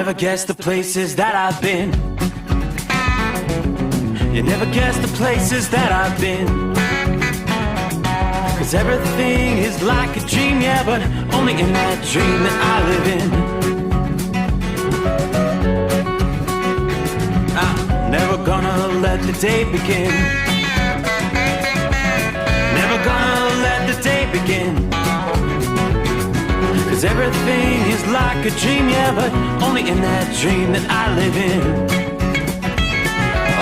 never guess the places that I've been. You never guess the places that I've been. 'Cause everything is like a dream, yeah, but only in that dream that I live in. I'm never gonna let the day begin. Never gonna let the day begin. 'Cause everything is like a dream, yeah, but only in that dream that I live in.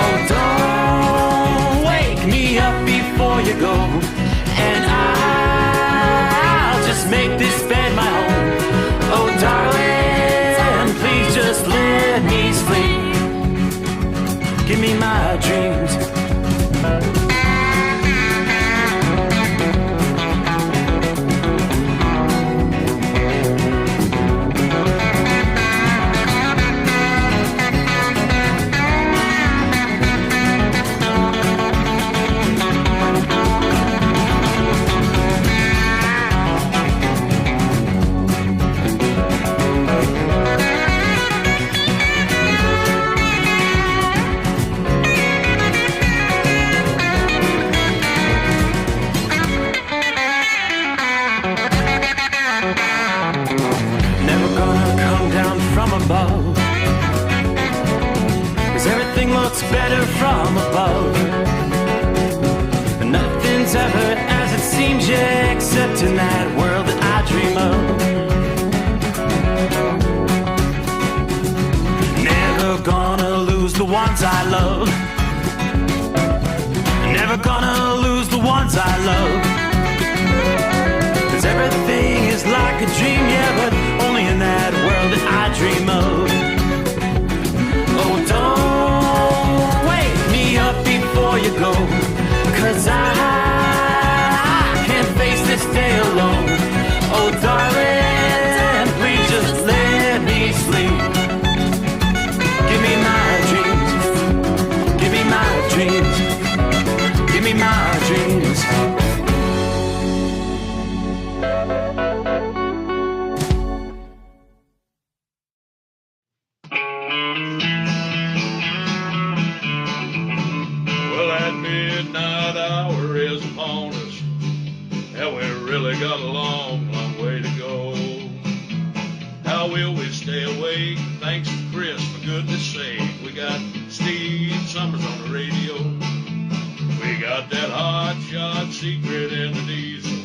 Oh, don't wake me up before you go, and I'll just make this bed my home. Oh, darling, please just let me sleep. Give me my dreams. Better from above. Nothing's ever as it seems, yeah, except in that world that I dream of. Never gonna lose the ones I love. Never gonna lose the ones I love. 'Cause everything is like a dream, yeah, but only in that world that I dream of. Oh, don't wake me up before you go, 'cause I can't face this day alone. Oh, darling, please just let me sleep. Give me my dreams. Give me my dreams. Give me my dreams. Got a long, long way to go. How will we stay awake? Thanks to Chris, for goodness sake. We got Steve Sommers on the radio. We got that hot shot secret in the diesel.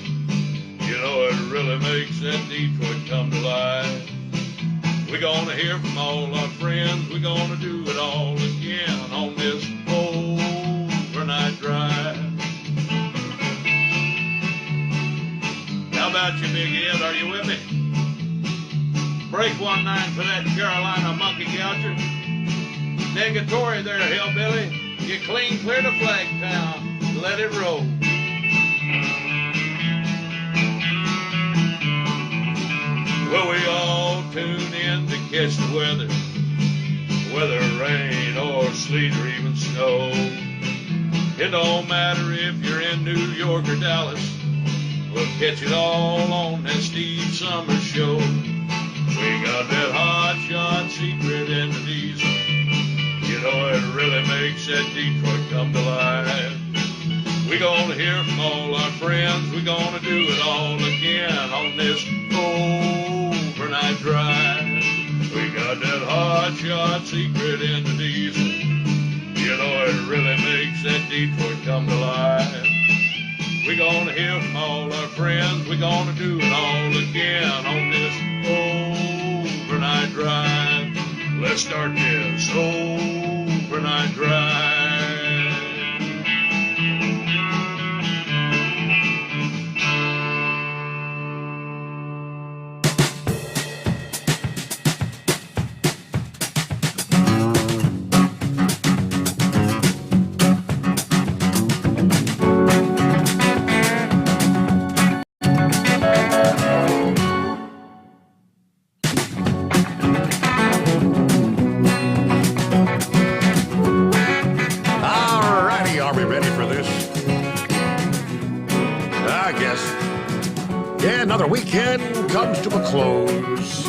You know, it really makes that Detroit come to life. We're gonna hear from all our friends. We're gonna do it all again on this overnight drive. How about you, Big Ed? Are you with me? Break 1-9 for that Carolina monkey gouger. Negatory there, hillbilly. You clean clear to Flagtown. Let it roll. Well, we all tune in to catch the weather. Whether rain or sleet or even snow. It don't matter if you're in New York or Dallas. We'll catch it all on that Steve Sommers show. We got that hot shot secret in the diesel. You know, it really makes that Detroit come to life. We're gonna hear from all our friends. We're gonna do it all again on this overnight drive. We got that hot shot secret in the diesel. You know, it really makes that Detroit come to life. We're gonna hear from all our friends. We're gonna do it all again on this overnight drive. Let's start this overnight drive. Another weekend comes to a close.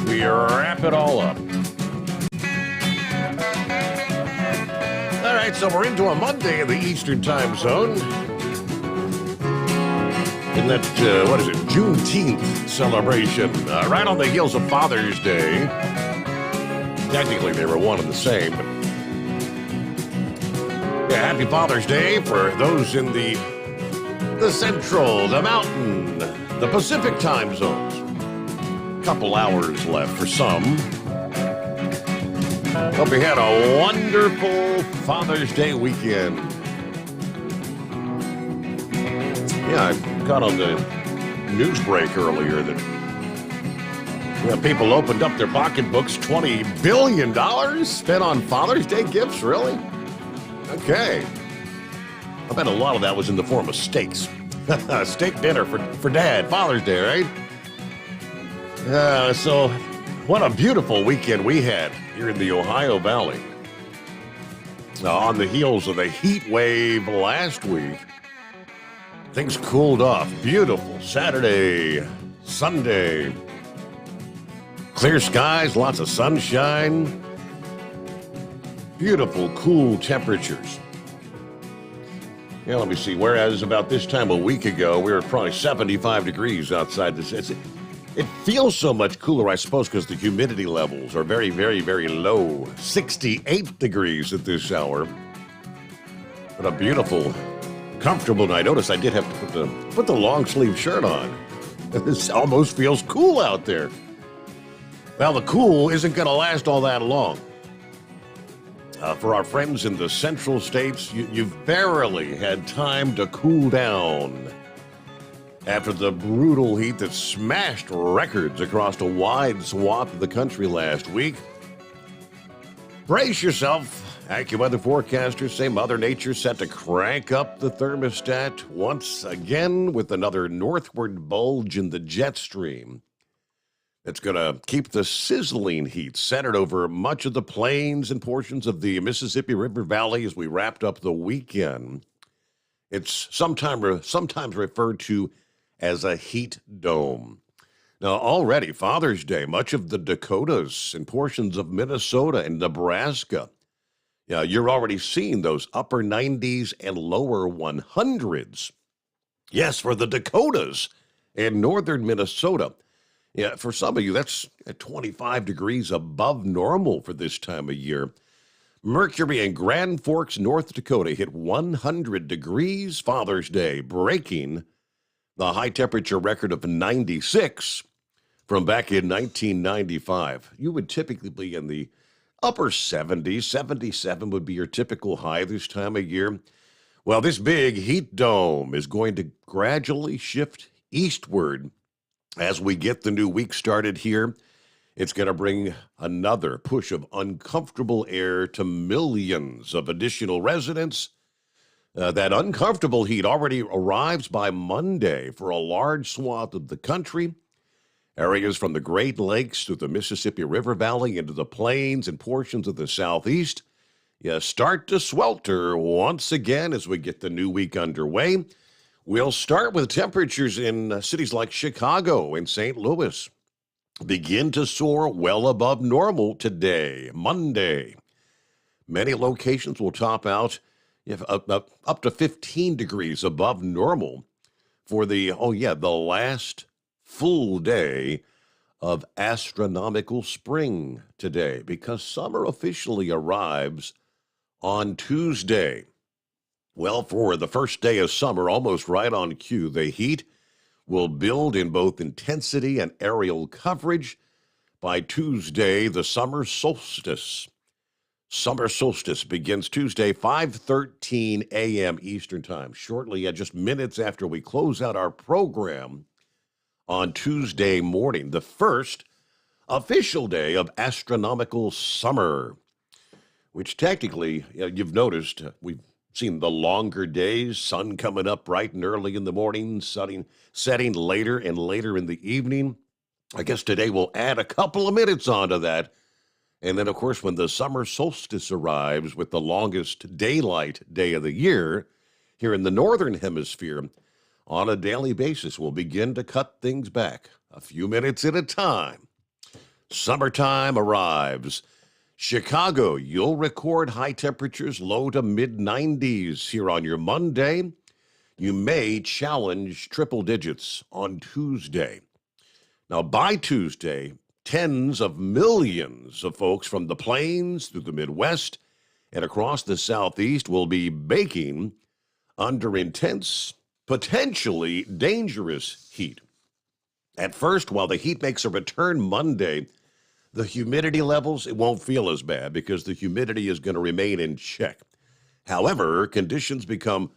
We we wrap it all up. All right, so we're into a Monday in the Eastern Time Zone. In that, what is it, Juneteenth celebration, right on the heels of Father's Day. Technically, they were one and the same, but yeah, happy Father's Day for those in the Central, the Mountain, the Pacific time zones. Couple hours left for some. Hope you had a wonderful Father's Day weekend. Yeah, I got on the news break earlier that people opened up their pocketbooks. $20 billion spent on Father's Day gifts, really? Okay. I bet a lot of that was in the form of steaks. Steak dinner for Dad, Father's Day, right? So what a beautiful weekend we had here in the Ohio Valley. On the heels of the heat wave last week, things cooled off. Beautiful Saturday, Sunday. Clear skies, lots of sunshine. Beautiful, cool temperatures. Yeah, let me see. Whereas about this time a week ago, we were probably 75 degrees outside. It feels so much cooler, I suppose, because the humidity levels are very, very, very low. 68 degrees at this hour. But a beautiful, comfortable night. Notice I did have to put the long sleeve shirt on. This almost feels cool out there. Well, the cool isn't going to last all that long. For our friends in the central states, you've barely had time to cool down after the brutal heat that smashed records across a wide swath of the country last week. Brace yourself. AccuWeather forecasters say Mother Nature's set to crank up the thermostat once again with another northward bulge in the jet stream. It's going to keep the sizzling heat centered over much of the plains and portions of the Mississippi River Valley as we wrapped up the weekend. It's sometimes referred to as a heat dome. Now, already Father's Day, much of the Dakotas and portions of Minnesota and Nebraska, you're already seeing those upper 90s and lower 100s. Yes, for the Dakotas and northern Minnesota. Yeah, for some of you, that's at 25 degrees above normal for this time of year. Mercury in Grand Forks, North Dakota hit 100 degrees Father's Day, breaking the high temperature record of 96 from back in 1995. You would typically be in the upper 70s. 77 would be your typical high this time of year. Well, this big heat dome is going to gradually shift eastward as we get the new week started here. It's going to bring another push of uncomfortable air to millions of additional residents. That uncomfortable heat already arrives by Monday for a large swath of the country. Areas from the Great Lakes to the Mississippi River Valley into the plains and portions of the southeast start to swelter once again as we get the new week underway. We'll start with temperatures in cities like Chicago and St. Louis begin to soar well above normal today, Monday. Many locations will top out up to 15 degrees above normal for the last full day of astronomical spring today, because summer officially arrives on Tuesday. Well, for the first day of summer, almost right on cue, the heat will build in both intensity and aerial coverage. By Tuesday, the summer solstice. Summer solstice begins Tuesday, 5:13 a.m. Eastern Time, shortly just minutes after we close out our program on Tuesday morning, the first official day of astronomical summer, which technically, you've noticed, we've seen the longer days, sun coming up bright and early in the morning, setting later and later in the evening. I guess today we'll add a couple of minutes onto that. And then, of course, when the summer solstice arrives with the longest daylight day of the year here in the northern hemisphere, on a daily basis, we'll begin to cut things back a few minutes at a time. Summertime arrives. Chicago, you'll record high temperatures low to mid 90s here on your Monday. You may challenge triple digits on Tuesday. Now, by Tuesday, tens of millions of folks from the plains through the Midwest and across the Southeast will be baking under intense, potentially dangerous heat. At first, while the heat makes a return Monday, the humidity levels, it won't feel as bad because the humidity is going to remain in check. However, conditions become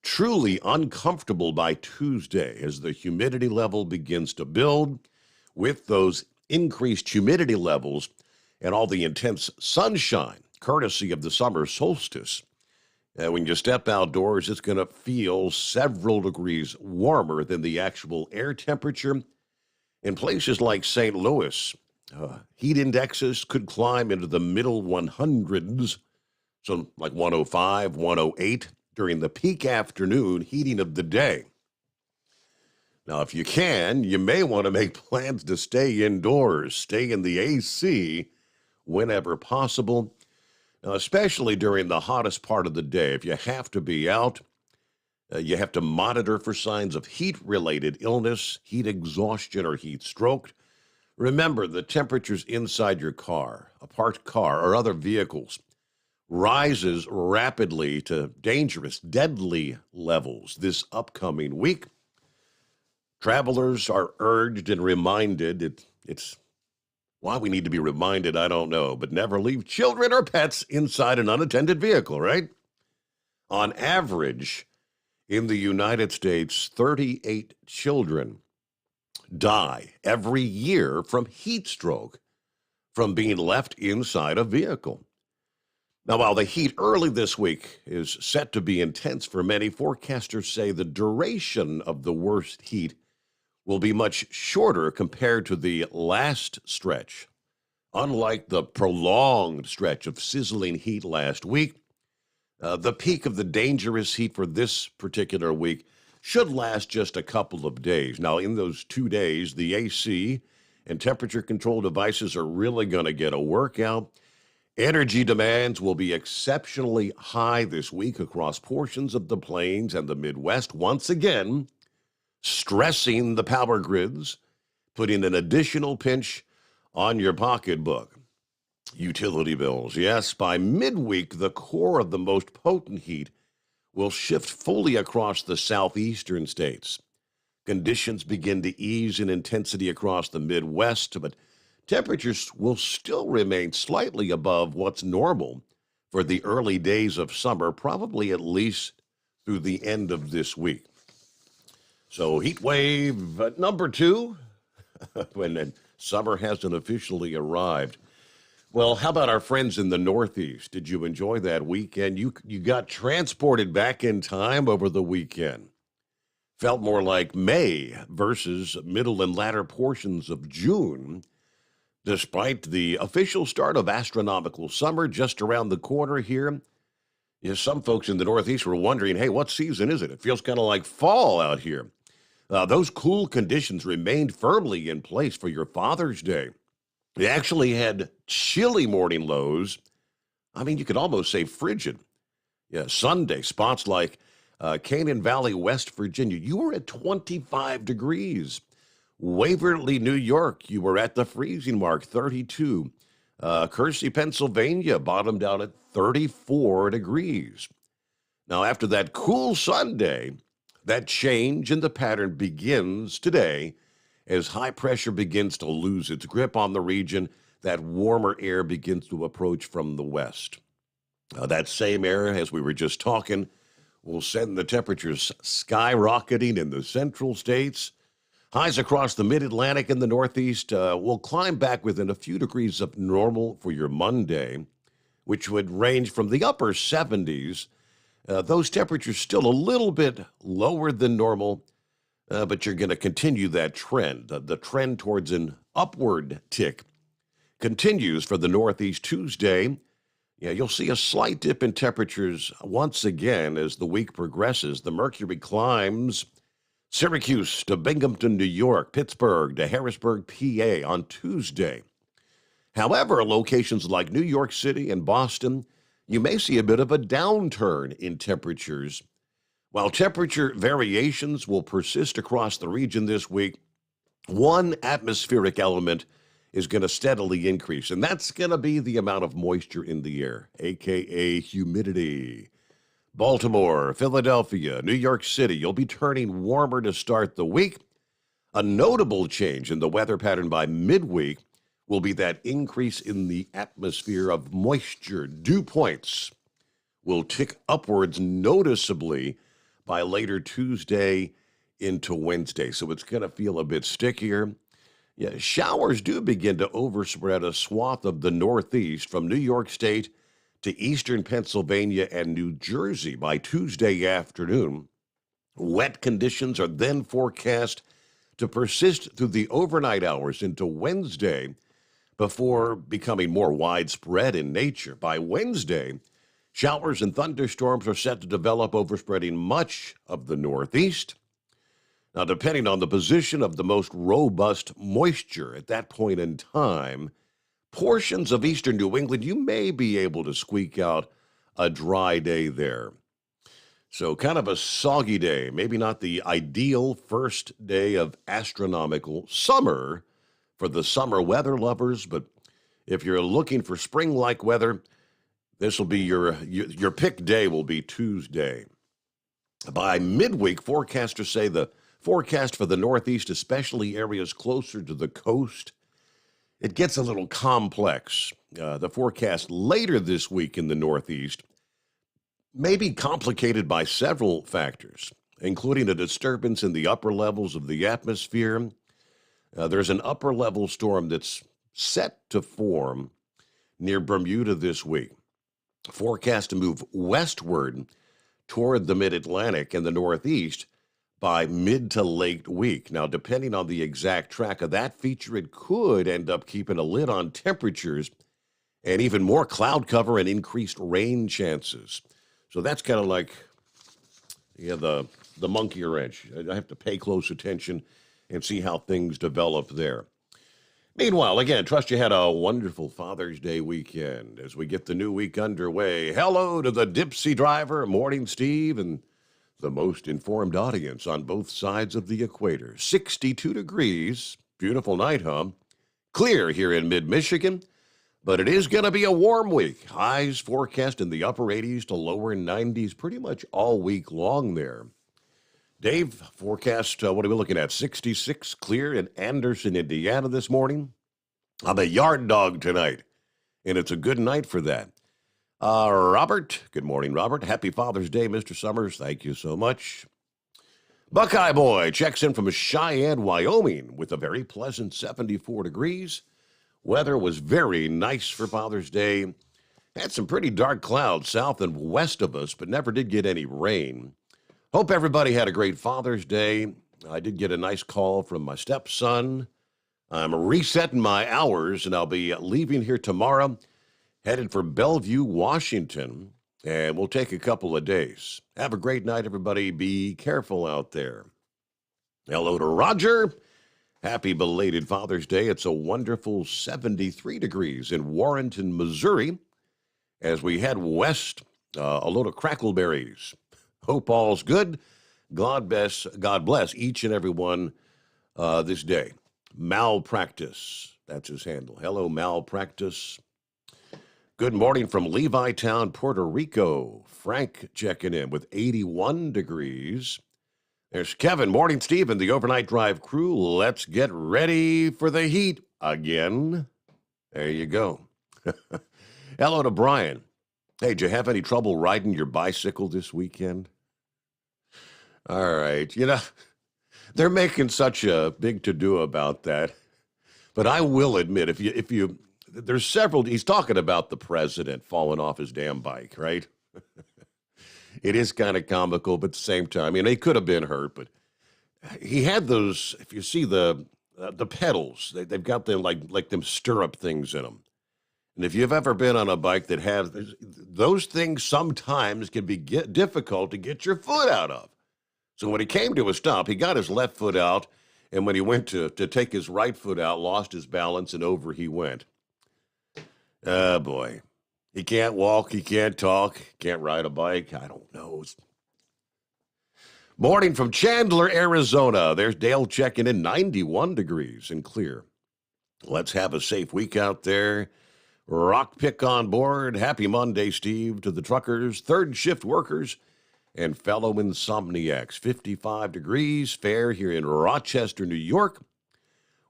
truly uncomfortable by Tuesday as the humidity level begins to build. With those increased humidity levels and all the intense sunshine, courtesy of the summer solstice, when you step outdoors, it's going to feel several degrees warmer than the actual air temperature. In places like St. Louis, heat indexes could climb into the middle 100s, so like 105, 108 during the peak afternoon heating of the day. Now, if you can, you may want to make plans to stay indoors, stay in the AC whenever possible, especially during the hottest part of the day. If you have to be out, you have to monitor for signs of heat-related illness, heat exhaustion, or heat stroke. Remember, the temperatures inside your car, a parked car, or other vehicles rises rapidly to dangerous, deadly levels this upcoming week. Travelers are urged and reminded, it's why we need to be reminded, I don't know, but never leave children or pets inside an unattended vehicle, right? On average, in the United States, 38 children die every year from heat stroke from being left inside a vehicle. Now, while the heat early this week is set to be intense for many, forecasters say the duration of the worst heat will be much shorter compared to the last stretch. Unlike the prolonged stretch of sizzling heat last week, the peak of the dangerous heat for this particular week should last just a couple of days. Now, in those 2 days, the AC and temperature control devices are really going to get a workout. Energy demands will be exceptionally high this week across portions of the plains and the Midwest. Once again, stressing the power grids, putting an additional pinch on your pocketbook. Utility bills. Yes, by midweek, the core of the most potent heat will shift fully across the southeastern states. Conditions begin to ease in intensity across the Midwest, but temperatures will still remain slightly above what's normal for the early days of summer, probably at least through the end of this week. So heat wave number 2, when summer hasn't officially arrived. Well, how about our friends in the Northeast? Did you enjoy that weekend? You got transported back in time over the weekend. Felt more like May versus middle and latter portions of June, despite the official start of astronomical summer just around the corner here. Yes, some folks in the Northeast were wondering, hey, what season is it? It feels kind of like fall out here. Those cool conditions remained firmly in place for your Father's Day. We actually had chilly morning lows. I mean, you could almost say frigid. Yeah, Sunday, spots like Canaan Valley, West Virginia, you were at 25 degrees. Waverly, New York, you were at the freezing mark, 32. Kersey, Pennsylvania, bottomed out at 34 degrees. Now, after that cool Sunday, that change in the pattern begins today as high pressure begins to lose its grip on the region. That warmer air begins to approach from the west. That same air, as we were just talking, will send the temperatures skyrocketing in the central states. Highs across the mid-Atlantic and the Northeast will climb back within a few degrees of normal for your Monday, which would range from the upper 70s. Those temperatures still a little bit lower than normal, but you're going to continue that trend. The trend towards an upward tick continues for the Northeast Tuesday. Yeah, you'll see a slight dip in temperatures once again as the week progresses. The mercury climbs Syracuse to Binghamton, New York, Pittsburgh to Harrisburg, PA on Tuesday. However, locations like New York City and Boston, you may see a bit of a downturn in temperatures. While temperature variations will persist across the region this week, one atmospheric element is going to steadily increase, and that's going to be the amount of moisture in the air, aka humidity. Baltimore, Philadelphia, New York City, you'll be turning warmer to start the week. A notable change in the weather pattern by midweek will be that increase in the atmosphere of moisture. Dew points will tick upwards noticeably by later Tuesday into Wednesday, so it's going to feel a bit stickier. Yeah, showers do begin to overspread a swath of the Northeast from New York State to eastern Pennsylvania and New Jersey by Tuesday afternoon. Wet conditions are then forecast to persist through the overnight hours into Wednesday before becoming more widespread in nature. By Wednesday, showers and thunderstorms are set to develop, overspreading much of the Northeast. Now, depending on the position of the most robust moisture at that point in time, portions of eastern New England, you may be able to squeak out a dry day there. So kind of a soggy day, maybe not the ideal first day of astronomical summer for the summer weather lovers, but if you're looking for spring-like weather, this will be your pick day will be Tuesday. By midweek, forecasters say the forecast for the Northeast, especially areas closer to the coast, it gets a little complex. The forecast later this week in the Northeast may be complicated by several factors, including a disturbance in the upper levels of the atmosphere. There's an upper-level storm that's set to form near Bermuda this week, forecast to move westward toward the mid-Atlantic and the Northeast by mid to late week. Now, depending on the exact track of that feature, it could end up keeping a lid on temperatures and even more cloud cover and increased rain chances. So that's kind of like the monkey wrench. I have to pay close attention and see how things develop there. Meanwhile, again, trust you had a wonderful Father's Day weekend as we get the new week underway. Hello to the Dipsy driver, Morning Steve, and the most informed audience on both sides of the equator. 62 degrees, beautiful night, huh? Clear here in mid-Michigan, but it is going to be a warm week. Highs forecast in the upper 80s to lower 90s pretty much all week long there. Dave, forecast, what are we looking at? 66 clear in Anderson, Indiana this morning. I'm a yard dog tonight, and it's a good night for that. Robert, good morning, Robert. Happy Father's Day, Mr. Sommers. Thank you so much. Buckeye Boy checks in from Cheyenne, Wyoming, with a very pleasant 74 degrees. Weather was very nice for Father's Day. Had some pretty dark clouds south and west of us, but never did get any rain. Hope everybody had a great Father's Day. I did get a nice call from my stepson. I'm resetting my hours, and I'll be leaving here tomorrow, headed for Bellevue, Washington, and we'll take a couple of days. Have a great night, everybody. Be careful out there. Hello to Roger. Happy belated Father's Day. It's a wonderful 73 degrees in Warrenton, Missouri. As we head west, a load of crackleberries. Hope all's good. God bless each and every one this day. Malpractice, that's his handle. Hello, Malpractice. Good morning from Levittown, Puerto Rico. Frank checking in with 81 degrees. There's Kevin. Morning, Steve, and the Overnight Drive crew. Let's get ready for the heat again. There you go. Hello to Brian. Hey, did you have any trouble riding your bicycle this weekend? All right. They're making such a big to-do about that. But I will admit, if you there's several, he's talking about the president falling off his damn bike, right? It is kind of comical, but at the same time, I mean, he could have been hurt, but he had those, if you see the pedals, they've got them like them stirrup things in them. And if you've ever been on a bike that has, those things sometimes can be difficult to get your foot out of. So when he came to a stop, he got his left foot out, and when he went to take his right foot out, lost his balance, and over he went. Oh, boy. He can't walk, he can't talk, can't ride a bike. I don't know. Morning from Chandler, Arizona. There's Dale checking in, 91 degrees and clear. Let's have a safe week out there. Rock pick on board. Happy Monday, Steve, to the truckers, third shift workers, and fellow insomniacs. 55 degrees, fair here in Rochester, New York,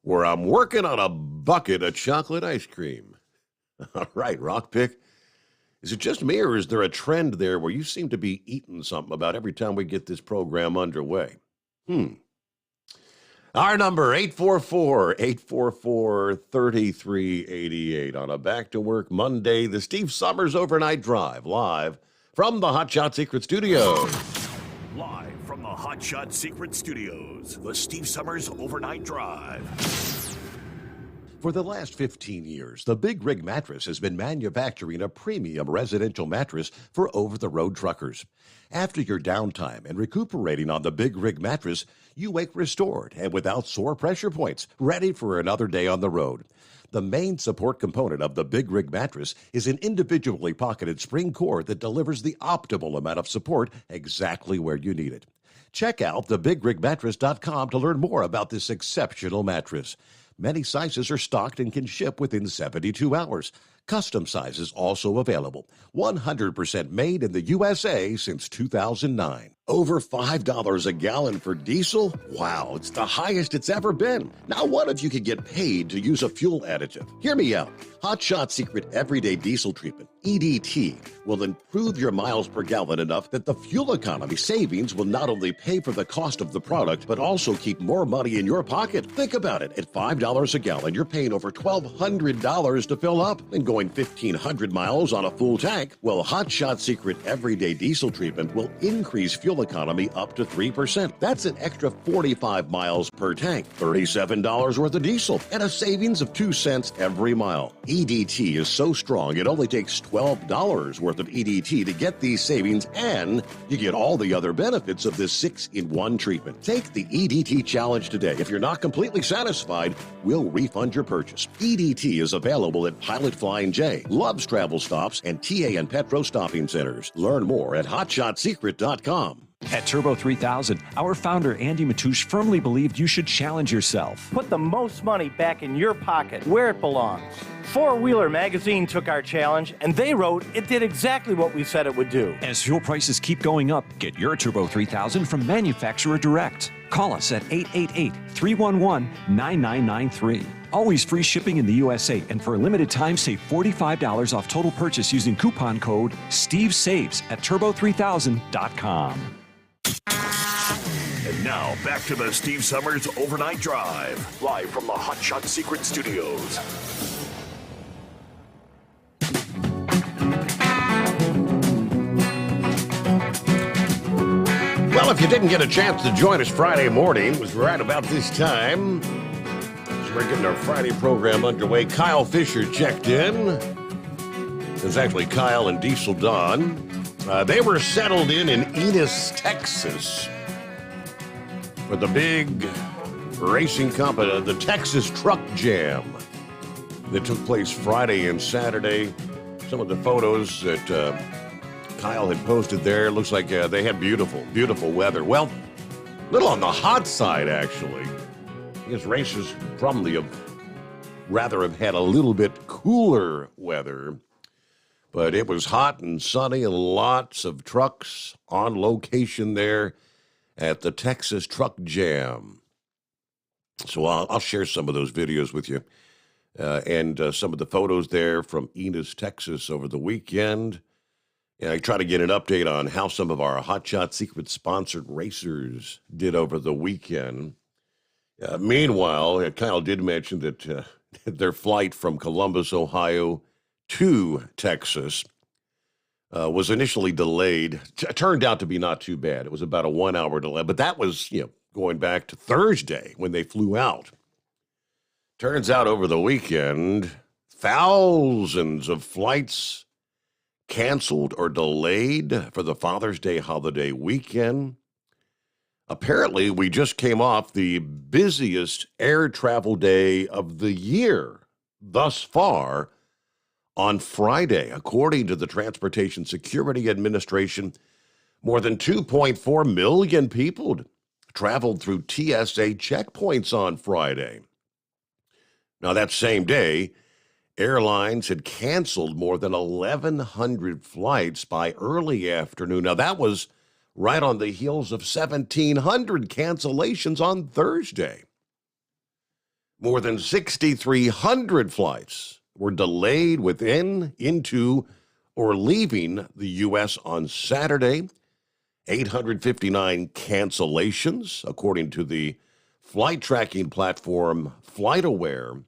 where I'm working on a bucket of chocolate ice cream. All right, Rock pick. Is it just me, or is there a trend there where you seem to be eating something about every time we get this program underway? Our number, 844-844-3388 on a back-to-work Monday, the Steve Sommers Overnight Drive, live from the Hot Shot Secret Studios. Live from the Hot Shot Secret Studios, the Steve Sommers Overnight Drive. For the last 15 years, the Big Rig Mattress has been manufacturing a premium residential mattress for over-the-road truckers. After your downtime and recuperating on the Big Rig Mattress, you wake restored and without sore pressure points, ready for another day on the road. The main support component of the Big Rig Mattress is an individually pocketed spring core that delivers the optimal amount of support exactly where you need it. Check out thebigrigmattress.com to learn more about this exceptional mattress. Many sizes are stocked and can ship within 72 hours. Custom sizes also available. 100% made in the USA since 2009. Over $5 a gallon for diesel? Wow, it's the highest it's ever been. Now what if you could get paid to use a fuel additive? Hear me out. Hot Shot Secret Everyday Diesel Treatment, EDT, will improve your miles per gallon enough that the fuel economy savings will not only pay for the cost of the product, but also keep more money in your pocket. Think about it. At $5 a gallon, you're paying over $1,200 to fill up and going 1,500 miles on a full tank. Well, Hot Shot Secret Everyday Diesel Treatment will increase fuel economy up to 3%. That's an extra 45 miles per tank, $37 worth of diesel, and a savings of 2 cents every mile. EDT is so strong, it only takes $12 worth of EDT to get these savings, and you get all the other benefits of this 6-in-1 treatment. Take the EDT challenge today. If you're not completely satisfied, we'll refund your purchase. EDT is available at Pilot Flying J, Love's Travel Stops, and TA and Petro Stopping Centers. Learn more at hotshotsecret.com. At Turbo 3000, our founder Andy Matouche firmly believed you should challenge yourself. Put the most money back in your pocket, where it belongs. Four Wheeler magazine took our challenge, and they wrote it did exactly what we said it would do. As fuel prices keep going up, get your Turbo 3000 from manufacturer direct. Call us at 888-311-9993. Always free shipping in the USA, and for a limited time, save $45 off total purchase using coupon code STEVESAVES at turbo3000.com. And now, back to the Steve Sommers Overnight Drive, live from the Hot Shot Secret Studios. Well, if you didn't get a chance to join us Friday morning, it was right about this time. So we're getting our Friday program underway. Kyle Fisher checked in. It was actually Kyle and Diesel Don. They were settled in Enos, Texas, for the big racing company, the Texas Truck Jam, that took place Friday and Saturday. Some of the photos that Kyle had posted there, looks like they had beautiful, beautiful weather. Well, a little on the hot side, actually. I guess racers probably rather have had a little bit cooler weather. But it was hot and sunny and lots of trucks on location there at the Texas Truck Jam. So I'll share some of those videos with you and some of the photos there from Enos, Texas over the weekend. And I try to get an update on how some of our Hot Shot Secret sponsored racers did over the weekend. Meanwhile, Kyle did mention that their flight from Columbus, Ohio to Texas was initially delayed. Turned out to be not too bad. It was about a 1-hour delay, but that was, going back to Thursday when they flew out. Turns out over the weekend, thousands of flights canceled or delayed for the Father's Day holiday weekend. Apparently, we just came off the busiest air travel day of the year thus far On Friday, according to the Transportation Security Administration, more than 2.4 million people traveled through TSA checkpoints on Friday. Now, that same day, airlines had canceled more than 1,100 flights by early afternoon. Now, that was right on the heels of 1,700 cancellations on Thursday. More than 6,300 flights were delayed within, into, or leaving the U.S. on Saturday. 859 cancellations, according to the flight tracking platform FlightAware.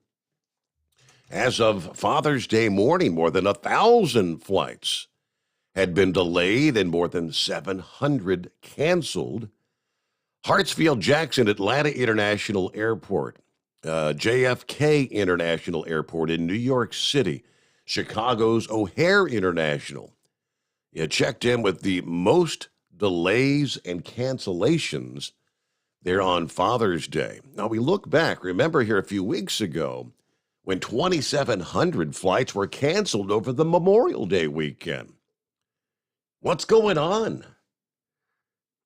As of Father's Day morning, more than 1,000 flights had been delayed and more than 700 canceled. Hartsfield-Jackson Atlanta International Airport, JFK International Airport in New York City, Chicago's O'Hare International. You checked in with the most delays and cancellations there on Father's Day. Now, we look back, remember here a few weeks ago, when 2,700 flights were canceled over the Memorial Day weekend. What's going on?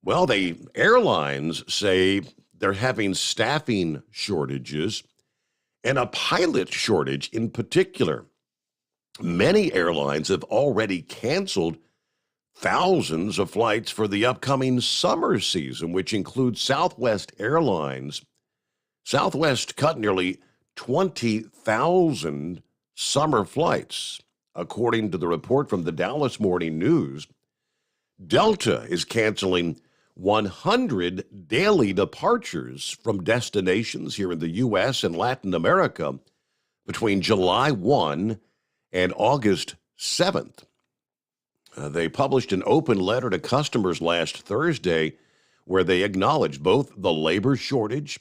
Well, the airlines say they're having staffing shortages and a pilot shortage in particular. Many airlines have already canceled thousands of flights for the upcoming summer season, which includes Southwest Airlines. Southwest cut nearly 20,000 summer flights, according to the report from the Dallas Morning News. Delta is canceling 100 daily departures from destinations here in the U.S. and Latin America between July 1 and August 7th. They published an open letter to customers last Thursday where they acknowledged both the labor shortage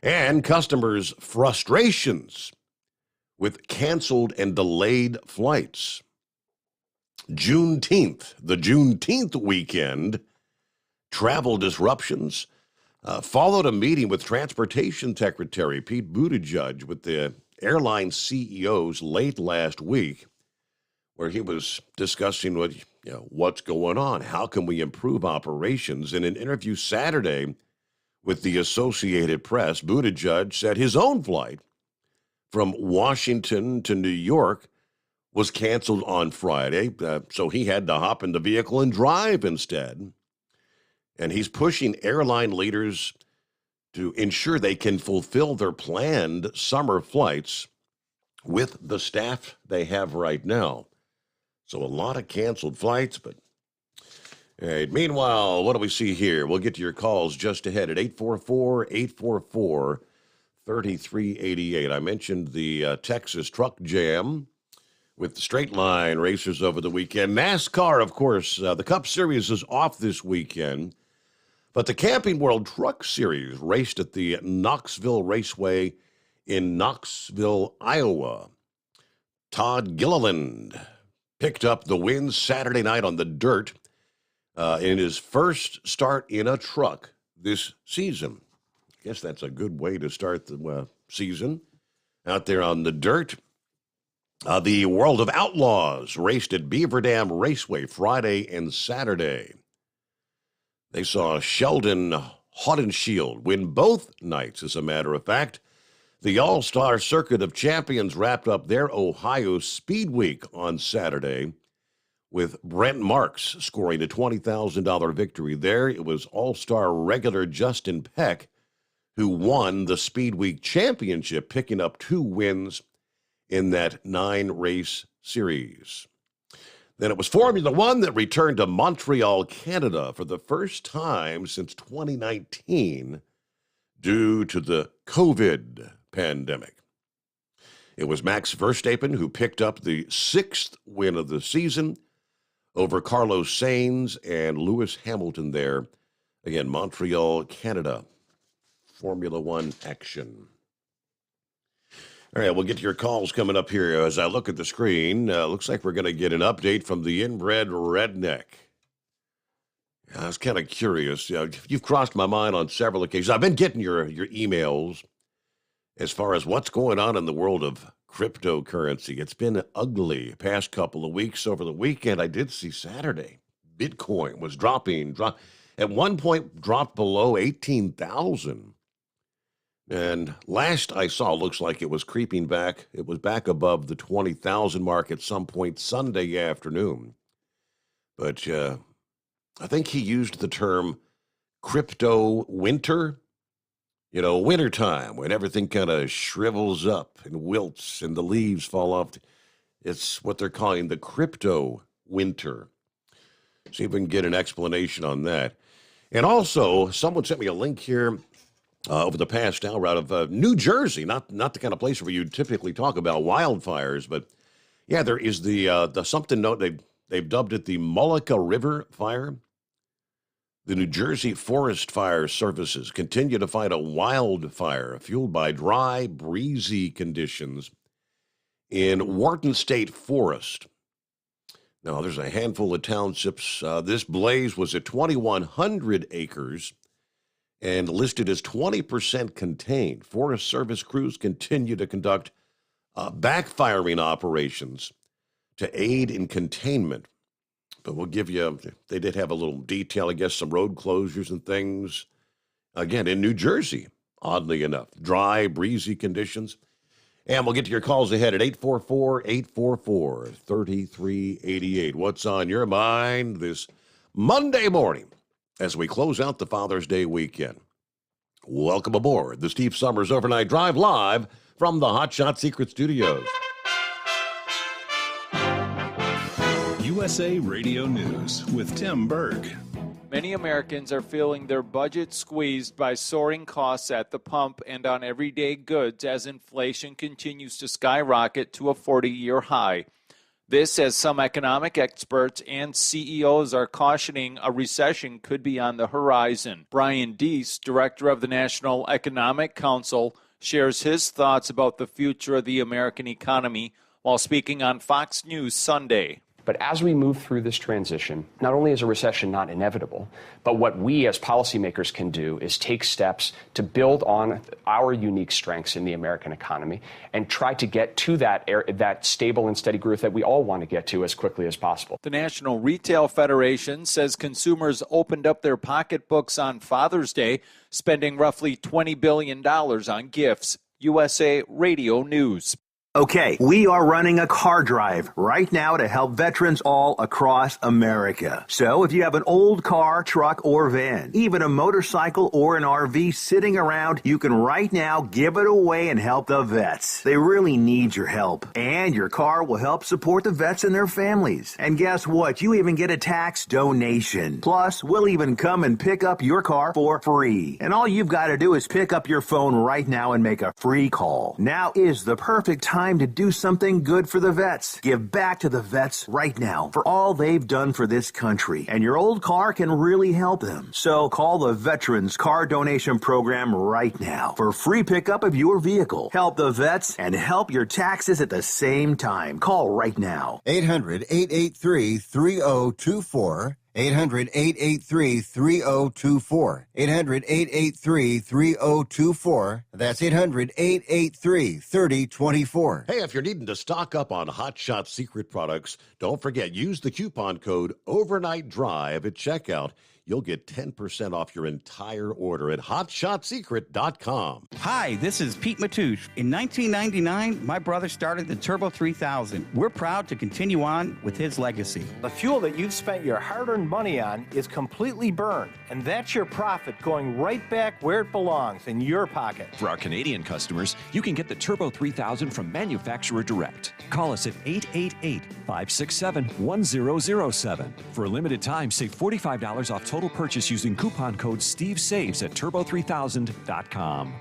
and customers' frustrations with canceled and delayed flights. The Juneteenth weekend, travel disruptions followed a meeting with Transportation Secretary Pete Buttigieg with the airline CEOs late last week, where he was discussing what's going on. How can we improve operations? In an interview Saturday with the Associated Press, Buttigieg said his own flight from Washington to New York was canceled on Friday, so he had to hop in the vehicle and drive instead. And he's pushing airline leaders to ensure they can fulfill their planned summer flights with the staff they have right now. So a lot of canceled flights, but all right. Meanwhile, what do we see here? We'll get to your calls just ahead at 844-844-3388. I mentioned the Texas truck jam with the straight line racers over the weekend. NASCAR, of course, the Cup Series is off this weekend, but the Camping World Truck Series raced at the Knoxville Raceway in Knoxville, Iowa. Todd Gilliland picked up the win Saturday night on the dirt in his first start in a truck this season. I guess that's a good way to start the season out there on the dirt. The World of Outlaws raced at Beaver Dam Raceway Friday and Saturday. They saw Sheldon Haudenschild win both nights, as a matter of fact. The All-Star Circuit of Champions wrapped up their Ohio Speed Week on Saturday with Brent Marks scoring a $20,000 victory there. It was All-Star regular Justin Peck who won the Speed Week Championship, picking up 2 wins in that 9-race series. Then it was Formula One that returned to Montreal, Canada for the first time since 2019 due to the COVID pandemic. It was Max Verstappen who picked up the 6th win of the season over Carlos Sainz and Lewis Hamilton there. Again, Montreal, Canada, Formula One action. All right, we'll get to your calls coming up here as I look at the screen. Looks like we're going to get an update from the inbred redneck. I was kind of curious. You've crossed my mind on several occasions. I've been getting your emails as far as what's going on in the world of cryptocurrency. It's been ugly past couple of weeks. Over the weekend, I did see Saturday, Bitcoin was dropping. At one point, dropped below 18,000. And last I saw, looks like it was creeping back. It was back above the 20,000 mark at some point Sunday afternoon. But I think he used the term crypto winter. You know, wintertime, when everything kind of shrivels up and wilts and the leaves fall off. It's what they're calling the crypto winter. See if we can get an explanation on that. And also, someone sent me a link here over the past hour out of New Jersey, not the kind of place where you typically talk about wildfires, but yeah, there is the something note, they've dubbed it the Mullica River fire. The New Jersey Forest Fire Services continue to fight a wildfire fueled by dry, breezy conditions in Wharton State Forest. Now, there's a handful of townships. This blaze was at 2,100 acres and listed as 20% contained. Forest Service crews continue to conduct backfiring operations to aid in containment. But we'll give you, they did have a little detail, I guess, some road closures and things. Again, in New Jersey, oddly enough, dry, breezy conditions. And we'll get to your calls ahead at 844-844-3388. What's on your mind this Monday morning as we close out the Father's Day weekend? Welcome aboard the Steve Summers Overnight Drive live from the Hot Shot Secret Studios. USA Radio News with Tim Berg. Many Americans are feeling their budget squeezed by soaring costs at the pump and on everyday goods as inflation continues to skyrocket to a 40-year high. This as some economic experts and CEOs are cautioning a recession could be on the horizon. Brian Deese, director of the National Economic Council, shares his thoughts about the future of the American economy while speaking on Fox News Sunday. But as we move through this transition, not only is a recession not inevitable, but what we as policymakers can do is take steps to build on our unique strengths in the American economy and try to get to that stable and steady growth that we all want to get to as quickly as possible. The National Retail Federation says consumers opened up their pocketbooks on Father's Day, spending roughly $20 billion on gifts. USA Radio News. Okay, we are running a car drive right now to help veterans all across America. So if you have an old car, truck, or van, even a motorcycle or an RV sitting around, you can right now give it away and help the vets. They really need your help. And your car will help support the vets and their families. And guess what? You even get a tax donation. Plus, we'll even come and pick up your car for free. And all you've got to do is pick up your phone right now and make a free call. Now is the perfect time to do something good for the vets. Give back to the vets right now for all they've done for this country. And your old car can really help them. So call the Veterans Car Donation Program right now for free pickup of your vehicle. Help the vets and help your taxes at the same time. Call right now. 800-883-3024. 800-883-3024. 800-883-3024. That's 800-883-3024. Hey, if you're needing to stock up on Hot Shot Secret products, don't forget, use the coupon code Overnight Drive at checkout. You'll get 10% off your entire order at hotshotsecret.com. Hi, this is Pete Matouche. In 1999, my brother started the Turbo 3000. We're proud to continue on with his legacy. The fuel that you've spent your hard-earned money on is completely burned, and that's your profit going right back where it belongs, in your pocket. For our Canadian customers, you can get the Turbo 3000 from manufacturer direct. Call us at 888-567-1007. For a limited time, save $45 off total purchase using coupon code SteveSaves at turbo3000.com.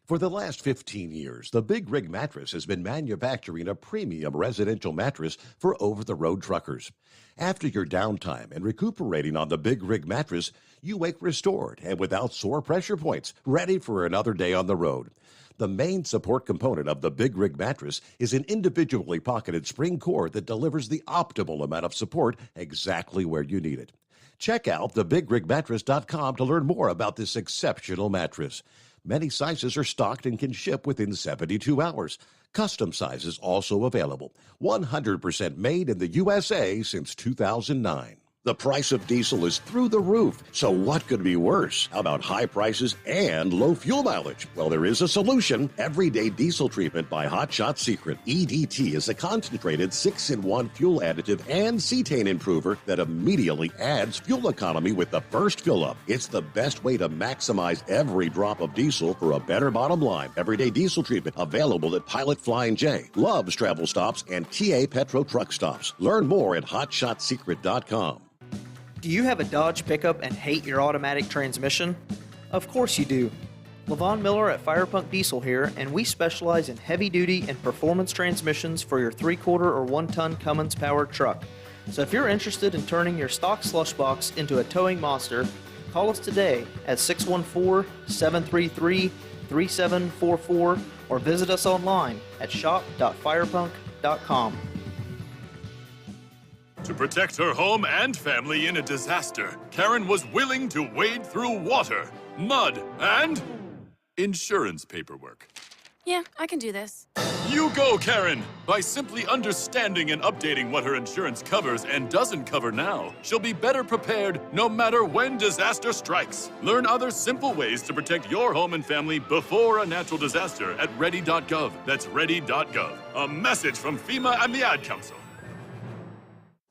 For the last 15 years, the Big Rig Mattress has been manufacturing a premium residential mattress for over-the-road truckers. After your downtime and recuperating on the Big Rig Mattress, you wake restored and without sore pressure points, ready for another day on the road. The main support component of the Big Rig Mattress is an individually pocketed spring core that delivers the optimal amount of support exactly where you need it. Check out thebigrigmattress.com to learn more about this exceptional mattress. Many sizes are stocked and can ship within 72 hours. Custom sizes also available. 100% made in the USA since 2009. The price of diesel is through the roof, so what could be worse? How about high prices and low fuel mileage? Well, there is a solution. Everyday Diesel Treatment by Hot Shot Secret. EDT is a concentrated 6-in-1 fuel additive and cetane improver that immediately adds fuel economy with the first fill-up. It's the best way to maximize every drop of diesel for a better bottom line. Everyday Diesel Treatment available at Pilot Flying J, Love's Travel Stops, and TA Petro Truck Stops. Learn more at hotshotsecret.com. Do you have a Dodge pickup and hate your automatic transmission? Of course you do. LaVon Miller at Firepunk Diesel here, and we specialize in heavy-duty and performance transmissions for your 3-quarter or 1-ton Cummins-powered truck. So if you're interested in turning your stock slush box into a towing monster, call us today at 614-733-3744 or visit us online at shop.firepunk.com. To protect her home and family in a disaster, Karen was willing to wade through water, mud, and insurance paperwork. Yeah, I can do this. You go, Karen! By simply understanding and updating what her insurance covers and doesn't cover now, she'll be better prepared no matter when disaster strikes. Learn other simple ways to protect your home and family before a natural disaster at ready.gov. That's ready.gov. A message from FEMA and the Ad Council.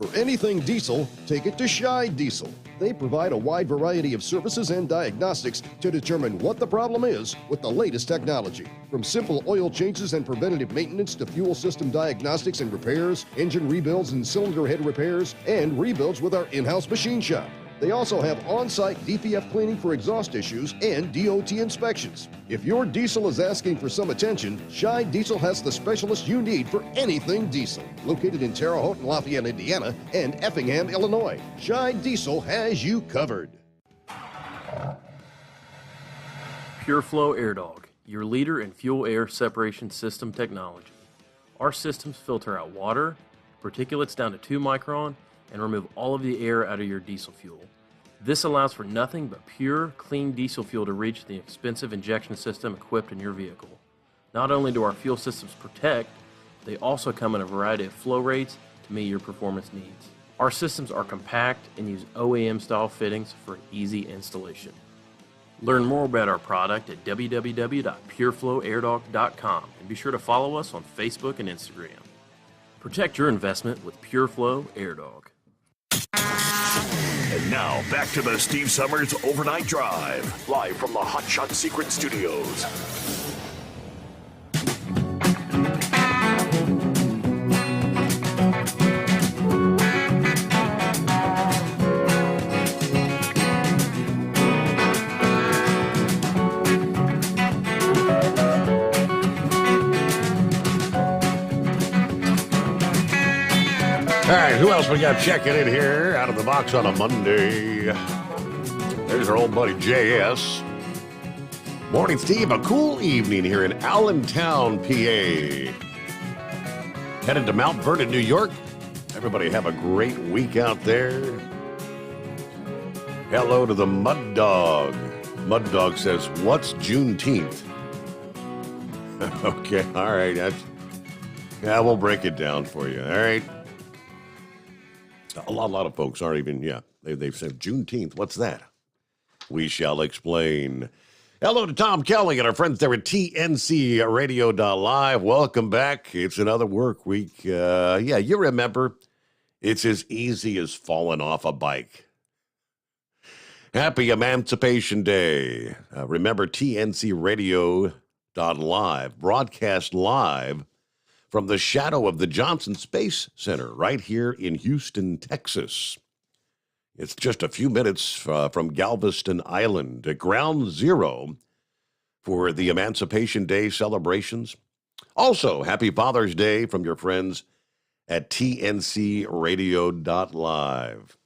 For anything diesel, take it to Scheid Diesel. They provide a wide variety of services and diagnostics to determine what the problem is with the latest technology. From simple oil changes and preventative maintenance to fuel system diagnostics and repairs, engine rebuilds and cylinder head repairs, and rebuilds with our in-house machine shop. They also have on-site DPF cleaning for exhaust issues and DOT inspections. If your diesel is asking for some attention, Scheid Diesel has the specialist you need for anything diesel. Located in Terre Haute and Lafayette, Indiana, and Effingham, Illinois, Scheid Diesel has you covered. PureFlow Air Dog, your leader in fuel air separation system technology. Our systems filter out water, particulates down to 2 micron, and remove all of the air out of your diesel fuel. This allows for nothing but pure, clean diesel fuel to reach the expensive injection system equipped in your vehicle. Not only do our fuel systems protect, they also come in a variety of flow rates to meet your performance needs. Our systems are compact and use OEM-style fittings for easy installation. Learn more about our product at www.pureflowairDog.com and be sure to follow us on Facebook and Instagram. Protect your investment with PureFlow Air Dog. And now, back to the Steve Summers Overnight Drive, live from the Hot Shot Secret Studios. All right, who else we got checking in here out of the box on a Monday? There's our old buddy JS. Morning, Steve. A cool evening here in Allentown, PA. Headed to Mount Vernon, New York. Everybody have a great week out there. Hello to the Mud Dog. Mud Dog says, what's Juneteenth? Okay, all right. Yeah, we'll break it down for you, all right? A lot of folks aren't even, they've said Juneteenth. What's that? We shall explain. Hello to Tom Kelly and our friends there at TNC Radio.live. Welcome back. It's another work week. You remember, it's as easy as falling off a bike. Happy Emancipation Day. Remember TNC Radio.live, broadcast live from the shadow of the Johnson Space Center right here in Houston, Texas. It's just a few minutes from Galveston Island, at ground zero for the Emancipation Day celebrations. Also, happy Father's Day from your friends at TNC Radio.live.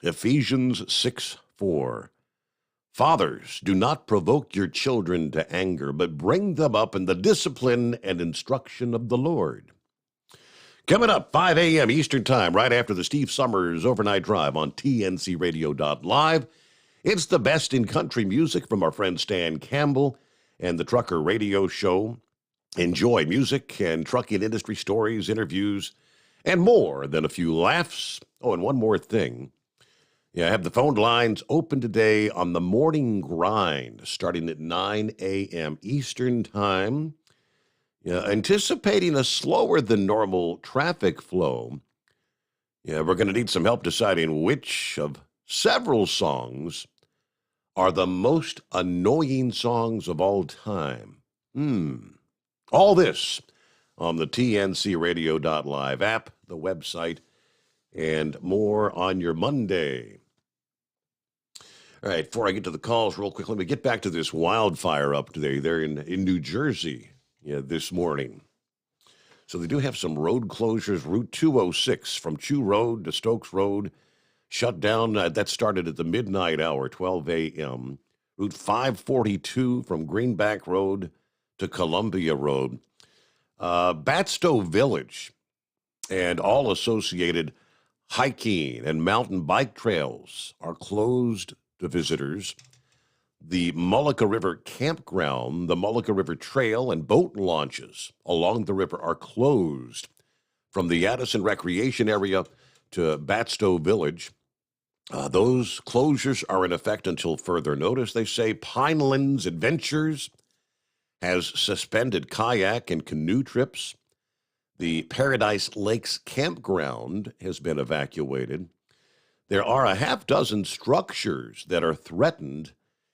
Ephesians 6:4. Fathers, do not provoke your children to anger, but bring them up in the discipline and instruction of the Lord. Coming up, 5 a.m. Eastern Time, right after the Steve Summers Overnight Drive on TNCRadio.live. It's the best in country music from our friend Stan Campbell and the Trucker Radio Show. Enjoy music and trucking industry stories, interviews, and more than a few laughs. Oh, and one more thing. Yeah, I have the phone lines open today on the morning grind, starting at 9 a.m. Eastern Time. Yeah, anticipating a slower than normal traffic flow. Yeah, we're going to need some help deciding which of several songs are the most annoying songs of all time. All this on the TNCradio.live app, the website, and more on your Monday. All right, before I get to the calls real quick, let me get back to this wildfire up today there in New Jersey this morning. So they do have some road closures. Route 206 from Chew Road to Stokes Road shut down. That started at the midnight hour, 12 a.m. Route 542 from Greenback Road to Columbia Road. Batstow Village and all associated hiking and mountain bike trails are closed to visitors. The Mullica River Campground, the Mullica River Trail, and boat launches along the river are closed from the Addison Recreation Area to Batstow Village. Those closures are in effect until further notice. They say Pinelands Adventures has suspended kayak and canoe trips. The Paradise Lakes Campground has been evacuated. There are a half dozen structures that are threatened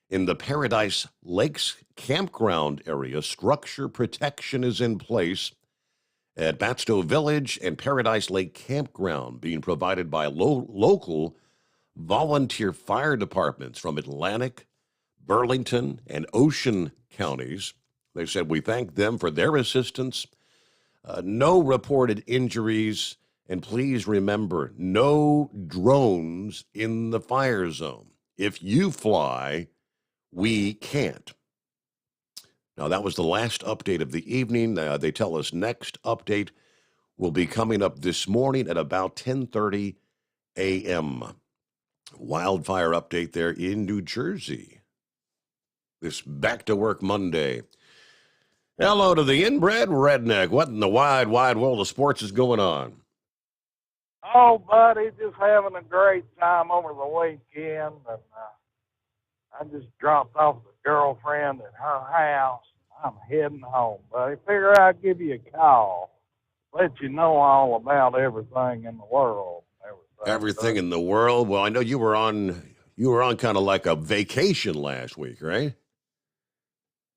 in the Paradise Lakes Campground area. Structure protection is in place at Batstow Village and Paradise Lake Campground, being provided by local volunteer fire departments from Atlantic, Burlington, and Ocean counties. They said, we thank them for their assistance. No reported injuries, and please remember, no drones in the fire zone. If you fly, we can't. Now, that was the last update of the evening. They tell us next update will be coming up this morning at about 10:30 a.m. Wildfire update there in New Jersey. This Back to Work Monday. Hello to the inbred redneck. What in the wide, wide world of sports is going on? Oh, buddy, just having a great time over the weekend. And I just dropped off the girlfriend at her house. I'm heading home, buddy. Figure I'd give you a call. Let you know all about everything in the world. Everything in the world? Well, I know you were on kind of like a vacation last week, right?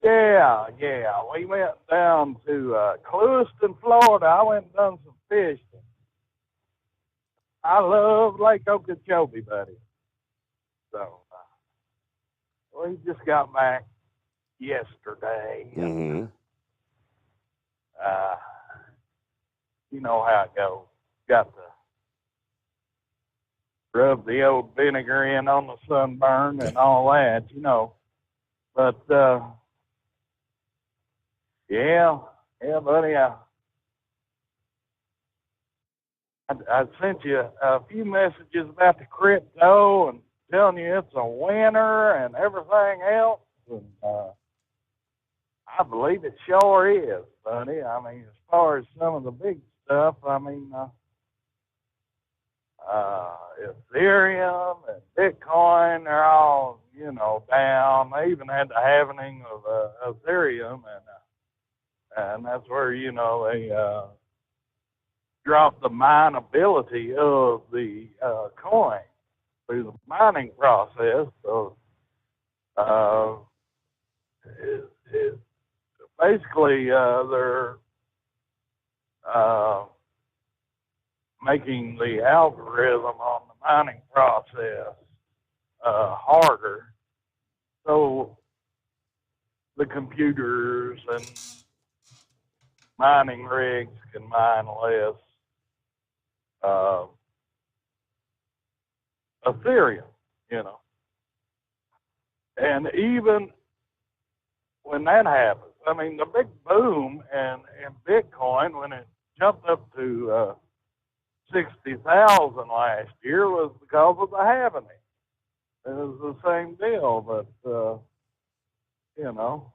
Yeah. We went down to Clewiston, Florida. I went and done some fishing. I love Lake Okeechobee, buddy. So we just got back yesterday. Mm-hmm. You know how it goes. Got to rub the old vinegar in on the sunburn and all that, you know. But, yeah, buddy, I sent you a few messages about the crypto and telling you it's a winner and everything else. And I believe it sure is, buddy. I mean, as far as some of the big stuff, I mean, Ethereum and Bitcoin, they're all, you know, down. They even had the halvening of Ethereum, and that's where, you know, they dropped the mineability of the coin through the mining process. So basically they're making the algorithm on the mining process harder, so the computers and mining rigs can mine less Ethereum, you know. And even when that happens, I mean, the big boom in Bitcoin, when it jumped up to 60,000 last year, was because of the halvening. It was the same deal, but you know,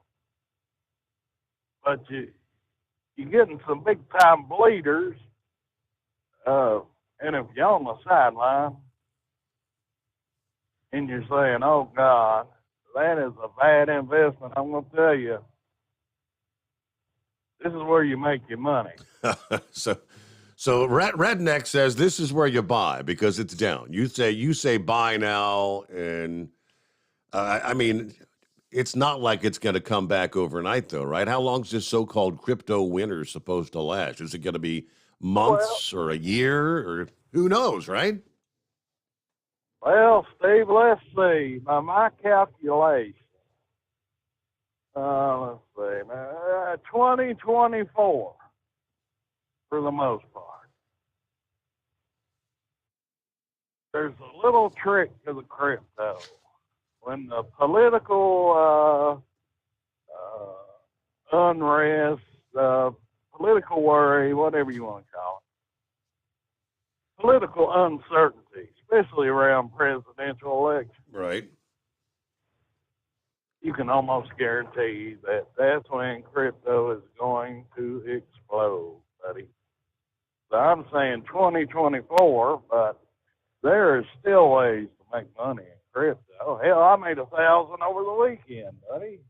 but you're getting some big time bleeders. And if you're on the sideline and you're saying, "Oh God, that is a bad investment," I'm going to tell you, this is where you make your money. So Redneck says this is where you buy because it's down. You say buy now, and I mean, it's not like it's going to come back overnight, though, right? How long is this so-called crypto winter supposed to last? Is it going to be months or a year, or who knows, right? Well, Steve, let's see. By my calculation, let's see, 2024 for the most part. There's a little trick to the crypto. When the political unrest, political worry, whatever you want to call it, political uncertainty, especially around presidential elections, right? You can almost guarantee that that's when crypto is going to explode, buddy. So I'm saying 2024, but there is still ways to make money in crypto. Hell, I made $1,000 over the weekend, buddy,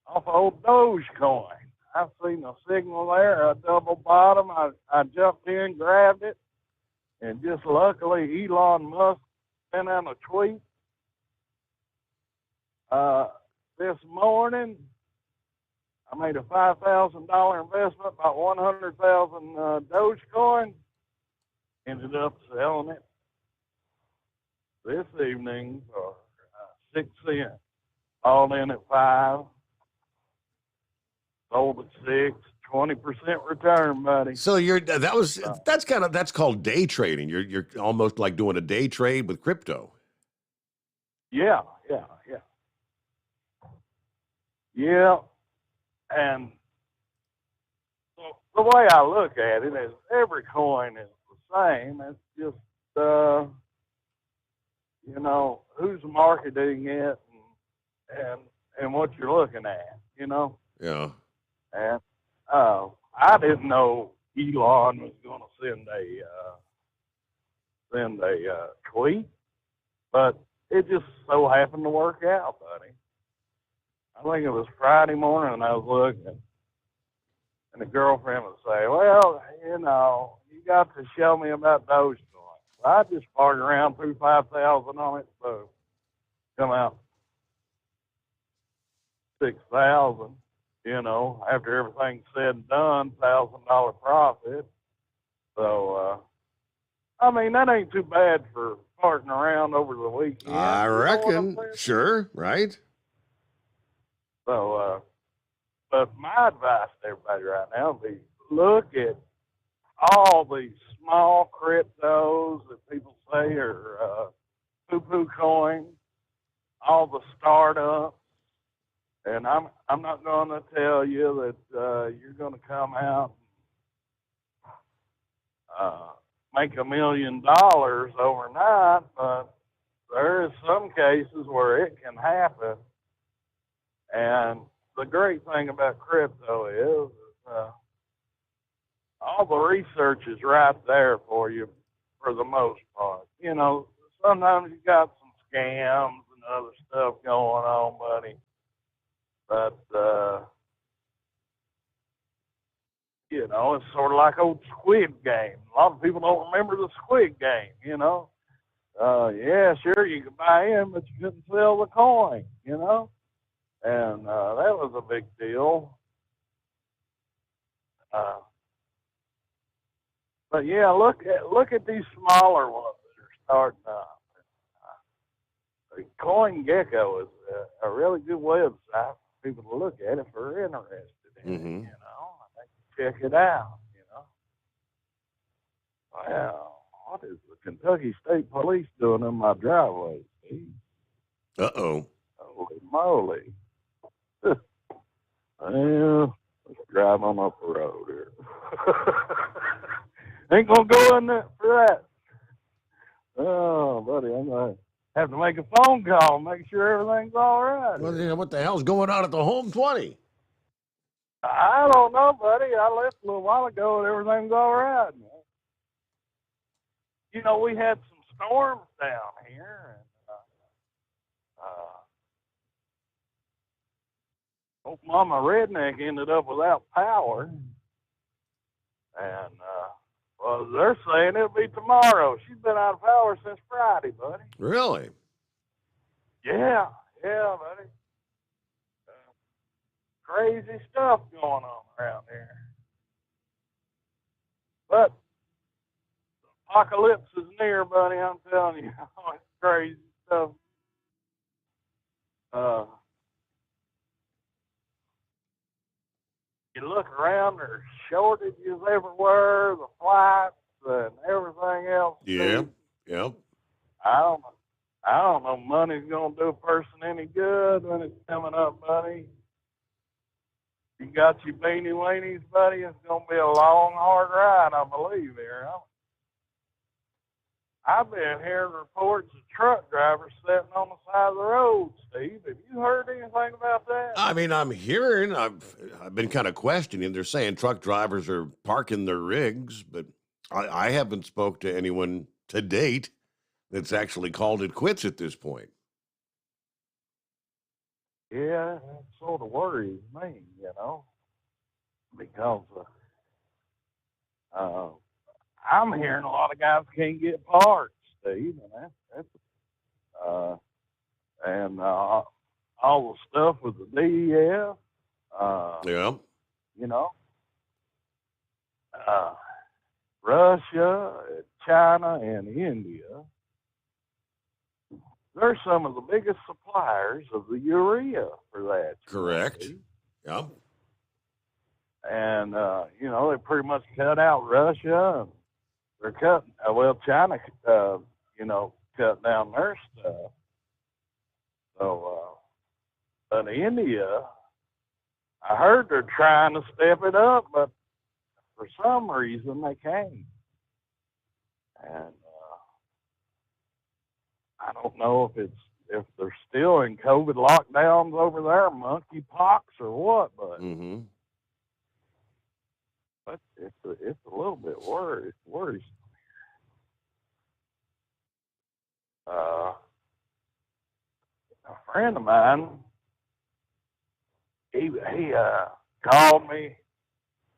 off old Dogecoin. I've seen a signal there, a double bottom. I jumped in, grabbed it, and just luckily Elon Musk sent out a tweet this morning. I made a $5,000 investment, about 100,000 Dogecoin. Ended up selling it this evening for 6 cents, all in at 5. Sold at 6, 20% return, buddy. So that's called day trading. You're almost like doing a day trade with crypto. Yeah. And so the way I look at it is every coin is the same. It's just who's marketing it and what you're looking at, Yeah. And I didn't know Elon was going to send a tweet, but it just so happened to work out, buddy. I think it was Friday morning, and I was looking, and the girlfriend would say, "Well, you got to show me about Dogecoin." So I just bartered around, threw 5,000 on it, so come out 6,000. After everything's said and done, $1,000 profit. So, that ain't too bad for farting around over the weekend. I reckon. Sure, right? So, but my advice to everybody right now would be look at all these small cryptos that people say are poo-poo coins, all the startups. And I'm not going to tell you that you're going to come out and make $1 million overnight, but there is some cases where it can happen. And the great thing about crypto is all the research is right there for you for the most part. Sometimes you got some scams and other stuff going on, buddy. But, it's sort of like old Squid Game. A lot of people don't remember the Squid Game, Yeah, sure, you could buy in, but you couldn't sell the coin, And that was a big deal. But, yeah, look at these smaller ones that are starting up. CoinGecko is a really good website. People to look at if they're interested in it, I think check it out, Well, what is the Kentucky State Police doing in my driveway, Steve? Uh-oh. Holy moly. Well, let's drive on up the road here. Ain't gonna go in there for that. Oh, buddy, I'm gonna have to make a phone call, make sure everything's all right. Well, what the hell's going on at the home 20? I don't know, buddy. I left a little while ago and everything's all right. You know, we had some storms down here, and old Mama Redneck ended up without power. And, well, they're saying it'll be tomorrow. She's been out of power since Friday, buddy. Really? Yeah, buddy. Crazy stuff going on around here. But the apocalypse is near, buddy. I'm telling you, it's crazy stuff. You look around, there's shortages everywhere, the flights and everything else. Yeah. Yep. I don't know. Money's gonna do a person any good when it's coming up, buddy. You got your beanie weenies, buddy. It's gonna be a long, hard ride, I believe. Here, I've been hearing reports of truck drivers sitting on the side of the road. Steve, have you heard anything about that? I mean, I'm hearing. I've been kind of questioning. They're saying truck drivers are parking their rigs, but I haven't spoke to anyone to date that's actually called it quits at this point. Yeah, that sort of worries me, you know, because I'm hearing a lot of guys can't get parts, Steve, and and all the stuff with the DEF. Yeah. You know, Russia, China, and India. They're some of the biggest suppliers of the urea for that. Correct. Yeah. And, you know, they pretty much cut out Russia. And they're cutting, China, you know, cut down their stuff. So, but India, I heard they're trying to step it up, but for some reason they can't. And, I don't know if they're still in COVID lockdowns over there, monkeypox or what, but but it's a little bit worrisome. A friend of mine, he called me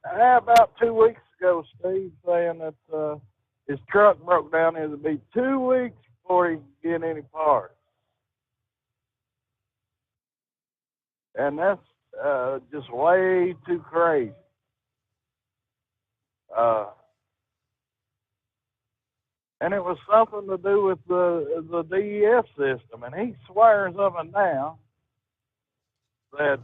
about 2 weeks ago, Steve, saying that his truck broke down. It'll be 2 weeks before he can get any parts. And that's just way too crazy. And it was something to do with the DEF system. And he swears up and down that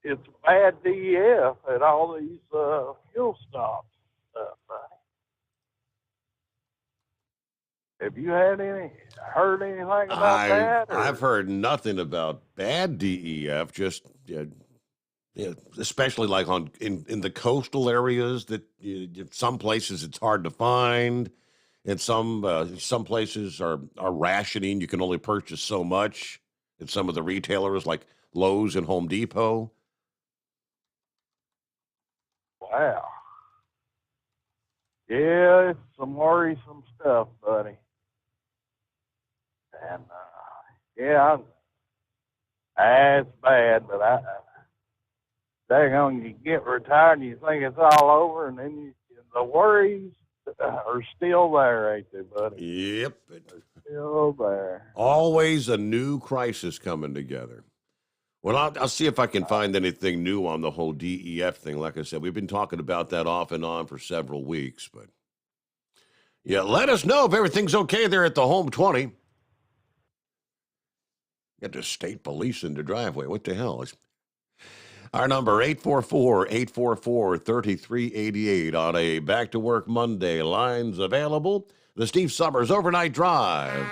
it's bad DEF at all these fuel stops and stuff. Have you heard anything about that? I've heard nothing about bad DEF, just especially like in the coastal areas that some places it's hard to find, and some places are rationing. You can only purchase so much at some of the retailers like Lowe's and Home Depot. Wow. Yeah, it's some worrisome stuff, buddy. And, it's bad, but daggone, you get retired and you think it's all over, and then the worries are still there, ain't they, buddy? Yep. They're still there. Always a new crisis coming together. Well, I'll see if I can find anything new on the whole DEF thing. Like I said, we've been talking about that off and on for several weeks, but yeah, let us know if everything's okay there at the Home 20. Got the state police in the driveway. What the hell? Our number, 844-844-3388 on a back-to-work Monday. Lines available. The Steve Summers Overnight Drive.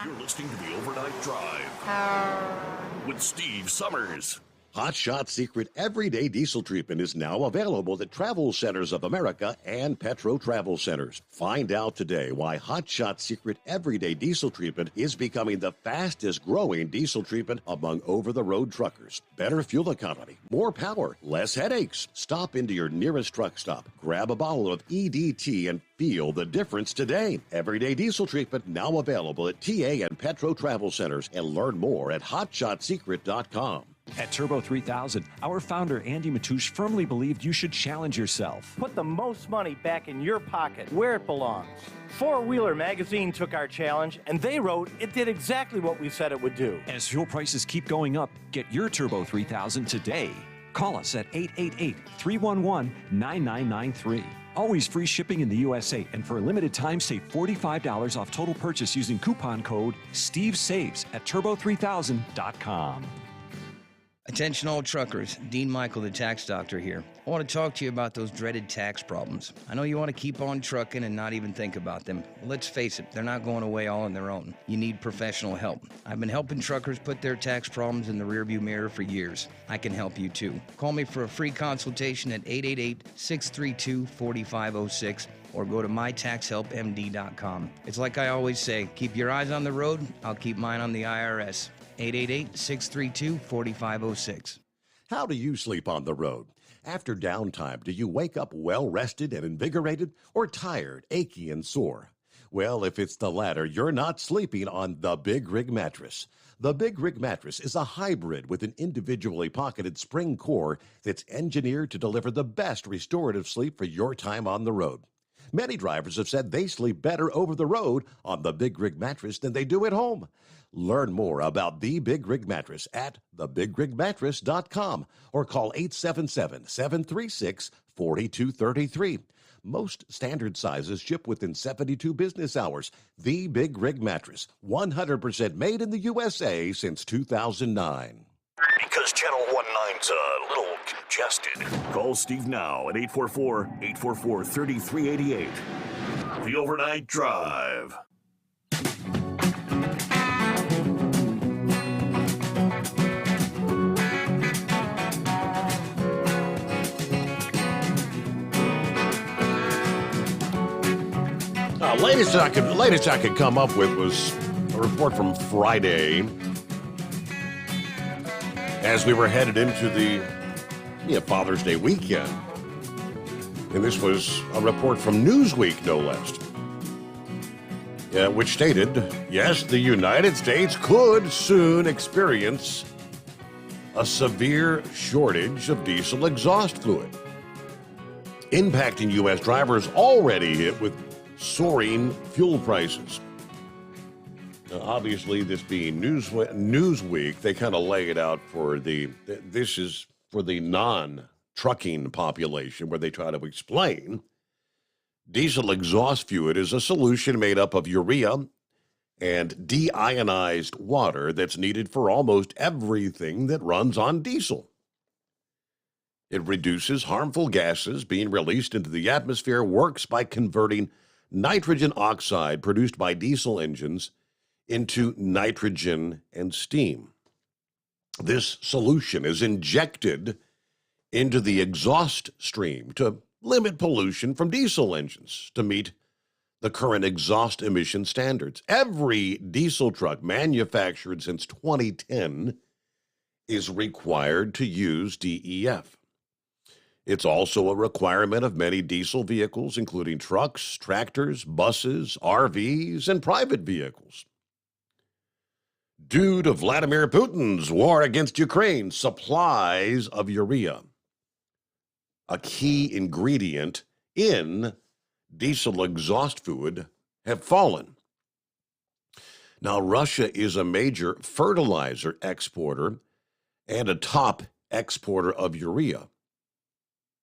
You're listening to the Overnight Drive with Steve Summers. Hot Shot Secret Everyday Diesel Treatment is now available at Travel Centers of America and Petro Travel Centers. Find out today why Hot Shot Secret Everyday Diesel Treatment is becoming the fastest growing diesel treatment among over-the-road truckers. Better fuel economy, more power, less headaches. Stop into your nearest truck stop, grab a bottle of EDT, and feel the difference today. Everyday Diesel Treatment now available at TA and Petro Travel Centers, and learn more at hotshotsecret.com. At Turbo 3000, our founder Andy Matoush firmly believed you should challenge yourself. Put the most money back in your pocket, where it belongs. Four Wheeler Magazine took our challenge, and they wrote it did exactly what we said it would do. As fuel prices keep going up, get your Turbo 3000 today. Call us at 888-311-9993. Always free shipping in the USA, and for a limited time, save $45 off total purchase using coupon code STEVESAVES at turbo3000.com. Attention all truckers, Dean Michael, the tax doctor here. I want to talk to you about those dreaded tax problems. I know you want to keep on trucking and not even think about them. Well, let's face it, they're not going away all on their own. You need professional help. I've been helping truckers put their tax problems in the rearview mirror for years. I can help you too. Call me for a free consultation at 888-632-4506 or go to mytaxhelpmd.com. It's like I always say, keep your eyes on the road, I'll keep mine on the IRS. 888-632-4506. How do you sleep on the road? After downtime, do you wake up well-rested and invigorated, or tired, achy, and sore? Well, if it's the latter, you're not sleeping on the Big Rig Mattress. The Big Rig Mattress is a hybrid with an individually pocketed spring core that's engineered to deliver the best restorative sleep for your time on the road. Many drivers have said they sleep better over the road on the Big Rig Mattress than they do at home. Learn more about the Big Rig Mattress at thebigrigmattress.com or call 877-736-4233. Most standard sizes ship within 72 business hours. The Big Rig Mattress, 100% made in the USA since 2009. Because Channel 19's a little congested. Call Steve now at 844-844-3388. The Overnight Drive. Latest I could come up with was a report from Friday as we were headed into the Father's Day weekend. And this was a report from Newsweek, no less, which stated, yes, the United States could soon experience a severe shortage of diesel exhaust fluid, impacting U.S. drivers already hit with soaring fuel prices. Now, obviously, this being Newsweek, they kind of lay it out for this is for the non-trucking population, where they try to explain diesel exhaust fluid is a solution made up of urea and deionized water that's needed for almost everything that runs on diesel. It reduces harmful gases being released into the atmosphere, works by converting nitrogen oxide produced by diesel engines into nitrogen and steam. This solution is injected into the exhaust stream to limit pollution from diesel engines to meet the current exhaust emission standards. Every diesel truck manufactured since 2010 is required to use DEF. It's also a requirement of many diesel vehicles, including trucks, tractors, buses, RVs, and private vehicles. Due to Vladimir Putin's war against Ukraine, supplies of urea, a key ingredient in diesel exhaust fluid, have fallen. Now, Russia is a major fertilizer exporter and a top exporter of urea,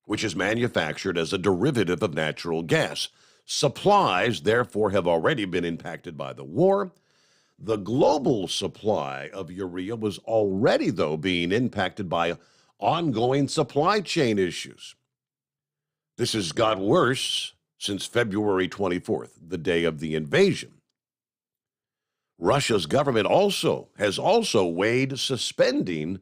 which is manufactured as a derivative of natural gas. Supplies, therefore, have already been impacted by the war. The global supply of urea was already, though, being impacted by ongoing supply chain issues. This has got worse since February 24th, the day of the invasion. Russia's government has also weighed suspending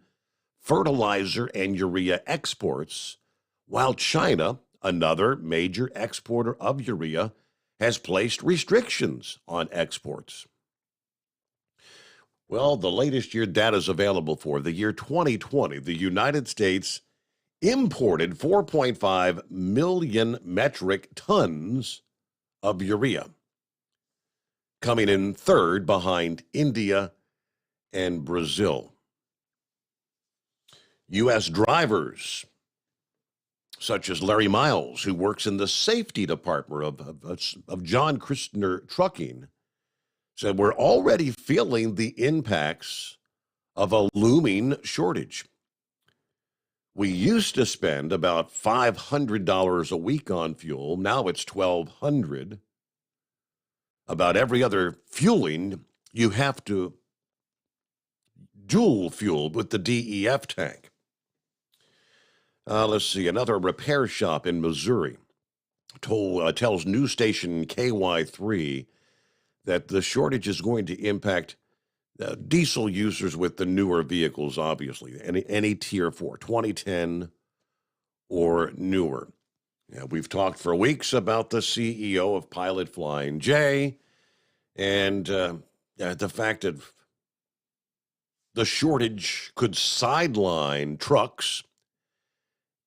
fertilizer and urea exports, while China, another major exporter of urea, has placed restrictions on exports. Well, the latest year data is available for the year 2020. The United States imported 4.5 million metric tons of urea, coming in third behind India and Brazil. U.S. drivers, such as Larry Miles, who works in the safety department of John Christner Trucking, said we're already feeling the impacts of a looming shortage. We used to spend about $500 a week on fuel. Now it's $1,200. About every other fueling, you have to dual fuel with the DEF tank. Let's see, another repair shop in Missouri tells news station KY3 that the shortage is going to impact diesel users with the newer vehicles, obviously, any Tier 4, 2010 or newer. Yeah, we've talked for weeks about the CEO of Pilot Flying J and the fact that the shortage could sideline trucks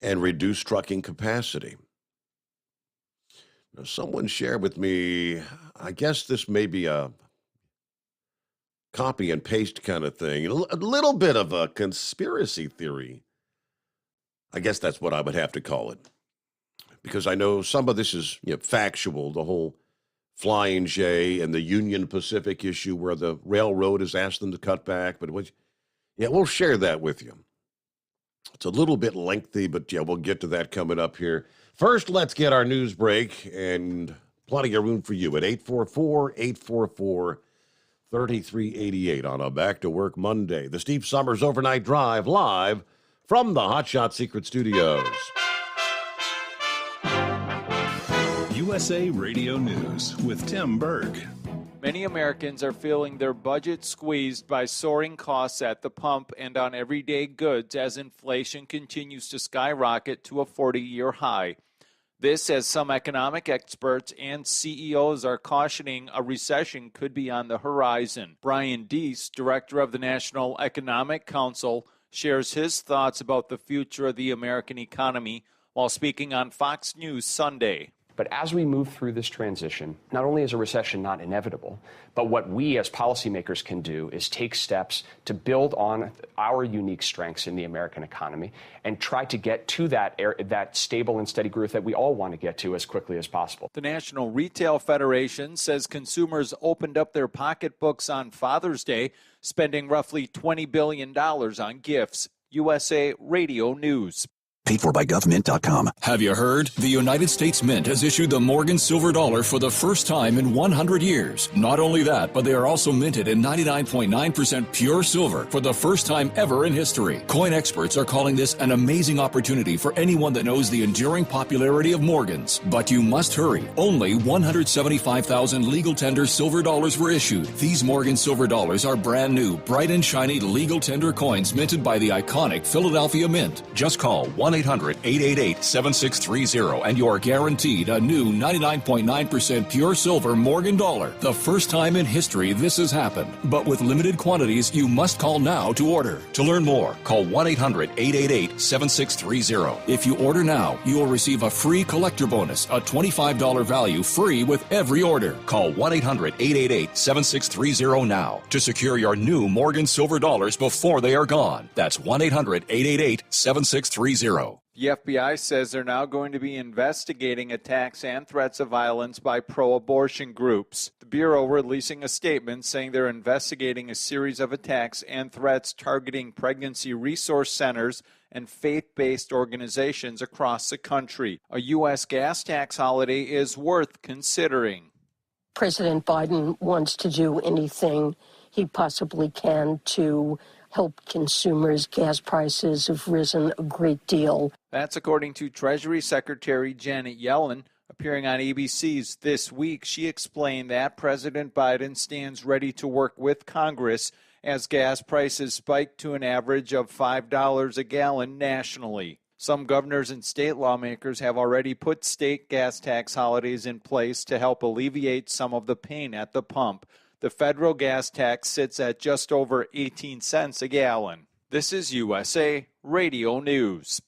and reduce trucking capacity. Now, someone shared with me, I guess this may be a copy and paste kind of thing, a little bit of a conspiracy theory. I guess that's what I would have to call it, because I know some of this is factual, the whole Flying J and the Union Pacific issue where the railroad has asked them to cut back, but we'll share that with you. It's a little bit lengthy, but we'll get to that coming up here. First, let's get our news break, and plenty of room for you at 844-844-3388 on a back-to-work Monday. The Steve Summers Overnight Drive, live from the Hotshot Secret Studios. USA Radio News with Tim Berg. Many Americans are feeling their budget squeezed by soaring costs at the pump and on everyday goods as inflation continues to skyrocket to a 40-year high. This, as some economic experts and CEOs are cautioning a recession could be on the horizon. Brian Deese, director of the National Economic Council, shares his thoughts about the future of the American economy while speaking on Fox News Sunday. But as we move through this transition, not only is a recession not inevitable, but what we as policymakers can do is take steps to build on our unique strengths in the American economy and try to get to that stable and steady growth that we all want to get to as quickly as possible. The National Retail Federation says consumers opened up their pocketbooks on Father's Day, spending roughly $20 billion on gifts. USA Radio News. Paid for by government.com. Have you heard? The United States Mint has issued the Morgan Silver Dollar for the first time in 100 years. Not only that, but they are also minted in 99.9% pure silver for the first time ever in history. Coin experts are calling this an amazing opportunity for anyone that knows the enduring popularity of Morgans. But you must hurry. Only 175,000 legal tender silver dollars were issued. These Morgan Silver Dollars are brand new, bright and shiny legal tender coins minted by the iconic Philadelphia Mint. Just call 1-800-888-7630 and you're guaranteed a new 99.9% pure silver Morgan dollar. The first time in history this has happened. But with limited quantities, you must call now to order. To learn more, call 1-800-888-7630. If you order now, you will receive a free collector bonus, a $25 value free with every order. Call 1-800-888-7630 now to secure your new Morgan Silver Dollars before they are gone. That's 1-800-888-7630. The FBI says they're now going to be investigating attacks and threats of violence by pro-abortion groups. The Bureau releasing a statement saying they're investigating a series of attacks and threats targeting pregnancy resource centers and faith-based organizations across the country. A U.S. gas tax holiday is worth considering. President Biden wants to do anything he possibly can to help consumers. Gas prices have risen a great deal. That's according to Treasury Secretary Janet Yellen. Appearing on ABC's This Week, she explained that President Biden stands ready to work with Congress as gas prices spiked to an average of $5 a gallon nationally. Some governors and state lawmakers have already put state gas tax holidays in place to help alleviate some of the pain at the pump. The federal gas tax sits at just over 18 cents a gallon. This is USA Radio News.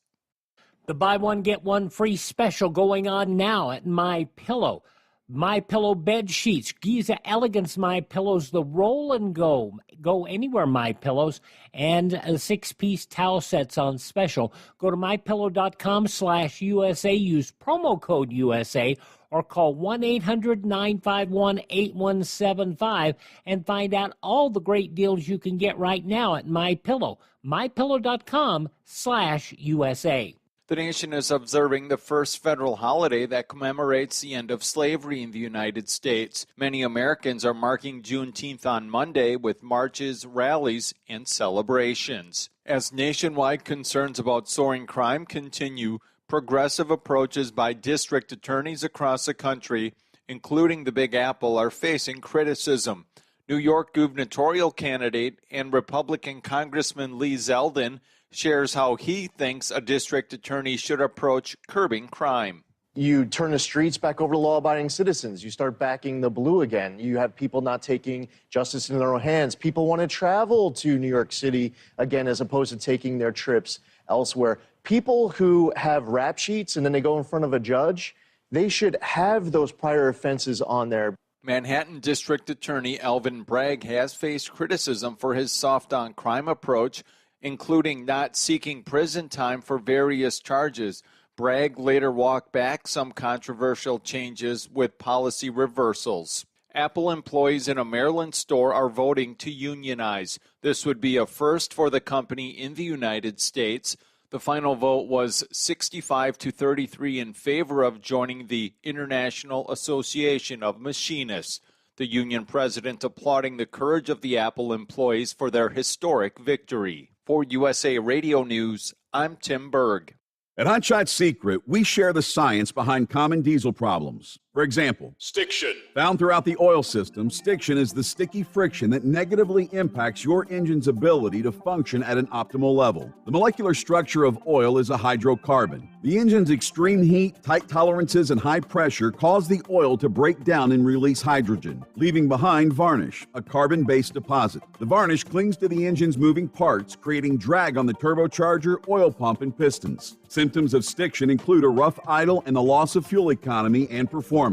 The buy one, get one free special going on now at MyPillow. MyPillow bed sheets, Giza Elegance MyPillows, the roll and go anywhere MyPillows, and 6-piece towel sets on special. Go to mypillow.com/USA, use promo code USA, or call 1-800-951-8175 and find out all the great deals you can get right now at MyPillow. mypillow.com/USA. The nation is observing the first federal holiday that commemorates the end of slavery in the United States. Many Americans are marking Juneteenth on Monday with marches, rallies, and celebrations. As nationwide concerns about soaring crime continue, progressive approaches by district attorneys across the country, including the Big Apple, are facing criticism. New York gubernatorial candidate and Republican Congressman Lee Zeldin shares how he thinks a district attorney should approach curbing crime. You turn the streets back over to law-abiding citizens. You start backing the blue again. You have people not taking justice in their own hands. People want to travel to New York City again as opposed to taking their trips elsewhere. People who have rap sheets and then they go in front of a judge, they should have those prior offenses on there. Manhattan District Attorney Alvin Bragg has faced criticism for his soft-on-crime approach, including not seeking prison time for various charges. Bragg later walked back some controversial changes with policy reversals. Apple employees in a Maryland store are voting to unionize. This would be a first for the company in the United States. The final vote was 65-33 in favor of joining the International Association of Machinists. The union president applauding the courage of the Apple employees for their historic victory. For USA Radio News, I'm Tim Berg. At Hot Shot Secret, we share the science behind common diesel problems. For example, stiction. Found throughout the oil system, stiction is the sticky friction that negatively impacts your engine's ability to function at an optimal level. The molecular structure of oil is a hydrocarbon. The engine's extreme heat, tight tolerances, and high pressure cause the oil to break down and release hydrogen, leaving behind varnish, a carbon-based deposit. The varnish clings to the engine's moving parts, creating drag on the turbocharger, oil pump, and pistons. Symptoms of stiction include a rough idle and the loss of fuel economy and performance.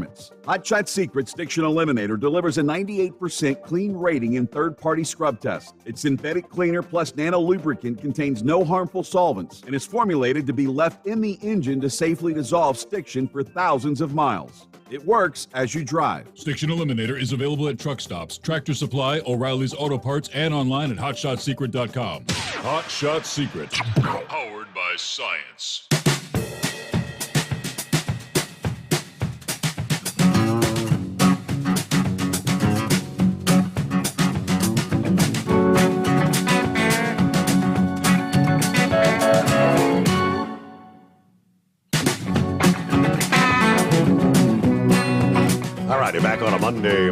Hot Shot Secret Stiction Eliminator delivers a 98% clean rating in third-party scrub tests. Its synthetic cleaner plus nano lubricant contains no harmful solvents and is formulated to be left in the engine to safely dissolve stiction for thousands of miles. It works as you drive. Stiction Eliminator is available at truck stops, Tractor Supply, O'Reilly's Auto Parts, and online at HotShotSecret.com. Hot Shot Secret. Powered by science. All right, back on a Monday.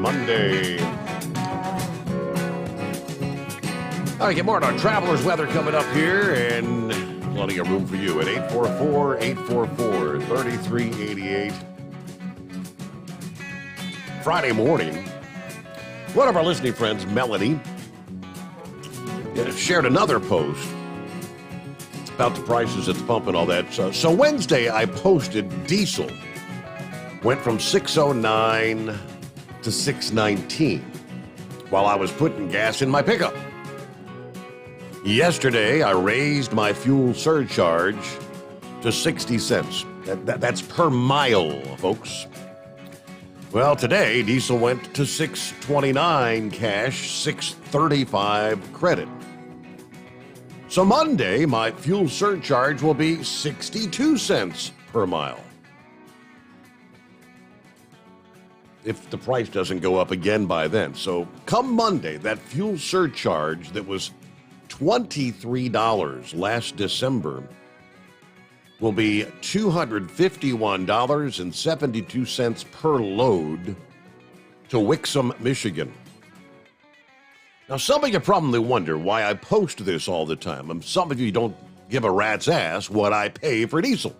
All right, get more on our traveler's weather coming up here, and plenty of room for you at 844-844-3388. Friday morning, one of our listening friends, Melanie, shared another post about the prices at the pump and all that. So Wednesday, I posted diesel went from $6.09 to $6.19 while I was putting gas in my pickup. Yesterday, I raised my fuel surcharge to 60 cents. That's per mile, folks. Well, today, diesel went to $6.29 cash, $6.35 credit. So Monday, my fuel surcharge will be 62 cents per mile. If the price doesn't go up again by then. So come Monday, that fuel surcharge that was $23 last December will be $251.72 per load to Wixom, Michigan. Now, some of you probably wonder why I post this all the time, and some of you don't give a rat's ass what I pay for diesel.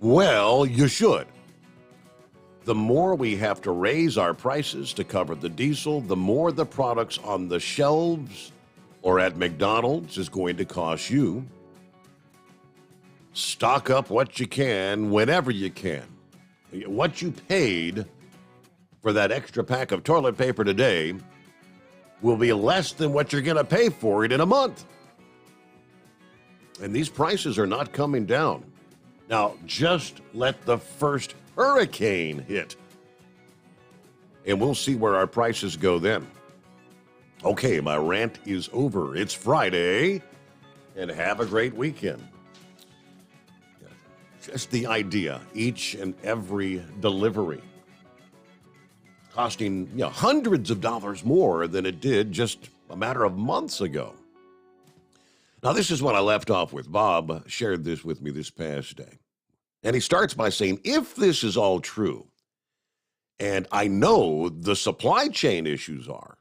Well, you should. The more we have to raise our prices to cover the diesel, the more the products on the shelves or at McDonald's is going to cost you. Stock up what you can whenever you can. What you paid for that extra pack of toilet paper today will be less than what you're going to pay for it in a month. And these prices are not coming down. Now, just let the first hurricane hit, and we'll see where our prices go then. Okay, my rant is over. It's Friday, and have a great weekend. Just the idea, each and every delivery costing hundreds of dollars more than it did just a matter of months ago. Now, this is what I left off with. Bob shared this with me this past day. And he starts by saying, if this is all true, and I know the supply chain issues are,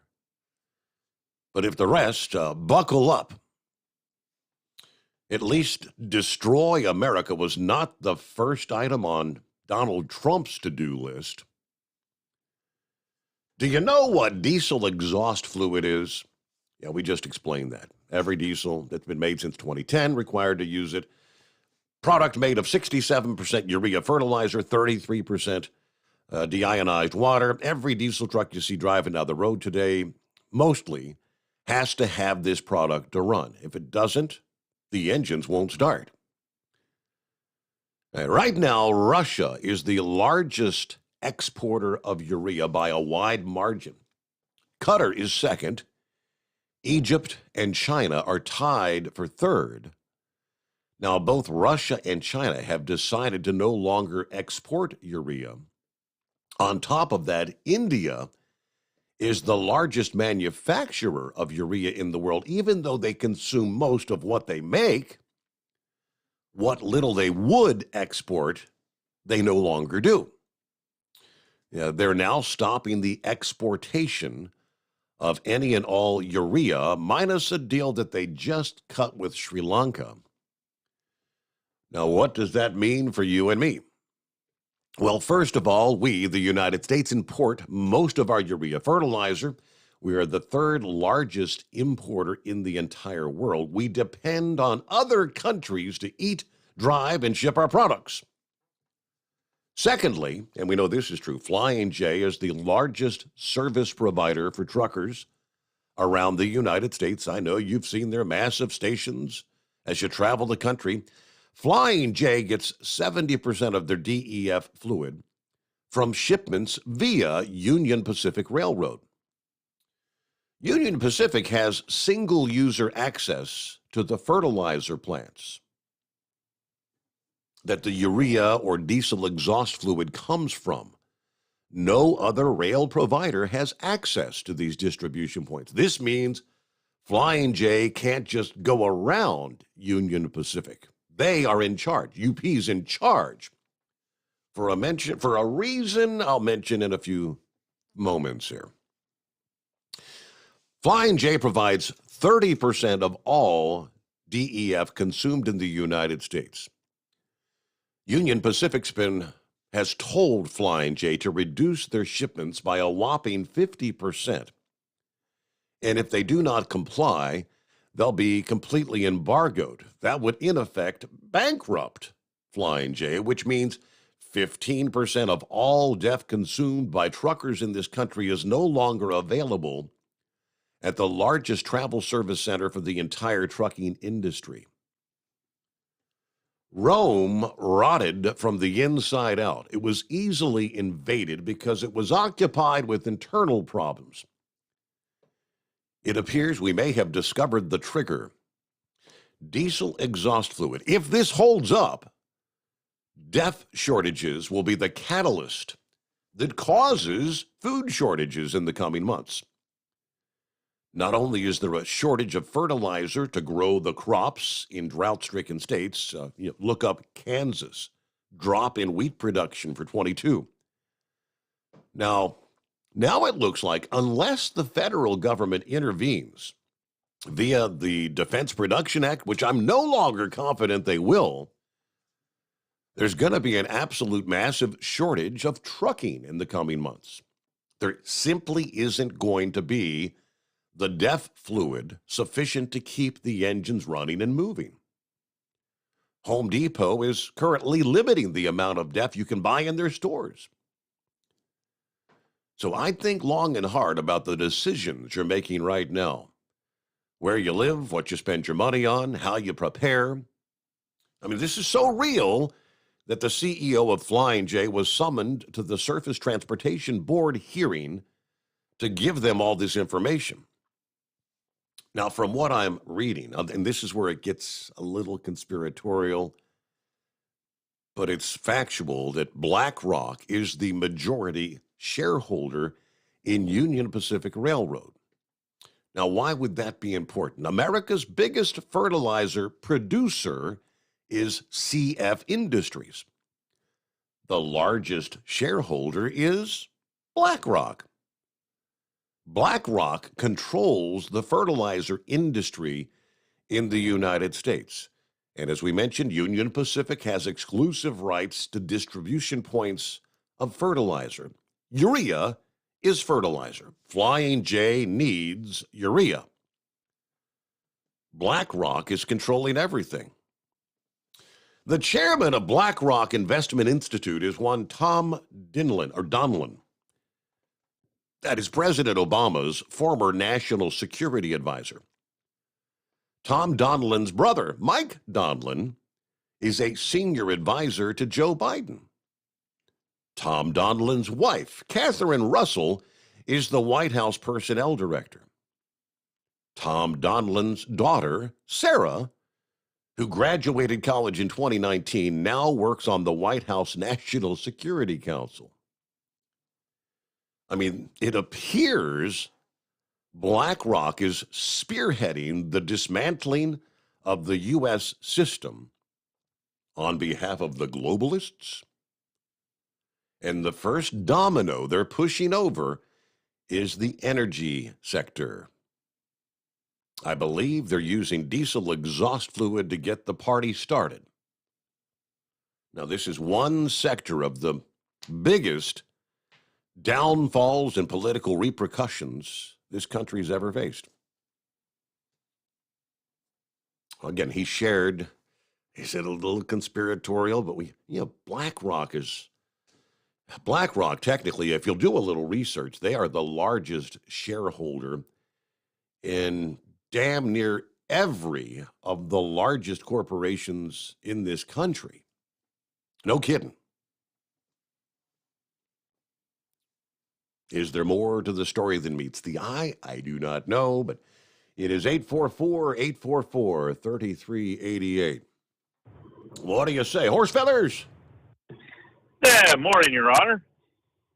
but if the rest, buckle up. At least destroy America was not the first item on Donald Trump's to-do list. Do you know what diesel exhaust fluid is? Yeah, we just explained that. Every diesel that's been made since 2010 required to use it. Product made of 67% urea fertilizer, 33% deionized water. Every diesel truck you see driving down the road today mostly has to have this product to run. If it doesn't, the engines won't start. Right now, Russia is the largest exporter of urea by a wide margin. Qatar is second. Egypt and China are tied for third. Now, both Russia and China have decided to no longer export urea. On top of that, India is the largest manufacturer of urea in the world, even though they consume most of what they make. What little they would export, they no longer do. They're now stopping the exportation of any and all urea, minus a deal that they just cut with Sri Lanka. Now, what does that mean for you and me? Well, first of all, we, the United States, import most of our urea fertilizer. We are the third largest importer in the entire world. We depend on other countries to eat, drive, and ship our products. Secondly, and we know this is true, Flying J is the largest service provider for truckers around the United States. I know you've seen their massive stations as you travel the country. Flying J gets 70% of their DEF fluid from shipments via Union Pacific Railroad. Union Pacific has single-user access to the fertilizer plants that the urea or diesel exhaust fluid comes from. No other rail provider has access to these distribution points. This means Flying J can't just go around Union Pacific. They are in charge. UP's in charge. For a reason I'll mention in a few moments here. Flying J provides 30% of all DEF consumed in the United States. Union Pacific has told Flying J to reduce their shipments by a whopping 50%. And if they do not comply, they'll be completely embargoed. That would, in effect, bankrupt Flying J, which means 15% of all DEF consumed by truckers in this country is no longer available at the largest travel service center for the entire trucking industry. Rome rotted from the inside out. It was easily invaded because it was occupied with internal problems. It appears we may have discovered the trigger. Diesel exhaust fluid. If this holds up, DEF shortages will be the catalyst that causes food shortages in the coming months. Not only is there a shortage of fertilizer to grow the crops in drought-stricken states, look up Kansas, drop in wheat production for 22. Now, Now it looks like unless the federal government intervenes via the Defense Production Act, which I'm no longer confident they will, there's going to be an absolute massive shortage of trucking in the coming months. There simply isn't going to be the DEF fluid sufficient to keep the engines running and moving. Home Depot is currently limiting the amount of DEF you can buy in their stores. So I think long and hard about the decisions you're making right now. Where you live, what you spend your money on, how you prepare. I mean, this is so real that the CEO of Flying J was summoned to the Surface Transportation Board hearing to give them all this information. Now, from what I'm reading, and this is where it gets a little conspiratorial, but it's factual that Blackrock is the majority shareholder in Union Pacific Railroad. Now, why would that be important? America's biggest fertilizer producer is CF Industries. The largest shareholder is BlackRock. BlackRock controls the fertilizer industry in the United States. And as we mentioned, Union Pacific has exclusive rights to distribution points of fertilizer. Urea is fertilizer. Flying J needs urea. BlackRock is controlling everything. The chairman of BlackRock Investment Institute is one Tom Donlin. That is President Obama's former national security advisor. Tom Donlin's brother, Mike Donlin, is a senior advisor to Joe Biden. Tom Donlin's wife, Catherine Russell, is the White House personnel director. Tom Donlin's daughter, Sarah, who graduated college in 2019, now works on the White House National Security Council. I mean, it appears BlackRock is spearheading the dismantling of the U.S. system on behalf of the globalists. And the first domino they're pushing over is the energy sector. I believe they're using diesel exhaust fluid to get the party started. Now, this is one sector of the biggest downfalls and political repercussions this country's ever faced. Again, he said a little conspiratorial, but BlackRock, technically, if you'll do a little research, they are the largest shareholder in damn near every of the largest corporations in this country. No kidding. Is there more to the story than meets the eye? I do not know, but it is 844-844-3388. What do you say? Horse feathers? Yeah, morning, Your Honor.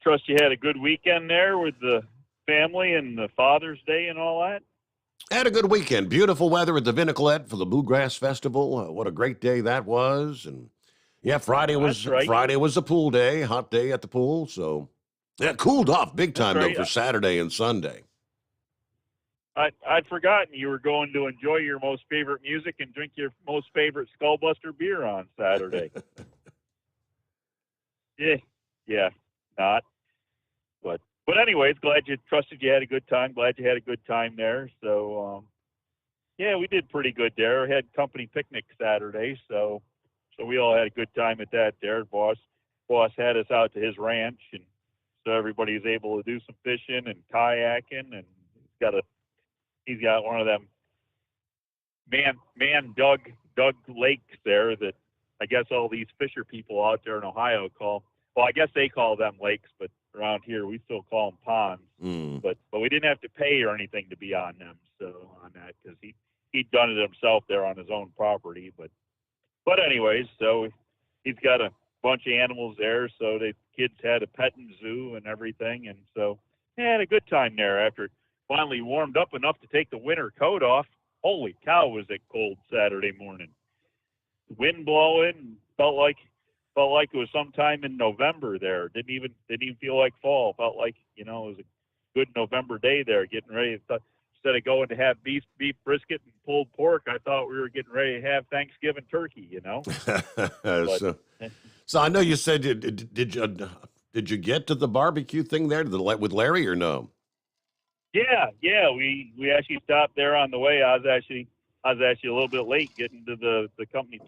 Trust you had a good weekend there with the family and the Father's Day and all that. Had a good weekend. Beautiful weather at the Vinaigrette for the Bluegrass Festival. What a great day that was. And yeah, Friday was a pool day, hot day at the pool. So yeah, cooled off big time though for Saturday and Sunday. I'd forgotten you were going to enjoy your most favorite music and drink your most favorite Skullbuster beer on Saturday. Yeah, not. But anyways, glad you had a good time. Glad you had a good time there. So, yeah, we did pretty good there. We had company picnic Saturday, so we all had a good time at that there. Boss had us out to his ranch, and so everybody was able to do some fishing and kayaking, and he's got one of them man dug lakes there that I guess all these fisher people out there in Ohio call. Well, I guess they call them lakes, but around here we still call them ponds. But we didn't have to pay or anything to be on them. So on that, because he'd done it himself there on his own property. But anyways, so he's got a bunch of animals there. So the kids had a petting zoo and everything, and so they had a good time there. After finally warmed up enough to take the winter coat off. Holy cow, was it cold Saturday morning? Wind blowing, felt like it was sometime in November there. Didn't even feel like fall. Felt like, You know, it was a good November day there, getting ready to, instead of going to have beef brisket and pulled pork, I thought we were getting ready to have Thanksgiving turkey, you know. So I know you said, did you get to the barbecue thing there with Larry or no? Yeah, we actually stopped there on the way. I was actually a little bit late getting to the company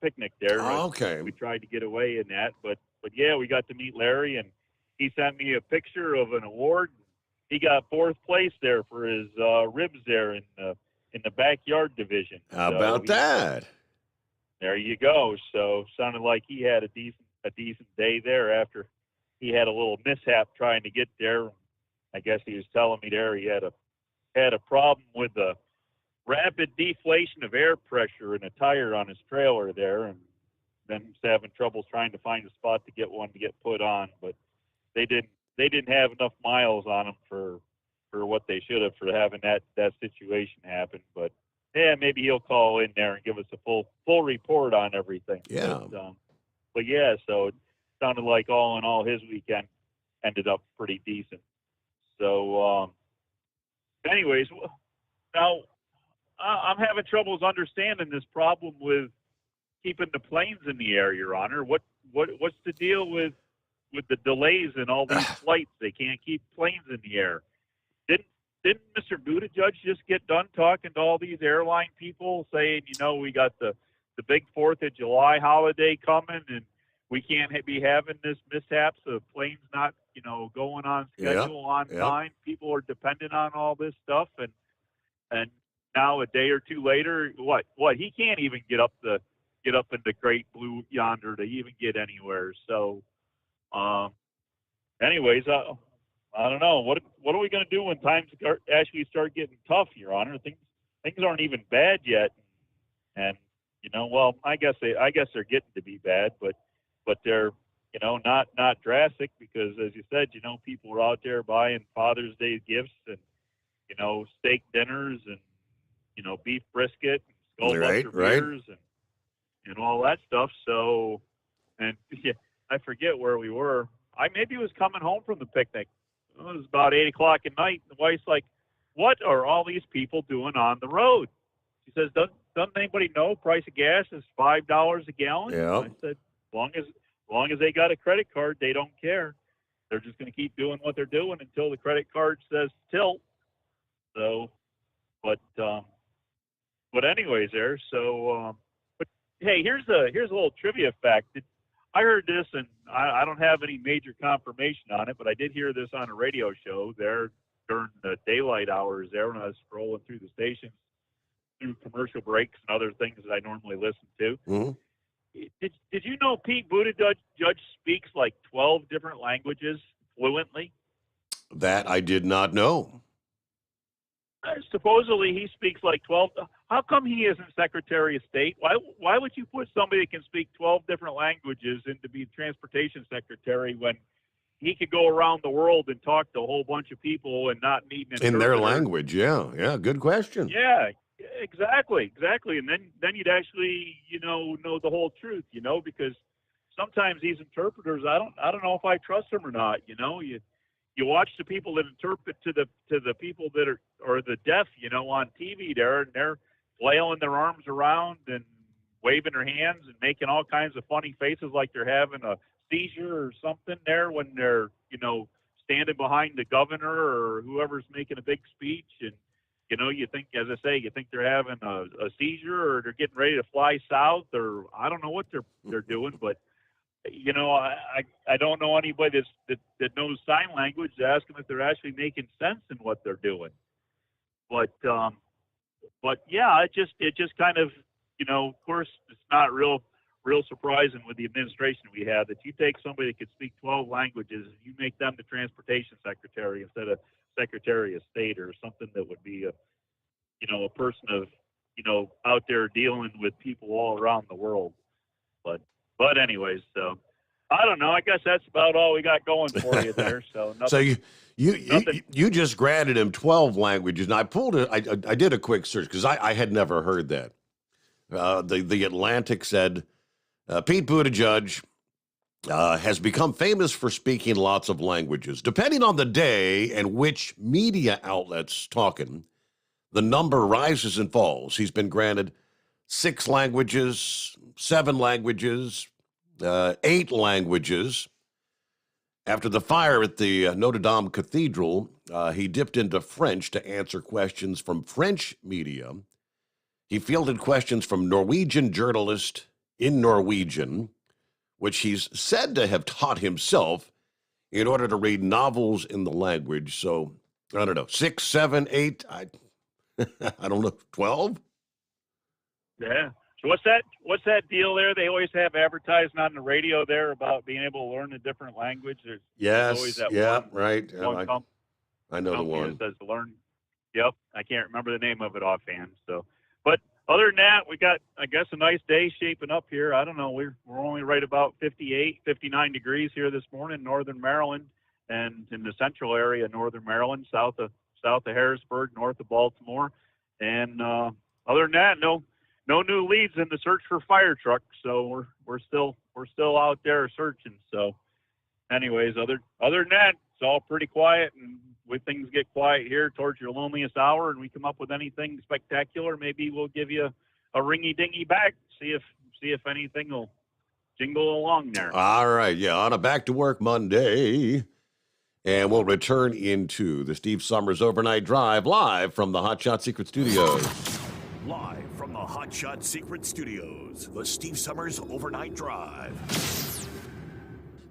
picnic there. Oh, okay. We tried to get away in that, but yeah, we got to meet Larry, and he sent me a picture of an award. He got 4th place there for his ribs there in the backyard division. How about that? There you go. So sounded like he had a decent day there after he had a little mishap trying to get there. I guess he was telling me there he had a problem with the rapid deflation of air pressure in a tire on his trailer there, and then he's having trouble trying to find a spot to get put on. But they didn't have enough miles on them for what they should have for having that situation happen. But yeah, maybe he'll call in there and give us a full report on everything. Yeah. But yeah, so it sounded like all in all his weekend ended up pretty decent. So, anyways, now I'm having troubles understanding this problem with keeping the planes in the air, Your Honor. What's the deal with the delays in all these flights? They can't keep planes in the air. Didn't Mr. Buttigieg just get done talking to all these airline people saying, you know, we got the big 4th of July holiday coming, and we can't be having this mishaps of planes not, you know, going on schedule on time. People are dependent on all this stuff, and now a day or two later, what he can't even get up in the great blue yonder to even get anywhere. So, anyways, I don't know. What are we going to do when times actually start getting tough, Your Honor? Things aren't even bad yet, and you know, well, I guess they're getting to be bad, but they're, you know, not drastic, because as you said, you know, people are out there buying Father's Day gifts and, you know, steak dinners and, you know, beef brisket and Skullbuster beers and all that stuff. So, and yeah, I forget where we were. I maybe was coming home from the picnic. It was about 8 o'clock at night. The wife's like, "What are all these people doing on the road?" She says, "Doesn't anybody know price of gas is $5 a gallon?" Yeah. I said, as long as they got a credit card, they don't care. They're just going to keep doing what they're doing until the credit card says tilt. So, but anyways, there. So, but hey, here's a little trivia fact. I heard this, and I don't have any major confirmation on it, but I did hear this on a radio show there during the daylight hours there when I was scrolling through the stations, through commercial breaks and other things that I normally listen to. Mm-hmm. Did you know Pete Buttigieg speaks like 12 different languages fluently? That I did not know. Supposedly he speaks like 12. How come he isn't Secretary of State? Why would you put somebody that can speak 12 different languages in to be Transportation Secretary when he could go around the world and talk to a whole bunch of people and not need an interpreter? In their language, yeah, good question. Yeah, exactly. And then you'd actually, you know the whole truth, you know, because sometimes these interpreters, I don't know if I trust them or not. You know, you watch the people that interpret to the people that are the deaf, you know, on TV there, and they're flailing their arms around and waving their hands and making all kinds of funny faces like they're having a seizure or something there when they're, you know, standing behind the governor or whoever's making a big speech. And, you know, you think, as I say, you think they're having a seizure or they're getting ready to fly south, or I don't know what they're doing, but you know, I don't know anybody that knows sign language to ask them if they're actually making sense in what they're doing. But yeah, it just kind of, you know, of course, it's not real surprising with the administration we have that you take somebody that could speak 12 languages and you make them the Transportation Secretary instead of Secretary of State or something that would be a person of, you know, out there dealing with people all around the world. But anyways, so I don't know. I guess that's about all we got going for you there. So nothing, so you just granted him 12 languages, and I pulled it. I did a quick search because I had never heard that. The Atlantic said Pete Buttigieg has become famous for speaking lots of languages. Depending on the day and which media outlet's talking, the number rises and falls. He's been granted 6 languages, 7 languages, 8 languages. After the fire at the Notre Dame Cathedral, he dipped into French to answer questions from French media. He fielded questions from Norwegian journalists in Norwegian, which he's said to have taught himself in order to read novels in the language. So, I don't know, 6, 7, 8, I don't know, 12? Yeah. So what's that deal there? They always have advertising on the radio there about being able to learn a different language. There's always that right. I know the one. That says to learn. Yep. I can't remember the name of it offhand. So, but other than that, we got, I guess, a nice day shaping up here. I don't know. We're only right about 58, 59 degrees here this morning, northern Maryland, and in the central area, northern Maryland, south of Harrisburg, north of Baltimore. And other than that, no new leads in the search for fire trucks. So we're still out there searching. So, anyways, other than that, it's all pretty quiet. And when things get quiet here towards your loneliest hour, and we come up with anything spectacular, maybe we'll give you a ringy dingy back. See if anything will jingle along there. All right, yeah, on a back to work Monday. And we'll return into the Steve Sommers Overnight Drive live from the Hot Shot Secret Studios. Live from the Hot Shot Secret Studios, the Steve Sommers Overnight Drive.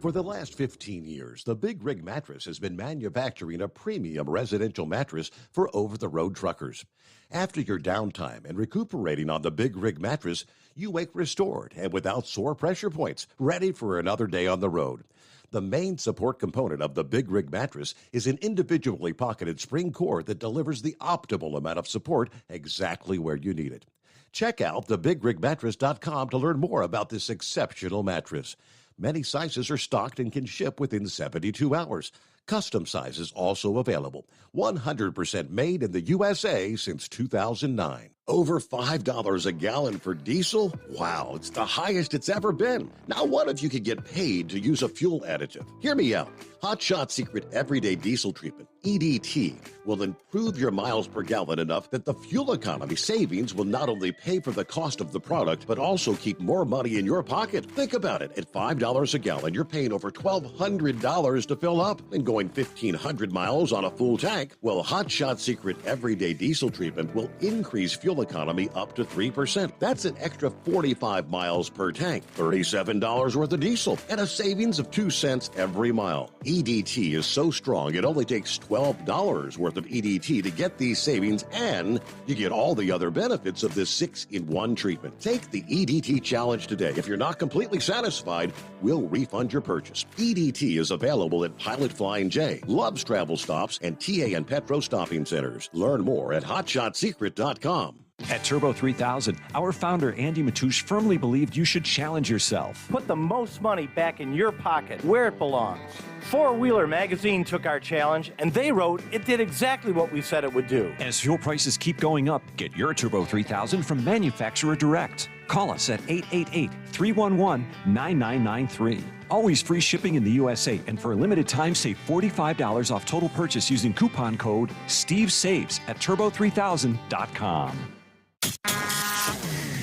For the last 15 years, the Big Rig Mattress has been manufacturing a premium residential mattress for over-the-road truckers. After your downtime and recuperating on the Big Rig Mattress, you wake restored and without sore pressure points, ready for another day on the road. The main support component of the Big Rig Mattress is an individually pocketed spring core that delivers the optimal amount of support exactly where you need it. Check out thebigrigmattress.com to learn more about this exceptional mattress. Many sizes are stocked and can ship within 72 hours. Custom sizes also available. 100% made in the USA since 2009. Over $5 a gallon for diesel? Wow, it's the highest it's ever been. Now what if you could get paid to use a fuel additive? Hear me out. Hot Shot Secret Everyday Diesel Treatment, EDT, will improve your miles per gallon enough that the fuel economy savings will not only pay for the cost of the product, but also keep more money in your pocket. Think about it. At $5 a gallon, you're paying over $1,200 to fill up and going 1,500 miles on a full tank. Well, Hot Shot Secret Everyday Diesel Treatment will increase fuel economy up to 3%. That's an extra 45 miles per tank, $37 worth of diesel, and a savings of 2 cents every mile. EDT is so strong, it only takes $12 worth of EDT to get these savings, and you get all the other benefits of this 6-in-1 treatment. Take the EDT challenge today. If you're not completely satisfied, we'll refund your purchase. EDT is available at Pilot Flying J, Love's Travel Stops, and TA and Petro Stopping Centers. Learn more at hotshotsecret.com. At Turbo 3000, our founder Andy Matouche firmly believed you should challenge yourself. Put the most money back in your pocket, where it belongs. Four Wheeler Magazine took our challenge, and they wrote it did exactly what we said it would do. As fuel prices keep going up, get your Turbo 3000 from manufacturer direct. Call us at 888-311-9993. Always free shipping in the USA, and for a limited time, save $45 off total purchase using coupon code STEVESAVES at turbo3000.com.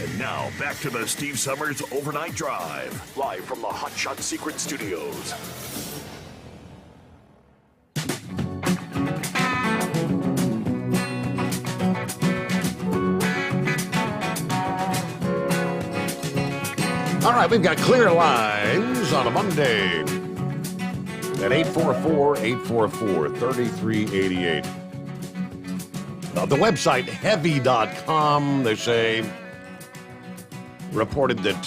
And now, back to the Steve Sommers Overnight Drive, live from the Hot Shot Secret Studios. All right, we've got clear lines on a Monday at 844-844-3388. The website heavy.com, they say, reported that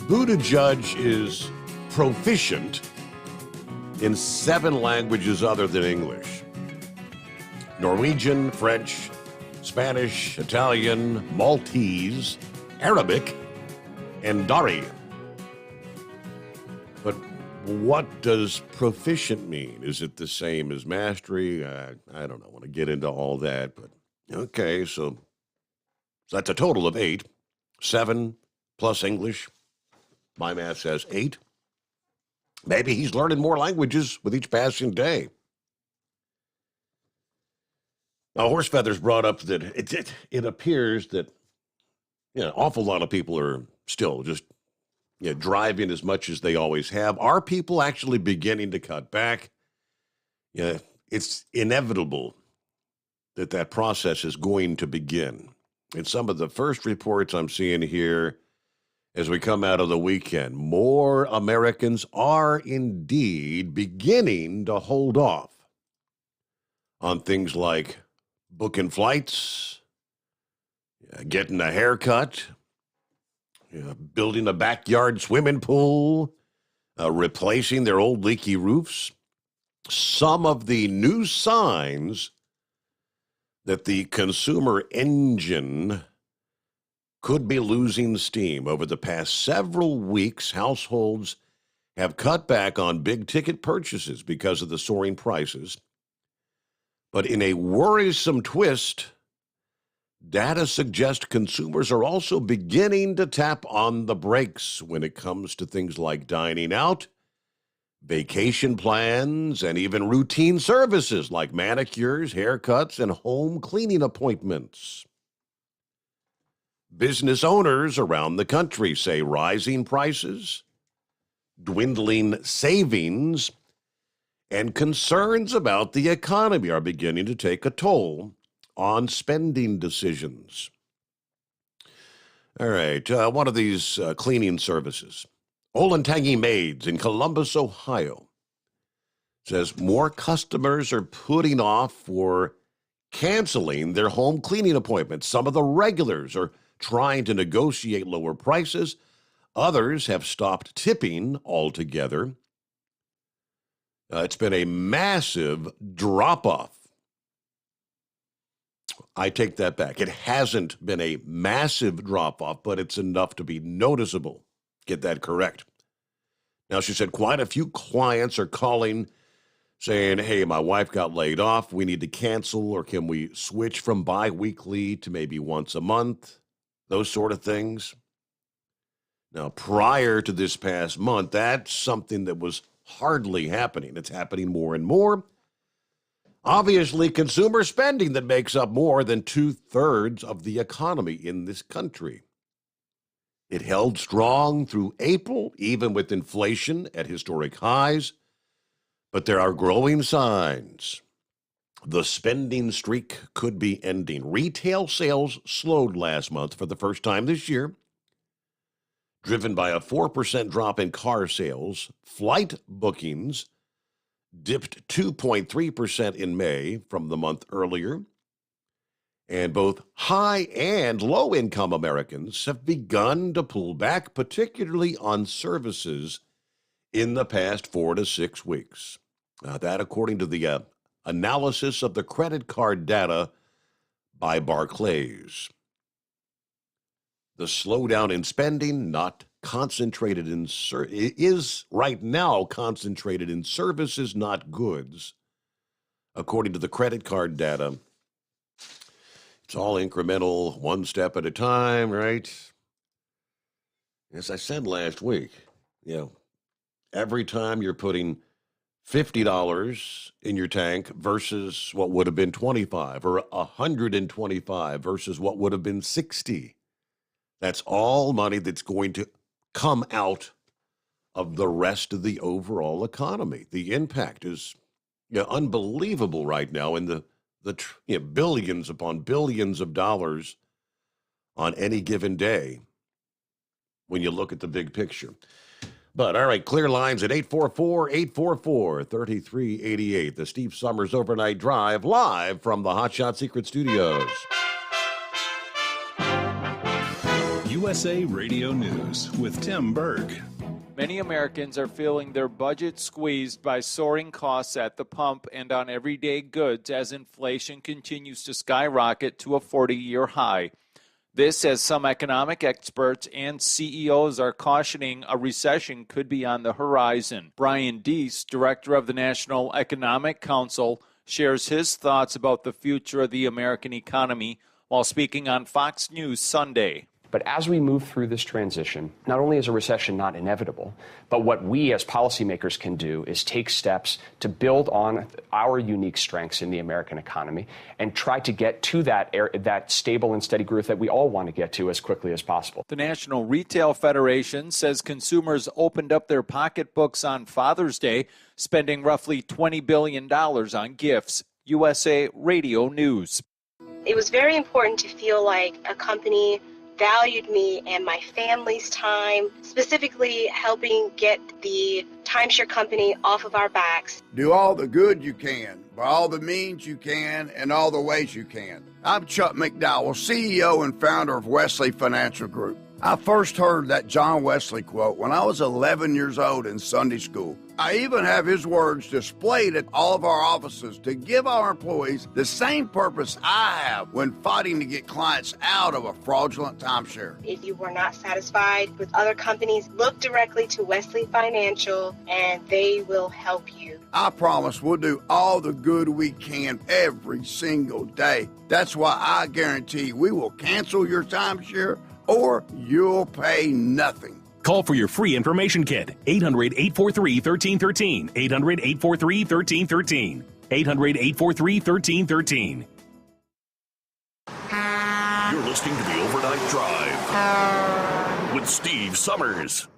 Buttigieg is proficient in 7 languages other than English: Norwegian, French, Spanish, Italian, Maltese, Arabic, and Dari. But what does proficient mean? Is it the same as mastery? I don't know. I want to get into all that, but okay, so that's a total of 8. 7 plus English. My math says 8. Maybe he's learning more languages with each passing day. Now, Horsefeather's brought up that it appears that an awful lot of people are still just driving as much as they always have. Are people actually beginning to cut back? Yeah, it's inevitable that process is going to begin. And some of the first reports I'm seeing here as we come out of the weekend, more Americans are indeed beginning to hold off on things like booking flights, getting a haircut, building a backyard swimming pool, replacing their old leaky roofs. Some of the new signs that the consumer engine could be losing steam. Over the past several weeks, households have cut back on big-ticket purchases because of the soaring prices. But in a worrisome twist, data suggests consumers are also beginning to tap on the brakes when it comes to things like dining out, vacation plans, and even routine services like manicures, haircuts, and home cleaning appointments. Business owners around the country say rising prices, dwindling savings, and concerns about the economy are beginning to take a toll on spending decisions. All right, one of these cleaning services, Olentangy Maids in Columbus, Ohio, says more customers are putting off or canceling their home cleaning appointments. Some of the regulars are trying to negotiate lower prices. Others have stopped tipping altogether. It's been a massive drop-off. I take that back. It hasn't been a massive drop-off, but it's enough to be noticeable. Get that correct. Now, she said quite a few clients are calling saying, hey, my wife got laid off. We need to cancel, or can we switch from bi-weekly to maybe once a month? Those sort of things. Now, prior to this past month, that's something that was hardly happening. It's happening more and more. Obviously, consumer spending that makes up more than 2/3 of the economy in this country. It held strong through April, even with inflation at historic highs. But there are growing signs. The spending streak could be ending. Retail sales slowed last month for the first time this year, driven by a 4% drop in car sales. Flight bookings dipped 2.3% in May from the month earlier. And both high and low-income Americans have begun to pull back, particularly on services, in the past 4 to 6 weeks. That according to the analysis of the credit card data by Barclays. The slowdown in spending not concentrated in is right now concentrated in services, not goods. According to the credit card data, it's all incremental, one step at a time, right? As I said last week, every time you're putting $50 in your tank versus what would have been $25, or $125 versus what would have been $60. That's all money that's going to come out of the rest of the overall economy. The impact is unbelievable right now in the billions upon billions of dollars on any given day when you look at the big picture. But, all right, clear lines at 844-844-3388. The Steve Sommers Overnight Drive, live from the Hot Shot Secret Studios. USA Radio News with Tim Berg. Many Americans are feeling their budget squeezed by soaring costs at the pump and on everyday goods as inflation continues to skyrocket to a 40-year high. This, as some economic experts and CEOs are cautioning a recession could be on the horizon. Brian Deese, director of the National Economic Council, shares his thoughts about the future of the American economy while speaking on Fox News Sunday. But as we move through this transition, not only is a recession not inevitable, but what we as policymakers can do is take steps to build on our unique strengths in the American economy and try to get to that stable and steady growth that we all want to get to as quickly as possible. The National Retail Federation says consumers opened up their pocketbooks on Father's Day, spending roughly $20 billion on gifts. USA Radio News. It was very important to feel like a company valued me and my family's time, specifically helping get the timeshare company off of our backs. Do all the good you can, by all the means you can, and all the ways you can. I'm Chuck McDowell, CEO and founder of Wesley Financial Group. I first heard that John Wesley quote when I was 11 years old in Sunday school. I even have his words displayed at all of our offices to give our employees the same purpose I have when fighting to get clients out of a fraudulent timeshare. If you were not satisfied with other companies, look directly to Wesley Financial and they will help you. I promise we'll do all the good we can every single day. That's why I guarantee we will cancel your timeshare or you'll pay nothing. Call for your free information kit. 800-843-1313. 800-843-1313. 800-843-1313. You're listening to the Overnight Drive with Steve Summers.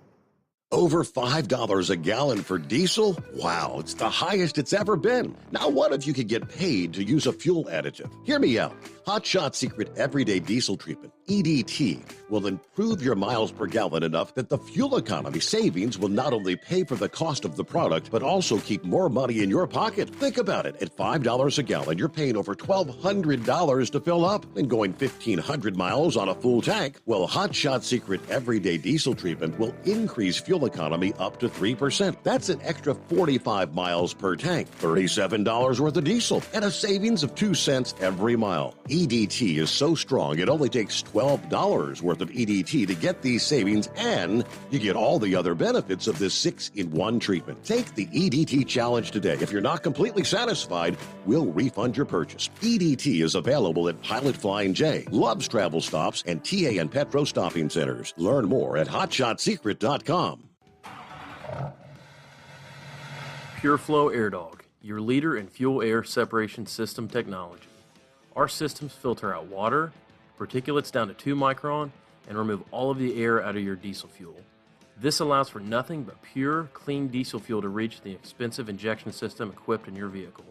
Over $5 a gallon for diesel? Wow, it's the highest it's ever been. Now, what if you could get paid to use a fuel additive? Hear me out. Hot Shot Secret Everyday Diesel Treatment, EDT, will improve your miles per gallon enough that the fuel economy savings will not only pay for the cost of the product, but also keep more money in your pocket. Think about it. At $5 a gallon, you're paying over $1,200 to fill up and going 1,500 miles on a full tank. Well, Hot Shot Secret Everyday Diesel Treatment will increase fuel economy up to 3%. That's an extra 45 miles per tank, $37 worth of diesel, and a savings of 2 cents every mile. EDT is so strong, it only takes $12 worth of EDT to get these savings, and you get all the other benefits of this 6-in-1 treatment. Take the EDT challenge today. If you're not completely satisfied, we'll refund your purchase. EDT is available at Pilot Flying J, Love's Travel Stops, and TA and Petro Stopping Centers. Learn more at hotshotsecret.com. PureFlow Air Dog, your leader in fuel air separation system technology. Our systems filter out water, particulates down to 2 micron, and remove all of the air out of your diesel fuel. This allows for nothing but pure, clean diesel fuel to reach the expensive injection system equipped in your vehicle.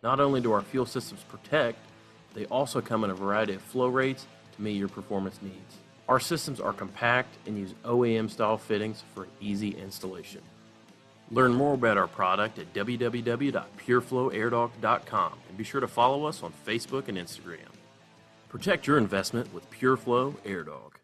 Not only do our fuel systems protect, they also come in a variety of flow rates to meet your performance needs. Our systems are compact and use OEM-style fittings for easy installation. Learn more about our product at www.pureflowairdog.com and be sure to follow us on Facebook and Instagram. Protect your investment with PureFlow Air Dog.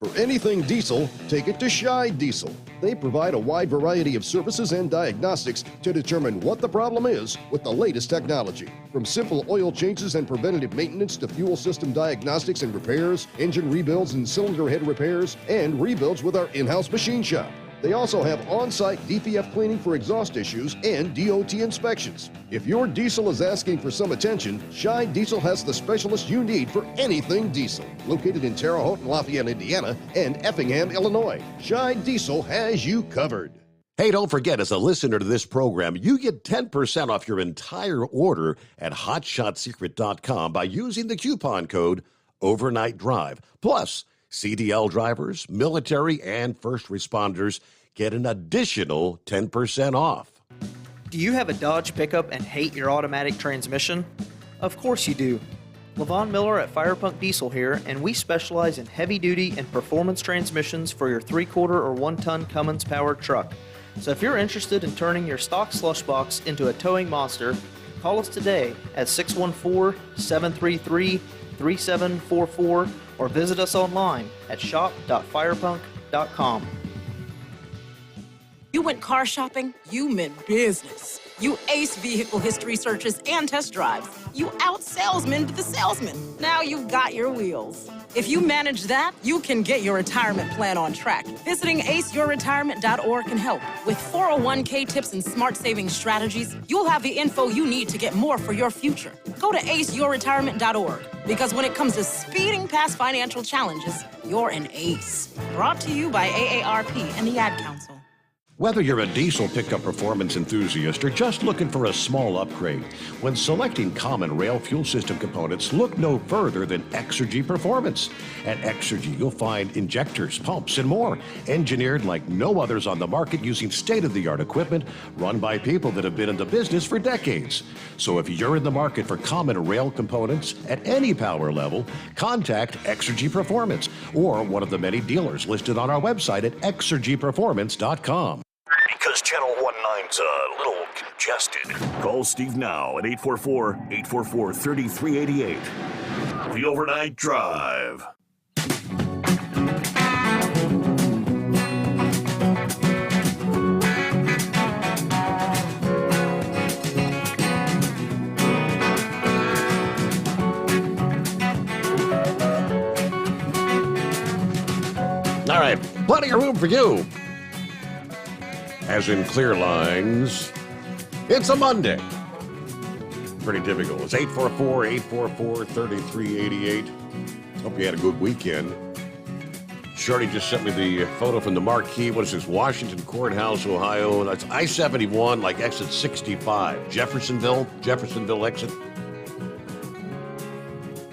For anything diesel, take it to Shy Diesel. They provide a wide variety of services and diagnostics to determine what the problem is with the latest technology. From simple oil changes and preventative maintenance to fuel system diagnostics and repairs, engine rebuilds and cylinder head repairs, and rebuilds with our in-house machine shop. They also have on-site DPF cleaning for exhaust issues and DOT inspections. If your diesel is asking for some attention, Shy Diesel has the specialist you need for anything diesel. Located in Terre Haute and Lafayette, Indiana, and Effingham, Illinois, Shy Diesel has you covered. Hey, don't forget, as a listener to this program, you get 10% off your entire order at hotshotsecret.com by using the coupon code Overnight Drive. Plus, CDL drivers, military, and first responders get an additional 10% off. Do you have a Dodge pickup and hate your automatic transmission? Of course you do. Levon Miller at Firepunk Diesel here, and we specialize in heavy-duty and performance transmissions for your 3/4 or 1-ton Cummins-powered truck. So if you're interested in turning your stock slush box into a towing monster, call us today at 614-733-3744 or visit us online at shop.firepunk.com. You went car shopping? You meant business. You ace vehicle history searches and test drives. You out-salesmaned the salesman. Now you've got your wheels. If you manage that, you can get your retirement plan on track. Visiting aceyourretirement.org can help. With 401k tips and smart saving strategies, you'll have the info you need to get more for your future. Go to aceyourretirement.org, because when it comes to speeding past financial challenges, you're an ace. Brought to you by AARP and the Ad Council. Whether you're a diesel pickup performance enthusiast or just looking for a small upgrade, when selecting common rail fuel system components, look no further than Exergy Performance. At Exergy, you'll find injectors, pumps, and more, engineered like no others on the market using state-of-the-art equipment run by people that have been in the business for decades. So if you're in the market for common rail components at any power level, contact Exergy Performance or one of the many dealers listed on our website at exergyperformance.com. Because Channel 19's a little congested. Call Steve now at 844-844-3388. The Overnight Drive. All right, plenty of room for you. As in clear lines, it's a Monday. Pretty typical. It's 844-844-3388. Hope you had a good weekend. Shorty just sent me the photo from the marquee. What is this? Washington Courthouse, Ohio. That's I-71, like exit 65. Jeffersonville exit.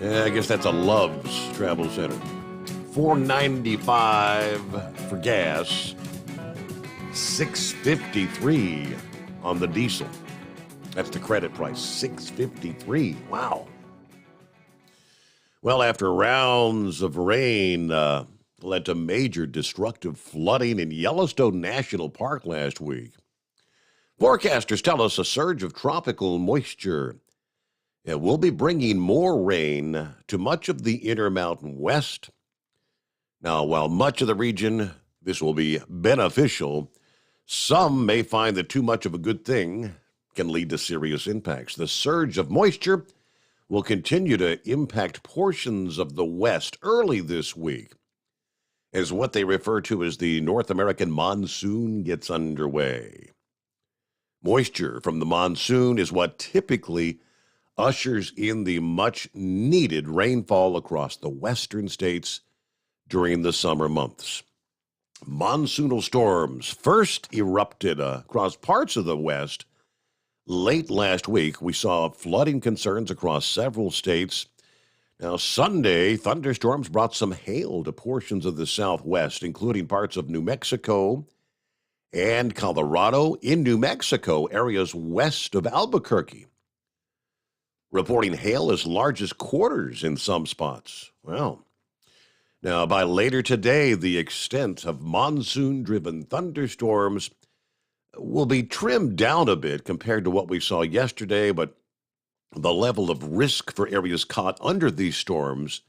Yeah, I guess that's a Love's Travel Center. $4.95 for gas. $6.53 on the diesel. That's the credit price, $6.53. Wow. Well, after rounds of rain led to major destructive flooding in Yellowstone National Park last week, forecasters tell us a surge of tropical moisture will be bringing more rain to much of the Intermountain West. Now, while much of the region, this will be beneficial, some may find that too much of a good thing can lead to serious impacts. The surge of moisture will continue to impact portions of the West early this week as what they refer to as the North American monsoon gets underway. Moisture from the monsoon is what typically ushers in the much-needed rainfall across the western states during the summer months. Monsoonal storms first erupted across parts of the West late last week. We saw flooding concerns across several states. Now, Sunday, thunderstorms brought some hail to portions of the Southwest, including parts of New Mexico and Colorado. In New Mexico, areas west of Albuquerque, reporting hail as large as quarters in some spots. Well, now, by later today, the extent of monsoon-driven thunderstorms will be trimmed down a bit compared to what we saw yesterday, but the level of risk for areas caught under these storms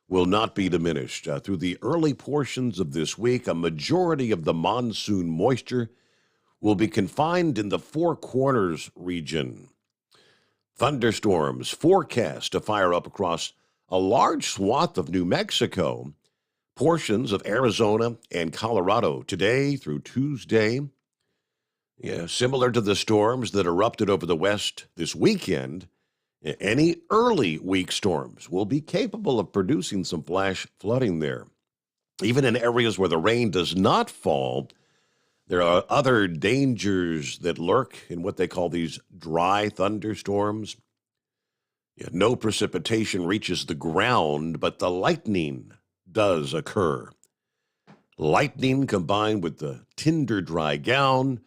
will not be diminished. Through the early portions of this week, a majority of the monsoon moisture will be confined in the Four Corners region. Thunderstorms forecast to fire up across a large swath of New Mexico, portions of Arizona and Colorado today through Tuesday. Yeah, similar to the storms that erupted over the West this weekend, any early week storms will be capable of producing some flash flooding there. Even in areas where the rain does not fall, there are other dangers that lurk in what they call these dry thunderstorms. Yeah, no precipitation reaches the ground, but the lightning does occur. Lightning combined with the tinder dry ground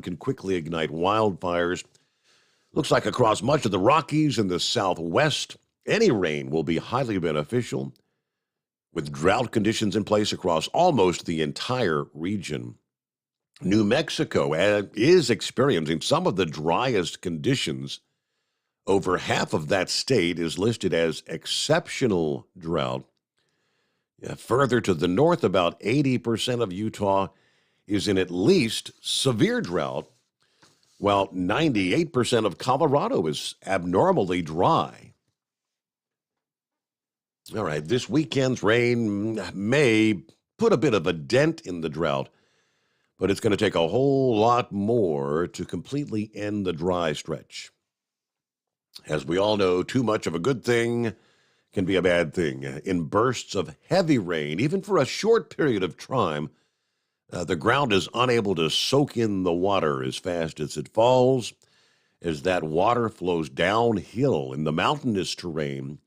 can quickly ignite wildfires. Looks like across much of the Rockies and the Southwest, any rain will be highly beneficial, with drought conditions in place across almost the entire region. New Mexico is experiencing some of the driest conditions. Over half of that state is listed as exceptional drought. Further to the north, about 80% of Utah is in at least severe drought, while 98% of Colorado is abnormally dry. All right, this weekend's rain may put a bit of a dent in the drought, but it's going to take a whole lot more to completely end the dry stretch. As we all know, too much of a good thing can be a bad thing. In bursts of heavy rain, even for a short period of time, the ground is unable to soak in the water as fast as it falls. As that water flows downhill in the mountainous terrain,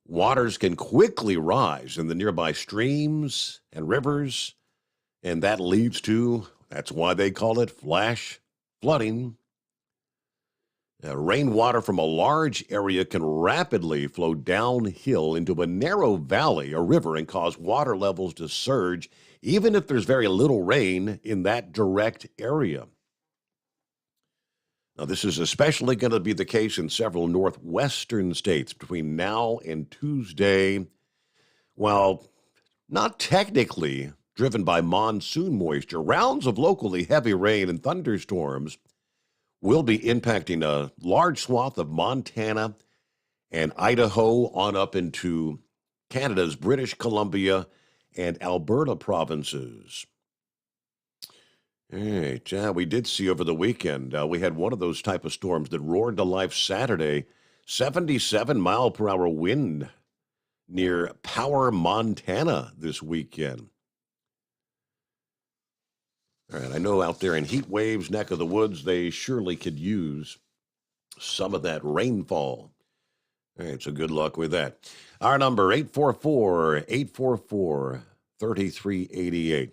waters can quickly rise in the nearby streams and rivers, and that leads to, that's why they call it flash flooding. Rainwater from a large area can rapidly flow downhill into a narrow valley or river and cause water levels to surge, even if there's very little rain in that direct area. Now, this is especially going to be the case in several northwestern states between now and Tuesday. While not technically driven by monsoon moisture, rounds of locally heavy rain and thunderstorms will be impacting a large swath of Montana and Idaho on up into Canada's British Columbia and Alberta provinces. All right, we did see over the weekend, we had one of those type of storms that roared to life Saturday, 77-mile-per-hour wind near Power, Montana this weekend. All right, I know out there in Heat Waves neck of the woods, they surely could use some of that rainfall. All right, so good luck with that. Our number, 844-844-3388.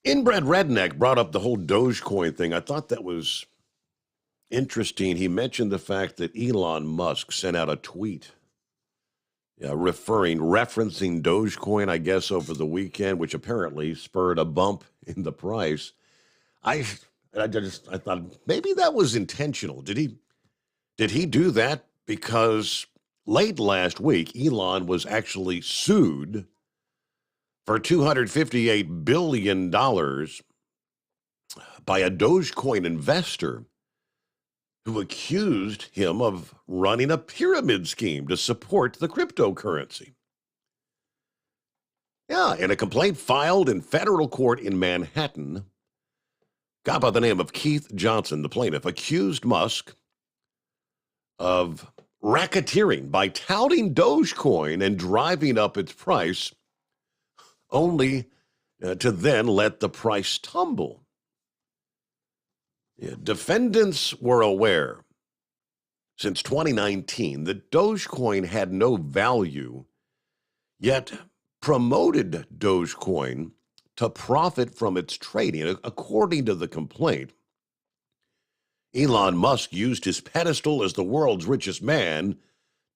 Inbred Redneck brought up the whole Dogecoin thing. I thought that was interesting. He mentioned the fact that Elon Musk sent out a tweet referencing Dogecoin, I guess, over the weekend, which apparently spurred a bump in the price. I thought maybe that was intentional. Did he do that because late last week Elon was actually sued for $258 billion by a Dogecoin investor who accused him of running a pyramid scheme to support the cryptocurrency. Yeah, in a complaint filed in federal court in Manhattan, a guy by the name of Keith Johnson, the plaintiff, accused Musk of racketeering by touting Dogecoin and driving up its price, only to then let the price tumble. Defendants were aware since 2019 that Dogecoin had no value, yet promoted Dogecoin to profit from its trading. According to the complaint, Elon Musk used his pedestal as the world's richest man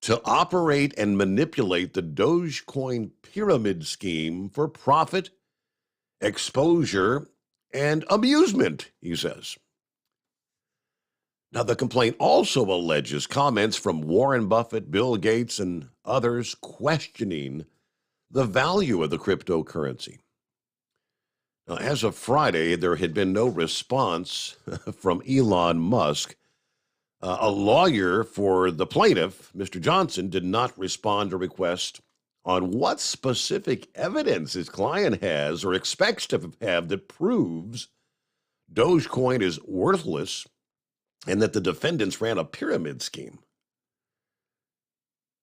to operate and manipulate the Dogecoin pyramid scheme for profit, exposure, and amusement, he says. Now, the complaint also alleges comments from Warren Buffett, Bill Gates, and others questioning the value of the cryptocurrency. Now, as of Friday, there had been no response from Elon Musk. A lawyer for the plaintiff, Mr. Johnson, did not respond to requests on what specific evidence his client has or expects to have that proves Dogecoin is worthless and that the defendants ran a pyramid scheme.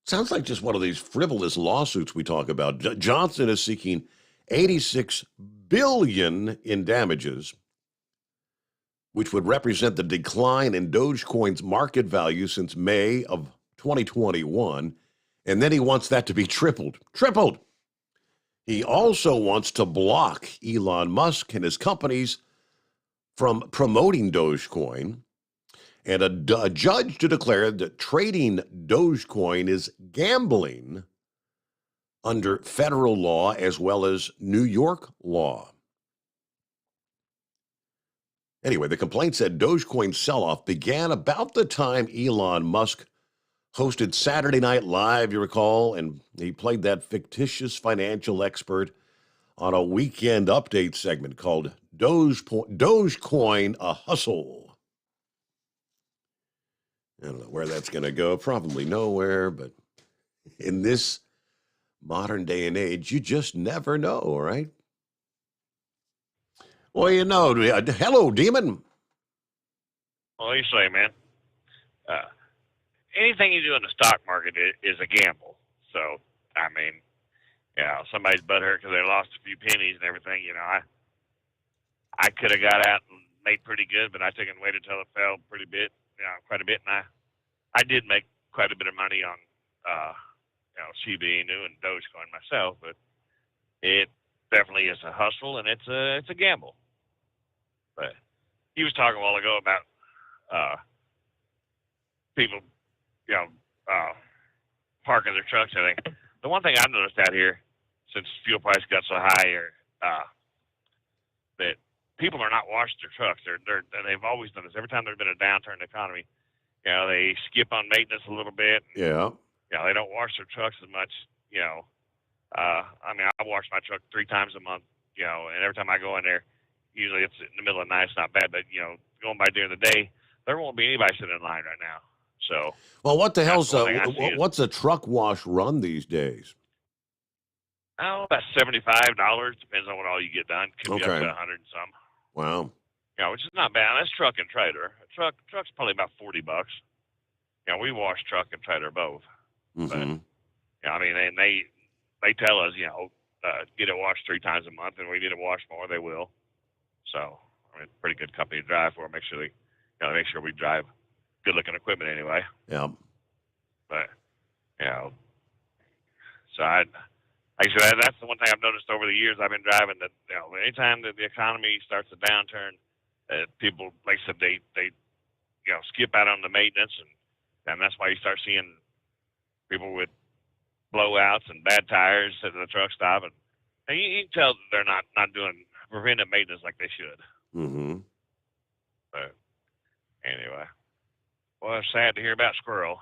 Sounds like just one of these frivolous lawsuits we talk about. Johnson is seeking $86 billion in damages, which would represent the decline in Dogecoin's market value since May of 2021. And then he wants that to be tripled. Tripled! He also wants to block Elon Musk and his companies from promoting Dogecoin, and a judge to declare that trading Dogecoin is gambling under federal law as well as New York law. Anyway, the complaint said Dogecoin's sell-off began about the time Elon Musk hosted Saturday Night Live, you recall, and he played that fictitious financial expert on a weekend update segment called Dogecoin, a hustle. I don't know where that's going to go. Probably nowhere, but in this modern day and age, you just never know, right? Well, hello, Demon. Well, you say, man, anything you do in the stock market is a gamble. So, I mean, somebody's butthurt because they lost a few pennies and everything. I could have got out and made pretty good, but I took and waited until it fell quite a bit, and I did make quite a bit of money on, Shiba Inu and Dogecoin myself, but it definitely is a hustle and it's a gamble. But he was talking a while ago about people, parking their trucks and everything. The one thing I've noticed out here, since fuel price got so high, that people are not washing their trucks. They've always done this. Every time there's been a downturn in the economy, they skip on maintenance a little bit. Yeah. They don't wash their trucks as much. I wash my truck 3 times a month. And every time I go in there, usually it's in the middle of the night. It's not bad, but going by during the day, there won't be anybody sitting in line right now. So, well, what the hell's what's a truck wash run these days? About $75. Depends on what all you get done. Could be up to 100 and some. Wow. Which is not bad. That's truck and trailer. Truck's probably about $40. We wash truck and trailer both. Mm-hmm. But, and they tell us, get it washed 3 times a month, and we need to wash more. They will. So, pretty good company to drive for. Make sure we drive good-looking equipment anyway. Yeah. But, so that's the one thing I've noticed over the years I've been driving, that, anytime that the economy starts to downturn, people, like I said, they skip out on the maintenance, and that's why you start seeing people with blowouts and bad tires sitting at the truck stop, and you can tell that they're not doing preventive maintenance like they should. Mm-hmm. But anyway, well, it's sad to hear about Squirrel.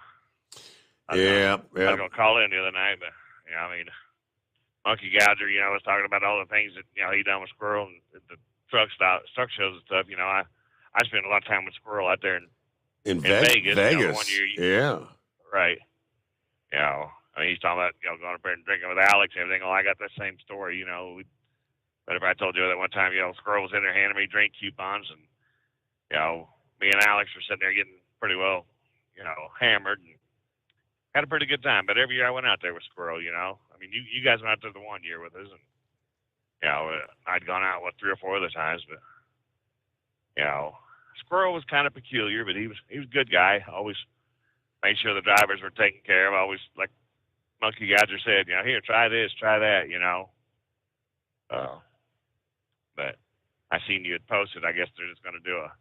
I was going to call in the other night, but Monkey Gouger, was talking about all the things that he done with Squirrel and the truck shows and stuff. I spent a lot of time with Squirrel out there in Vegas. One year. Yeah. Right. He's talking about going up there and drinking with Alex and everything. Well, I got that same story. But if I told you that one time, Squirrel was in there handing me drink coupons, and me and Alex were sitting there getting pretty well, hammered, and had a pretty good time. But every year I went out there with Squirrel. You guys went out there the one year with us, and I'd gone out 3 or 4 other times, but Squirrel was kind of peculiar, but he was a good guy. Always made sure the drivers were taken care of. Always, like Monkey Gouger said, here, try this, try that, But I seen you had posted. I guess they're just going to do a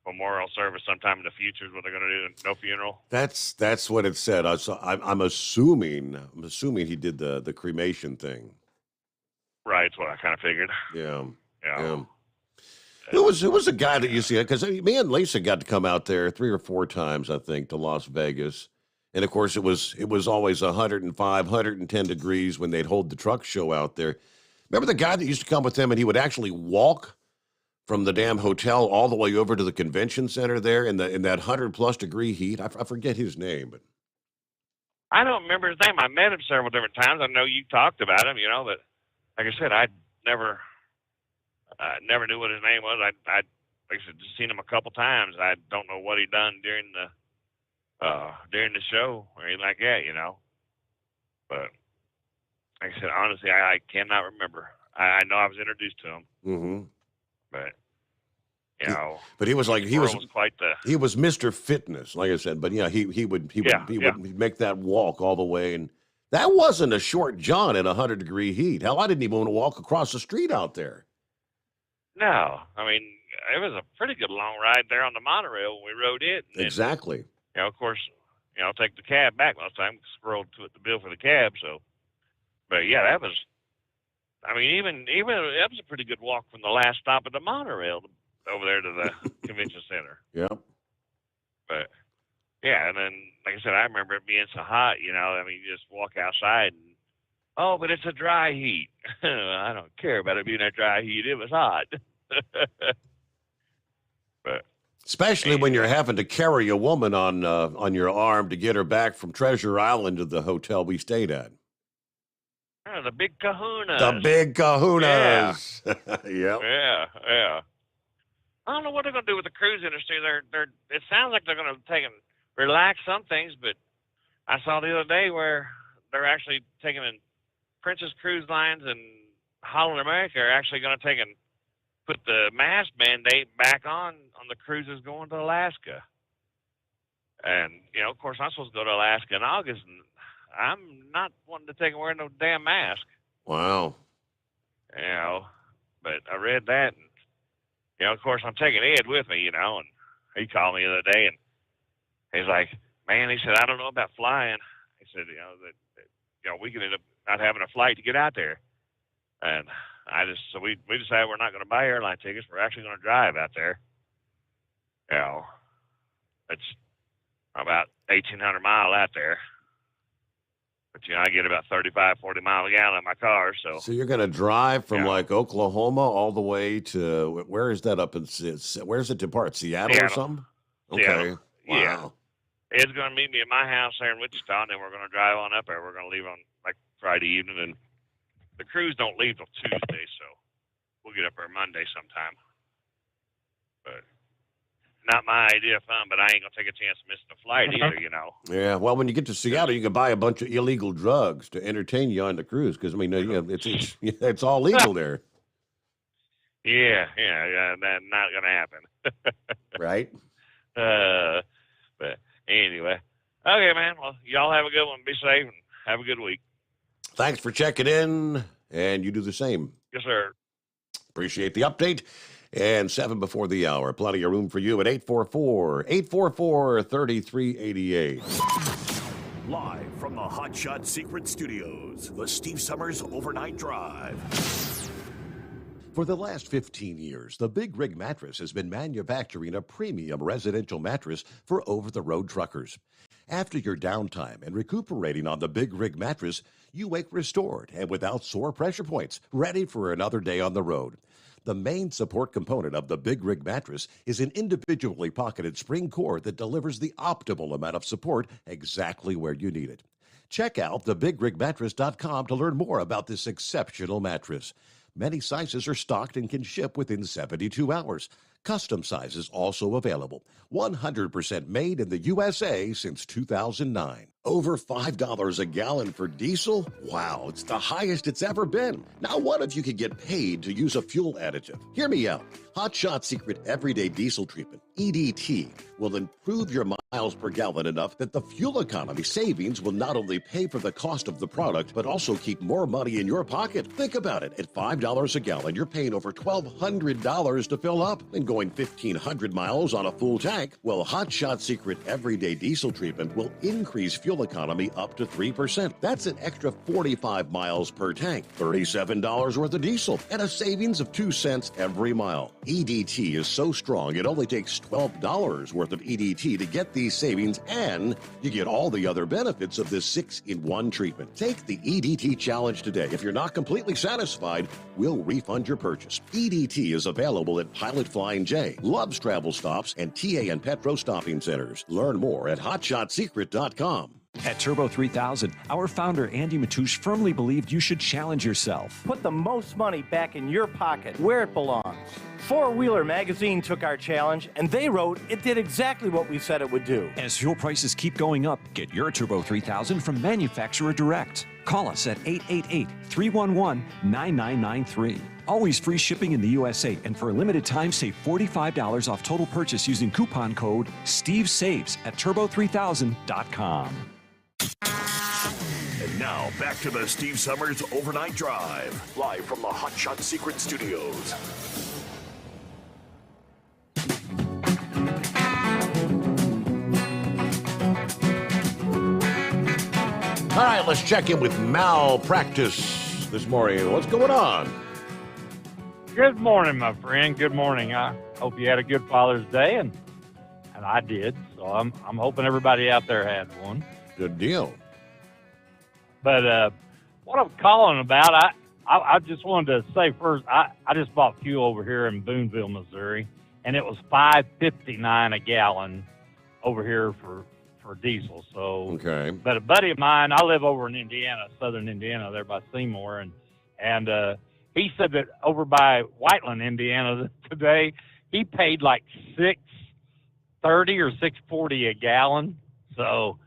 memorial service sometime in the future. Is what they're going to do. No funeral. That's what it said. I'm assuming he did the cremation thing. Right. That's what I kind of figured. Yeah. Who was the guy that you see? Because me and Lisa got to come out there 3 or 4 times, I think, to Las Vegas. And of course, it was always 105, 110 degrees when they'd hold the truck show out there. Remember the guy that used to come with them, and he would actually walk from the damn hotel all the way over to the convention center there in that 100+ degree heat? I forget his name, but I don't remember his name. I met him several different times. I know you talked about him, but like I said, I never knew what his name was. I like I said, just seen him a couple times. I don't know what he done during the show or anything like that, But like I said, honestly, I cannot remember. I know I was introduced to him, mm-hmm. but but he was quite he was Mr. Fitness, like I said. But yeah, he would make that walk all the way, and that wasn't a short jaunt in 100 degree heat. Hell, I didn't even want to walk across the street out there. No, it was a pretty good long ride there on the monorail when we rode it. And exactly. Then, of course, take the cab back most time. Scrolled to the bill for the cab. So, but yeah, that was. Even that was a pretty good walk from the last stop at the monorail over there to the convention center. Yeah. But yeah, and then like I said, I remember it being so hot. You just walk outside and but it's a dry heat. I don't care about it being that dry heat. It was hot. But Especially when you're having to carry a woman on your arm to get her back from Treasure Island to the hotel we stayed at. the big kahunas. The big kahunas. Yep. Yeah. I don't know what they're going to do with the cruise industry. It sounds like they're going to take and relax some things, but I saw the other day where they're actually taking in Princess Cruise Lines and Holland America are actually going to take and put the mask mandate back on the cruises going to Alaska. And, of course, I'm supposed to go to Alaska in August, and I'm not wanting to take and wear no damn mask. Wow. But I read that, and, of course, I'm taking Ed with me, and he called me the other day, and he's like, man, he said, I don't know about flying. He said, that we could end up not having a flight to get out there. And so we decided we're not going to buy airline tickets. We're actually going to drive out there. It's about 1,800 miles out there. But, I get about 35, 40 miles a gallon in my car. So you're going to drive from like Oklahoma all the way to, where is that up in, where's it depart? Seattle or something? Okay. Seattle. Wow. Yeah. Ed's going to meet me at my house there in Wichita, and then we're going to drive on up there. We're going to leave on like Friday evening, and the cruise don't leave till Tuesday, so we'll get up there Monday sometime. But not my idea of fun, but I ain't going to take a chance of missing a flight either, Yeah, well, when you get to Seattle, you can buy a bunch of illegal drugs to entertain you on the cruise because, it's all legal there. Yeah, that's not going to happen. Right? But anyway. Okay, man. Well, y'all have a good one. Be safe and have a good week. Thanks for checking in, and you do the same. Yes, sir. Appreciate the update. And 7 before the hour. Plenty of room for you at 844-3388. Live from the Hot Shot Secret Studios, the Steve Summers Overnight Drive. For the last 15 years, the Big Rig Mattress has been manufacturing a premium residential mattress for over-the-road truckers. After your downtime and recuperating on the Big Rig Mattress, you wake restored and without sore pressure points, ready for another day on the road. The main support component of the Big Rig Mattress is an individually pocketed spring core that delivers the optimal amount of support exactly where you need it. Check out thebigrigmattress.com to learn more about this exceptional mattress. Many sizes are stocked and can ship within 72 hours. Custom sizes also available. 100% made in the USA since 2009. Over $5 a gallon for diesel? Wow, it's the highest it's ever been. Now what if you could get paid to use a fuel additive? Hear me out. Hot Shot Secret Everyday Diesel Treatment, EDT, will improve your miles per gallon enough that the fuel economy savings will not only pay for the cost of the product, but also keep more money in your pocket. Think about it. At $5 a gallon, you're paying over $1,200 to fill up and going 1,500 miles on a full tank. Well, Hot Shot Secret Everyday Diesel Treatment will increase fuel economy up to 3%. That's an extra 45 miles per tank, $37 worth of diesel, and a savings of 2 cents every mile. EDT is so strong, it only takes $12 worth of EDT to get these savings, and you get all the other benefits of this 6-in-1 treatment. Take the EDT challenge today. If you're not completely satisfied, we'll refund your purchase. EDT is available at Pilot Flying J, Love's Travel Stops, and TA and Petro Stopping Centers. Learn more at hotshotsecret.com. At Turbo 3000, our founder Andy Matoush firmly believed you should challenge yourself. Put the most money back in your pocket, where it belongs. Four Wheeler Magazine took our challenge, and they wrote it did exactly what we said it would do. As fuel prices keep going up, get your Turbo 3000 from manufacturer direct. Call us at 888-311-9993. Always free shipping in the USA, and for a limited time, save $45 off total purchase using coupon code STEVESAVES at turbo3000.com. And now, back to the Steve Summers Overnight Drive, live from the Hot Shot Secret Studios. All right, let's check in with Malpractice this morning. What's going on? Good morning, my friend. Good morning. I hope you had a good Father's Day, and I did. So I'm hoping everybody out there had one. Good deal. But what I'm calling about, I just wanted to say first, I just bought fuel over here in Boonville, Missouri, and it was $5.59 a gallon over here for diesel. So, Okay. but a buddy of mine, I live over in Indiana, southern Indiana, there by Seymour, and he said that over by Whiteland, Indiana, today he paid like $6.30 or $6.40 a gallon. So,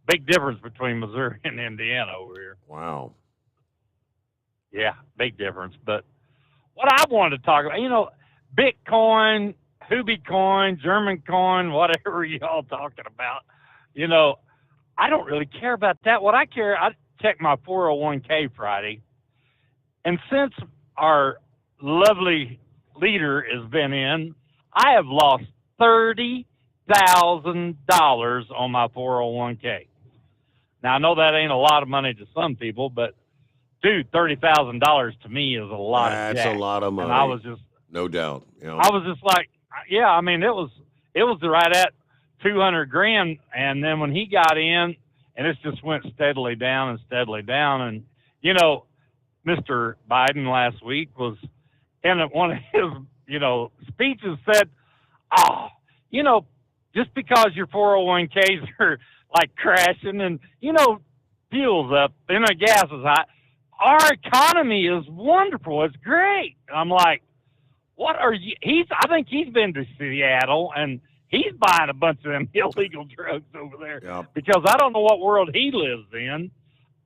big difference between Missouri and Indiana over here. Wow. Yeah, big difference. But what I wanted to talk about, Bitcoin, Hubi coin, German coin, whatever y'all talking about, I don't really care about that. What I care, I check my 401k Friday. And since our lovely leader has been in, I have lost $30,000 on my 401k. Now, I know that ain't a lot of money to some people, but, dude, $30,000 to me is a lot of jack. That's a lot of money. And I was just... No doubt. I was just like, yeah, I mean, it was right at 200 grand. And then when he got in, and it just went steadily down. And, Mr. Biden last week was in one of his, speeches said, just because your 401ks are like crashing and, fuel's up and the gas is high, our economy is wonderful. It's great. And I'm like, what are you? I think he's been to Seattle and he's buying a bunch of them illegal drugs over there because I don't know what world he lives in,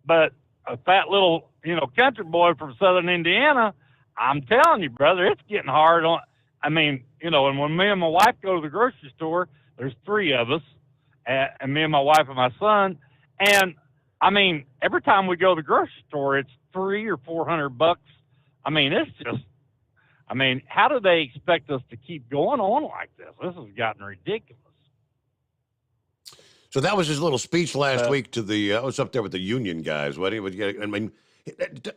but a fat little, country boy from southern Indiana, I'm telling you, brother, it's getting hard on. I mean, and when me and my wife go to the grocery store, there's three of us, and me and my wife and my son, and I mean, every time we go to the grocery store, it's $300 or $400. I mean, it's just. I mean, how do they expect us to keep going on like this? This has gotten ridiculous. So that was his little speech last week to I was up there with the union guys. I mean,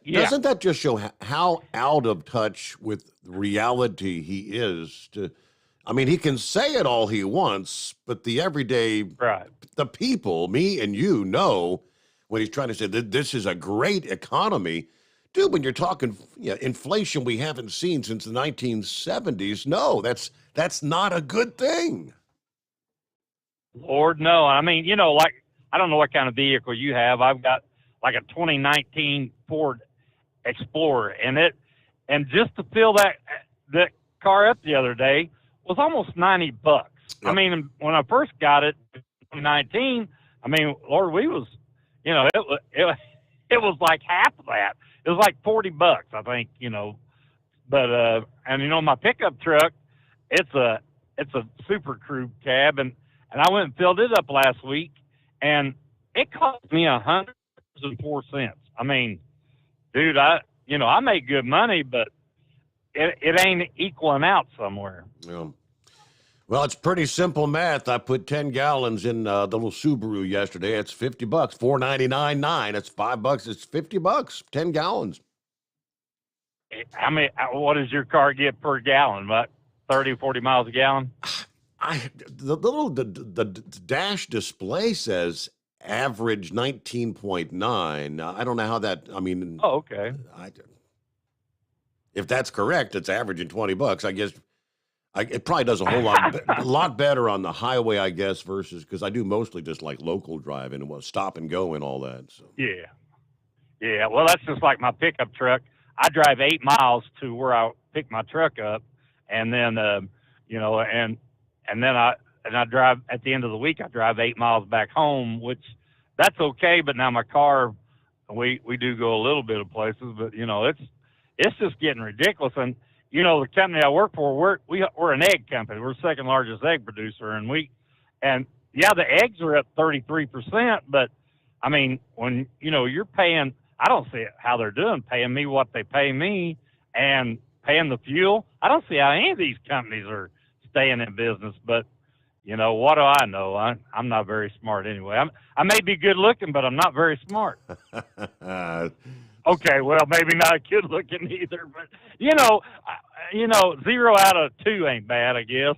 doesn't that just show how out of touch with reality he is? I mean, he can say it all he wants, but the everyday, the people, me and you, know when he's trying to say that this is a great economy. Dude, when you're talking inflation we haven't seen since the 1970s, no, that's not a good thing. Lord, no. I mean, like, I don't know what kind of vehicle you have. I've got like a 2019 Ford Explorer, and just to fill that car up the other day was almost $90. Yep. I mean, when I first got it in 2019, I mean, Lord, we was, it was like half of that. It was like $40, I think, but, and my pickup truck, it's a super crew cab, and I went and filled it up last week, and it cost me $104. I mean, dude, I make good money, but it ain't equaling out somewhere. Yeah. Well, it's pretty simple math. I put 10 gallons in the little Subaru yesterday. It's $50, $4.99.9. It's $5. It's $50, 10 gallons. How many? What does your car get per gallon? About 30 or 40 miles a gallon? The dash display says average 19.9. I don't know how that. I mean. Oh, okay. If that's correct, it's averaging $20. I guess. It probably does a whole lot better on the highway, I guess, versus because I do mostly just like local driving and stop and go and all that. So. Yeah. Well, that's just like my pickup truck. I drive 8 miles to where I pick my truck up, and then and then I drive at the end of the week. I drive 8 miles back home, which that's okay. But now my car, we do go a little bit of places, but it's just getting ridiculous. And the company I work for, we're an egg company. We're the second largest egg producer, and the eggs are up 33%. But I mean, when you're paying, I don't see how they're doing, paying me what they pay me and paying the fuel. I don't see how any of these companies are staying in business. But what do I know? I'm not very smart anyway. I may be good looking, but I'm not very smart. Okay, well, maybe not good looking either, but 0 out of 2 ain't bad, I guess.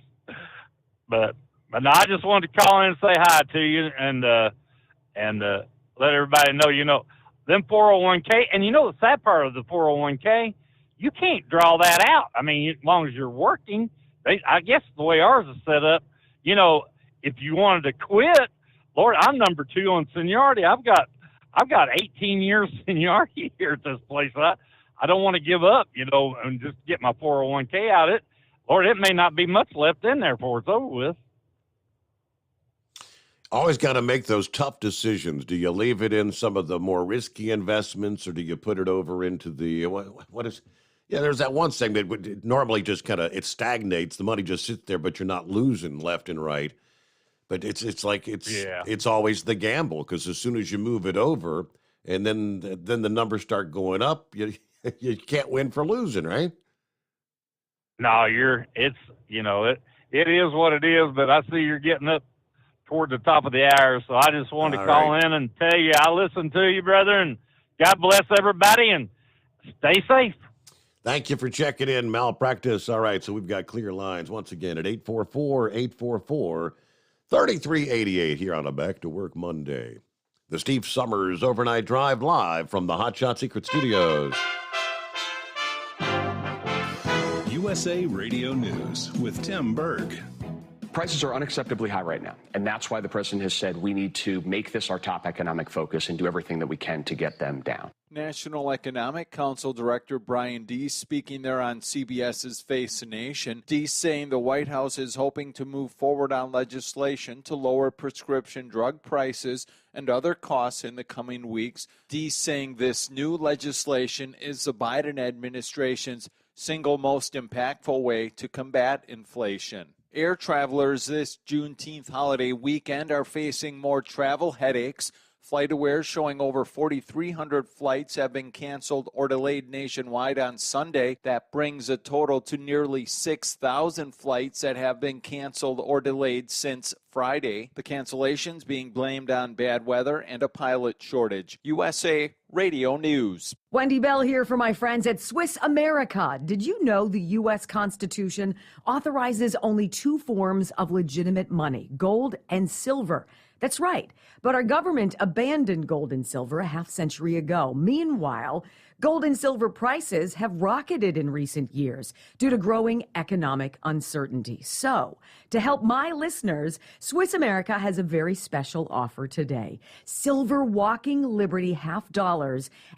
But no, I just wanted to call in and say hi to you and let everybody know. them 401k, and you know the sad part of the 401k, you can't draw that out. I mean, as long as you're working, I guess the way ours is set up, you know, if you wanted to quit, Lord, I'm number 2 on seniority. I've got 18 years seniority here at this place. I don't want to give up, you know, and just get my 401k out of it. Lord, it may not be much left in there before it's over with. Always got to make those tough decisions. Do you leave it in some of the more risky investments, or do you put it over into the what is? Yeah, there's that one thing that would normally just kind of it stagnates. The money just sits there, but you're not losing left and right. But it's like it's always the gamble, because as soon as you move it over, and then the numbers start going up, you can't win for losing, right? No, it is what it is. But I see you're getting up toward the top of the hour, so I just wanted to call in and tell you I listen to you, brother, and God bless everybody, and stay safe. Thank you for checking in, Malpractice. All right, so we've got clear lines once again at 844-844-3388 here on a Back to Work Monday. The Steve Sommers Overnight Drive live from the Hot Shot Secret Studios. USA Radio News with Tim Berg. Prices are unacceptably high right now, and that's why the president has said we need to make this our top economic focus and do everything that we can to get them down. National Economic Council Director Brian Deese speaking there on CBS's Face the Nation. Deese saying the White House is hoping to move forward on legislation to lower prescription drug prices and other costs in the coming weeks. Deese saying this new legislation is the Biden administration's single most impactful way to combat inflation. Air travelers this Juneteenth holiday weekend are facing more travel headaches. FlightAware showing over 4,300 flights have been canceled or delayed nationwide on Sunday. That brings a total to nearly 6,000 flights that have been canceled or delayed since Friday. The cancellations being blamed on bad weather and a pilot shortage. USA Radio News. Wendy Bell here for my friends at Swiss America. Did you know the U.S. Constitution authorizes only 2 forms of legitimate money, gold and silver? That's right. But our government abandoned gold and silver a half-century ago. Meanwhile, gold and silver prices have rocketed in recent years due to growing economic uncertainty. So, to help my listeners, Swiss America has a very special offer today. Silver Walking Liberty $half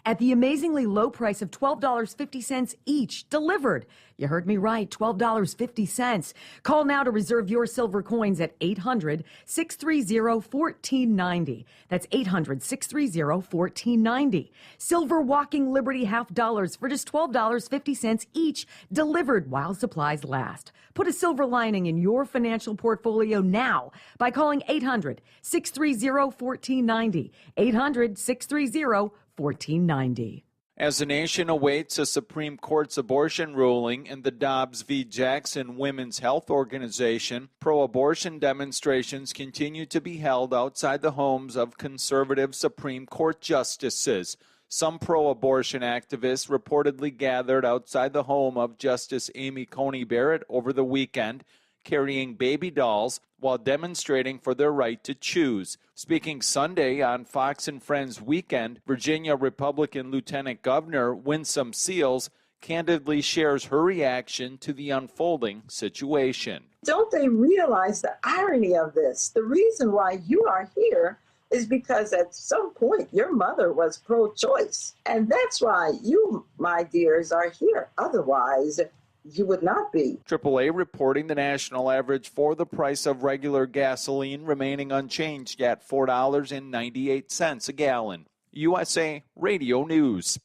at the amazingly low price of $12.50 each, delivered. You heard me right, $12.50. Call now to reserve your silver coins at 800-630-1490. That's 800-630-1490. Silver Walking Liberty $half for just $12.50 each, delivered while supplies last. Put a silver lining in your financial portfolio now by calling 800-630-1490. 800-630-1490. As the nation awaits a Supreme Court's abortion ruling in the Dobbs v. Jackson Women's Health Organization, pro-abortion demonstrations continue to be held outside the homes of conservative Supreme Court justices. Some pro-abortion activists reportedly gathered outside the home of Justice Amy Coney Barrett over the weekend, carrying baby dolls while demonstrating for their right to choose. Speaking Sunday on Fox and Friends Weekend, Virginia Republican Lieutenant Governor Winsome Seals candidly shares her reaction to the unfolding situation. Don't they realize the irony of this? The reason why you are here is because at some point your mother was pro-choice. And that's why you, my dears, are here. Otherwise, you would not be. AAA reporting the national average for the price of regular gasoline remaining unchanged at $4.98 a gallon. USA Radio News.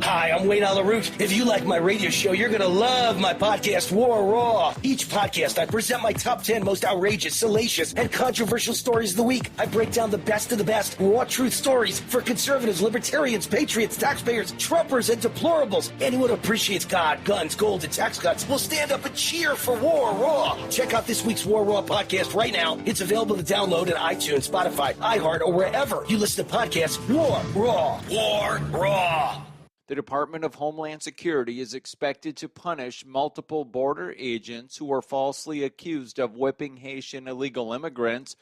Hi, I'm Wayne Alaroot. If you like my radio show, you're going to love my podcast, War Raw. Each podcast, I present my top 10 most outrageous, salacious, and controversial stories of the week. I break down the best of the best raw truth stories for conservatives, libertarians, patriots, taxpayers, Trumpers, and deplorables. Anyone who appreciates God, guns, gold, and tax cuts will stand up and cheer for War Raw. Check out this week's War Raw podcast right now. It's available to download at iTunes, Spotify, iHeart, or wherever you listen to podcasts. War Raw. War Raw. The Department of Homeland Security is expected to punish multiple border agents who were falsely accused of whipping Haitian illegal immigrants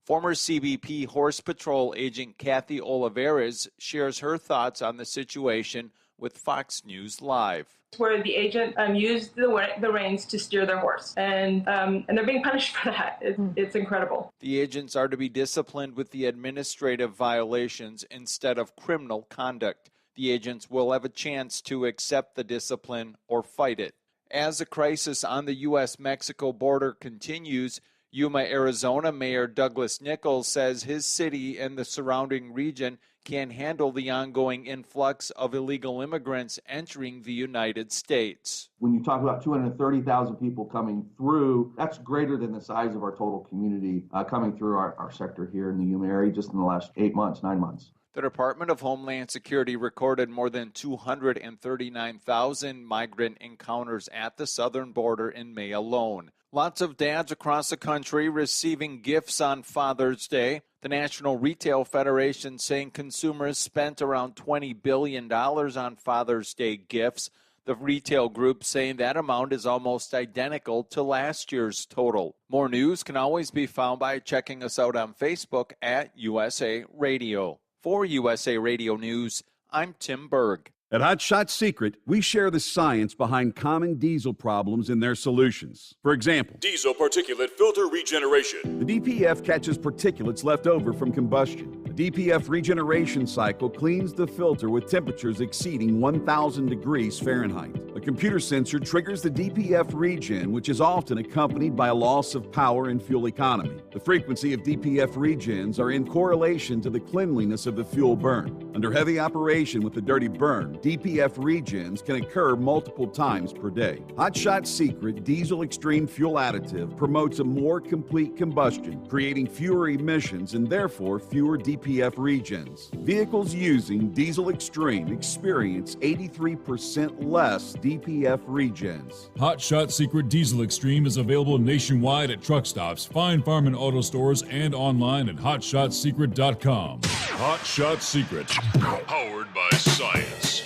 Former CBP Horse Patrol agent Kathy Olivares shares her thoughts on the situation with Fox News Live. Where the agent used the reins to steer their horse, and they're being punished for that. It's incredible. The agents are to be disciplined with the administrative violations instead of criminal conduct. The agents will have a chance to accept the discipline or fight it. As the crisis on the U.S.-Mexico border continues, Yuma, Arizona Mayor Douglas Nichols says his city and the surrounding region can handle the ongoing influx of illegal immigrants entering the United States. When you talk about 230,000 people coming through, that's greater than the size of our total community coming through our sector here in the Yuma area just in the last 9 months. The Department of Homeland Security recorded more than 239,000 migrant encounters at the southern border in May alone. Lots of dads across the country receiving gifts on Father's Day. The National Retail Federation saying consumers spent around $20 billion on Father's Day gifts. The retail group saying that amount is almost identical to last year's total. More news can always be found by checking us out on Facebook at USA Radio. For USA Radio News, I'm Tim Berg. At Hot Shot Secret, we share the science behind common diesel problems and their solutions. For example, diesel particulate filter regeneration. The DPF catches particulates left over from combustion. The DPF regeneration cycle cleans the filter with temperatures exceeding 1,000 degrees Fahrenheit. A computer sensor triggers the DPF regen, which is often accompanied by a loss of power and fuel economy. The frequency of DPF regens are in correlation to the cleanliness of the fuel burn. Under heavy operation with the dirty burn, DPF regens can occur multiple times per day. Hot Shot Secret Diesel Extreme Fuel Additive promotes a more complete combustion, creating fewer emissions and therefore fewer DPF regens. Vehicles using Diesel Extreme experience 83% less DPF regens. Hot Shot Secret Diesel Extreme is available nationwide at truck stops, fine farm and auto stores, and online at hotshotsecret.com. Hot Shot Secret, powered by science.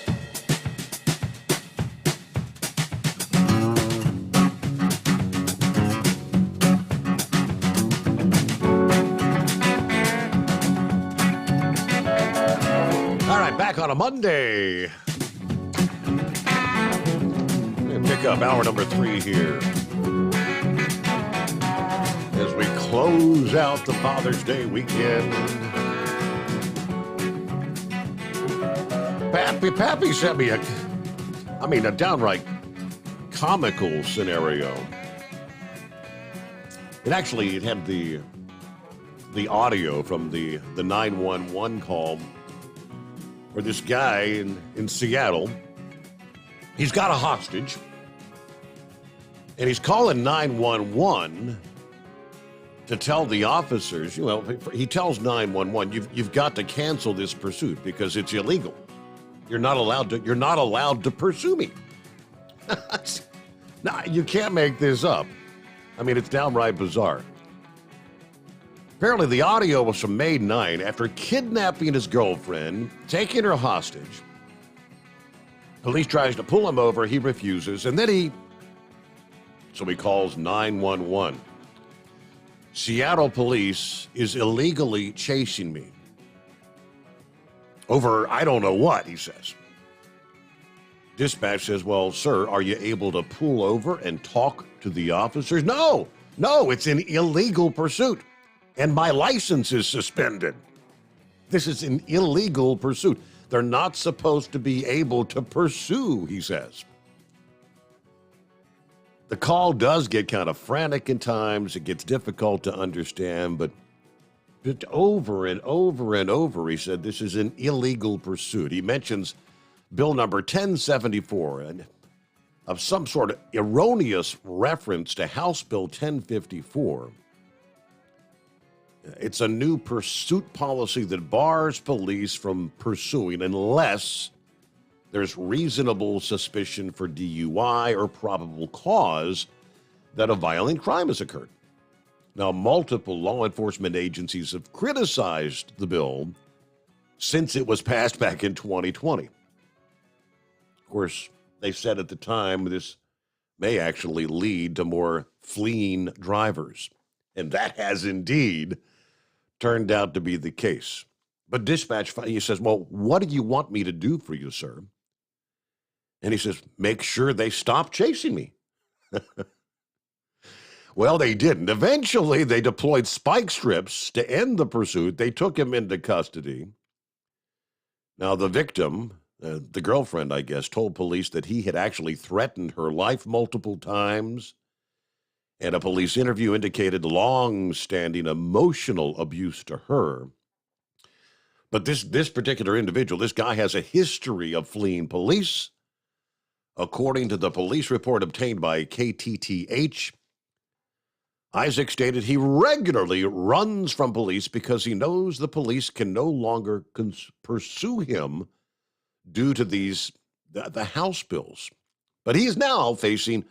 All right, back on a Monday. Pick up hour number 3 here. As we close out the Father's Day weekend. Pappy sent me a downright comical scenario. It had the audio from the 911 call where this guy in Seattle, he's got a hostage, and he's calling 911 to tell the officers, he tells 911, you've got to cancel this pursuit because it's illegal. You're not allowed to pursue me. No, you can't make this up. It's downright bizarre. Apparently, the audio was from May 9 after kidnapping his girlfriend, taking her hostage. Police tries to pull him over. He refuses, and then so he calls 911. Seattle police is illegally chasing me. Over I don't know what, he says. Dispatch says, well, sir, are you able to pull over and talk to the officers? No, it's an illegal pursuit, and my license is suspended. This is an illegal pursuit. They're not supposed to be able to pursue, he says. The call does get kind of frantic at times. It gets difficult to understand, but over and over and over, he said, this is an illegal pursuit. He mentions Bill number 1074, and of some sort of erroneous reference to House Bill 1054. It's a new pursuit policy that bars police from pursuing unless there's reasonable suspicion for DUI or probable cause that a violent crime has occurred. Now, multiple law enforcement agencies have criticized the bill since it was passed back in 2020. Of course, they said at the time this may actually lead to more fleeing drivers. And that has indeed turned out to be the case. But dispatch, he says, well, what do you want me to do for you, sir? And he says, make sure they stop chasing me. Well, they didn't. Eventually, they deployed spike strips to end the pursuit. They took him into custody. Now, the victim, the girlfriend, I guess, told police that he had actually threatened her life multiple times. And a police interview indicated long-standing emotional abuse to her. But this particular individual, this guy has a history of fleeing police. According to the police report obtained by KTTH, Isaac stated he regularly runs from police because he knows the police can no longer pursue him due to the House bills. But he's now facing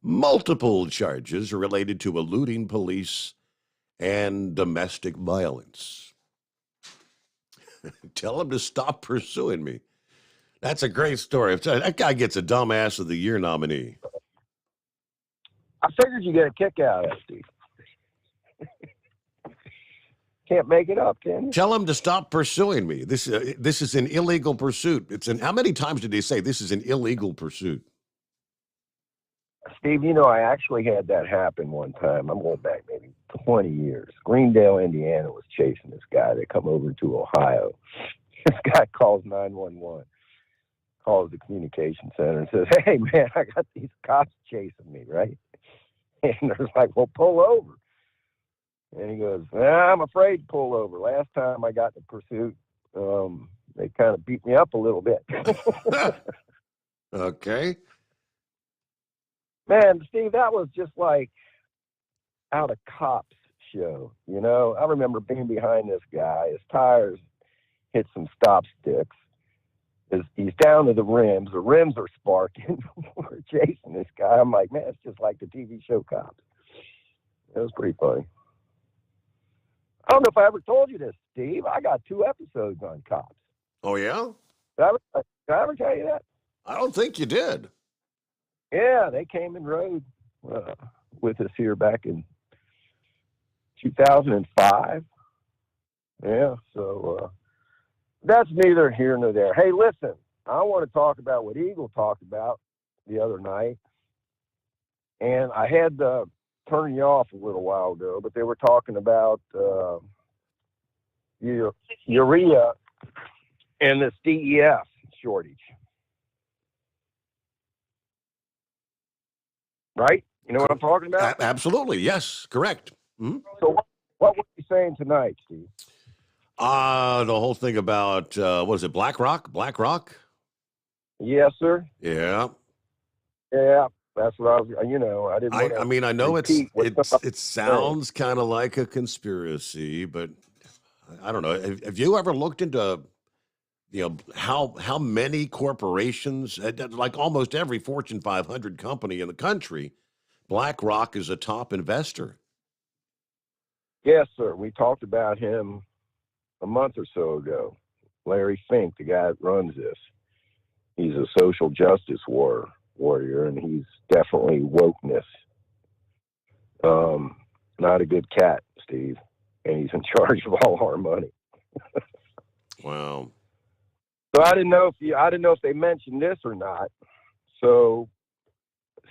multiple charges related to eluding police and domestic violence. Tell him to stop pursuing me. That's a great story. That guy gets a Dumbass of the Year nominee. I figured you get a kick out of it, Steve. Can't make it up, can you? Tell him to stop pursuing me. This is an illegal pursuit. How many times did he say this is an illegal pursuit? Steve, I actually had that happen one time. I'm going back maybe 20 years. Greendale, Indiana was chasing this guy. They come over to Ohio. This guy calls 911, calls the communication center and says, hey, man, I got these cops chasing me, right? And they're like, well, pull over. And he goes, I'm afraid to pull over. Last time I got in pursuit, they kind of beat me up a little bit. Okay. Man, Steve, that was just like out of Cops show. I remember being behind this guy. His tires hit some stop sticks. He's down to the rims. The rims are sparking. We're chasing this guy. I'm like, man, it's just like the TV show Cops. It was pretty funny. I don't know if I ever told you this, Steve. I got 2 episodes on Cops. Oh, yeah? Did I ever tell you that? I don't think you did. Yeah, they came and rode with us here back in 2005. Yeah, so that's neither here nor there. Hey, listen, I want to talk about what Eagle talked about the other night. And I had to turn you off a little while ago, but they were talking about urea and this DEF shortage. Right? You know what I'm talking about? Absolutely. Yes, correct. Mm-hmm. So what were you saying tonight, Steve? The whole thing about, what is it, Blackrock? Blackrock? Yes, sir. Yeah. Yeah, that's what I was, I didn't I know it sounds kind of like a conspiracy, but I don't know. Have you ever looked into, how many corporations, like almost every Fortune 500 company in the country, BlackRock is a top investor? Yes, sir. We talked about him a month or so ago. Larry Fink, the guy that runs this, he's a social justice warrior, and he's definitely wokeness. Not a good cat, Steve, and he's in charge of all our money. Wow. So I didn't know if they mentioned this or not. So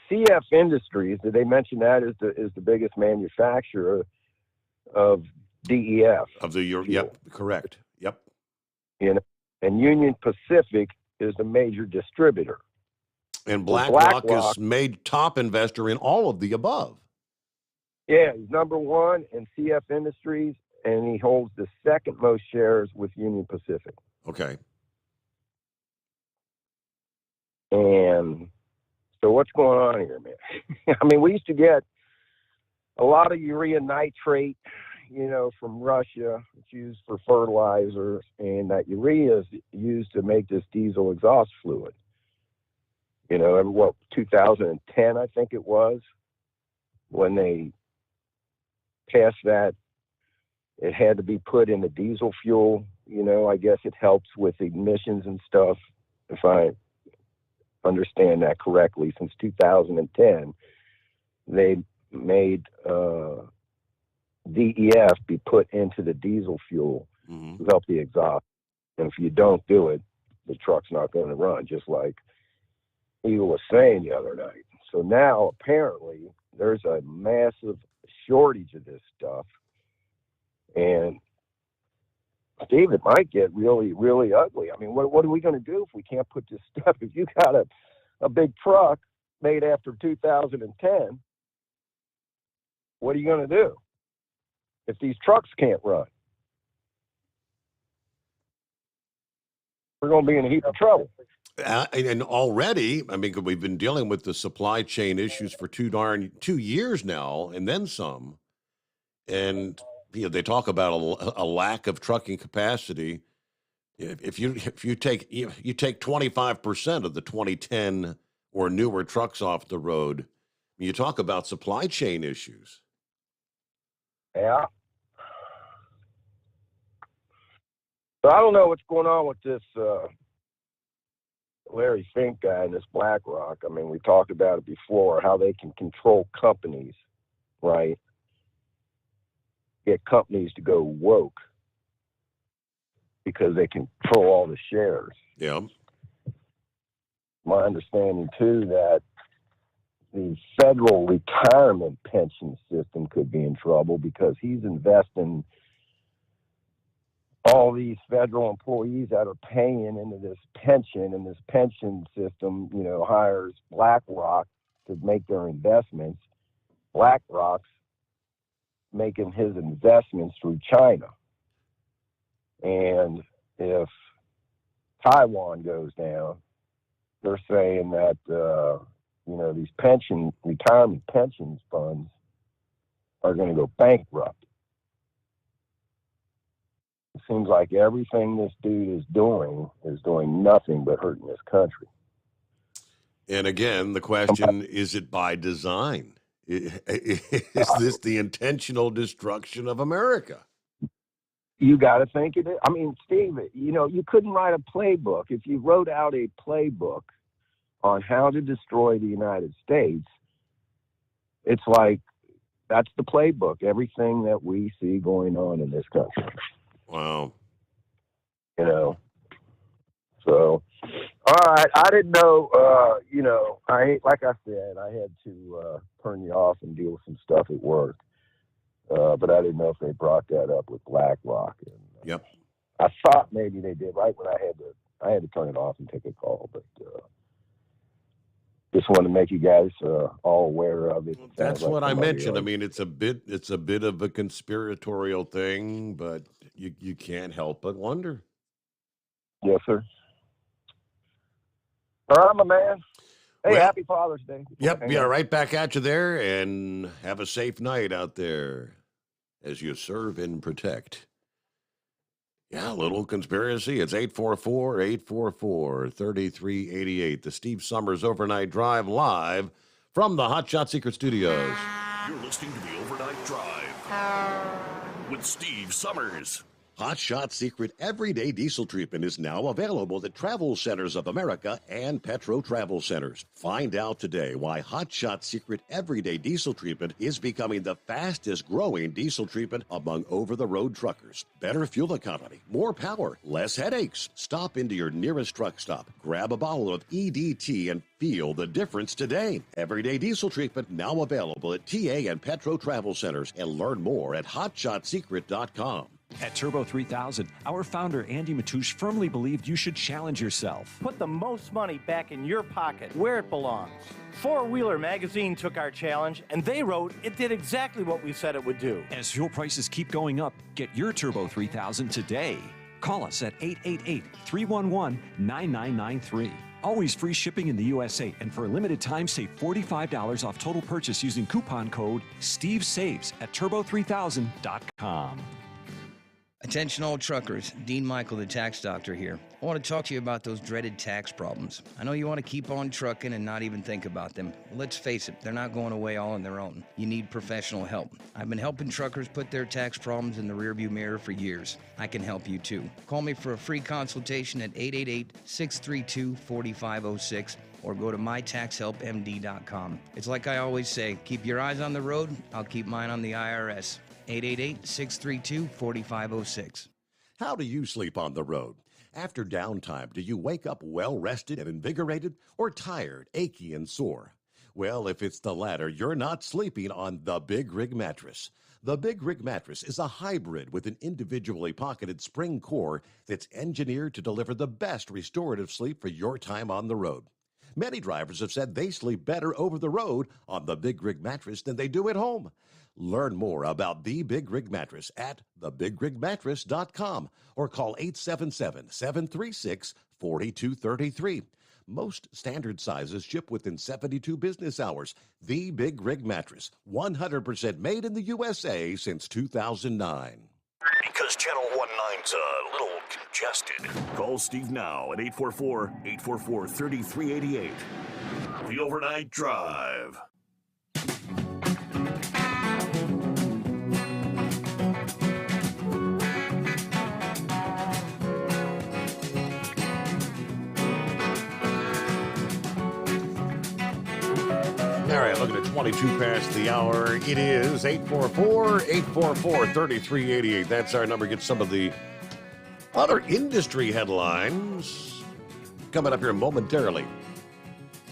CF Industries, did they mention that is the biggest manufacturer of DEF? Of the yep, correct. Yep. And Union Pacific is the major distributor. And BlackRock is made top investor in all of the above. Yeah, he's number 1 in CF Industries, and he holds the second most shares with Union Pacific. Okay. And so what's going on here, man? I mean, we used to get a lot of urea nitrate, from Russia. It's used for fertilizer, and that urea is used to make this diesel exhaust fluid. 2010, I think it was, when they passed that, it had to be put in the diesel fuel. I guess it helps with emissions and stuff, if I understand that correctly. Since 2010, they made DEF be put into the diesel fuel to help the exhaust. And if you don't do it, the truck's not going to run, just like Eagle was saying the other night. So now apparently there's a massive shortage of this stuff. And Steve, it might get really, really ugly. I mean, what are we going to do if we can't put this stuff? If you got a big truck made after 2010, what are you going to do if these trucks can't run? We're going to be in a heap of trouble. And already, I mean, we've been dealing with the supply chain issues for 2 years now, and then some. And they talk about a lack of trucking capacity. If you take 25% of the 2010 or newer trucks off the road, you talk about supply chain issues. Yeah. So I don't know what's going on with this Larry Fink guy and this Blackrock. I mean, we talked about it before, how they can control companies, right? Get companies to go woke because they control all the shares. Yeah. My understanding, too, that the federal retirement pension system could be in trouble because he's investing all these federal employees that are paying into this pension, and this pension system, hires BlackRock to make their investments. BlackRock's making his investments through China. And if Taiwan goes down, they're saying that, these retirement pensions funds are going to go bankrupt. It seems like everything this dude is doing nothing but hurting this country. And again, the question, is it by design? Is this the intentional destruction of America? You got to think it is. I mean, Steve, you couldn't write a playbook. If you wrote out a playbook on how to destroy the United States, it's like that's the playbook, everything that we see going on in this country. Wow. So, all right. I didn't know, like I said, I had to turn you off and deal with some stuff at work. But I didn't know if they brought that up with Blackrock. And, yep. I thought maybe they did right when I had to turn it off and take a call, but just wanted to make you guys all aware of it. That's what I mentioned. I mean, it's a bit of a conspiratorial thing, but you can't help but wonder. Yes, sir. All right, my man. Hey, Well, happy Father's Day. Yep, yeah, right back at you there, and have a safe night out there as you serve and protect. Yeah, a little conspiracy. It's 844-844-3388. The Steve Sommers Overnight Drive live from the Hot Shot Secret Studios. You're listening to the Overnight Drive with Steve Sommers. Hot Shot Secret Everyday Diesel Treatment is now available at Travel Centers of America and Petro Travel Centers. Find out today why Hot Shot Secret Everyday Diesel Treatment is becoming the fastest growing diesel treatment among over-the-road truckers. Better fuel economy, more power, less headaches. Stop into your nearest truck stop, grab a bottle of EDT, and feel the difference today. Everyday Diesel Treatment now available at TA and Petro Travel Centers, and learn more at hotshotsecret.com. At Turbo 3000, our founder Andy Matoush firmly believed you should challenge yourself. Put the most money back in your pocket, where it belongs. Four Wheeler Magazine took our challenge, and they wrote it did exactly what we said it would do. As fuel prices keep going up, get your Turbo 3000 today. Call us at 888-311-9993. Always free shipping in the USA, and for a limited time, save $45 off total purchase using coupon code STEVESAVES at turbo3000.com. Attention all truckers, Dean Michael, the tax doctor here. I want to talk to you about those dreaded tax problems. I know you want to keep on trucking and not even think about them. Let's face it, they're not going away all on their own. You need professional help. I've been helping truckers put their tax problems in the rearview mirror for years. I can help you too. Call me for a free consultation at 888-632-4506 or go to mytaxhelpmd.com. It's like I always say, keep your eyes on the road, I'll keep mine on the IRS. 888-632-4506. How do you sleep on the road? After downtime, do you wake up well-rested and invigorated or tired, achy, and sore? Well, if it's the latter, you're not sleeping on the Big Rig Mattress. The Big Rig Mattress is a hybrid with an individually pocketed spring core that's engineered to deliver the best restorative sleep for your time on the road. Many drivers have said they sleep better over the road on the Big Rig Mattress than they do at home. Learn more about the Big Rig Mattress at thebigrigmattress.com or call 877-736-4233. Most standard sizes ship within 72 business hours. The Big Rig Mattress, 100% made in the USA since 2009. Because Channel 19's a little congested. Call Steve now at 844-844-3388. The Overnight Drive. All right, looking at 22 past the hour. It is 844-844-3388. That's our number. Get some of the other industry headlines coming up here momentarily.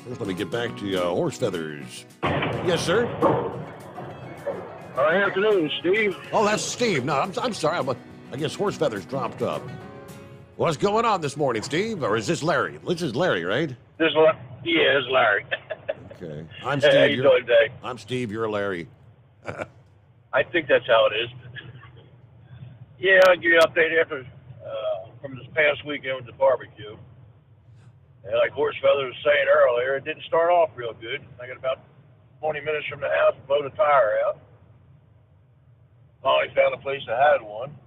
First, let me get back to horse feathers. Yes, sir? Afternoon, Steve. Oh, that's Steve. No, I'm sorry. I guess horse feathers dropped up. What's going on this morning, Steve? Or is this Larry? This is Larry, right? This is Larry. Okay. I'm Steve. Hey, how you doing today? I'm Steve. You're Larry. I think that's how it is. Yeah, I'll give you an update after from this past weekend with the barbecue. And like Horse Feather was saying earlier, it didn't start off real good. I got about 20 minutes from the house to blow the tire out. Finally found a place that had one.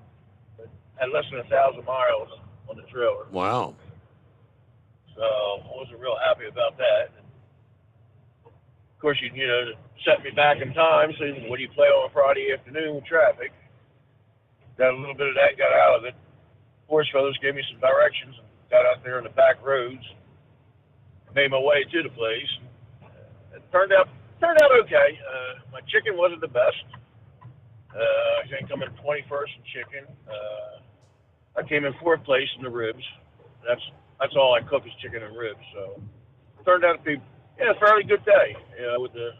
But had less than 1,000 miles on the trailer. Wow. So I wasn't real happy about that. Of course, you set me back in time, so what do you play on Friday afternoon with traffic? Got a little bit of that, got out of it. Horse Feathers gave me some directions and got out there in the back roads. Made my way to the place. It turned out okay. My chicken wasn't the best. I think I'm in 21st in chicken. I came in 4th place in the ribs. That's all I cook is chicken and ribs. So it turned out to be a fairly good day. With the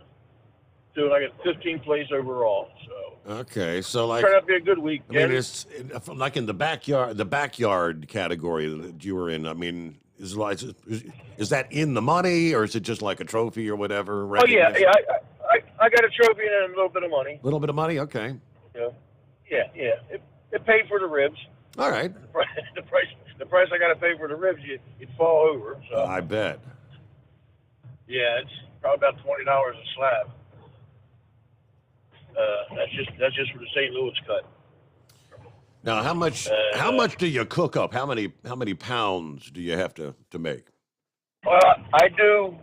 doing like a 15th place overall. So okay, so like turned out to be a good week. I mean, it's like in the backyard category that you were in. I mean, is that in the money, or is it just like a trophy or whatever? Oh yeah. I got a trophy and a little bit of money. A little bit of money, okay. Yeah. It paid for the ribs. All right. The price I got to pay for the ribs, you'd fall over. So I bet. Yeah, it's probably about $20 a slab. That's just for the St. Louis cut. Now, how much do you cook up? How many pounds do you have to make? Well, I do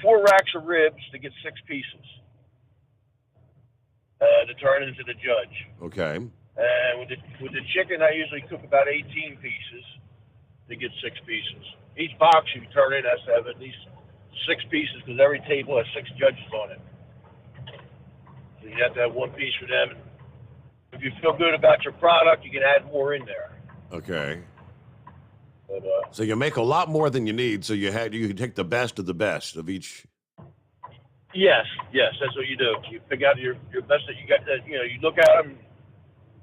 4 racks of ribs to get 6 pieces to turn into the judge. Okay. And with the chicken, I usually cook about 18 pieces to get 6 pieces. Each box you turn in has to have at least 6 pieces because every table has 6 judges on it. So you have to have 1 piece for them. And if you feel good about your product, you can add more in there. Okay. But, so you make a lot more than you need. So you can take the best of each. Yes, that's what you do. You pick out your best that you got. You look at them.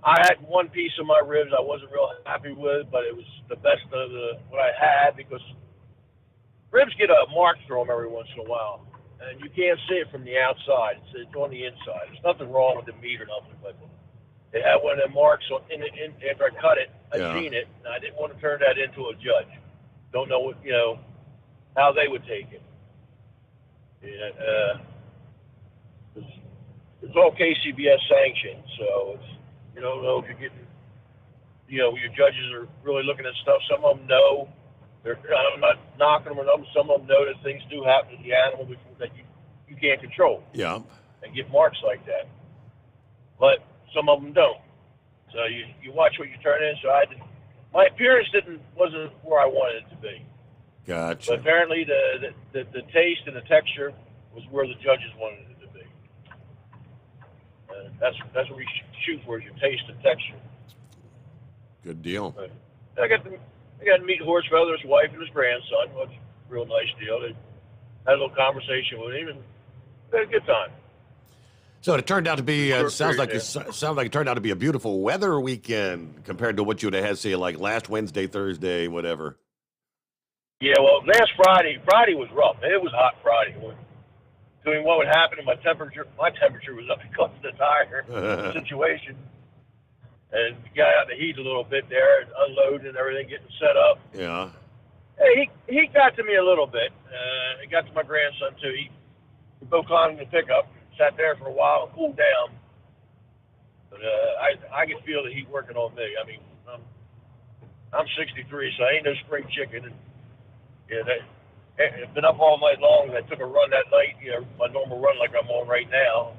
I had 1 piece of my ribs I wasn't real happy with, but it was the best of what I had because ribs get a mark through them every once in a while, and you can't see it from the outside. It's on the inside. There's nothing wrong with the meat or nothing, but it had one of them marks after I cut it. I seen it, and I didn't want to turn that into a judge. Don't know what how they would take it. It's all KCBS sanctioned, so you don't know if you're getting, your judges are really looking at stuff. Some of them know. I'm not knocking them or nothing. Some of them know that things do happen to the animal before that you can't control. Yeah. And get marks like that. But some of them don't. So you watch what you turn in. So my appearance wasn't where I wanted it to be. Gotcha. But apparently the taste and the texture was where the judges wanted it to be. That's what we shoot for, is your taste and texture. Good deal. But I got to meet Horst Feather's wife and his grandson. It was a real nice deal. They had a little conversation with him, and had a good time. So it turned out to be sounds like it it turned out to be a beautiful weather weekend compared to what you'd have had, say, like last Wednesday, Thursday, whatever. Yeah, well, last Friday was rough. It was hot Friday. Doing what would happen, and my temperature was up because of the tire situation. And got out the heat a little bit there, and unloading and everything, getting set up. Yeah. Hey, he got to me a little bit. It got to my grandson too. We both climbed the pickup, sat there for a while, and cooled down. But I can feel the heat working on me. I mean, I'm 63, so I ain't no spring chicken. And I've been up all night long. I took a run that night, my normal run like I'm on right now.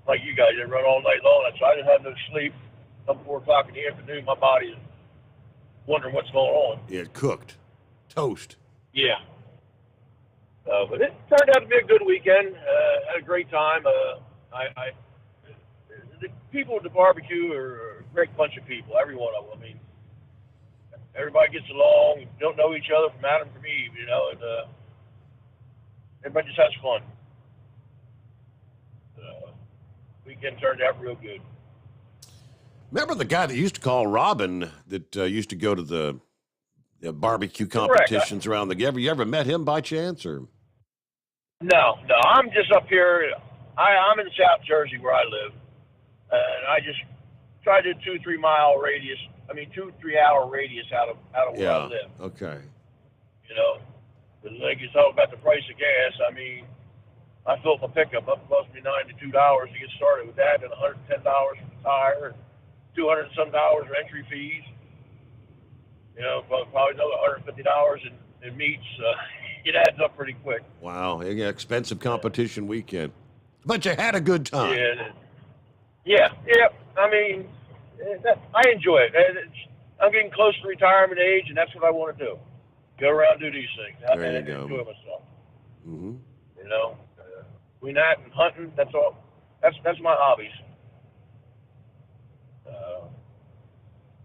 Like you guys, I run all night long, so I didn't have no sleep. Up 4 o'clock in the afternoon, my body is wondering what's going on. Yeah, cooked. Toast. Yeah. But it turned out to be a good weekend. Had a great time. The people at the barbecue are a great bunch of people, every one of them. I mean, everybody gets along, don't know each other from Adam from Eve, and everybody just has fun. Weekend turned out real good. Remember the guy that used to call Robin that used to go to the barbecue competitions around the... You ever met him by chance? Or No. I'm just up here. I'm in South Jersey where I live. And I just try to do 2-3 mile radius. 2-3 hour radius out of where I live. Okay. Like you talk about the price of gas. I mean, I filled my pickup up. It cost me $92 to get started with that, and $110 for the tire, and $200 and some for entry fees. Probably another $150 in meats. It adds up pretty quick. Wow, yeah, expensive competition weekend. But you had a good time. Yeah. I mean, I enjoy it. I'm getting close to retirement age, and that's what I want to do. Go around and do these things. There you go. Enjoy myself. Mm-hmm. Between that and hunting, that's all. That's my hobbies.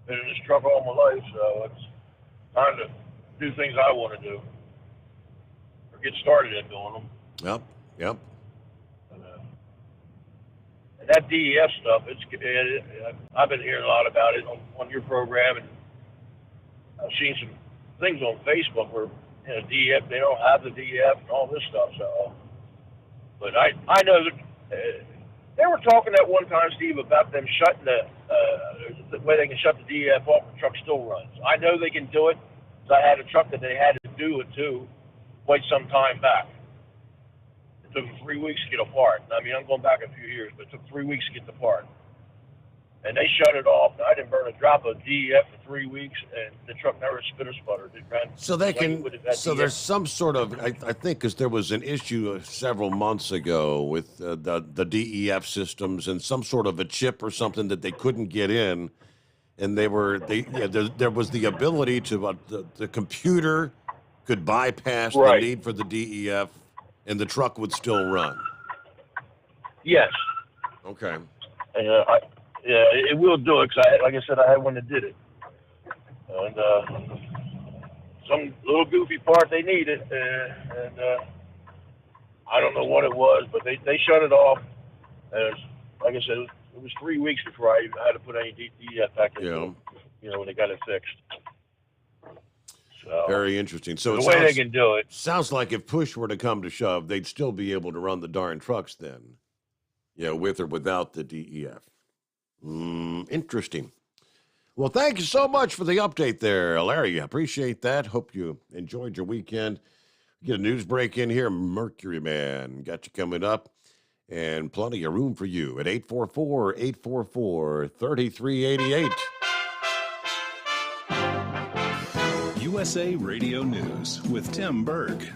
Been in this truck all my life, so it's time to do things I want to do or get started at doing them. Yep. And that DEF stuff, I've been hearing a lot about it on your program, and I've seen some things on Facebook where DEF, they don't have the DEF and all this stuff. So, but I know that they were talking at one time, Steve, about them shutting the way they can shut the DEF off. The truck still runs. I know they can do it. So I had a truck that they had to do it to quite some time back. It took them 3 weeks to get a part. I mean, I'm going back a few years, but it took 3 weeks to get the part. And they shut it off. I didn't burn a drop of DEF for 3 weeks, and the truck never spit or sputtered. It ran. So they can. So there's some sort of. I think because there was an issue several months ago with the DEF systems and some sort of a chip or something that they couldn't get in, and there was the ability to the computer could bypass the need for the DEF, and the truck would still run. Yes. Okay. Yeah, it will do it, because like I said, I had one that did it. And some little goofy part they needed, and I don't know what it was, but they shut it off. And like I said, it was 3 weeks before I had to put any DEF back in, when they got it fixed. So, very interesting. So the way they can do it. Sounds like if push were to come to shove, they'd still be able to run the darn trucks then. With or without the DEF. Interesting. Well, thank you so much for the update there, Larry. I appreciate that. Hope you enjoyed your weekend. Get a news break in here. Mercury Man got you coming up, and plenty of room for you at 844-844-3388. USA Radio News with Tim Berg.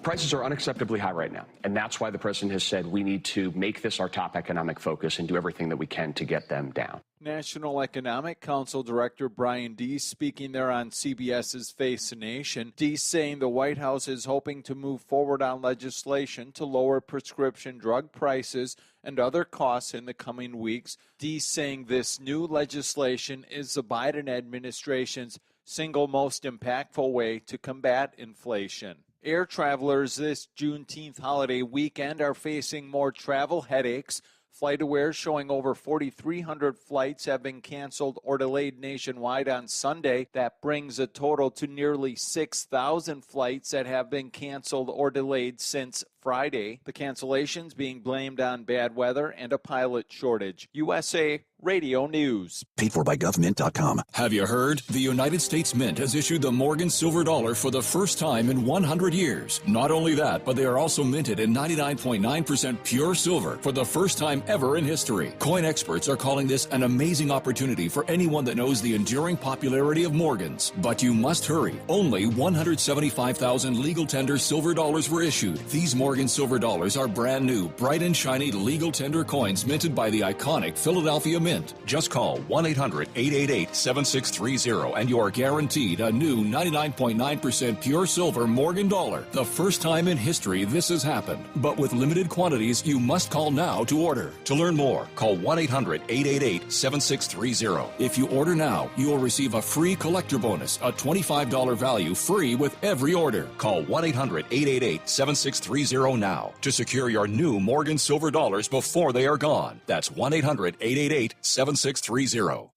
Prices are unacceptably high right now, and that's why the president has said we need to make this our top economic focus and do everything that we can to get them down. National Economic Council Director Brian Deese speaking there on CBS's Face the Nation. Deese saying the White House is hoping to move forward on legislation to lower prescription drug prices and other costs in the coming weeks. Deese saying this new legislation is the Biden administration's single most impactful way to combat inflation. Air travelers this Juneteenth holiday weekend are facing more travel headaches. FlightAware showing over 4,300 flights have been canceled or delayed nationwide on Sunday. That brings a total to nearly 6,000 flights that have been canceled or delayed since Friday. The cancellations being blamed on bad weather and a pilot shortage. USA Radio News. Paid for by government.com. Have you heard? The United States Mint has issued the Morgan Silver Dollar for the first time in 100 years. Not only that, but they are also minted in 99.9% pure silver for the first time ever in history. Coin experts are calling this an amazing opportunity for anyone that knows the enduring popularity of Morgans. But you must hurry. Only 175,000 legal tender silver dollars were issued. These Morgan Silver Dollars are brand new, bright and shiny legal tender coins minted by the iconic Philadelphia Mint. Just call 1-800-888-7630 and you are guaranteed a new 99.9% pure silver Morgan dollar. The first time in history this has happened. But with limited quantities, you must call now to order. To learn more, call 1-800-888-7630. If you order now, you will receive a free collector bonus, a $25 value free with every order. Call 1-800-888-7630 now to secure your new Morgan Silver Dollars before they are gone. That's 1-800-888-7630.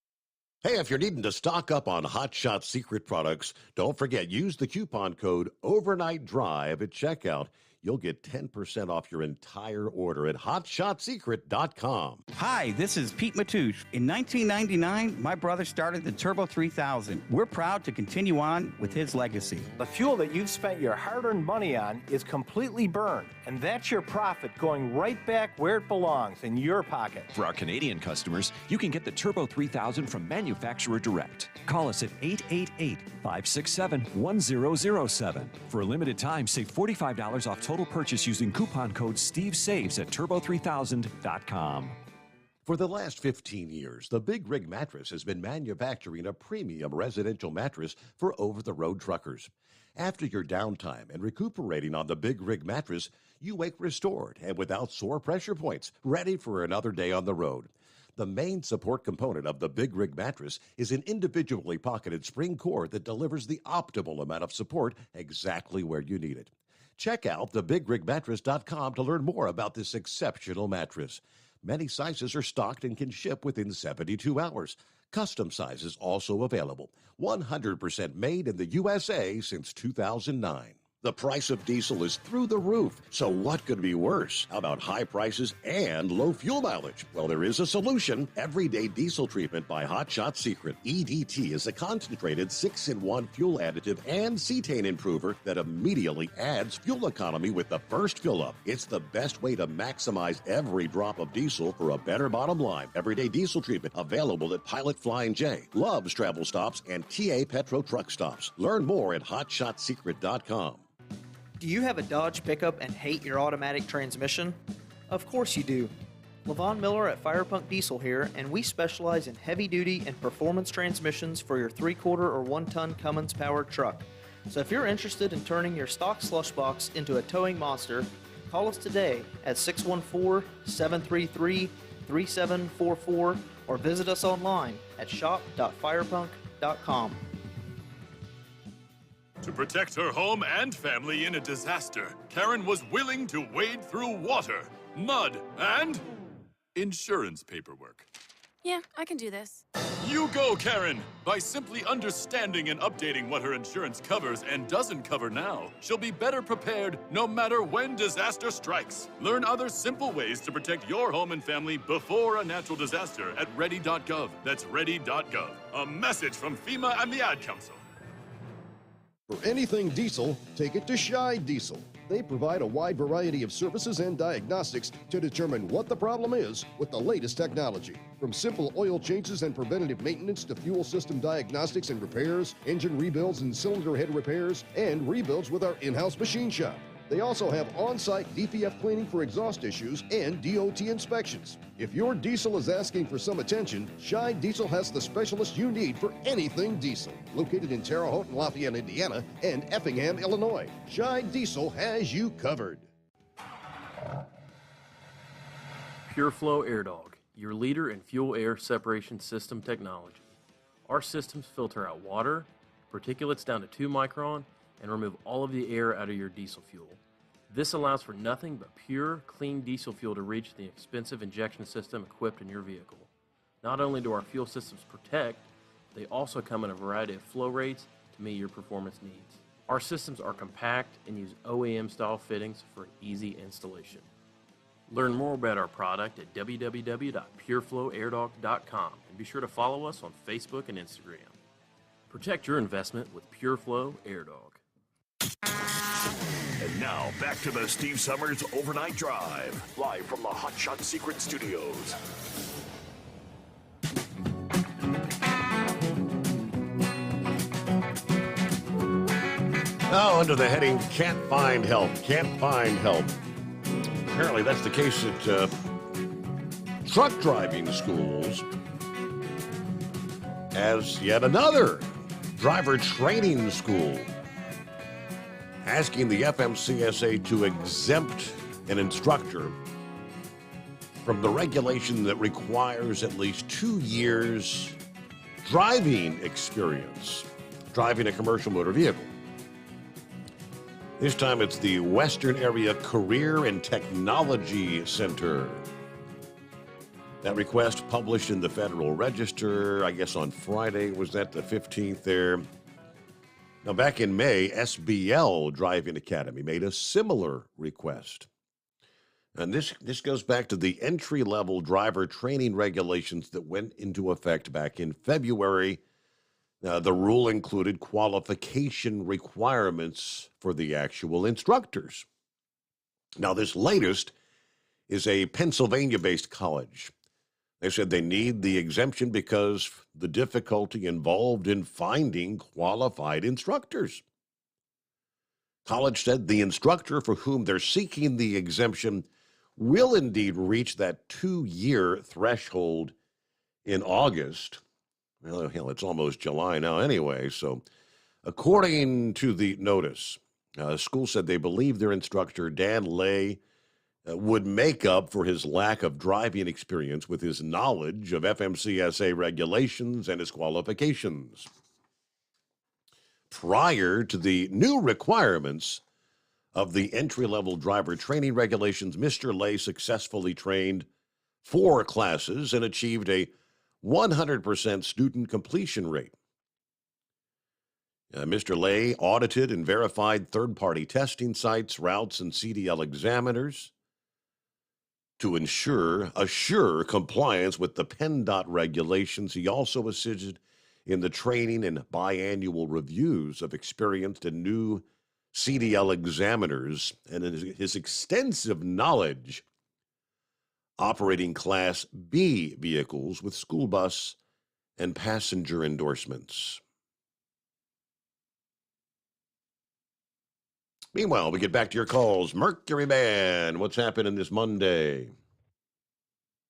Hey, if you're needing to stock up on Hot Shot Secret products, don't forget, use the coupon code Overnight Drive at checkout. You'll get 10% off your entire order at hotshotsecret.com. Hi, this is Pete Matouche. In 1999, my brother started the Turbo 3000. We're proud to continue on with his legacy. The fuel that you've spent your hard-earned money on is completely burned, and that's your profit going right back where it belongs, in your pocket. For our Canadian customers, you can get the Turbo 3000 from manufacturer direct. Call us at 888-567-1007. For a limited time, save $45 off total purchase using coupon code SteveSaves at turbo3000.com. For the last 15 years, the Big Rig Mattress has been manufacturing a premium residential mattress for over-the-road truckers. After your downtime and recuperating on the Big Rig Mattress, you wake restored and without sore pressure points, ready for another day on the road. The main support component of the Big Rig Mattress is an individually pocketed spring cord that delivers the optimal amount of support exactly where you need it. Check out thebigrigmattress.com to learn more about this exceptional mattress. Many sizes are stocked and can ship within 72 hours. Custom sizes also available. 100% made in the USA since 2009. The price of diesel is through the roof, so what could be worse? How about high prices and low fuel mileage? Well, there is a solution. Everyday Diesel Treatment by Hot Shot Secret. EDT is a concentrated 6-in-1 fuel additive and cetane improver that immediately adds fuel economy with the first fill-up. It's the best way to maximize every drop of diesel for a better bottom line. Everyday Diesel Treatment available at Pilot Flying J, Love's Travel Stops, and TA Petro Truck Stops. Learn more at hotshotsecret.com. Do you have a Dodge pickup and hate your automatic transmission? Of course you do. LaVon Miller at Firepunk Diesel here, and we specialize in heavy-duty and performance transmissions for your 3/4 or 1-ton Cummins-powered truck. So if you're interested in turning your stock slush box into a towing monster, call us today at 614-733-3744 or visit us online at shop.firepunk.com. To protect her home and family in a disaster, Karen was willing to wade through water, mud, and insurance paperwork. Yeah, I can do this. You go, Karen! By simply understanding and updating what her insurance covers and doesn't cover now, she'll be better prepared no matter when disaster strikes. Learn other simple ways to protect your home and family before a natural disaster at ready.gov. That's ready.gov. A message from FEMA and the Ad Council. For anything diesel, take it to Shy Diesel. They provide a wide variety of services and diagnostics to determine what the problem is with the latest technology. From simple oil changes and preventative maintenance to fuel system diagnostics and repairs, engine rebuilds and cylinder head repairs, and rebuilds with our in-house machine shop. They also have on-site DPF cleaning for exhaust issues and DOT inspections. If your diesel is asking for some attention, Shy Diesel has the specialist you need for anything diesel. Located in Terre Haute and Lafayette, Indiana, and Effingham, Illinois, Shy Diesel has you covered. PureFlow Air Dog, your leader in fuel air separation system technology. Our systems filter out water, particulates down to 2 micron, and remove all of the air out of your diesel fuel. This allows for nothing but pure, clean diesel fuel to reach the expensive injection system equipped in your vehicle. Not only do our fuel systems protect, they also come in a variety of flow rates to meet your performance needs. Our systems are compact and use OEM-style fittings for easy installation. Learn more about our product at www.pureflowairdog.com and be sure to follow us on Facebook and Instagram. Protect your investment with PureFlow Air Dog. And now, back to the Steve Summers Overnight Drive, live from the Hot Shot Secret Studios. Now, under the heading, Can't Find Help. Apparently, that's the case at truck driving schools, as yet another driver training school asking the FMCSA to exempt an instructor from the regulation that requires at least 2 years driving experience, driving a commercial motor vehicle. This time it's the Western Area Career and Technology Center. That request published in the Federal Register, I guess on Friday, was that the 15th there? Now, back in May, SBL Driving Academy made a similar request. And this goes back to the entry-level driver training regulations that went into effect back in February. The rule included qualification requirements for the actual instructors. Now, this latest is a Pennsylvania-based college. They said they need the exemption because the difficulty involved in finding qualified instructors. College said the instructor for whom they're seeking the exemption will indeed reach that 2-year threshold in August. Well, hell, it's almost July now anyway. So according to the notice, school said they believe their instructor, Dan Lay, would make up for his lack of driving experience with his knowledge of FMCSA regulations and his qualifications. Prior to the new requirements of the entry-level driver training regulations, Mr. Lay successfully trained 4 classes and achieved a 100% student completion rate. Mr. Lay audited and verified third-party testing sites, routes, and CDL examiners to assure compliance with the PennDOT regulations. He also assisted in the training and biannual reviews of experienced and new CDL examiners, and his extensive knowledge operating Class B vehicles with school bus and passenger endorsements. Meanwhile, we get back to your calls. Mercury Man, what's happening this Monday?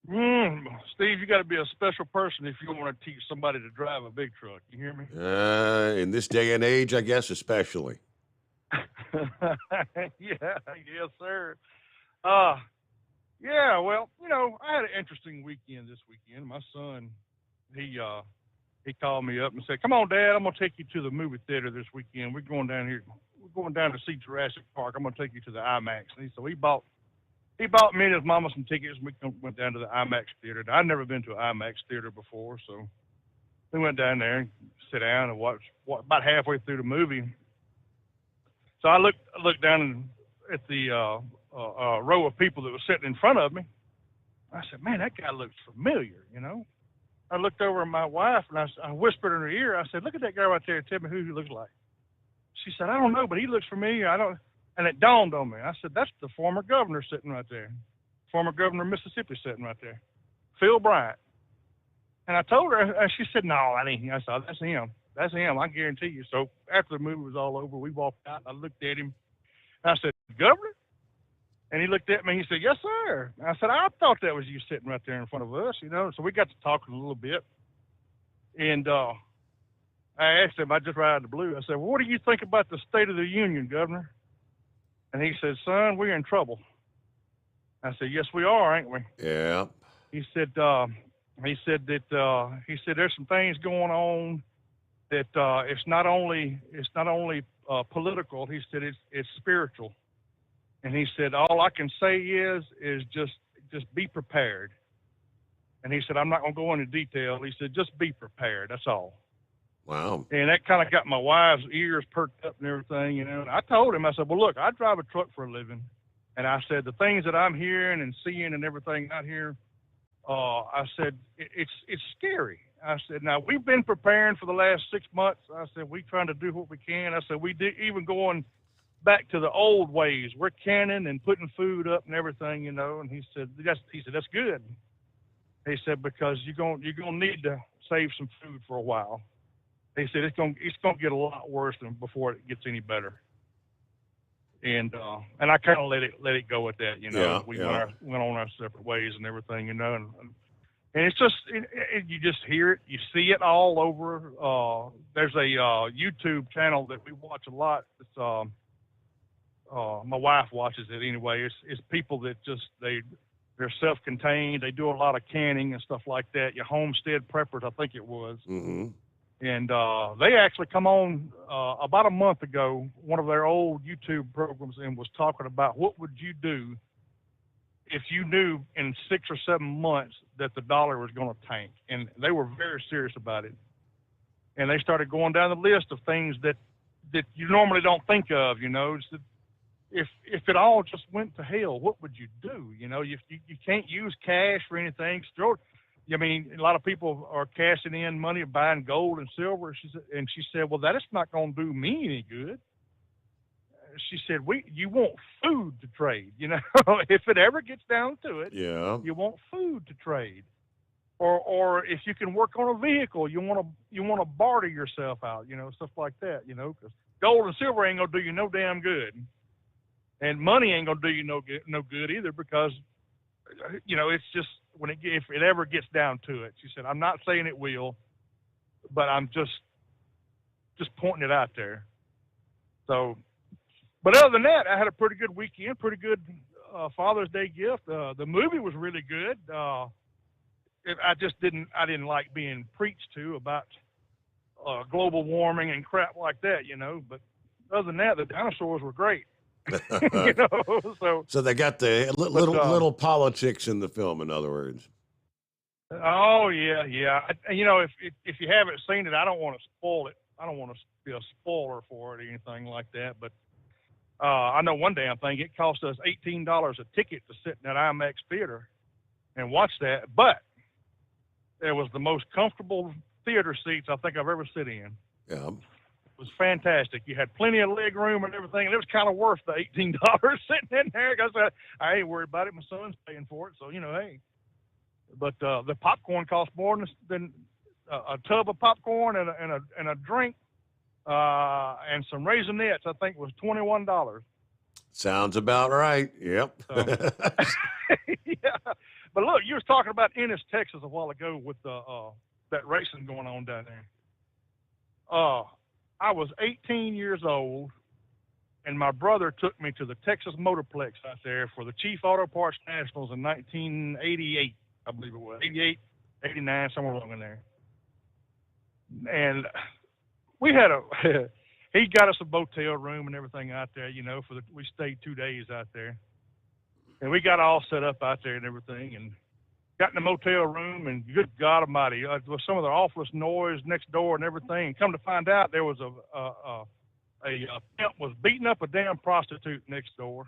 Steve, you got to be a special person if you want to teach somebody to drive a big truck. You hear me? In this day and age, I guess, especially. Yes, sir. Yeah, well, I had an interesting weekend this weekend. My son, he called me up and said, "Come on, Dad, I'm going to take you to the movie theater this weekend. We're going down to see Jurassic Park. I'm going to take you to the IMAX." And so he bought me and his mama some tickets, and we went down to the IMAX theater. Now, I'd never been to an IMAX theater before, so we went down there and sat down and watched about halfway through the movie. So I looked down at the row of people that was sitting in front of me. I said, "Man, that guy looks familiar, I looked over at my wife, and I whispered in her ear. I said, "Look at that guy right there. Tell me who he looks like." She said, "I don't know, but he looks familiar. I don't." And it dawned on me. I said, "That's the former governor sitting right there. Former governor of Mississippi sitting right there. Phil Bryant." And I told her, and she said, "No, that ain't him." I said, "That's him. That's him. I guarantee you." So after the movie was all over, we walked out. I looked at him. And I said, Governor? And he looked at me. He said, yes, sir. I said, I thought that was you sitting right there in front of us, So we got to talking a little bit. And I asked him, I just right out of the blue, I said, well, what do you think about the State of the Union, Governor? And he said, son, we're in trouble. I said, yes, we are, ain't we? Yeah. He said there's some things going on that it's not only political. He said it's spiritual. And he said, all I can say is just be prepared. And he said, I'm not going to go into detail. He said, just be prepared. That's all. Wow. And that kind of got my wife's ears perked up and everything, And I told him, I said, well, look, I drive a truck for a living. And I said, the things that I'm hearing and seeing and everything out here, I said, it's scary. I said, now, we've been preparing for the last 6 months. I said, we trying to do what we can. I said, we did even going back to the old ways. We're canning and putting food up and everything, And he said, that's good. He said, because you're gonna need to save some food for a while. He said it's gonna get a lot worse than before it gets any better. And I kind of let it go at that, Yeah, We yeah. went on our separate ways and everything, And it's just you just hear it, you see it all over. There's a YouTube channel that we watch a lot. It's my wife watches it anyway. It's people that just they're self-contained. They do a lot of canning and stuff like that. Your homestead preppers, I think it was. Mm-hmm. And they actually come on about a month ago, one of their old YouTube programs, and was talking about what would you do if you knew in 6 or 7 months that the dollar was going to tank. And they were very serious about it. And they started going down the list of things that you normally don't think of, It's that if it all just went to hell, what would you do? You can't use cash for anything. A lot of people are cashing in money, buying gold and silver. She said, well, that is not going to do me any good. She said, you want food to trade, if it ever gets down to it. Yeah. You want food to trade, or if you can work on a vehicle, you want to barter yourself out, stuff like that, because gold and silver ain't gonna do you no damn good, and money ain't gonna do you no good either, because it's just if it ever gets down to it. She said, I'm not saying it will, but I'm just pointing it out there. So. But other than that, I had a pretty good weekend, pretty good Father's Day gift. The movie was really good. I didn't like being preached to about global warming and crap like that, But other than that, the dinosaurs were great. So they got the little politics in the film, in other words. Oh yeah. If you haven't seen it, I don't want to spoil it. I don't want to be a spoiler for it or anything like that, but. I know one damn thing. It cost us $18 a ticket to sit in that IMAX theater and watch that, but it was the most comfortable theater seats I think I've ever sit in. Yeah. It was fantastic. You had plenty of leg room and everything, and it was kind of worth the $18 sitting in there, because I ain't worried about it. My son's paying for it, so, hey. But the popcorn cost more than a tub of popcorn and a drink. And some Raisinets, I think, was $21. Sounds about right. Yep. So, yeah. But look, you was talking about Ennis, Texas a while ago with that racing going on down there. I was 18 years old, and my brother took me to the Texas Motorplex out there for the Chief Auto Parts Nationals in 1988, I believe it was. 88, 89, somewhere along in there. And we had he got us a motel room and everything out there, we stayed 2 days out there. And we got all set up out there and everything, and got in the motel room, and good God Almighty, there was some of the awfulest noise next door and everything. And come to find out, there was a pimp was beating up a damn prostitute next door.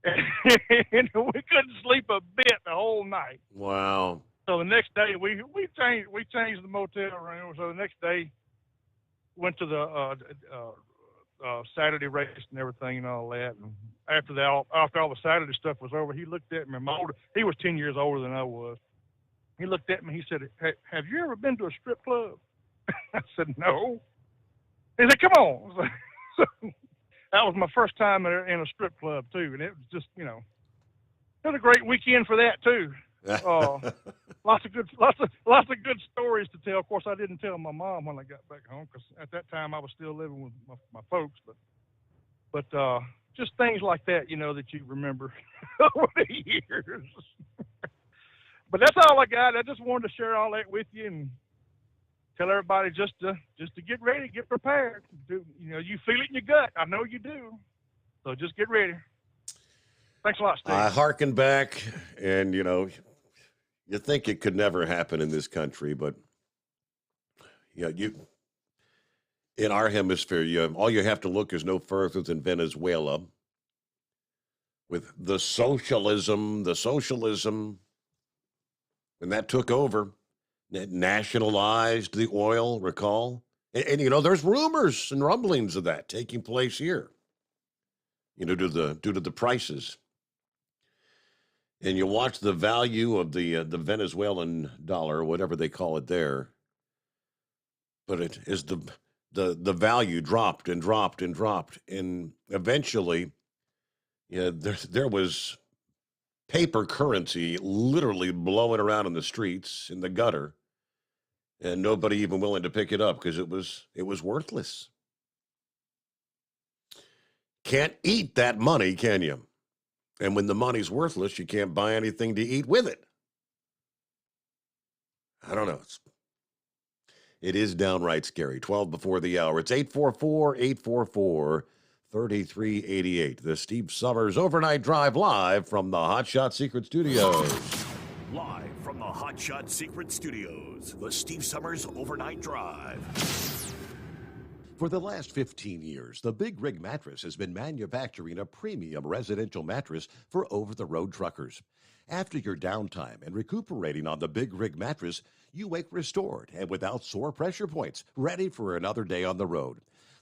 And we couldn't sleep a bit the whole night. Wow. So the next day, we changed the motel room. So the next day, went to the Saturday race and everything and all that. And after all the Saturday stuff was over, he looked at me. He was 10 years older than I was. He looked at me. He said, "Have you ever been to a strip club?" I said, "No." He said, "Come on." That was my first time in a strip club too, and it was just, it was a great weekend for that too. Lots of good stories to tell. Of course, I didn't tell my mom when I got back home because at that time I was still living with my folks. But just things like that, that you remember over the years. But that's all I got. I just wanted to share all that with you and tell everybody just to get ready, get prepared. You feel it in your gut. I know you do. So just get ready. Thanks a lot, Steve. I hearken back, and you think it could never happen in this country, but in our hemisphere, all you have to look is no further than Venezuela with the socialism, when that took over, it nationalized the oil, recall? And there's rumors and rumblings of that taking place here, due to the prices. And you watch the value of the Venezuelan dollar, whatever they call it there, but it is the value dropped and dropped and dropped, and eventually, there was paper currency literally blowing around in the streets, in the gutter, and nobody even willing to pick it up because it was worthless. Can't eat that money, can you? And when the money's worthless, you can't buy anything to eat with it. I don't know. It is downright scary. 12 before the hour. It's 844-844-3388. The Steve Sommers Overnight Drive live from the Hot Shot Secret Studios. Live from the Hot Shot Secret Studios, the Steve Sommers Overnight Drive. For the last 15 years, the Big Rig Mattress has been manufacturing a premium residential mattress for over-the-road truckers. After your downtime and recuperating on the Big Rig Mattress, you wake restored and without sore pressure points, ready for another day on the road.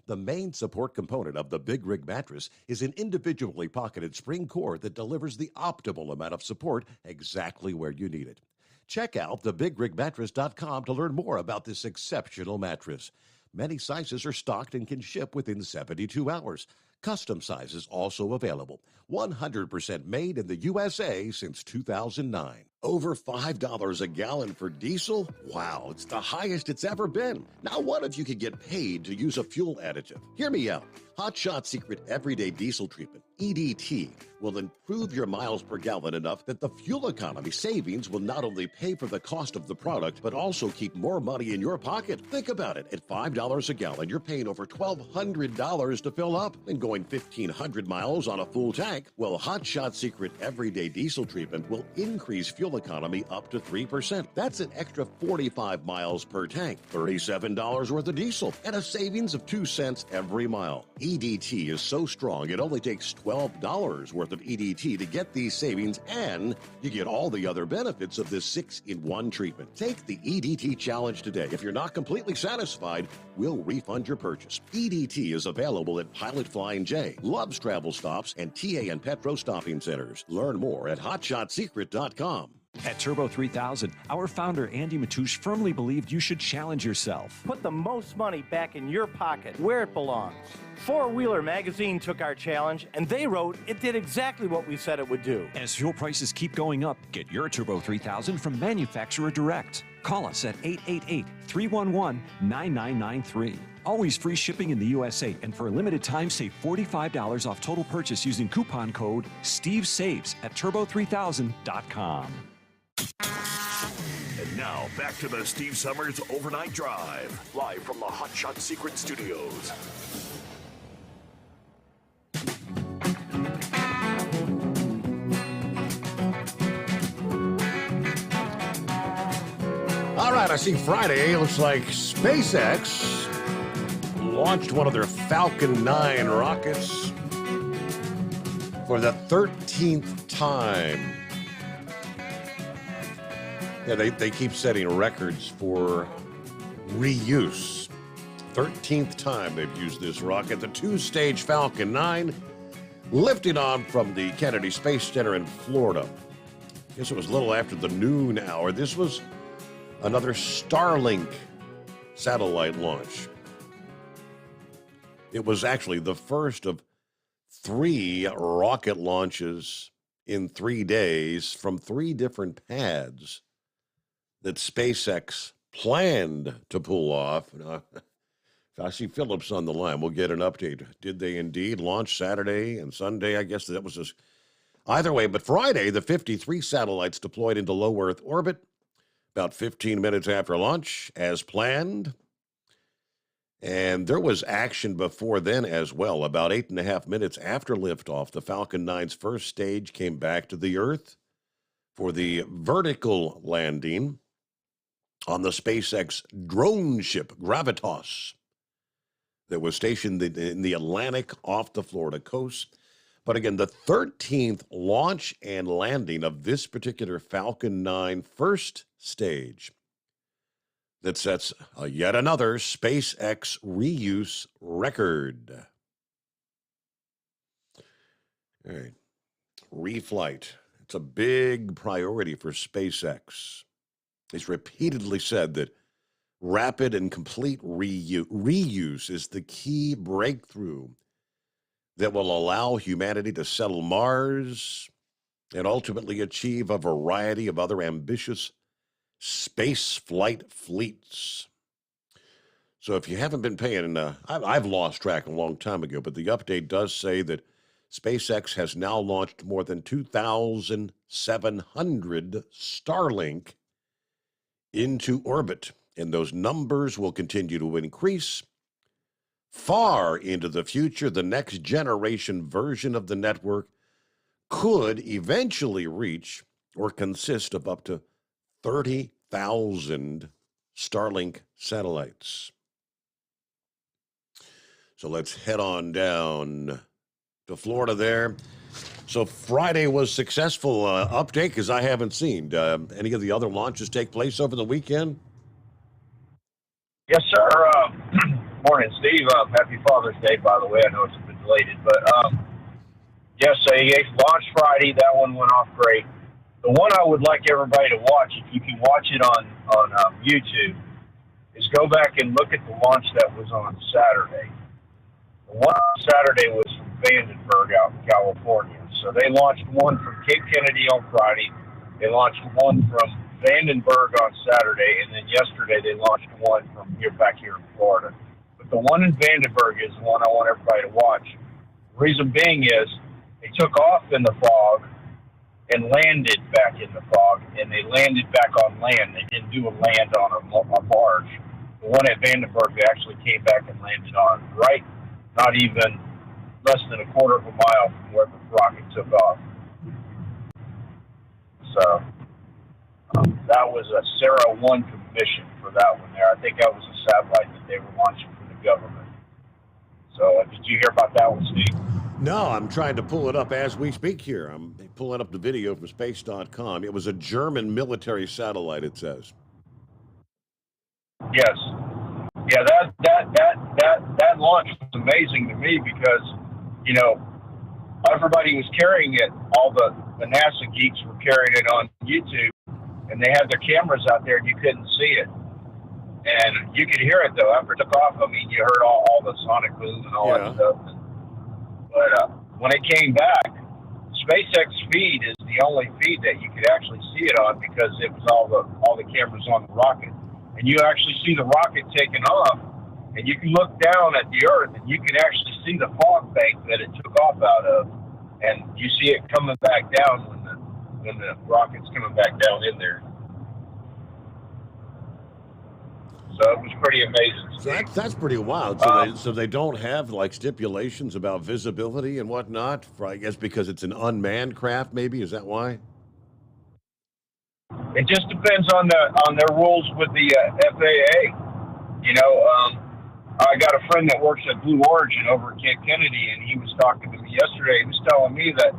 The main support component of the Big Rig Mattress is an individually pocketed spring cord that delivers the optimal amount of support exactly where you need it. Check out thebigrigmattress.com to learn more about this exceptional mattress. Many sizes are stocked and can ship within 72 hours. Custom sizes also available. 100% made in the USA since 2009. Over $5 a gallon for diesel? Wow, it's the highest it's ever been. Now what if you could get paid to use a fuel additive? Hear me out. Hot Shot Secret Everyday Diesel Treatment, EDT, will improve your miles per gallon enough that the fuel economy savings will not only pay for the cost of the product, but also keep more money in your pocket. Think about it. At $5 a gallon, you're paying over $1,200 to fill up and going 1,500 miles on a full tank. Well, Hot Shot Secret Everyday Diesel Treatment will increase fuel economy up to 3%. That's an extra 45 miles per tank, $37 worth of diesel, and a savings of 2 cents every mile. EDT is so strong, it only takes $12 worth of EDT to get these savings, and you get all the other benefits of this 6-in-1 treatment. Take the EDT challenge today. If you're not completely satisfied, we'll refund your purchase. EDT is available at Pilot Flying J, Love's Travel Stops, and TA and Petro Stopping Centers. Learn more at hotshotsecret.com. At Turbo 3000, our founder Andy Matoush firmly believed you should challenge yourself. Put the most money back in your pocket, where it belongs. Four Wheeler Magazine took our challenge, and they wrote it did exactly what we said it would do. As fuel prices keep going up, get your Turbo 3000 from manufacturer direct. Call us at 888-311-9993. Always free shipping in the USA, and for a limited time, save $45 off total purchase using coupon code STEVESAVES at turbo3000.com. And now, back to the Steve Sommers Overnight Drive, live from the Hot Shot Secret Studios. All right, I see Friday. Looks like SpaceX launched one of their Falcon 9 rockets for the 13th time. Yeah, they keep setting records for reuse. 13th time they've used this rocket. The two-stage Falcon 9 lifted on from the Kennedy Space Center in Florida. I guess it was a little after the noon hour. This was another Starlink satellite launch. It was actually the first of 3 rocket launches in 3 days from 3 different pads that SpaceX planned to pull off. Now, if I see Phillips on the line, we'll get an update. Did they indeed launch Saturday and Sunday? I guess that was just either way. But Friday, the 53 satellites deployed into low Earth orbit about 15 minutes after launch, as planned. And there was action before then as well. About 8.5 minutes after liftoff, the Falcon 9's first stage came back to the Earth for the vertical landing on the SpaceX drone ship Gravitas that was stationed in the Atlantic off the Florida coast. But again, the 13th launch and landing of this particular Falcon 9 first stage that sets yet another SpaceX reuse record. All right. Reflight. It's a big priority for SpaceX. It's repeatedly said that rapid and complete reuse is the key breakthrough that will allow humanity to settle Mars and ultimately achieve a variety of other ambitious space flight fleets. So if you haven't been paying, I've lost track a long time ago, but the update does say that SpaceX has now launched more than 2,700 Starlink into orbit, and those numbers will continue to increase far into the future. The next generation version of the network could eventually reach or consist of up to 30,000 Starlink satellites. So let's head on down to Florida there. So Friday was successful update, because I haven't seen any of the other launches take place over the weekend. Yes, sir. Morning, Steve. Happy Father's Day, by the way. I know it's a bit belated, but yes, they launched Friday. That one went off great. The one I would like everybody to watch, if you can watch it on YouTube, is go back and look at the launch that was on Saturday. The one on Saturday was from Vandenberg out in California. So they launched one from Cape Kennedy on Friday. They launched one from Vandenberg on Saturday, and then yesterday they launched one from back here in Florida. But the one in Vandenberg is the one I want everybody to watch. The reason being is they took off in the fog and landed back in the fog, and they landed back on land. They didn't do a land on a barge. The one at Vandenberg, they actually came back and landed on right, not even less than a quarter of a mile from where the rocket took off. So that was a Sarah 1 mission for that one there. I think that was a satellite that they were launching for the government. So did you hear about that one, Steve? No, I'm trying to pull it up as we speak here. I'm pulling up the video from space.com. It was a German military satellite, it says. Yes. Yeah, that launch was amazing to me because, you know, everybody was carrying it. All the NASA geeks were carrying it on YouTube, and they had their cameras out there, and you couldn't see it. And you could hear it, though. After it took off, I mean, you heard all the sonic boom and all that stuff. But when it came back, SpaceX feed is the only feed that you could actually see it on because it was all the cameras on the rocket. And you actually see the rocket taking off, and you can look down at the Earth, and you can actually see the fog bank that it took off out of, and you see it coming back down when the rocket's coming back down in there. So it was pretty amazing. So that's pretty wild. So they don't have like stipulations about visibility and whatnot. I guess because it's an unmanned craft, maybe. Is that why? It just depends on their rules with the FAA. You know, I got a friend that works at Blue Origin over at Cape Kennedy, and he was talking to me yesterday. He was telling me that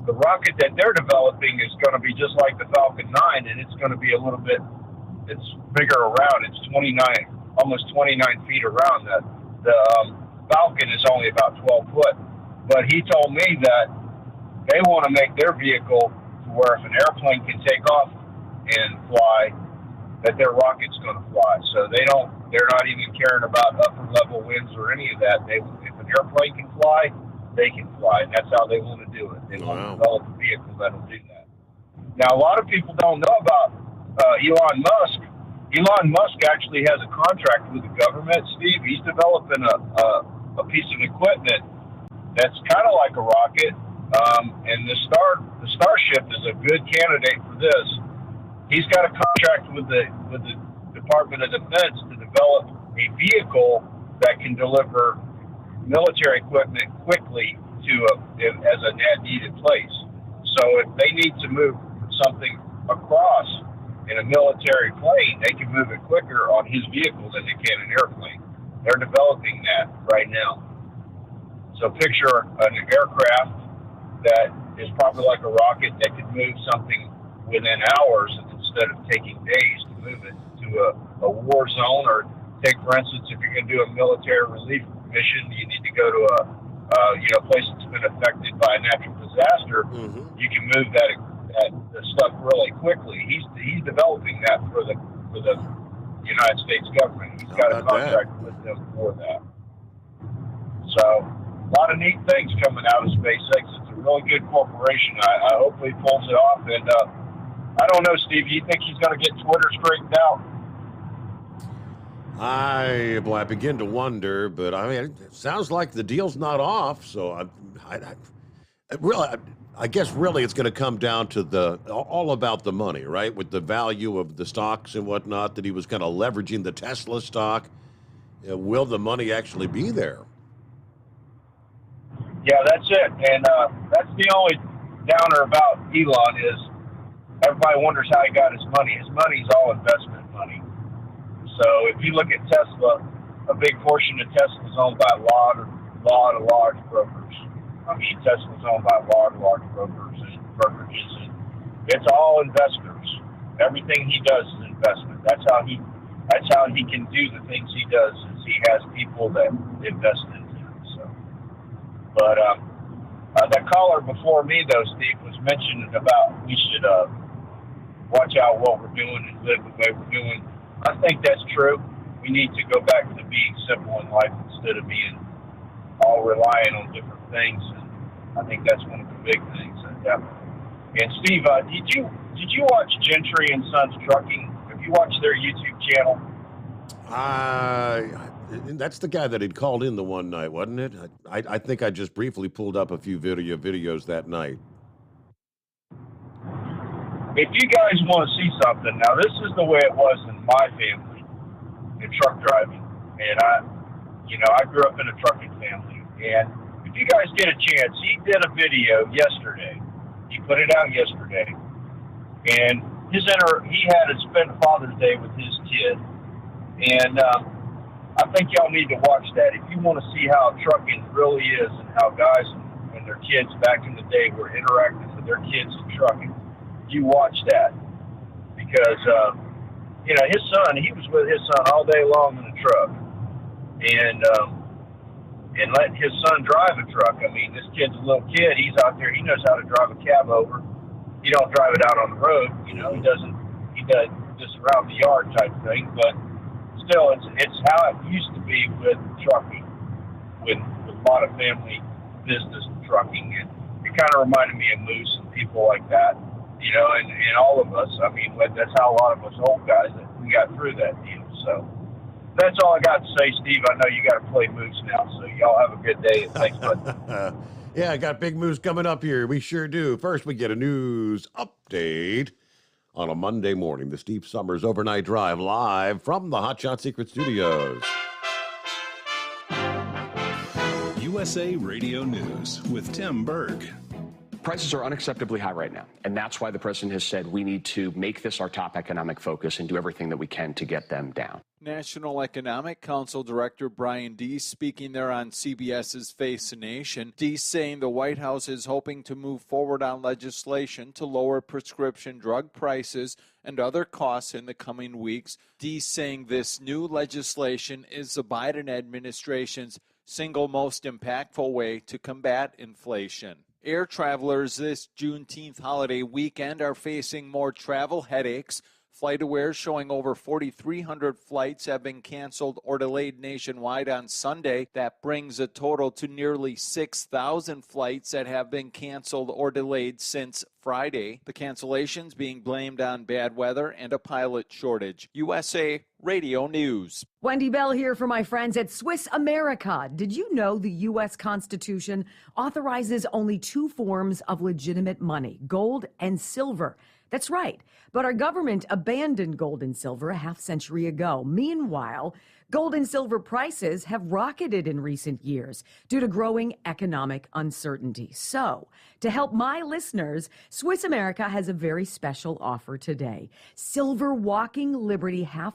the rocket that they're developing is going to be just like the Falcon 9, and it's going to be a little bit. It's bigger around. It's almost 29 feet around. The Falcon is only about 12 foot. But he told me that they want to make their vehicle to where if an airplane can take off and fly, that their rocket's going to fly. So they're not even caring about upper level winds or any of that. If an airplane can fly, they can fly, and that's how they want to do it. They want to develop a vehicle that'll do that. Now, a lot of people don't know about Elon Musk. Elon Musk actually has a contract with the government, Steve. He's developing a piece of equipment that's kind of like a rocket, and the Starship is a good candidate for this. He's got a contract with the Department of Defense to develop a vehicle that can deliver military equipment quickly as a needed place. So if they need to move something across in a military plane, they can move it quicker on his vehicle than they can an airplane. They're developing that right now. So picture an aircraft that is probably like a rocket that could move something within hours instead of taking days to move it to a war zone. Or take, for instance, if you're going to do a military relief mission, you need to go to a place that's been affected by a natural disaster. You can move that stuff really quickly. He's developing that for the United States government. He's got a contract with them for that. So a lot of neat things coming out of SpaceX. It's a really good corporation. I hope he pulls it off. And I don't know, Steve. You think he's going to get Twitter straightened out? I begin to wonder, but I mean, it sounds like the deal's not off. So I guess really it's going to come down to all about the money, right? With the value of the stocks and whatnot, that he was kind of leveraging the Tesla stock. Will the money actually be there? Yeah, that's it. And that's the only downer about Elon is everybody wonders how he got his money. His money's all investment money. So if you look at Tesla, a big portion of Tesla is owned by a lot of large brokers. I mean, Tesla's owned by a lot of large brokers and brokerages. And it's all investors. Everything he does is investment. That's how he can do the things he does. Is he has people that invest in him. So, but the caller before me, though, Steve, was mentioning about we should watch out what we're doing and live the way we're doing. I think that's true. We need to go back to being simple in life instead of being all relying on different things. And I think that's one of the big things. And Steve, did you watch Gentry and Sons Trucking? Have you watched their YouTube channel? That's the guy that had called in the one night, wasn't it? I think I just briefly pulled up a few videos that night. If you guys want to see something, now this is the way it was in my family in truck driving. And I grew up in a trucking family. And if you guys get a chance, he did a video yesterday. He put it out yesterday. And he had to spend Father's Day with his kid. And I think y'all need to watch that. If you want to see how trucking really is and how guys and their kids back in the day were interacting with their kids in trucking, you watch that. Because, his son, he was with his son all day long in the truck. And let his son drive a truck. I mean, this kid's a little kid. He's out there. He knows how to drive a cab over. He don't drive it out on the road. He does just around the yard type thing. But still, it's how it used to be with trucking, with a lot of family business trucking. And it kind of reminded me of Moose and people like that, and all of us. I mean, that's how a lot of us old guys, we got through that deal. So that's all I got to say, Steve. I know you got to play Moose now, so y'all have a good day. Thanks, bud. Yeah, I got big moves coming up here. We sure do. First, we get a news update on a Monday morning. The Steve Sommers Overnight Drive live from the Hot Shot Secret Studios. USA Radio News with Tim Berg. Prices are unacceptably high right now, and that's why the president has said we need to make this our top economic focus and do everything that we can to get them down. National Economic Council Director Brian Deese speaking there on CBS's Face the Nation. Deese saying the White House is hoping to move forward on legislation to lower prescription drug prices and other costs in the coming weeks. Deese saying this new legislation is the Biden administration's single most impactful way to combat inflation. Air travelers this Juneteenth holiday weekend are facing more travel headaches FlightAware showing over 4,300 flights have been canceled or delayed nationwide on Sunday. That brings a total to nearly 6,000 flights that have been canceled or delayed since Friday. The cancellations being blamed on bad weather and a pilot shortage. USA Radio News. Wendy Bell here for my friends at Swiss America. Did you know the U.S. Constitution authorizes only two forms of legitimate money, gold and silver? That's right. But our government abandoned gold and silver a half century ago. Meanwhile, gold and silver prices have rocketed in recent years due to growing economic uncertainty. So, to help my listeners, Swiss America has a very special offer today. Silver Walking Liberty $half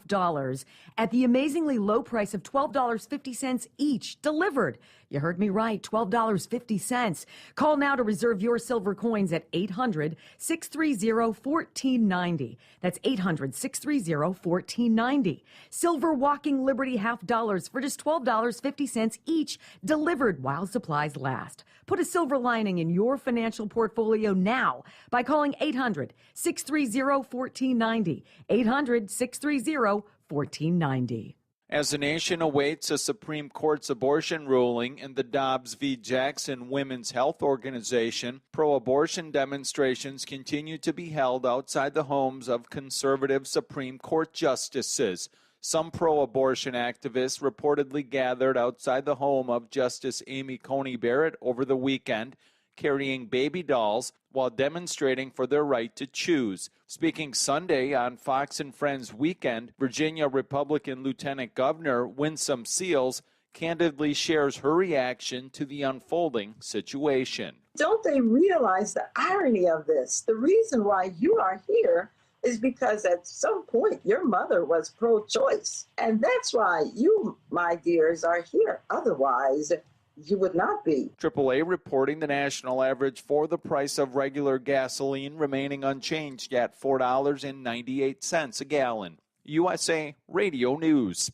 at the amazingly low price of $12.50 each, delivered. You heard me right, $12.50. Call now to reserve your silver coins at 800-630-1490. That's 800-630-1490. Silver Walking Liberty $half for just $12.50 each, delivered while supplies last. Put a silver lining in your financial portfolio now by calling 800-630-1490. 800-630-1490. As the nation awaits a Supreme Court's abortion ruling in the Dobbs v. Jackson Women's Health Organization, pro-abortion demonstrations continue to be held outside the homes of conservative Supreme Court justices. Some pro-abortion activists reportedly gathered outside the home of Justice Amy Coney Barrett over the weekend, carrying baby dolls while demonstrating for their right to choose. Speaking Sunday on Fox and Friends Weekend, Virginia Republican Lieutenant Governor Winsome Seals candidly shares her reaction to the unfolding situation. Don't they realize the irony of this? The reason why you are here is because at some point your mother was pro-choice. And that's why you, my dears, are here. Otherwise, you would not be. AAA reporting the national average for the price of regular gasoline remaining unchanged at $4.98 a gallon. USA Radio News.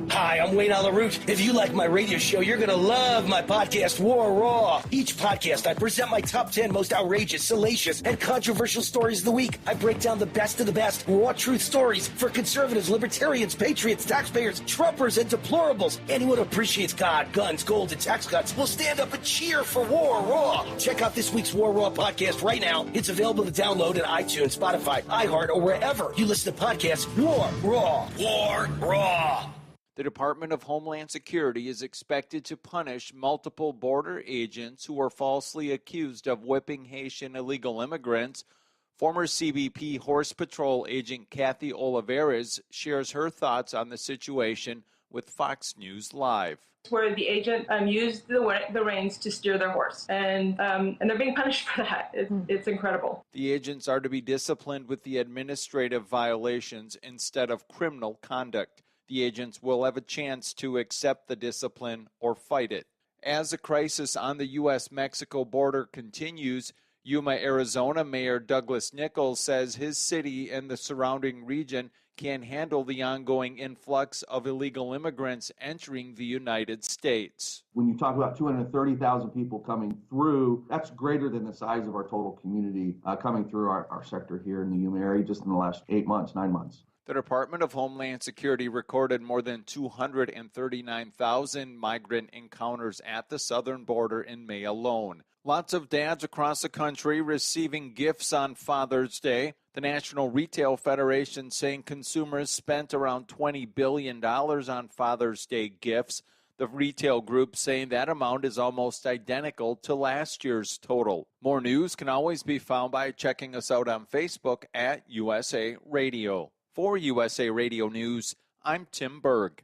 Hi, I'm Wayne Alaroot. If you like my radio show, you're going to love my podcast, War Raw. Each podcast, I present my top 10 most outrageous, salacious, and controversial stories of the week. I break down the best of the best, raw truth stories for conservatives, libertarians, patriots, taxpayers, Trumpers, and deplorables. Anyone who appreciates God, guns, gold, and tax cuts will stand up and cheer for War Raw. Check out this week's War Raw podcast right now. It's available to download at iTunes, Spotify, iHeart, or wherever you listen to podcasts. War Raw. War Raw. The Department of Homeland Security is expected to punish multiple border agents who were falsely accused of whipping Haitian illegal immigrants. Former CBP Horse Patrol agent Kathy Olivares shares her thoughts on the situation with Fox News Live. Where the agent used the reins to steer their horse, and they're being punished for that. It's incredible. The agents are to be disciplined with the administrative violations instead of criminal conduct. The agents will have a chance to accept the discipline or fight it. As the crisis on the U.S.-Mexico border continues, Yuma, Arizona Mayor Douglas Nichols says his city and the surrounding region can handle the ongoing influx of illegal immigrants entering the United States. When you talk about 230,000 people coming through, that's greater than the size of our total community coming through our sector here in the Yuma area just in the last 9 months. The Department of Homeland Security recorded more than 239,000 migrant encounters at the southern border in May alone. Lots of dads across the country receiving gifts on Father's Day. The National Retail Federation saying consumers spent around $20 billion on Father's Day gifts. The retail group saying that amount is almost identical to last year's total. More news can always be found by checking us out on Facebook at USA Radio. For USA Radio News, I'm Tim Berg.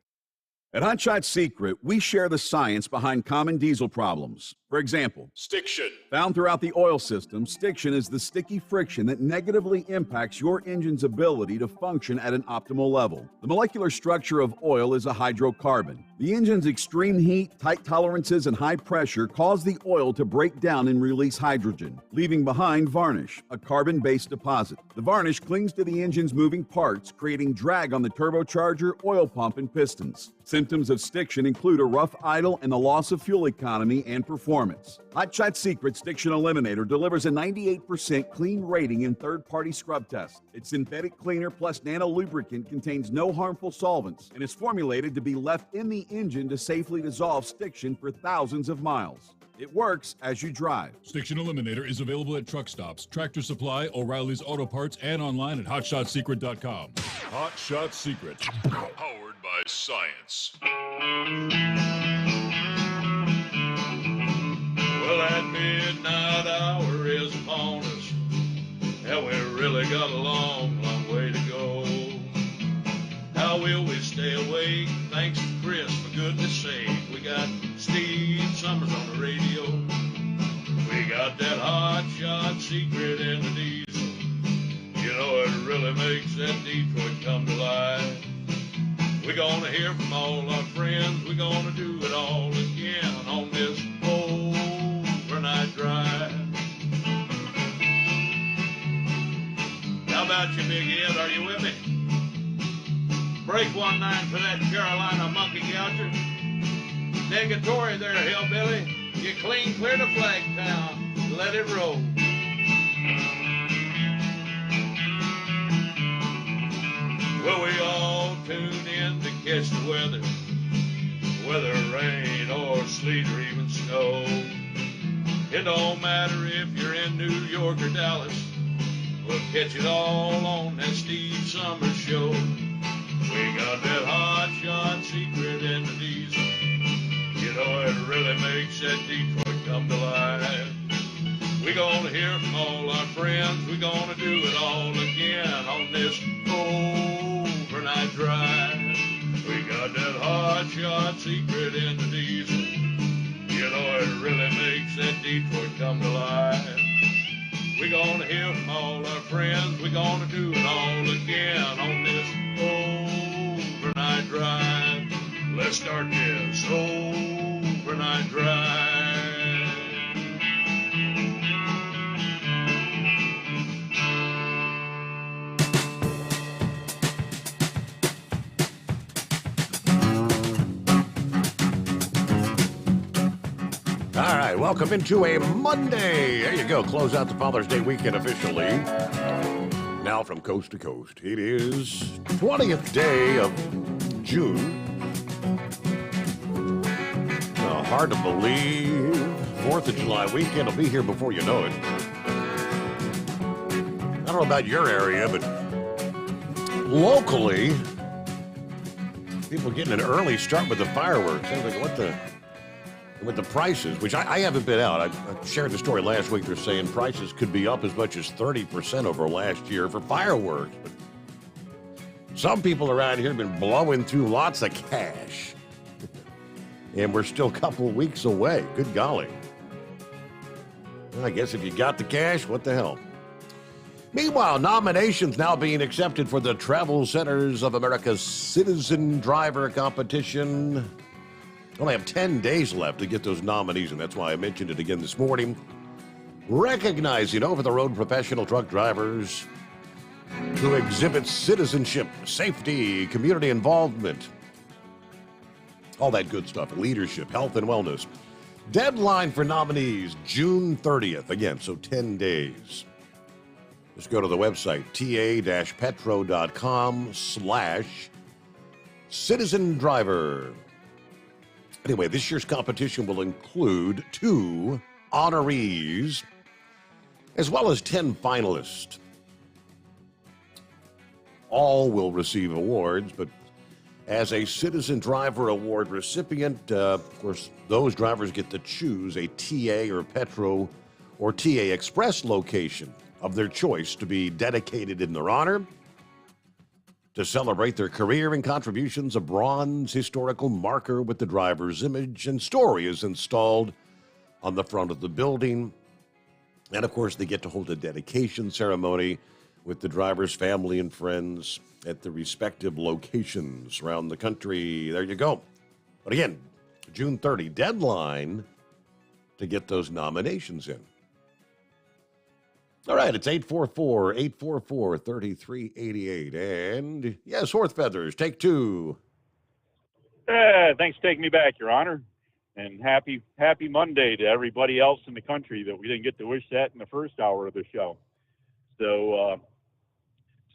At Hot Shot Secret, we share the science behind common diesel problems. For example, stiction. Found throughout the oil system, stiction is the sticky friction that negatively impacts your engine's ability to function at an optimal level. The molecular structure of oil is a hydrocarbon. The engine's extreme heat, tight tolerances, and high pressure cause the oil to break down and release hydrogen, leaving behind varnish, a carbon-based deposit. The varnish clings to the engine's moving parts, creating drag on the turbocharger, oil pump, and pistons. Symptoms of stiction include a rough idle and the loss of fuel economy and performance. performance. Hot Shot Secret's Stiction Eliminator delivers a 98% clean rating in third-party scrub tests. Its synthetic cleaner plus nano lubricant contains no harmful solvents and is formulated to be left in the engine to safely dissolve stiction for thousands of miles. It works as you drive. Stiction Eliminator is available at truck stops, Tractor Supply, O'Reilly's Auto Parts, and online at HotShotSecret.com. Hot Shot Secret, powered by science. Well, that midnight hour is upon us, and we really got a long, long way to go. How will we stay awake? Thanks to Chris, for goodness sake. We got Steve Summers on the radio. We got that hot shot secret in the diesel. You know, it really makes that Detroit come to life. We're gonna hear from all our friends. We're gonna do it all again on this overnight drive. How about you, Big Ed? Are you with me? Break 1-9 for that Carolina monkey gouger. Negatory there, hillbilly. You clean clear to Flagtown. Let it roll. Well, we all tune in to catch the weather. Whether rain or sleet or even snow. It don't matter if you're in New York or Dallas. We'll catch it all on that Steve Summers show. We got that hot shot secret in the diesel. You know, it really makes that Detroit come to life. We're gonna hear from all our friends. We're gonna do it all again on this overnight drive. We got that hot shot secret in the diesel. You know, it really makes that Detroit come to life. We're gonna hear from all our friends. We're gonna do it all again on this overnight drive. Let's start this overnight drive. All right, welcome into a Monday. There you go. Close out the Father's Day weekend officially. Now from coast to coast. It is 20th day of June. Oh, hard to believe. 4th of July weekend will be here before you know it. I don't know about your area, but locally, people getting an early start with the fireworks. I was like, what the... With the prices, which I haven't been out. I shared the story last week. They're saying prices could be up as much as 30% over last year for fireworks. But some people around here have been blowing through lots of cash. And we're still a couple of weeks away. Good golly. Well, I guess if you got the cash, what the hell? Meanwhile, nominations now being accepted for the Travel Centers of America's Citizen Driver Competition. Only have 10 days left to get those nominees, and that's why I mentioned it again this morning. Recognizing over-the-road professional truck drivers who exhibit citizenship, safety, community involvement, all that good stuff, leadership, health, and wellness. Deadline for nominees, June 30th. Again, so 10 days. Just go to the website, ta-petro.com/citizen driver. Anyway, this year's competition will include 2 honorees as well as 10 finalists. All will receive awards, but as a Citizen Driver Award recipient, of course, those drivers get to choose a TA or Petro or TA Express location of their choice to be dedicated in their honor. To celebrate their career and contributions, a bronze historical marker with the driver's image and story is installed on the front of the building. And, of course, they get to hold a dedication ceremony with the driver's family and friends at the respective locations around the country. There you go. But, again, June 30, deadline to get those nominations in. All right, it's 844-844-3388. And, yes, Horse Feathers, take 2. Thanks for taking me back, Your Honor. And happy Monday to everybody else in the country that we didn't get to wish that in the first hour of the show. So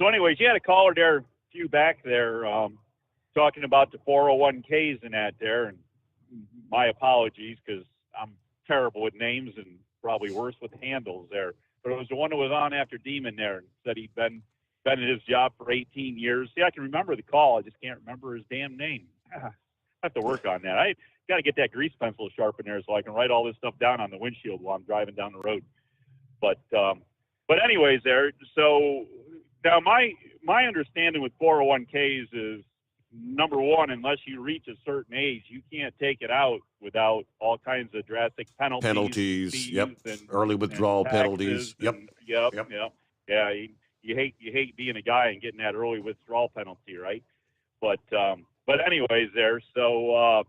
anyways, you had a caller there, a few back there, talking about the 401ks and that there. And my apologies, because I'm terrible with names and probably worse with handles there. But it was the one that was on after Demon there and said he'd been in his job for 18 years. See, I can remember the call. I just can't remember his damn name. I have to work on that. I got to get that grease pencil sharp in there so I can write all this stuff down on the windshield while I'm driving down the road. But anyways there, so now my understanding with 401ks is, number one, unless you reach a certain age, you can't take it out without all kinds of drastic penalties. Yep. Early withdrawal penalties. Yep. Yeah. You hate being a guy and getting that early withdrawal penalty, right? But anyways, there. So,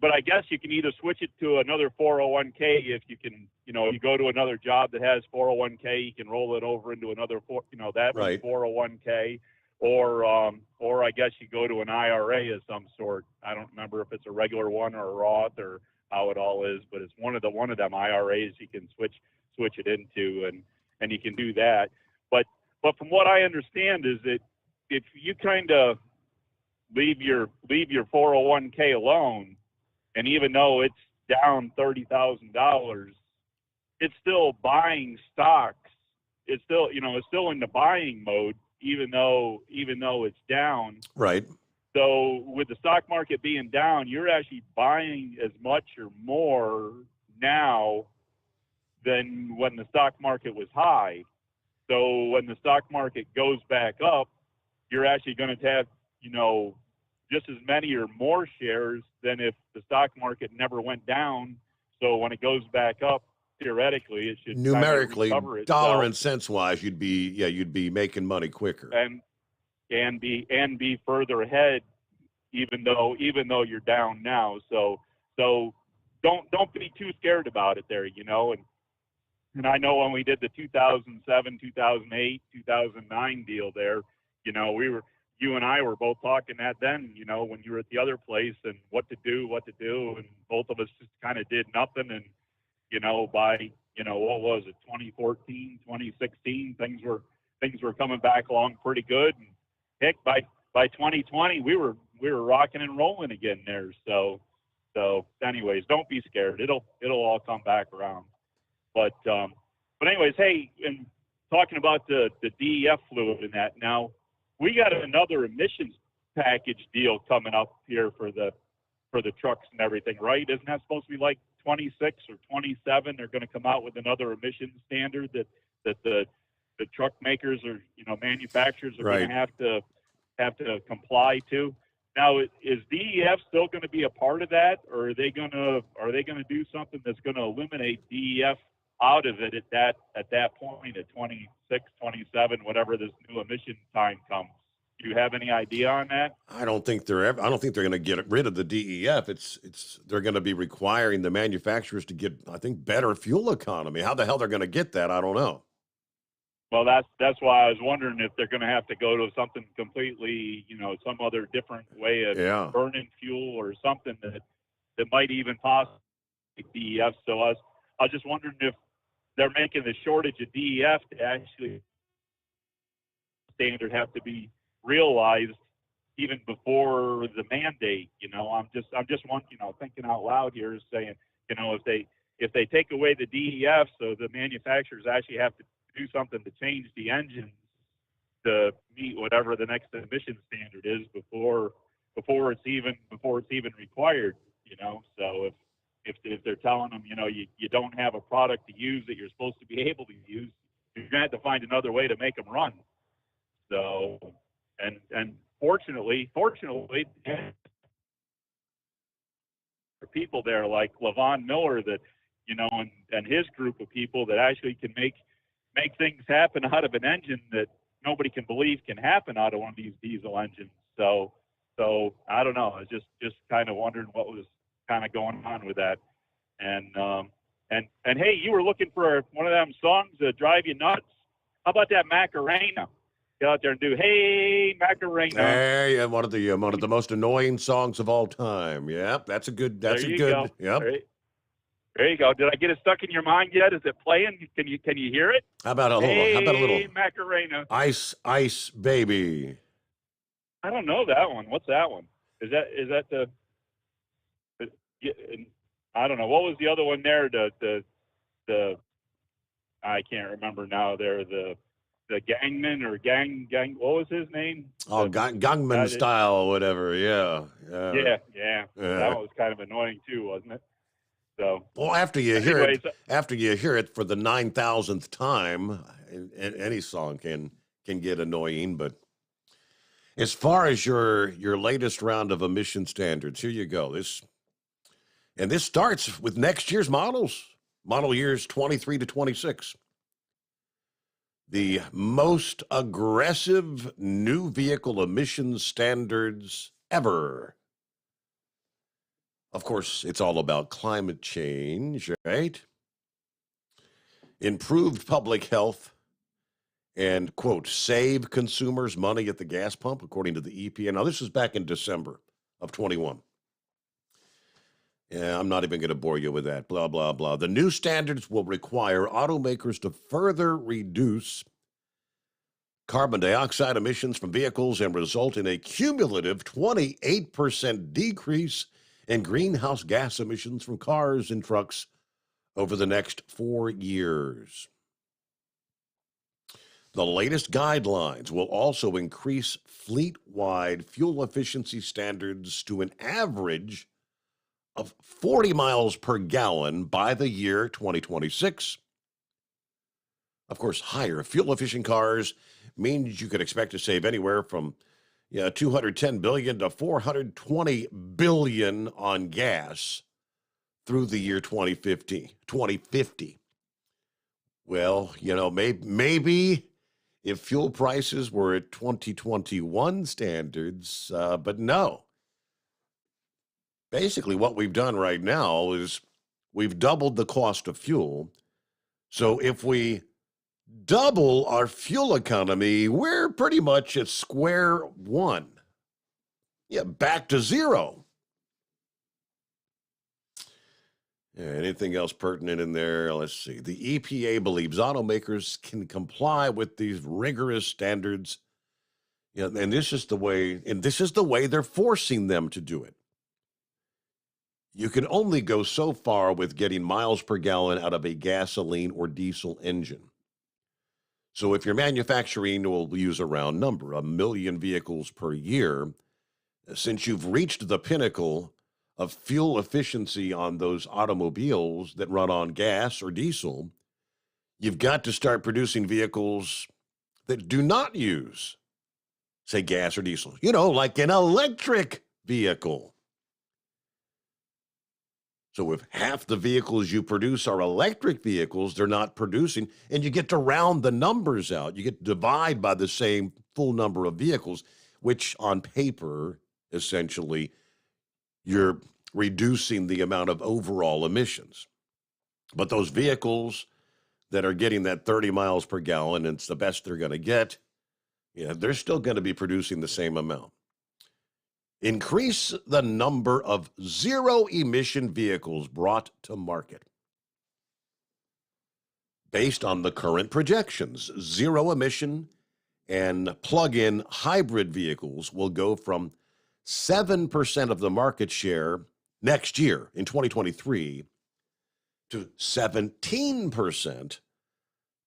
but I guess you can either switch it to another 401k if you can. You go to another job that has 401k, you can roll it over into another 401k. Or I guess you go to an IRA of some sort. I don't remember if it's a regular one or a Roth or how it all is, but it's one of them IRAs you can switch it into, and you can do that. But from what I understand is that if you kind of leave your 401k alone, and even though it's down $30,000, it's still buying stocks. It's still in the buying mode, even though it's down. Right. So with the stock market being down, you're actually buying as much or more now than when the stock market was high. So when the stock market goes back up, you're actually going to have, just as many or more shares than if the stock market never went down. So when it goes back up, theoretically, it should numerically, kind of recover dollar itself. and cents wise, you'd be making money quicker and be further ahead, even though you're down now. So don't be too scared about it there, And I know when we did the 2007, 2008, 2009 deal there, you and I were both talking that then, when you were at the other place and what to do, and both of us just kind of did nothing. And, by, what was it, 2014, 2016, things were coming back along pretty good. And heck, by 2020, we were rocking and rolling again there. So anyways, don't be scared. It'll all come back around. But anyways, hey, and talking about the DEF fluid and that, now we got another emissions package deal coming up here for the trucks and everything, right? Isn't that supposed to be like 26 or 27? They're going to come out with another emissions standard that the truck makers or manufacturers are going to have to comply to. Now, is DEF still going to be a part of that, or are they going to do something that's going to eliminate DEF out of it at that point at 26, 27, whatever this new emission time comes? Do you have any idea on that? I don't think they're going to get rid of the DEF. They're going to be requiring the manufacturers to get, I think, better fuel economy. How the hell they're going to get that, I don't know. Well, that's why I was wondering if they're going to have to go to something completely, some other different way of burning fuel or something that might even possibly DEF. So I was just wondering if they're making the shortage of DEF to actually standard have to be realized even before the mandate. I'm just one, thinking out loud here, saying, if they take away the DEF, so the manufacturers actually have to do something to change the engines to meet whatever the next emission standard is before it's even required. So if they're telling them, you don't have a product to use that you're supposed to be able to use, you're going to have to find another way to make them run. So, and fortunately, people there like Levon Miller that, and his group of people that actually can make things happen out of an engine that nobody can believe can happen out of one of these diesel engines. So I don't know. I was just kind of wondering what was kind of going on with that. And hey, you were looking for one of them songs that drive you nuts. How about that Macarena? get out there and do "Hey Macarena." Hey, one of the most annoying songs of all time. Yep, that's a good. There you go. Yep. There you go. Did I get it stuck in your mind yet? Is it playing? Can you hear it? How about a little? Hey, How about a little? Macarena. Ice, Ice Baby. I don't know that one. What's that one? Is that the? I don't know. What was the other one there? The I can't remember now. There the Gangman or gang. What was his name? Oh, Gangnam Style, or whatever. Yeah. Yeah. That one was kind of annoying too, wasn't it? So. Well, after you hear it for the 9,000th time, any song can get annoying. But as far as your latest round of emission standards, here you go. This starts with next year's models, model years 23 to 26. The most aggressive new vehicle emissions standards ever. Of course, it's all about climate change, right? Improved public health and, quote, save consumers money at the gas pump, according to the EPA. Now, this is back in December of 21. Yeah, I'm not even going to bore you with that, blah, blah, blah. The new standards will require automakers to further reduce carbon dioxide emissions from vehicles and result in a cumulative 28% decrease in greenhouse gas emissions from cars and trucks over the next 4 years. The latest guidelines will also increase fleet-wide fuel efficiency standards to an average of 40 miles per gallon by the year 2026. Of course, higher fuel-efficient cars means you could expect to save anywhere from $210 billion to $420 billion on gas through the year 2050. Well, maybe if fuel prices were at 2021 standards, but no. Basically, what we've done right now is we've doubled the cost of fuel. So if we double our fuel economy, we're pretty much at square one. Yeah, back to zero. Yeah, anything else pertinent in there? Let's see. The EPA believes automakers can comply with these rigorous standards. And this is the way they're forcing them to do it. You can only go so far with getting miles per gallon out of a gasoline or diesel engine. So if your manufacturing will use a round number, 1 million vehicles per year, since you've reached the pinnacle of fuel efficiency on those automobiles that run on gas or diesel, you've got to start producing vehicles that do not use, say, gas or diesel, like an electric vehicle. So if half the vehicles you produce are electric vehicles, they're not producing, and you get to round the numbers out. You get to divide by the same full number of vehicles, which on paper, essentially, you're reducing the amount of overall emissions. But those vehicles that are getting that 30 miles per gallon, and it's the best they're going to get, they're still going to be producing the same amount. Increase the number of zero-emission vehicles brought to market. Based on the current projections, zero-emission and plug-in hybrid vehicles will go from 7% of the market share next year in 2023 to 17%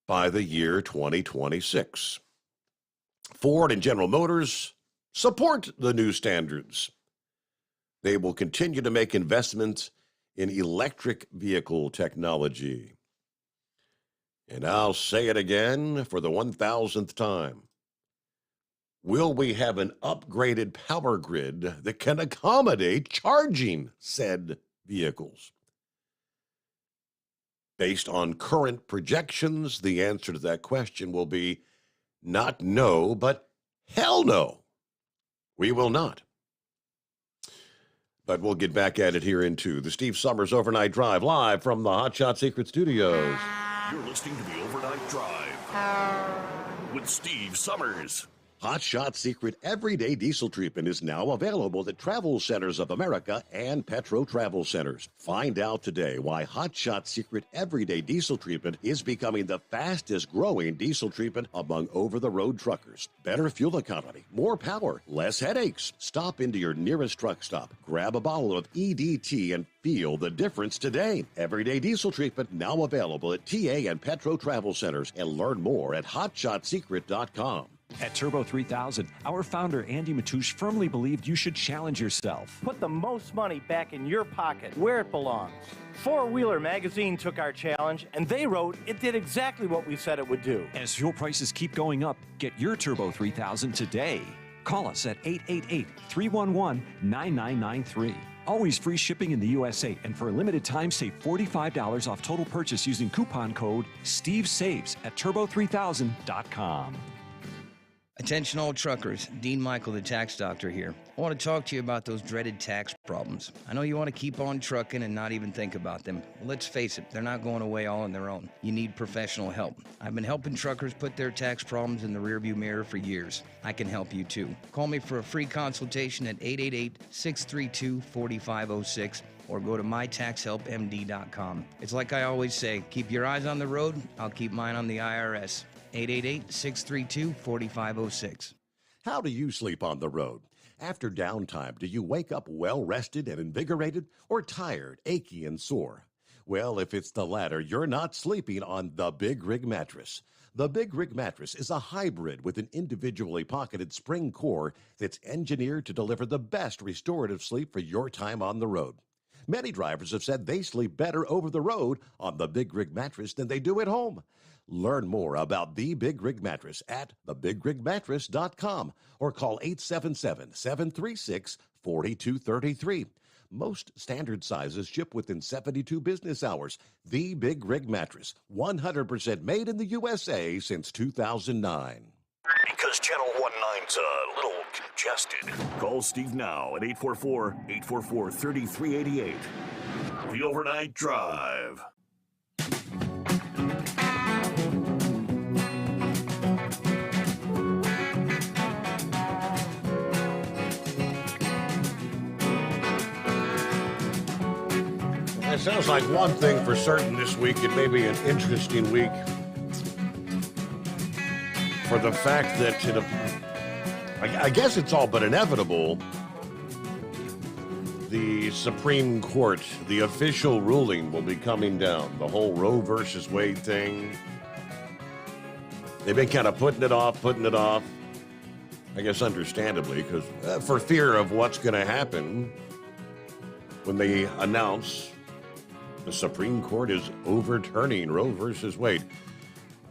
by the year 2026. Ford and General Motors support the new standards. They will continue to make investments in electric vehicle technology. And I'll say it again for the 1,000th time. Will we have an upgraded power grid that can accommodate charging said vehicles? Based on current projections, the answer to that question will be not no, but hell no. We will not. But we'll get back at it here in 2. The Steve Sommers Overnight Drive, live from the Hot Shot Secret Studios. You're listening to the Overnight Drive with Steve Summers. Hot Shot Secret Everyday Diesel Treatment is now available at Travel Centers of America and Petro Travel Centers. Find out today why Hot Shot Secret Everyday Diesel Treatment is becoming the fastest growing diesel treatment among over-the-road truckers. Better fuel economy, more power, less headaches. Stop into your nearest truck stop, grab a bottle of EDT, and feel the difference today. Everyday Diesel Treatment now available at TA and Petro Travel Centers, and learn more at hotshotsecret.com. At Turbo 3000, our founder Andy Matoush firmly believed you should challenge yourself. Put the most money back in your pocket, where it belongs. Four Wheeler Magazine took our challenge, and they wrote it did exactly what we said it would do. As fuel prices keep going up, get your Turbo 3000 today. Call us at 888-311-9993. Always free shipping in the USA, and for a limited time, save $45 off total purchase using coupon code STEVESAVES at turbo3000.com. Attention all truckers, Dean Michael, the tax doctor here. I want to talk to you about those dreaded tax problems. I know you want to keep on trucking and not even think about them. Well, let's face it, they're not going away all on their own. You need professional help. I've been helping truckers put their tax problems in the rearview mirror for years. I can help you too. Call me for a free consultation at 888-632-4506 or go to mytaxhelpmd.com. It's like I always say, keep your eyes on the road, I'll keep mine on the IRS. 888-632-4506. How do you sleep on the road? After downtime, do you wake up well-rested and invigorated, or tired, achy, and sore? Well, if it's the latter, you're not sleeping on the Big Rig Mattress. The Big Rig Mattress is a hybrid with an individually pocketed spring core that's engineered to deliver the best restorative sleep for your time on the road. Many drivers have said they sleep better over the road on the Big Rig Mattress than they do at home. Learn more about the Big Rig Mattress at thebigrigmattress.com or call 877-736-4233. Most standard sizes ship within 72 business hours. The Big Rig Mattress, 100% made in the USA since 2009. Because Channel 19's a little congested. Call Steve now at 844-844-3388. The Overnight Drive. It sounds like one thing for certain this week. It may be an interesting week for the fact that I guess it's all but inevitable. The Supreme Court, the official ruling will be coming down. The whole Roe versus Wade thing. They've been kind of putting it off. I guess understandably, because for fear of what's going to happen when they announce the Supreme Court is overturning Roe versus Wade.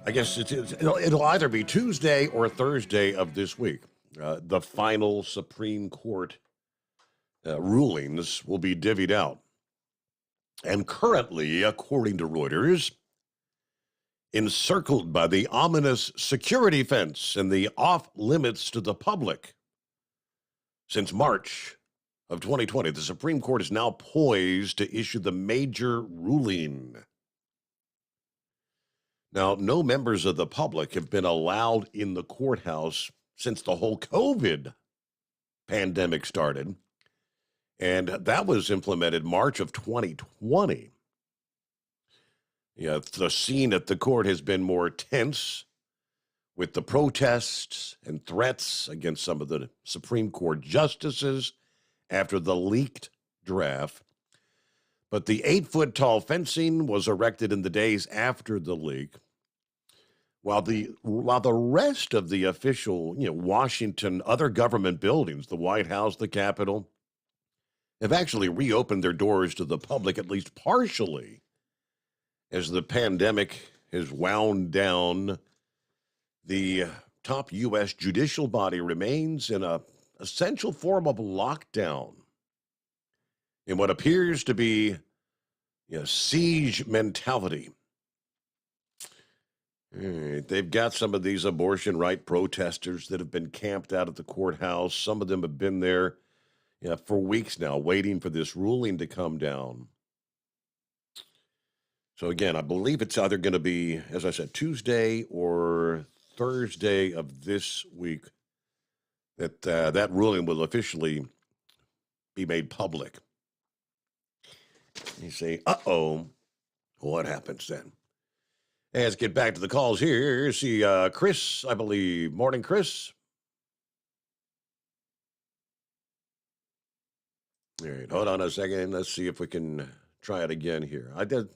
I guess it'll either be Tuesday or Thursday of this week. The final Supreme Court rulings will be divvied out. And currently, according to Reuters, encircled by the ominous security fence and the off-limits to the public since March of 2020, the Supreme Court is now poised to issue the major ruling. Now, no members of the public have been allowed in the courthouse since the whole COVID pandemic started, and that was implemented March of 2020. Yeah, the scene at the court has been more tense with the protests and threats against some of the Supreme Court justices after the leaked draft. But the 8-foot-tall fencing was erected in the days after the leak, while the rest of the official, Washington, other government buildings, the White House, the Capitol, have actually reopened their doors to the public, at least partially, as the pandemic has wound down. The top U.S. judicial body remains in a essential form of lockdown in what appears to be siege mentality. They've got some of these abortion right protesters that have been camped out at the courthouse. Some of them have been there for weeks now, waiting for this ruling to come down. So again, I believe it's either going to be, as I said, Tuesday or Thursday of this week that that ruling will officially be made public. You say, uh-oh, what happens then? Hey, let's get back to the calls here. See Chris, I believe. Morning, Chris. All right, hold on a second. Let's see if we can try it again here. I did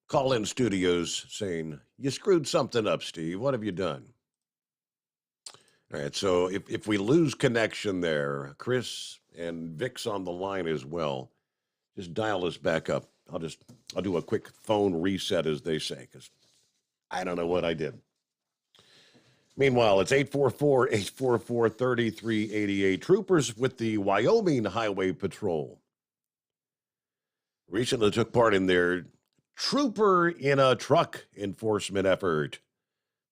call in studios saying, you screwed something up, Steve. What have you done? All right, so if we lose connection there, Chris and Vic's on the line as well, just dial us back up. I'll do a quick phone reset, as they say, because I don't know what I did. Meanwhile, it's 844-844-3388. Troopers with the Wyoming Highway Patrol recently took part in their Trooper in a Truck enforcement effort.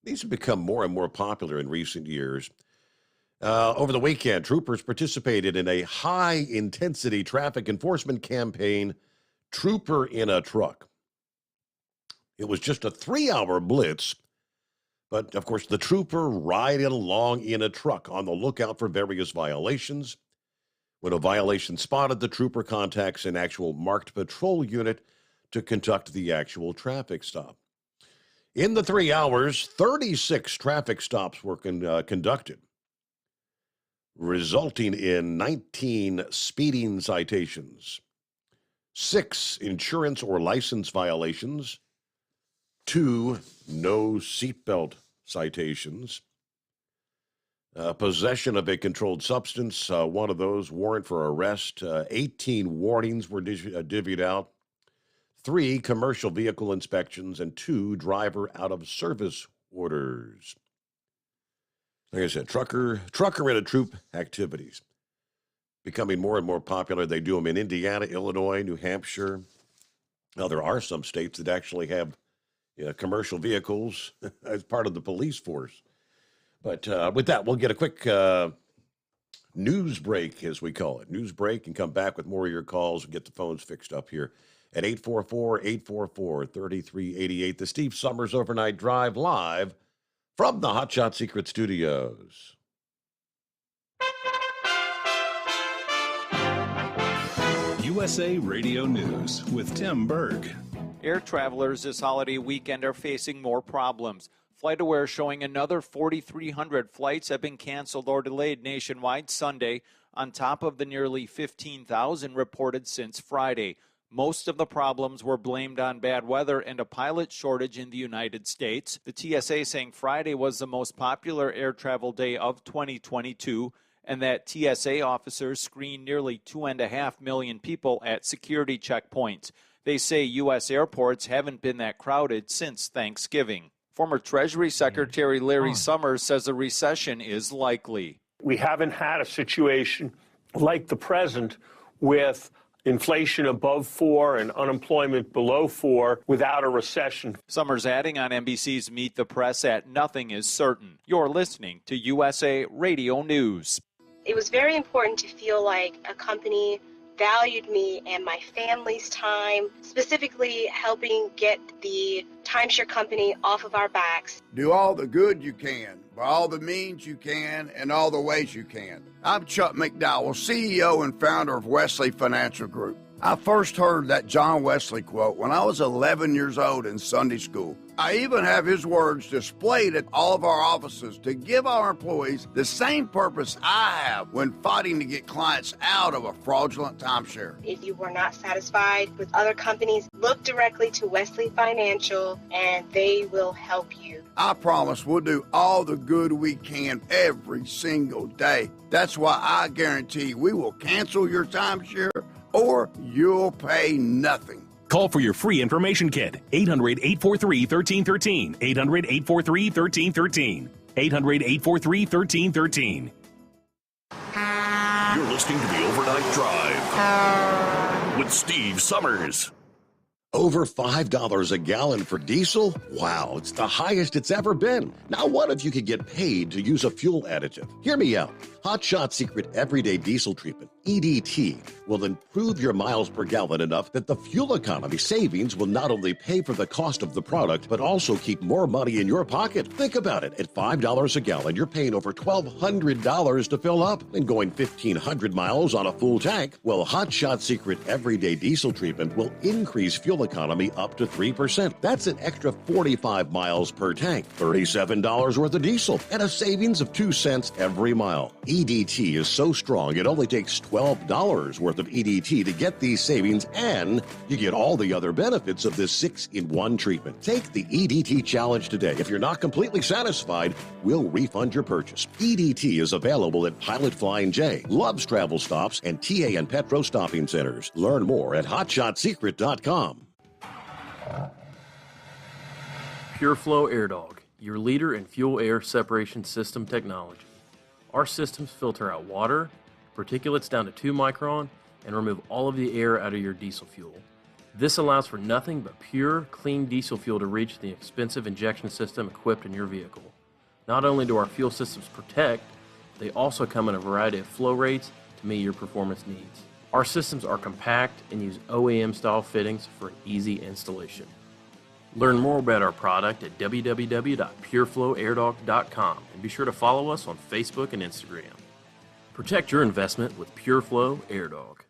These have become more and more popular in recent years. Over the weekend, troopers participated in a high-intensity traffic enforcement campaign, Trooper in a Truck. It was just a 3-hour blitz, but, of course, the trooper riding along in a truck on the lookout for various violations. When a violation spotted, the trooper contacts an actual marked patrol unit to conduct the actual traffic stop. In the 3 hours, 36 traffic stops were conducted, resulting in 19 speeding citations, 6 insurance or license violations, 2 no seatbelt citations, possession of a controlled substance, one of those, warrant for arrest, 18 warnings were divvied out, 3 commercial vehicle inspections, and 2 driver out-of-service orders. Like I said, trucker in a troop activities becoming more and more popular. They do them in Indiana, Illinois, New Hampshire. Now, there are some states that actually have commercial vehicles as part of the police force. But with that, we'll get a quick news break, as we call it. News break, and come back with more of your calls and get the phones fixed up here at 844-844-3388. The Steve Summers Overnight Drive, live from the Hot Shot Secret Studios. USA Radio News with Tim Berg. Air travelers this holiday weekend are facing more problems. FlightAware showing another 4,300 flights have been canceled or delayed nationwide Sunday, on top of the nearly 15,000 reported since Friday. Most of the problems were blamed on bad weather and a pilot shortage in the United States. The TSA saying Friday was the most popular air travel day of 2022, and that TSA officers screened nearly 2.5 million people at security checkpoints. They say U.S. airports haven't been that crowded since Thanksgiving. Former Treasury Secretary Larry Summers says a recession is likely. We haven't had a situation like the present with inflation above 4 and unemployment below 4 without a recession. Summers adding on NBC's Meet the Press at Nothing is Certain. You're listening to USA Radio News. It was very important to feel like a company valued me and my family's time, specifically helping get the timeshare company off of our backs. Do all the good you can, by all the means you can, and all the ways you can. I'm Chuck McDowell, CEO and founder of Wesley Financial Group. I first heard that John Wesley quote when I was 11 years old in Sunday school. I even have his words displayed at all of our offices to give our employees the same purpose I have when fighting to get clients out of a fraudulent timeshare. If you were not satisfied with other companies, look directly to Wesley Financial and they will help you. I promise we'll do all the good we can every single day. That's why I guarantee we will cancel your timeshare or you'll pay nothing. Call for your free information kit. 800-843-1313. 800-843-1313. 800-843-1313. You're listening to the Overnight Drive with Steve Summers. Over $5 a gallon for diesel? Wow, it's the highest it's ever been. Now, what if you could get paid to use a fuel additive? Hear me out. Hot Shot Secret Everyday Diesel Treatment, EDT, will improve your miles per gallon enough that the fuel economy savings will not only pay for the cost of the product, but also keep more money in your pocket. Think about it. At $5 a gallon, you're paying over $1,200 to fill up and going 1,500 miles on a full tank. Well, Hot Shot Secret Everyday Diesel Treatment will increase fuel economy up to 3%. That's an extra 45 miles per tank, $37 worth of diesel, and a savings of 2 cents every mile. EDT is so strong, it only takes $12 worth of EDT to get these savings, and you get all the other benefits of this 6-in-1 treatment. Take the EDT challenge today. If you're not completely satisfied, we'll refund your purchase. EDT is available at Pilot Flying J, Love's Travel Stops, and TA and Petro Stopping Centers. Learn more at hotshotsecret.com. PureFlow Air Dog, your leader in fuel air separation system technology. Our systems filter out water, particulates down to 2 micron, and remove all of the air out of your diesel fuel. This allows for nothing but pure, clean diesel fuel to reach the expensive injection system equipped in your vehicle. Not only do our fuel systems protect, they also come in a variety of flow rates to meet your performance needs. Our systems are compact and use OEM-style fittings for an easy installation. Learn more about our product at www.pureflowairdog.com and be sure to follow us on Facebook and Instagram. Protect your investment with PureFlow Air Dog.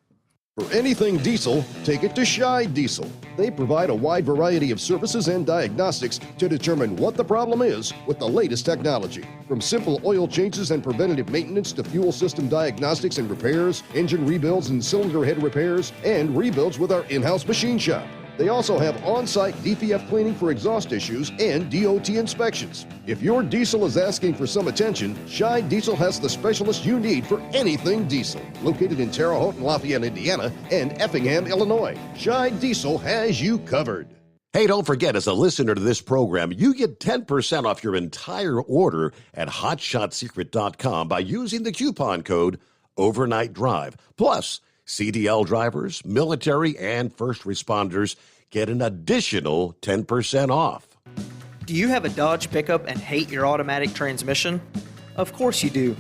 For anything diesel, take it to Scheid Diesel. They provide a wide variety of services and diagnostics to determine what the problem is with the latest technology. From simple oil changes and preventative maintenance to fuel system diagnostics and repairs, engine rebuilds and cylinder head repairs, and rebuilds with our in-house machine shop. They also have on-site DPF cleaning for exhaust issues and DOT inspections. If your diesel is asking for some attention, Scheid Diesel has the specialist you need for anything diesel. Located in Terre Haute and Lafayette, Indiana, and Effingham, Illinois, Scheid Diesel has you covered. Hey, don't forget, as a listener to this program, you get 10% off your entire order at hotshotsecret.com by using the coupon code Overnight Drive. Plus, CDL drivers, military, and first responders get an additional 10% off. Do you have a Dodge pickup and hate your automatic transmission? Of course you do.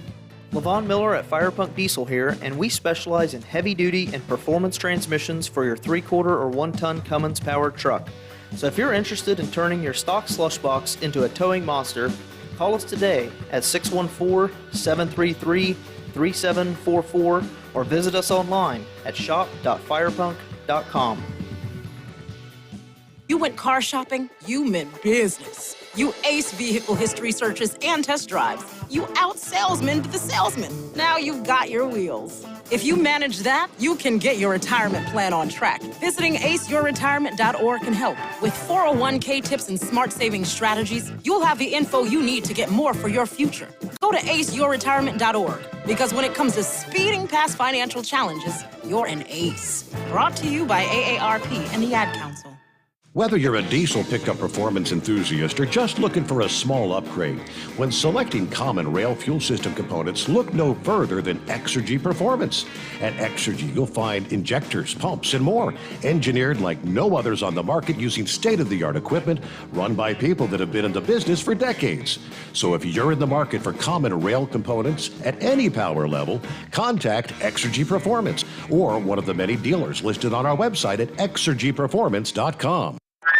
Levon Miller at Firepunk Diesel here, and we specialize in heavy-duty and performance transmissions for your 3/4 or 1-ton Cummins-powered truck. So if you're interested in turning your stock slush box into a towing monster, call us today at 614-733-3744 or visit us online at shop.firepunk.com. You went car shopping, you meant business. You ace vehicle history searches and test drives. You out-salesman the salesman. Now you've got your wheels. If you manage that, you can get your retirement plan on track. Visiting aceyourretirement.org can help. With 401k tips and smart savings strategies, you'll have the info you need to get more for your future. Go to aceyourretirement.org, because when it comes to speeding past financial challenges, you're an ace. Brought to you by AARP and the Ad Council. Whether you're a diesel pickup performance enthusiast or just looking for a small upgrade, when selecting common rail fuel system components, look no further than Exergy Performance. At Exergy, you'll find injectors, pumps, and more, engineered like no others on the market using state-of-the-art equipment run by people that have been in the business for decades. So if you're in the market for common rail components at any power level, contact Exergy Performance or one of the many dealers listed on our website at exergyperformance.com.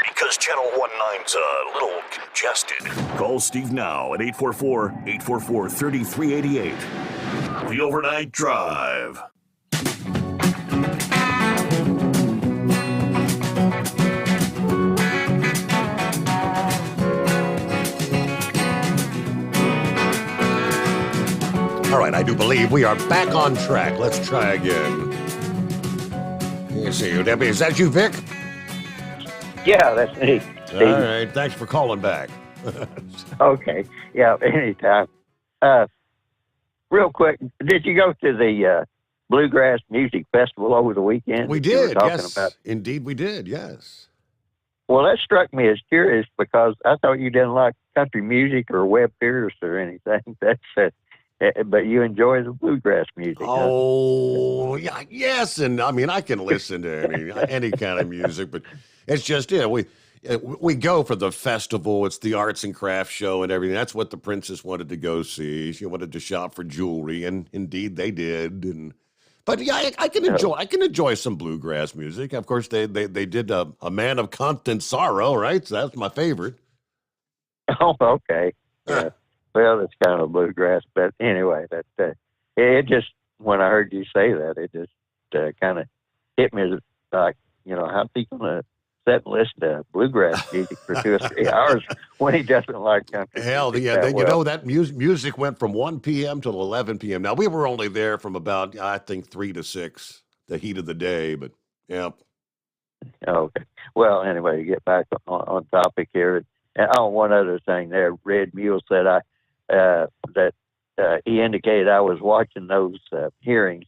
Because Channel 19's a little congested. Call Steve now at 844-844-3388. The Overnight Drive. All right, I do believe we are back on track. Let's try again. Let's see, Debbie, is that you, Vic? Yeah, that's me, Steve. All right, thanks for calling back. Okay, yeah, anytime. Real quick, did you go to the Bluegrass Music Festival over the weekend? We did, yes. Indeed, we did, yes. Well, that struck me as curious because I thought you didn't like country music or Webb Pierce or anything. That's but you enjoy the bluegrass music. Oh, huh? Yeah, yes, and I mean I can listen to any kind of music, but it's just We go for the festival. It's the arts and crafts show and everything. That's what the princess wanted to go see. She wanted to shop for jewelry, and indeed they did. But yeah, I can enjoy some bluegrass music. Of course, they did a Man of Constant Sorrow, right? So that's my favorite. Oh, okay. Yeah. Well, it's kind of bluegrass, but anyway, it just, when I heard you say that, it just kind of hit me as like, how's he going to sit and listen to bluegrass music for 2 or 3 hours when he doesn't like country Hell, music yeah, that well? that music went from 1 p.m. till 11 p.m. Now, we were only there from about, I think, 3 to 6, the heat of the day, but yeah. Okay. Well, anyway, to get back on topic here, and one other thing there, Red Mule said that he indicated I was watching those hearings.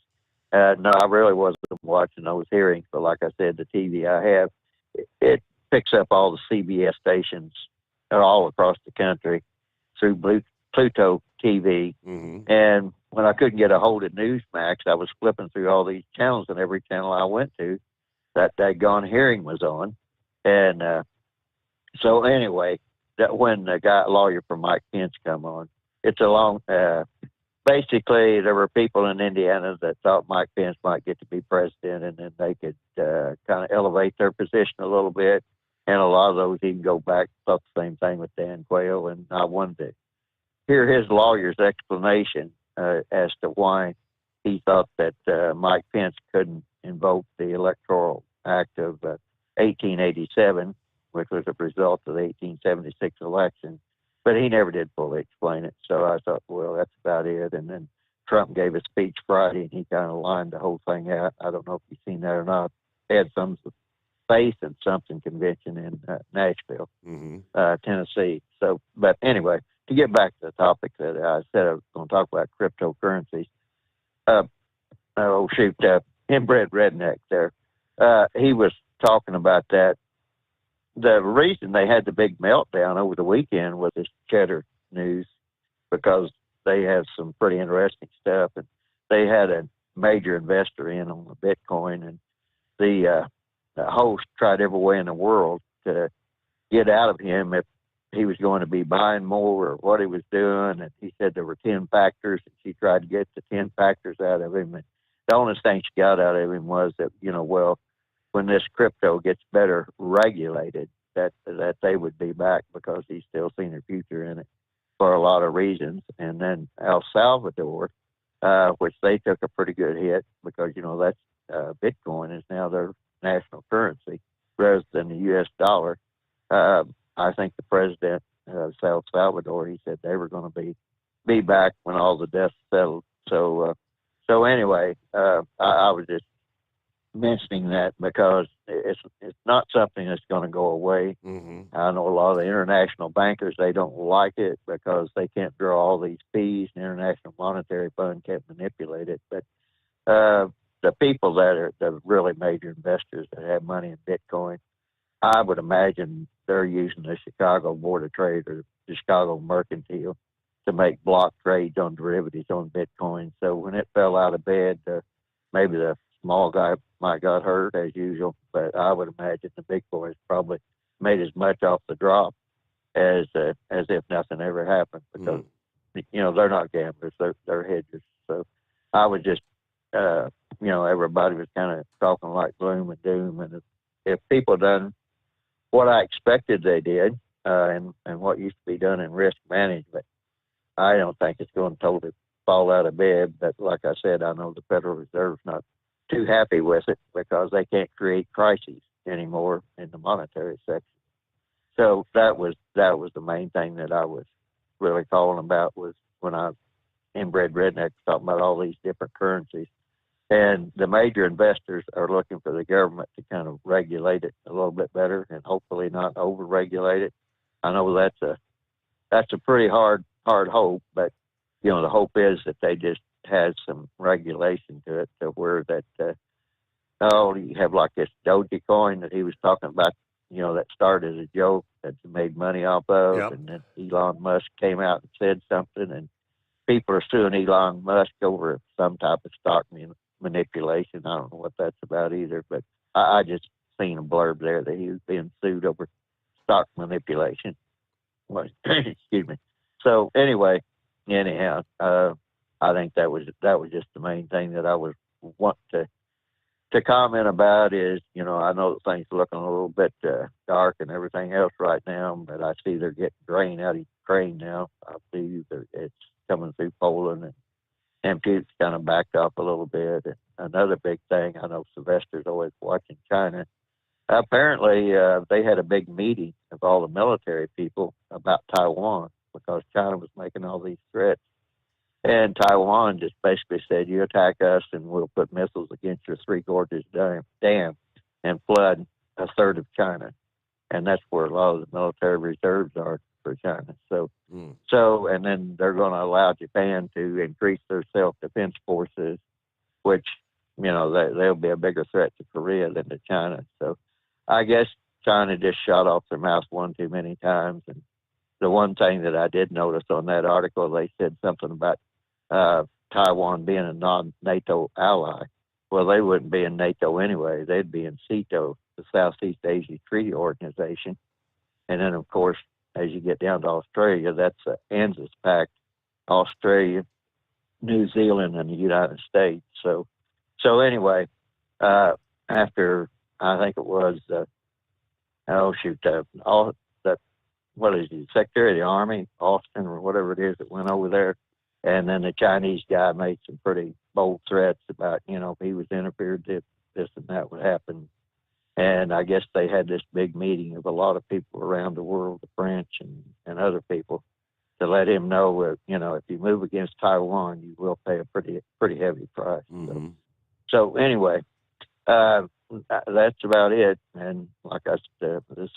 No, I really wasn't watching those hearings, but like I said, the TV I have, it picks up all the CBS stations all across the country through Pluto TV. Mm-hmm. And when I couldn't get a hold of Newsmax, I was flipping through all these channels, and every channel I went to, that daggone hearing was on. And so anyway, that when the lawyer for Mike Pence come on, it's a long, basically there were people in Indiana that thought Mike Pence might get to be president, and then they could kind of elevate their position a little bit. And a lot of those even go back, thought the same thing with Dan Quayle. And I wanted to hear his lawyer's explanation as to why he thought that Mike Pence couldn't invoke the Electoral Act of 1887, which was a result of the 1876 election. But he never did fully explain it. So I thought, well, that's about it. And then Trump gave a speech Friday, and he kind of lined the whole thing out. I don't know if you've seen that or not. They had some Faith and Something convention in Nashville, Tennessee. So, but anyway, to get back to the topic that I said I was going to talk about, cryptocurrencies. Inbred Redneck there. He was talking about that. The reason they had the big meltdown over the weekend was this Cheddar News, because they have some pretty interesting stuff, and they had a major investor in on the Bitcoin, and the host tried every way in the world to get out of him if he was going to be buying more or what he was doing. And he said there were 10 factors, and she tried to get the 10 factors out of him. And the only thing she got out of him was that, well, when this crypto gets better regulated, that they would be back, because he's still seen a future in it for a lot of reasons. And then El Salvador, which they took a pretty good hit, because, that's Bitcoin is now their national currency rather than the U.S. dollar. I think the president of El Salvador, he said they were going to be back when all the dust settled. So anyway, I was just mentioning that because it's not something that's going to go away. Mm-hmm. I know a lot of the international bankers, they don't like it because they can't draw all these fees. The International Monetary Fund can't manipulate it. But the people that are the really major investors that have money in Bitcoin, I would imagine they're using the Chicago Board of Trade or the Chicago Mercantile to make block trades on derivatives on Bitcoin. So when it fell out of bed, maybe the small guy might got hurt as usual, but I would imagine the big boys probably made as much off the drop as if nothing ever happened, because they're not gamblers, they're hedgers. So I would just everybody was kind of talking like gloom and doom, and if people done what I expected they did, and what used to be done in risk management, I don't think it's going to totally fall out of bed. But like I said, I know the Federal Reserve's not too happy with it, because they can't create crises anymore in the monetary section. So that was the main thing that I was really calling about, was when I Inbred Redneck talking about all these different currencies. And the major investors are looking for the government to kind of regulate it a little bit better, and hopefully not over-regulate it. I know that's a pretty hard hope, but the hope is that they just had some regulation to it, to where that you have like this Dogecoin that he was talking about, that started as a joke that he made money off of, Yep. and then Elon Musk came out and said something, and people are suing Elon Musk over some type of stock manipulation. I don't know what that's about either, but I just seen a blurb there that he was being sued over stock manipulation. Excuse me. So anyhow, I think that was just the main thing that I was wanting to comment about is, I know that things are looking a little bit dark and everything else right now, but I see they're getting grain out of Ukraine now. I believe it's coming through Poland, and Putin's kind of backed off a little bit. And another big thing, I know Sylvester's always watching China. Apparently, they had a big meeting of all the military people about Taiwan because China was making all these threats. And Taiwan just basically said, you attack us and we'll put missiles against your Three Gorges Dam and flood a third of China. And that's where a lot of the military reserves are for China. So, and then they're going to allow Japan to increase their self-defense forces, which, they'll be a bigger threat to Korea than to China. So I guess China just shot off their mouth one too many times. And the one thing that I did notice on that article, they said something about Taiwan being a non-NATO ally. Well, they wouldn't be in NATO anyway. They'd be in SEATO, the Southeast Asia Treaty Organization. And then, of course, as you get down to Australia, that's the ANZUS Pact, Australia, New Zealand, and the United States. So anyway, after, I think it was, Secretary of the Army, Austin, or whatever it is, that went over there. And then the Chinese guy made some pretty bold threats about, if he was interfered, this and that would happen. And I guess they had this big meeting of a lot of people around the world, the French and other people, to let him know that, if you move against Taiwan, you will pay a pretty heavy price. Mm-hmm. So anyway, that's about it. And like I said, I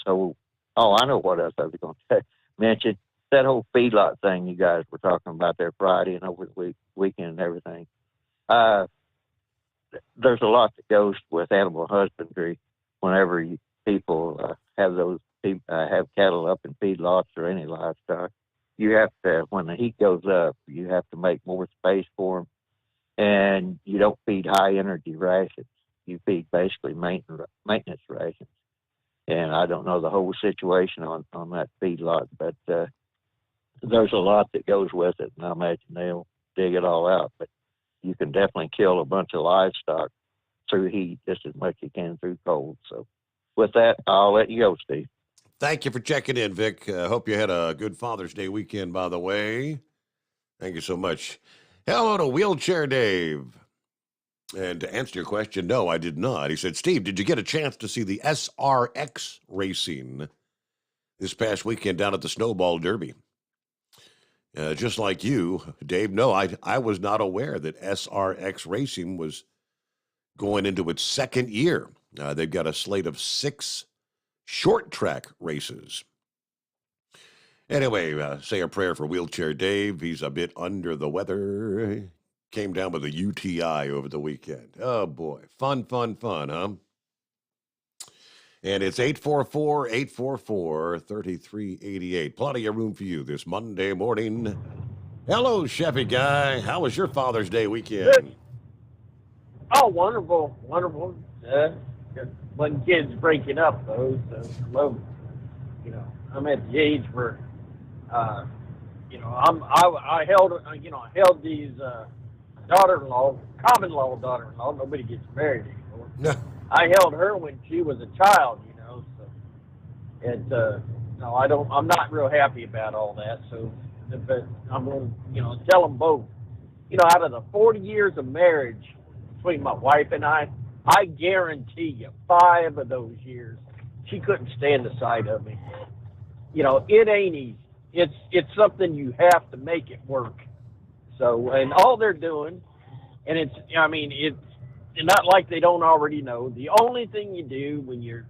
know what else I was going to mention. That whole feedlot thing you guys were talking about there Friday and over the weekend and everything. There's a lot that goes with animal husbandry whenever people have cattle up in feedlots or any livestock. You have to, when the heat goes up, you have to make more space for them, and you don't feed high energy rations. You feed basically maintenance rations. And I don't know the whole situation on that feedlot, but there's a lot that goes with it, and I imagine they'll dig it all out. But you can definitely kill a bunch of livestock through heat just as much as you can through cold. So with that, I'll let you go, Steve. Thank you for checking in, Vic. Hope you had a good Father's Day weekend, by the way. Thank you so much. Hello to Wheelchair Dave. And to answer your question, no, I did not. He said, Steve, did you get a chance to see the SRX racing this past weekend down at the Snowball Derby? Just like you, Dave, no, I was not aware that SRX Racing was going into its second year. They've got a slate of 6 short track races. Anyway, say a prayer for Wheelchair Dave. He's a bit under the weather. Came down with a UTI over the weekend. Oh, boy. Fun, huh? And it's 844-844-3388. Plenty of room for you this Monday morning. Hello, Chevy Guy. How was your Father's Day weekend? Good. Oh, wonderful. When kids breaking up, though, so love, I'm at the age where, I held these daughter-in-law, common-law daughter-in-law. Nobody gets married anymore. I held her when she was a child, so I'm not real happy about all that. So, but I'm going to, tell them both. Out of the 40 years of marriage between my wife and I guarantee you 5 of those years she couldn't stand the sight of me. It ain't easy. It's something you have to make it work. So, and all they're doing, and it's not like they don't already know. The only thing you do when you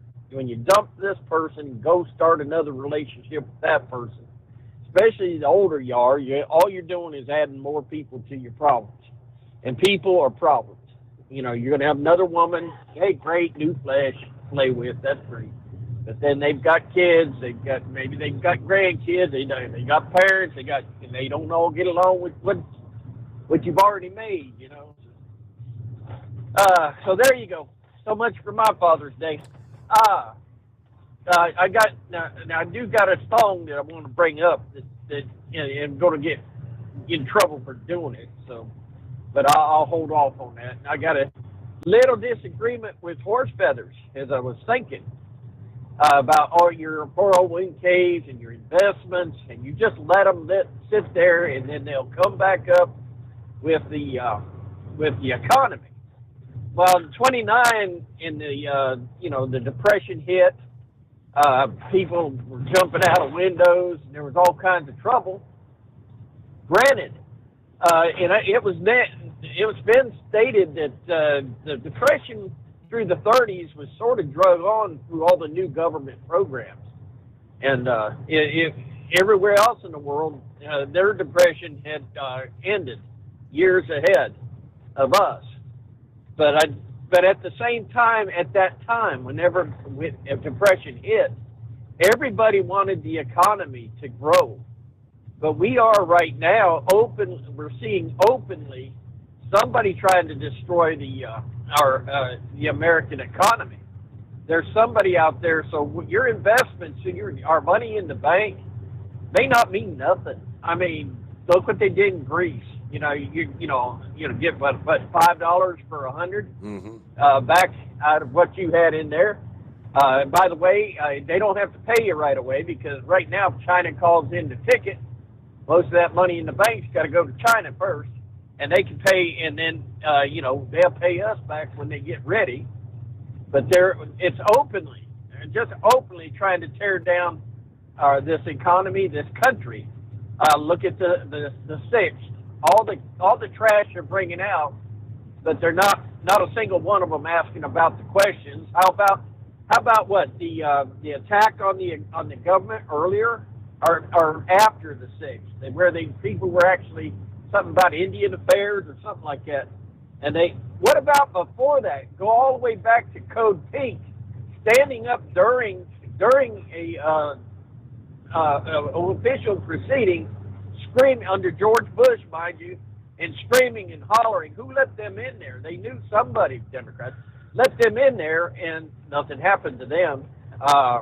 dump this person and go start another relationship with that person, especially the older you are, all you're doing is adding more people to your problems. And people are problems. You're going to have another woman, hey, great, new flesh, play with, that's great. But then they've got kids, they've got grandkids, they got parents, and they don't all get along with what you've already made, So there you go. So much for my Father's Day. I got now I do got a song that I want to bring up that I'm going to get in trouble for doing it. So, but I'll hold off on that. I got a little disagreement with horse feathers, as I was thinking about all your 401ks and your investments, and you just let them sit there, and then they'll come back up with the economy. Well, in 29, in the the Depression hit. People were jumping out of windows, and there was all kinds of trouble. Granted, and it was been stated that the Depression through the 30s was sort of drug on through all the new government programs, and everywhere else in the world, their depression had ended years ahead of us. But at the same time, at that time, whenever a depression hit, everybody wanted the economy to grow. But we are right now we're seeing openly somebody trying to destroy the American economy. There's somebody out there, so your investments and our money in the bank may not mean nothing. I mean, look what they did in Greece. You get what $5 for 100 back out of what you had in there. By the way, they don't have to pay you right away, because right now if China calls in the ticket, most of that money in the bank's got to go to China first, and they can pay, and then they'll pay us back when they get ready. But it's just openly trying to tear down this economy, this country. Look at the sixth. All the trash they're bringing out, but they're not a single one of them asking about the questions. How about what the attack on the government earlier or after the 6th, where people were actually something about Indian affairs or something like that, and what about before that? Go all the way back to Code Pink, standing up during a official proceeding, screaming under George Bush, mind you, and screaming and hollering. Who let them in there? They knew somebody, Democrats, let them in there, and nothing happened to them. I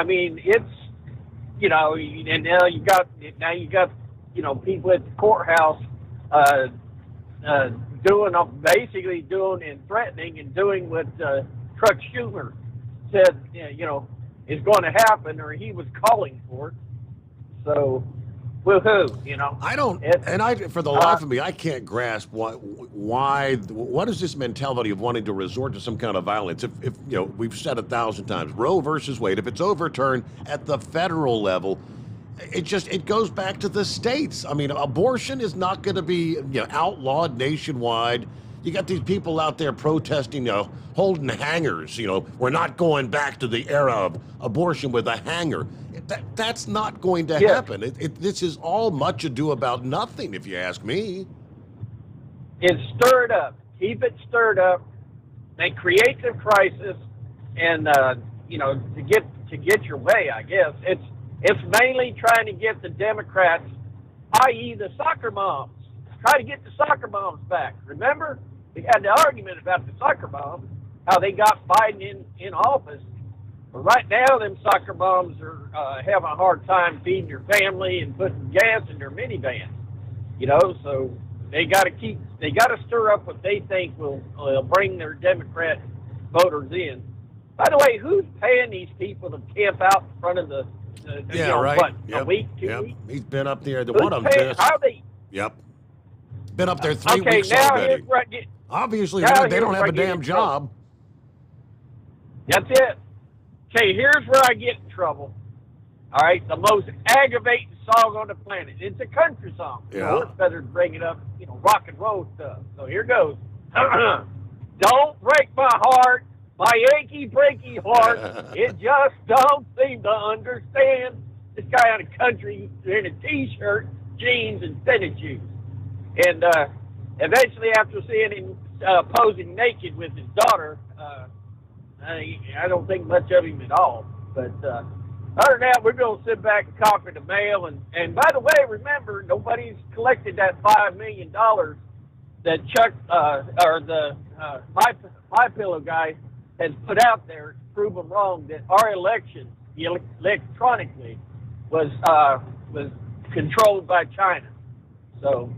mean, it's and now you got people at the courthouse basically doing and threatening and doing what Chuck Schumer said is going to happen, or he was calling for it. So. Woohoo! I don't, for the life of me, I can't grasp what is this mentality of wanting to resort to some kind of violence? If we've said 1,000 times, Roe versus Wade, if it's overturned at the federal level, it goes back to the states. I mean, abortion is not going to be outlawed nationwide. You got these people out there protesting, holding hangers. We're not going back to the era of abortion with a hanger. That's not going to happen. This is all much ado about nothing, if you ask me. It's stirred up. Keep it stirred up. They create the crisis, and to get your way, I guess it's mainly trying to get the Democrats, i.e., the soccer moms, try to get the soccer moms back. Remember, we had the argument about the soccer moms, how they got Biden in office. But right now, them soccer moms are having a hard time feeding their family and putting gas in their minivan. So they got to stir up what they think will bring their Democrat voters in. By the way, who's paying these people to camp out in front of the right. What, yep. A week, 2 yep. weeks? He's been up there. One of them. How they? Yep. Been up there 3 weeks now already. Here's where I get, Obviously, now they don't have a damn job. That's it. Okay, here's where I get in trouble. All right, the most aggravating song on the planet. It's a country song. Yeah. Horse feathers bring it up, rock and roll stuff. So here goes. Don't break my heart, my achy breaky heart. It just don't seem to understand. This guy on a country in a t-shirt, jeans, and tennis shoes. And eventually, after seeing him posing naked with his daughter, I don't think much of him at all. But other than that, we're going to sit back and copy the mail. And by the way, remember, nobody's collected that $5 million that Chuck or the My Pillow guy has put out there prove them wrong that our election electronically was controlled by China. So,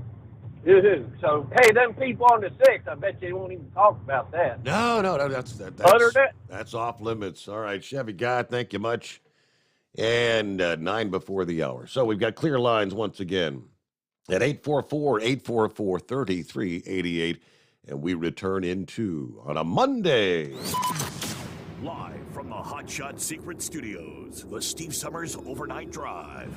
So, hey, them people on the 6th, I bet you won't even talk about that. No, that's off limits. All right, Chevy Guy, thank you much. And 9 before the hour. So we've got clear lines once again at 844-844-3388. And we return in 2 on a Monday. Live from the Hot Shot Secret Studios, the Steve Summers Overnight Drive.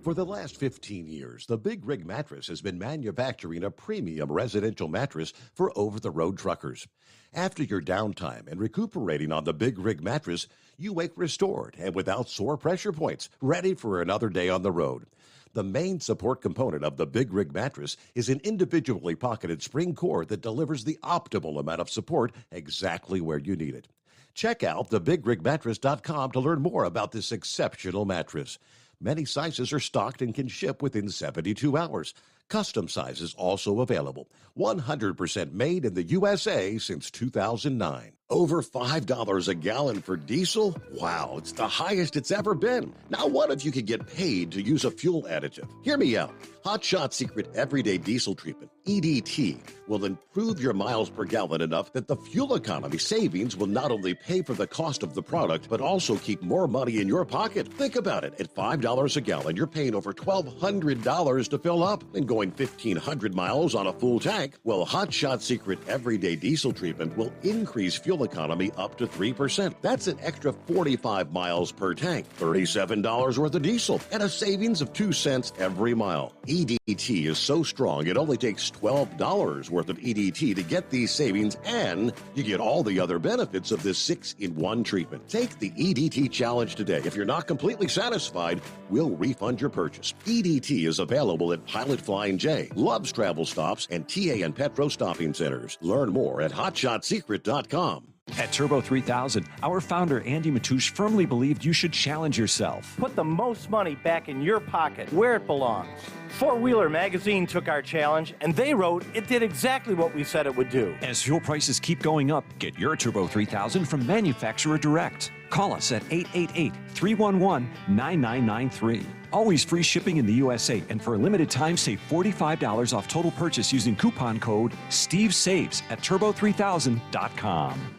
For the last 15 years, the Big Rig Mattress has been manufacturing a premium residential mattress for over-the-road truckers. After your downtime and recuperating on the Big Rig Mattress, you wake restored and without sore pressure points, ready for another day on the road. The main support component of the Big Rig Mattress is an individually pocketed spring core that delivers the optimal amount of support exactly where you need it. Check out thebigrigmattress.com to learn more about this exceptional mattress. Many sizes are stocked and can ship within 72 hours. Custom sizes also available. 100% made in the USA since 2009. Over $5 a gallon for diesel? Wow, it's the highest it's ever been. Now what if you could get paid to use a fuel additive? Hear me out. Hot Shot Secret Everyday Diesel Treatment, EDT, will improve your miles per gallon enough that the fuel economy savings will not only pay for the cost of the product, but also keep more money in your pocket. Think about it. At $5 a gallon, you're paying over $1,200 to fill up and going 1,500 miles on a full tank. Well, Hot Shot Secret Everyday Diesel Treatment will increase fuel economy up to 3%. That's an extra 45 miles per tank, $37 worth of diesel, and a savings of 2 cents every mile. EDT is so strong, it only takes $12 worth of EDT to get these savings, and you get all the other benefits of this 6-in-1 treatment. Take the EDT challenge today. If you're not completely satisfied, we'll refund your purchase. EDT is available at Pilot Flying J, Love's Travel Stops, and TA and Petro Stopping Centers. Learn more at hotshotsecret.com. At Turbo 3000, our founder Andy Matouche firmly believed you should challenge yourself. Put the most money back in your pocket, where it belongs. Four Wheeler Magazine took our challenge, and they wrote it did exactly what we said it would do. As fuel prices keep going up, get your Turbo 3000 from manufacturer direct. Call us at 888-311-9993. Always free shipping in the USA, and for a limited time, save $45 off total purchase using coupon code STEVESAVES at turbo3000.com.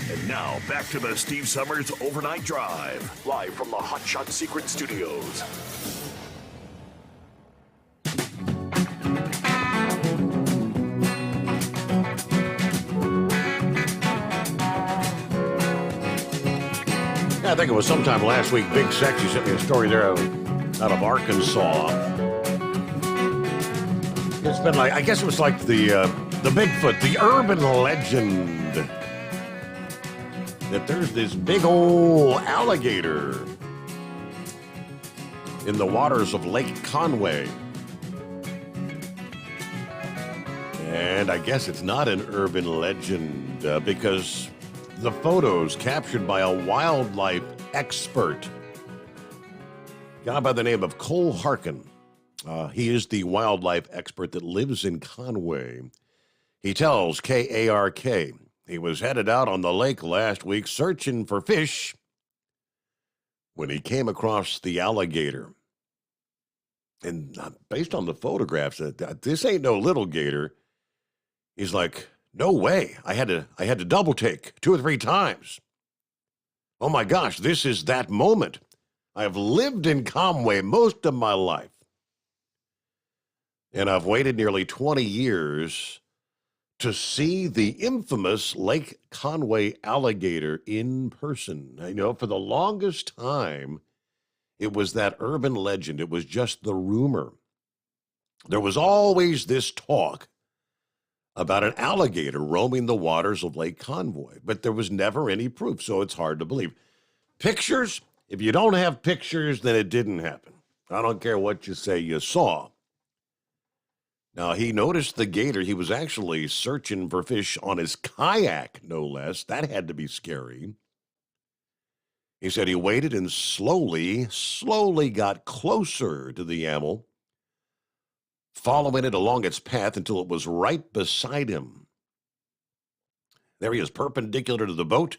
And now, back to the Steve Summers Overnight Drive, live from the Hot Shot Secret Studios. I think it was sometime last week, Big Sexy sent me a story there out of Arkansas. It's been like, I guess it was like the Bigfoot, the urban legend that there's this big old alligator in the waters of Lake Conway. And I guess it's not an urban legend because the photos captured by a wildlife expert, a guy by the name of Cole Harkin. He is the wildlife expert that lives in Conway. He tells KARK he was headed out on the lake last week searching for fish when he came across the alligator. And based on the photographs, this ain't no little gator. He's like, no way. I had to double take 2 or 3 times. Oh my gosh, this is that moment. I have lived in Conway most of my life. And I've waited nearly 20 years to see the infamous Lake Conway alligator in person. I know for the longest time, it was that urban legend. It was just the rumor. There was always this talk about an alligator roaming the waters of Lake Conway, but there was never any proof, so it's hard to believe. Pictures? If you don't have pictures, then it didn't happen. I don't care what you say you saw. Now, he noticed the gator. He was actually searching for fish on his kayak, no less. That had to be scary. He said he waited and slowly got closer to the animal, following it along its path until it was right beside him. There he is, perpendicular to the boat,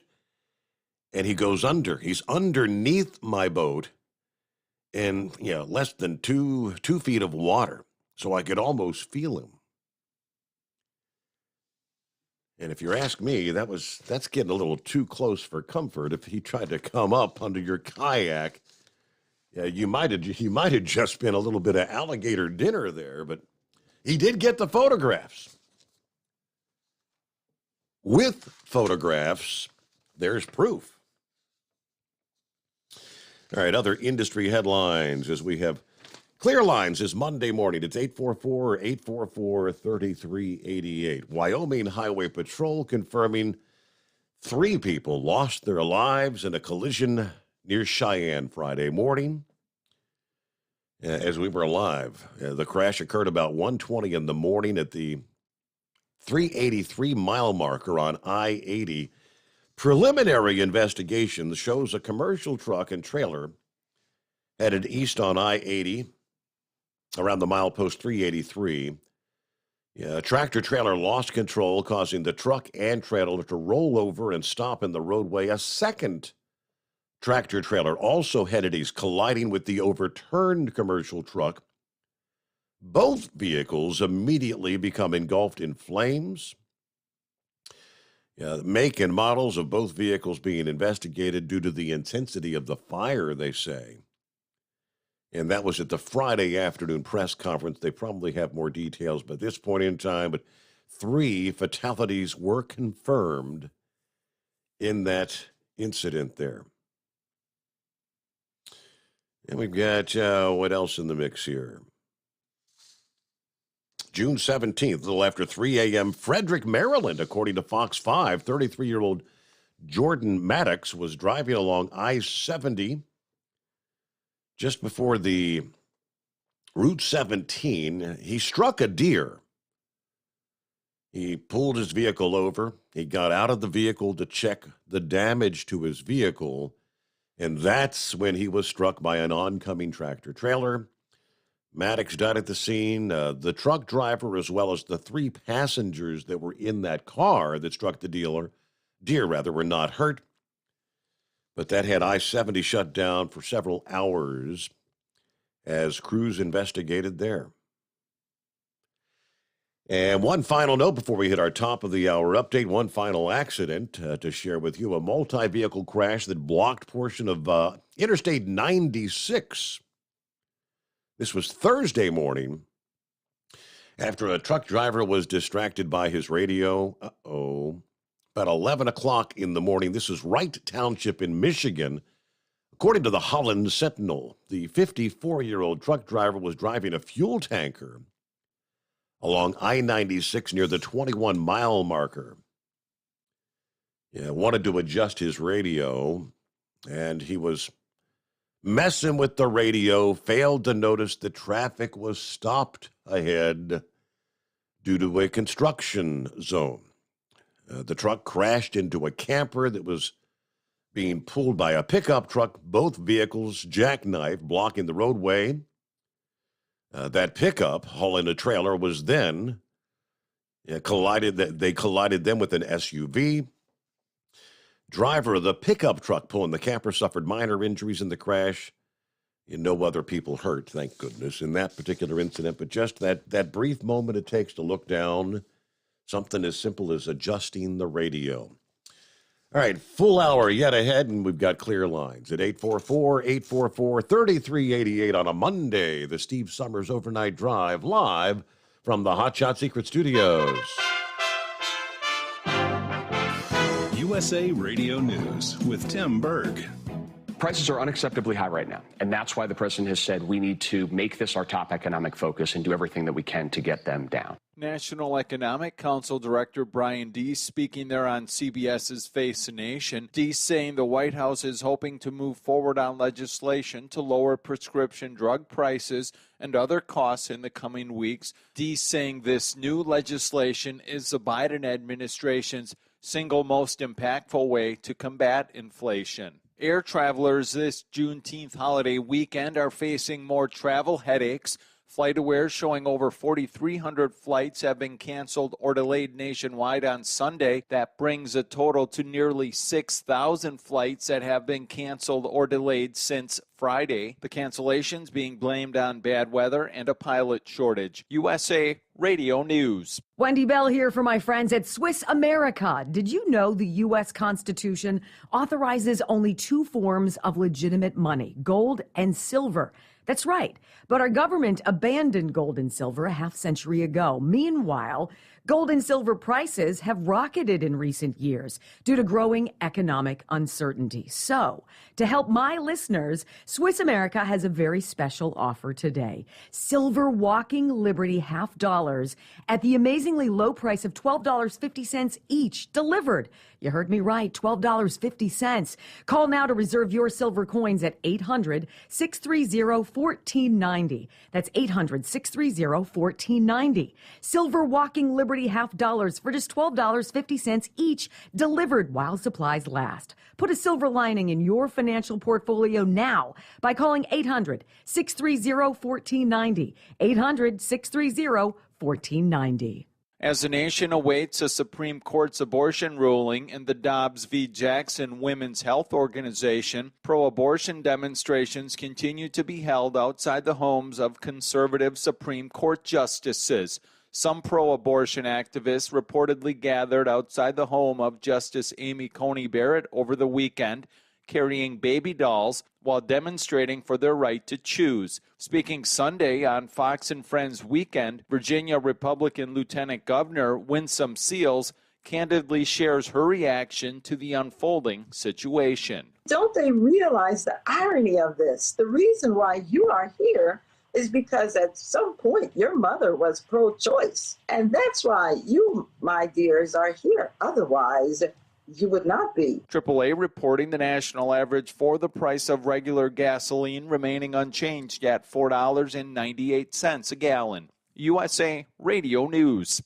and he goes under. He's underneath my boat in less than 2 feet of water, so I could almost feel him. And if you ask me, that's getting a little too close for comfort. If he tried to come up under your kayak, you might have just been a little bit of alligator dinner there, but he did get the photographs. With photographs, there's proof. All right, other industry headlines as we have Clear Lines is Monday morning. It's 844-844-3388. Wyoming Highway Patrol confirming 3 people lost their lives in a collision near Cheyenne Friday morning. As we were live, the crash occurred about 1:20 in the morning at the 383 mile marker on I-80. Preliminary investigation shows a commercial truck and trailer headed east on I-80 around the milepost 383. A tractor trailer lost control, causing the truck and trailer to roll over and stop in the roadway. A second tractor trailer also headed east, colliding with the overturned commercial truck. Both vehicles immediately become engulfed in flames. Make and models of both vehicles being investigated due to the intensity of the fire, they say. And that was at the Friday afternoon press conference. They probably have more details by this point in time, but 3 fatalities were confirmed in that incident there. And we've got, what else in the mix here? June 17th, a little after 3 a.m., Frederick, Maryland, according to Fox 5, 33-year-old Jordan Maddox was driving along I-70 just before the Route 17. He struck a deer. He pulled his vehicle over. He got out of the vehicle to check the damage to his vehicle, and that's when he was struck by an oncoming tractor trailer. Maddox died at the scene. The truck driver, as well as the 3 passengers that were in that car that struck the deer, were not hurt. But that had I-70 shut down for several hours as crews investigated there. And one final note before we hit our top of the hour update, one final accident to share with you, a multi-vehicle crash that blocked portion of Interstate 96. This was Thursday morning after a truck driver was distracted by his radio. About 11 o'clock in the morning. This is Wright Township in Michigan. According to the Holland Sentinel, the 54-year-old truck driver was driving a fuel tanker along I-96 near the 21-mile marker. Wanted to adjust his radio, and he was messing with the radio, failed to notice the traffic was stopped ahead due to a construction zone. The truck crashed into a camper that was being pulled by a pickup truck. Both vehicles jackknifed, blocking the roadway. That pickup hauling a trailer was then collided. They collided them with an SUV. Driver of the pickup truck pulling the camper suffered minor injuries in the crash. No other people hurt, thank goodness, in that particular incident. But just that brief moment it takes to look down, something as simple as adjusting the radio. All right, full hour yet ahead, and we've got Clear Lines at 844-844-3388 on a Monday. The Steve Sommers Overnight Drive, live from the Hot Shot Secret Studios. USA Radio News with Tim Berg. Prices are unacceptably high right now, and that's why the president has said we need to make this our top economic focus and do everything that we can to get them down. National Economic Council Director Brian Deese speaking there on CBS's Face the Nation. Deese saying the White House is hoping to move forward on legislation to lower prescription drug prices and other costs in the coming weeks. Deese saying this new legislation is the Biden administration's single most impactful way to combat inflation. Air travelers this Juneteenth holiday weekend are facing more travel headaches FlightAware showing over 4,300 flights have been canceled or delayed nationwide on Sunday. That brings a total to nearly 6,000 flights that have been canceled or delayed since Friday. The cancellations being blamed on bad weather and a pilot shortage. USA Radio News. Wendy Bell here for my friends at Swiss America. Did you know the U.S. Constitution authorizes only two forms of legitimate money, gold and silver? That's right. But our government abandoned gold and silver a half century ago. Meanwhile, gold and silver prices have rocketed in recent years due to growing economic uncertainty. So, to help my listeners, Swiss America has a very special offer today. Silver Walking Liberty $half at the amazingly low price of $12.50 each, delivered. You heard me right, $12.50. Call now to reserve your silver coins at 800-630-1490. That's 800-630-1490. Silver Walking Liberty $half for just $12.50 each, delivered while supplies last. Put a silver lining in your financial portfolio now by calling 800-630-1490. 800-630-1490. As the nation awaits a Supreme Court's abortion ruling in the Dobbs v. Jackson Women's Health Organization, pro-abortion demonstrations continue to be held outside the homes of conservative Supreme Court justices. Some pro-abortion activists reportedly gathered outside the home of Justice Amy Coney Barrett over the weekend, carrying baby dolls while demonstrating for their right to choose. Speaking Sunday on Fox and Friends Weekend, Virginia Republican Lieutenant Governor Winsome Seals candidly shares her reaction to the unfolding situation. Don't they realize the irony of this? The reason why you are here is because at some point your mother was pro-choice. And that's why you, my dears, are here. Otherwise, you would not be. AAA reporting the national average for the price of regular gasoline remaining unchanged at $4.98 a gallon. USA Radio News.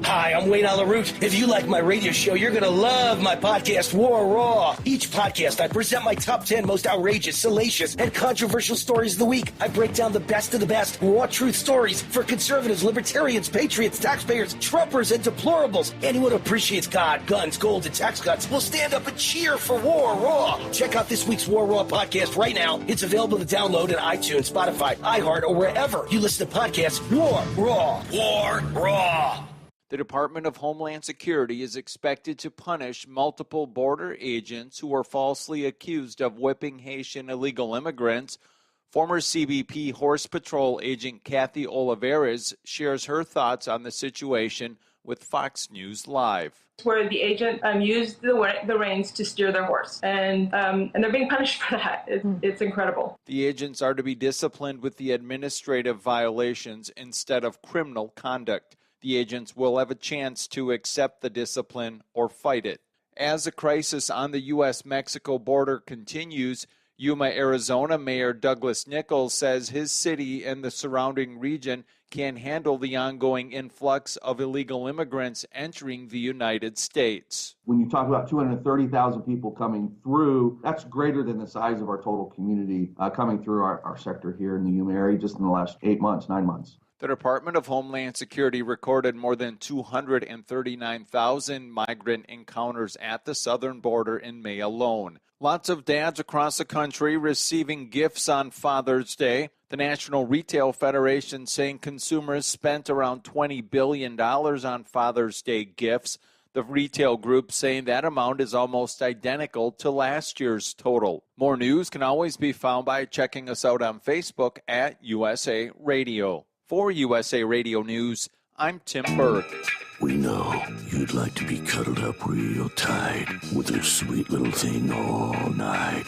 Hi, I'm Wayne LaRoute. If you like my radio show, you're going to love my podcast, War Raw. Each podcast, I present my top 10 most outrageous, salacious, and controversial stories of the week. I break down the best of the best, raw truth stories for conservatives, libertarians, patriots, taxpayers, Trumpers, and deplorables. Anyone who appreciates God, guns, gold, and tax cuts will stand up and cheer for War Raw. Check out this week's War Raw podcast right now. It's available to download at iTunes, Spotify, iHeart, or wherever you listen to podcasts. War Raw. War Raw. The Department of Homeland Security is expected to punish multiple border agents who were falsely accused of whipping Haitian illegal immigrants. Former CBP Horse Patrol agent Kathy Olivares shares her thoughts on the situation with Fox News Live. Where the agent used the reins to steer their horse, and they're being punished for that. It's incredible. The agents are to be disciplined with the administrative violations instead of criminal conduct. The agents will have a chance to accept the discipline or fight it. As the crisis on the U.S.-Mexico border continues, Yuma, Arizona Mayor Douglas Nichols says his city and the surrounding region can handle the ongoing influx of illegal immigrants entering the United States. When you talk about 230,000 people coming through, that's greater than the size of our total community coming through our sector here in the Yuma area just in the last 9 months. The Department of Homeland Security recorded more than 239,000 migrant encounters at the southern border in May alone. Lots of dads across the country receiving gifts on Father's Day. The National Retail Federation saying consumers spent around $20 billion on Father's Day gifts. The retail group saying that amount is almost identical to last year's total. More news can always be found by checking us out on Facebook at USA Radio. For USA Radio News, I'm Tim Burke. We know you'd like to be cuddled up real tight with a sweet little thing all night.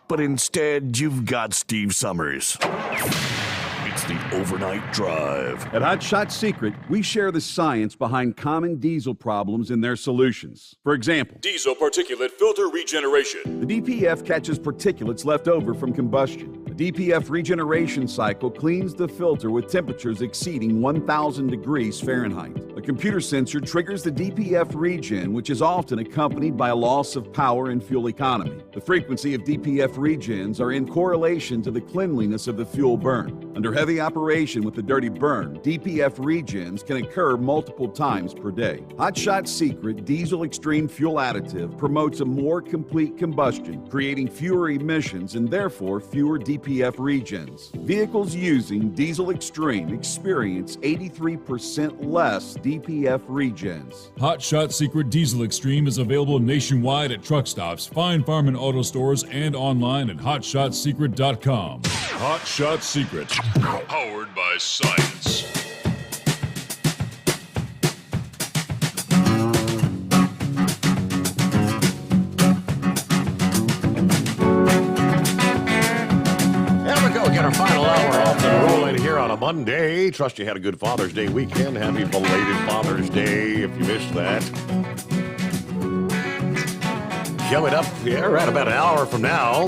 But instead, you've got Steve Summers. It's the Overnight Drive. At Hot Shot Secret, we share the science behind common diesel problems and their solutions. For example, diesel particulate filter regeneration. The DPF catches particulates left over from combustion. The DPF regeneration cycle cleans the filter with temperatures exceeding 1,000 degrees Fahrenheit. The computer sensor triggers the DPF regen, which is often accompanied by a loss of power and fuel economy. The frequency of DPF regens are in correlation to the cleanliness of the fuel burn. Under heavy operation with the dirty burn, DPF regens can occur multiple times per day. Hot Shot Secret Diesel Extreme Fuel Additive promotes a more complete combustion, creating fewer emissions and therefore fewer DPF regens. Vehicles using Diesel Extreme experience 83% less DPF regens. Hot Shot Secret Diesel Extreme is available nationwide at truck stops, fine farm and auto stores, and online at hotshotsecret.com. Hot Shot Secret, powered by science. Get our final hour off and rolling here on a Monday. Trust you had a good Father's Day weekend. Happy belated Father's Day if you missed that. Coming up here at about an hour from now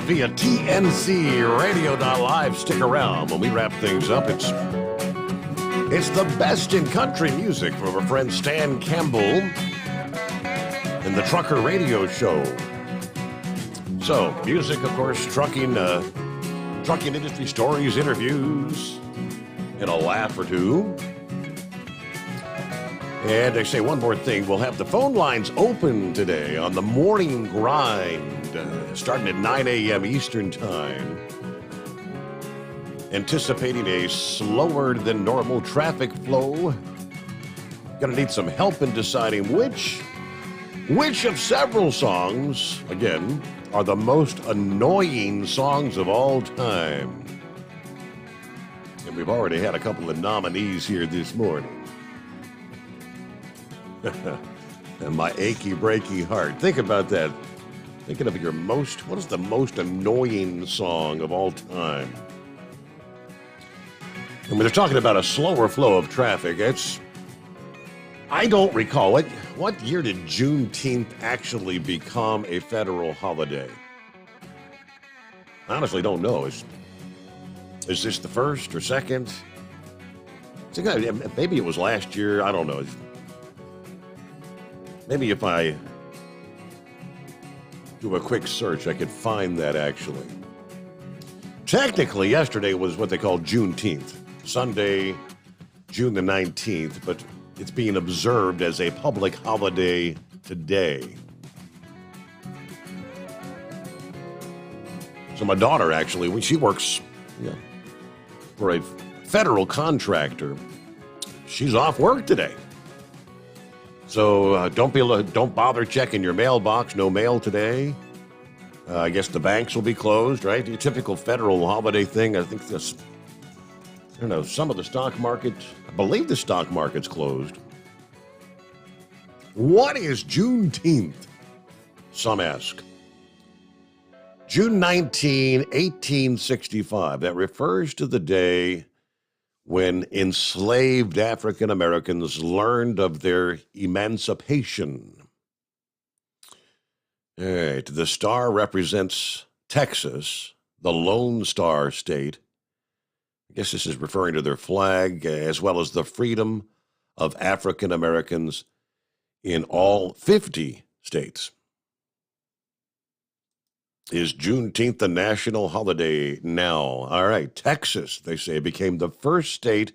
via TNCRadio.live. Stick around when we wrap things up. It's the best in country music from our friend Stan Campbell and the Trucker Radio Show. So, music, of course, trucking industry stories, interviews, and a laugh or two. And I say one more thing. We'll have the phone lines open today on the morning grind, starting at 9 a.m. Eastern Time. Anticipating a slower than normal traffic flow. Gonna need some help in deciding which of several songs, again, are the most annoying songs of all time. And we've already had a couple of nominees here this morning. And my achy, breaky heart. Think about that. Thinking of what is the most annoying song of all time? And when they're talking about a slower flow of traffic, I don't recall. What year did Juneteenth actually become a federal holiday? I honestly don't know. Is this the first or second? Maybe it was last year. I don't know. Maybe if I do a quick search, I could find that actually. Technically, yesterday was what they call Juneteenth. Sunday, June the 19th, but it's being observed as a public holiday today. So my daughter, actually, when she works for a federal contractor, she's off work today. So don't bother checking your mailbox. No mail today. I guess the banks will be closed, right? The typical federal holiday thing. I think some of the stock market, I believe the stock market's closed. What is Juneteenth? Some ask. June 19, 1865. That refers to the day when enslaved African Americans learned of their emancipation. All right, the star represents Texas, the Lone Star State. I guess this is referring to their flag, as well as the freedom of African Americans in all 50 states. Is Juneteenth a national holiday now? All right, Texas, they say, became the first state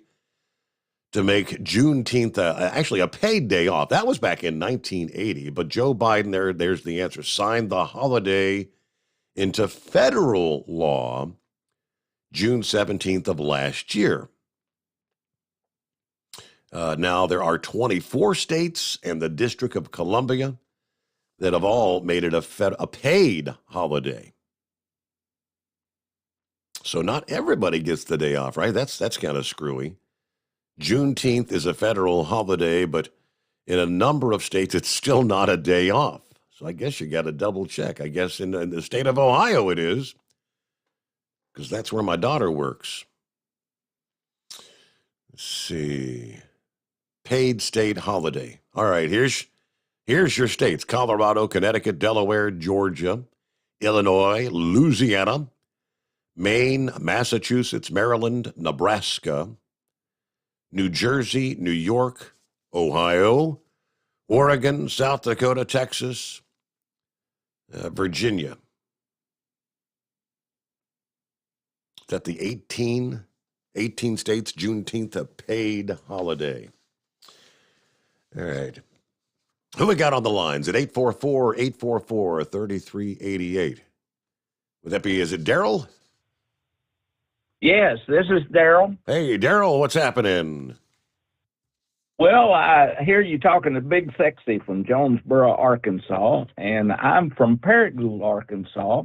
to make Juneteenth actually a paid day off. That was back in 1980, but Joe Biden, there's the answer, signed the holiday into federal law June 17th of last year. Now, there are 24 states and the District of Columbia that have all made it a paid holiday. So not everybody gets the day off, right? That's kind of screwy. Juneteenth is a federal holiday, but in a number of states, it's still not a day off. So I guess you got to double check. I guess in the state of Ohio it is, because that's where my daughter works. Let's see. Paid state holiday. All right, here's your states: Colorado, Connecticut, Delaware, Georgia, Illinois, Louisiana, Maine, Massachusetts, Maryland, Nebraska, New Jersey, New York, Ohio, Oregon, South Dakota, Texas, Virginia. Is that the 18 states, Juneteenth, a paid holiday? All right. Who we got on the lines at 844-844-3388? Would that be, is it Daryl? Yes, this is Daryl. Hey, Daryl, what's happening? Well, I hear you talking to Big Sexy from Jonesboro, Arkansas, and I'm from Paragould, Arkansas,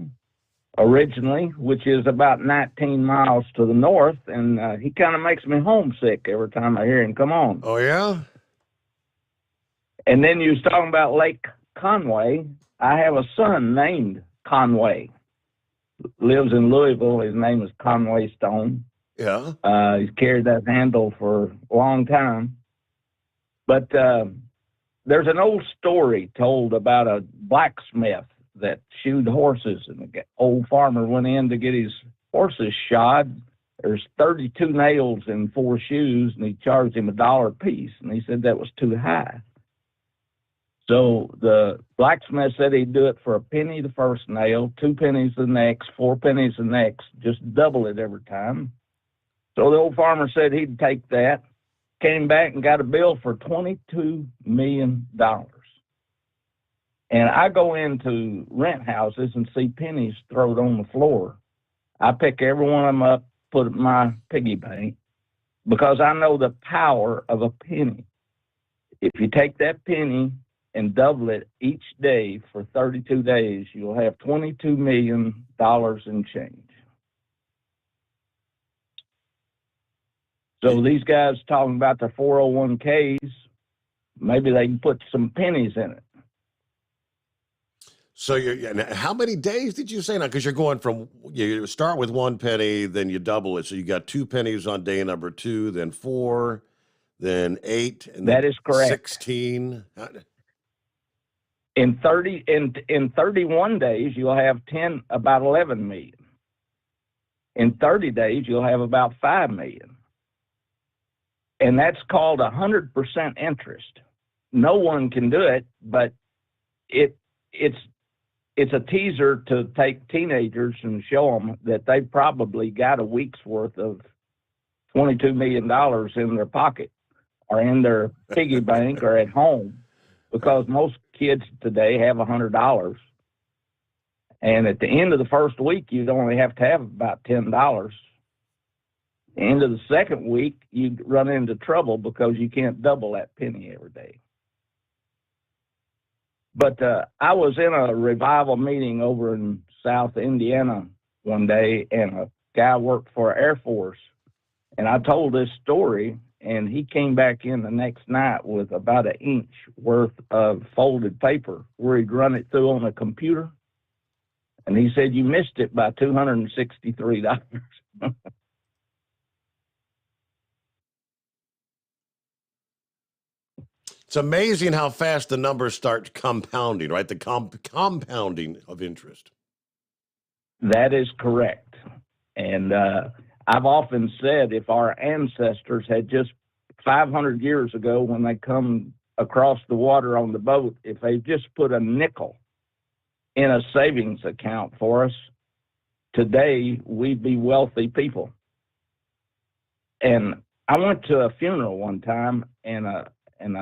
originally, which is about 19 miles to the north, and he kind of makes me homesick every time I hear him come on. Oh, yeah? And then you was talking about Lake Conway. I have a son named Conway. Lives in Louisville. His name is Conway Stone. Yeah. He's carried that handle for a long time. But there's an old story told about a blacksmith that shoed horses, and the old farmer went in to get his horses shod. There's 32 nails in 4 shoes, and he charged him $1 a piece, and he said that was too high. So the blacksmith said he'd do it for a penny the first nail, 2 pennies the next, 4 pennies the next, just double it every time. So the old farmer said he'd take that, came back and got a bill for $22 million. And I go into rent houses and see pennies thrown on the floor. I pick every one of them up, put it in my piggy bank, because I know the power of a penny. If you take that penny and double it each day for 32 days, you'll have $22 million in change. So these guys talking about their 401ks, maybe they can put some pennies in it. So how many days did you say now? Because you're going from, you start with 1 penny, then you double it. So you got 2 pennies on day number 2, then 4, then 8, and that then is correct. 16. In 31 days, you'll have about 11 million. In 30 days, you'll have about 5 million. And that's called 100% interest. No one can do it, but it's a teaser to take teenagers and show them that they've probably got a week's worth of $22 million in their pocket or in their piggy bank or at home, because most kids today have $100. And at the end of the first week, you'd only have to have about $10. At the end of the second week, you run into trouble because you can't double that penny every day. But I was in a revival meeting over in South Indiana one day, and a guy worked for Air Force, and I told this story, and he came back in the next night with about 1 inch worth of folded paper where he'd run it through on a computer, and he said, "You missed it by $263." It's amazing how fast the numbers start compounding, right? The compounding of interest. That is correct. And I've often said if our ancestors had just 500 years ago, when they come across the water on the boat, if they just put a nickel in a savings account for us, today we'd be wealthy people. And I went to a funeral one time, and a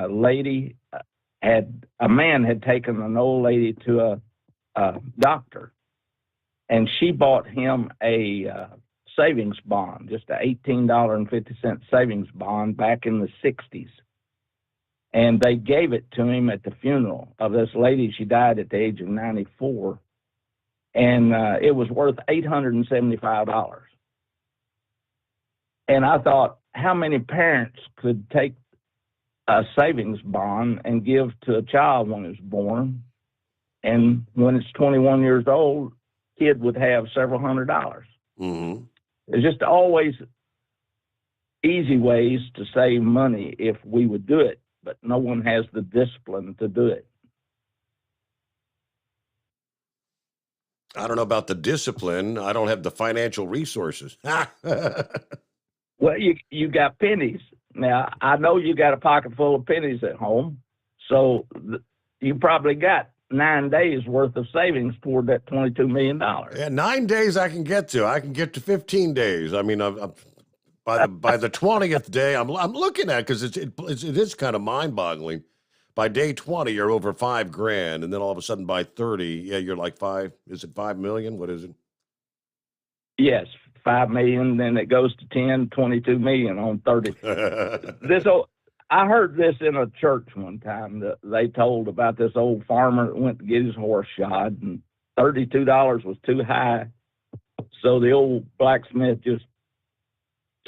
lady a man had taken an old lady to a doctor, and she bought him a savings bond, just a $18.50 savings bond back in the 60s. And they gave it to him at the funeral of this lady. She died at the age of 94, and it was worth $875. And I thought, how many parents could take a savings bond and give to a child when it's born, and when it's 21 years old, kid would have several $100s. Mm-hmm. There's just always easy ways to save money if we would do it, but no one has the discipline to do it. I don't know about the discipline. I don't have the financial resources. Well, you got pennies. Now, I know you got a pocket full of pennies at home, so you probably got 9 days worth of savings toward that $22 million. Yeah, 9 days I can get to. I can get to 15 days. I mean, by the 20th day, I'm looking at, because it is kind of mind-boggling. By day 20, you're over $5,000, and then all of a sudden by 30, yeah, you're like is it 5 million? What is it? Yes, 5 million, then it goes to 10, 22 million on 30. I heard this in a church one time that they told about this old farmer that went to get his horse shod, and $32 was too high. So the old blacksmith just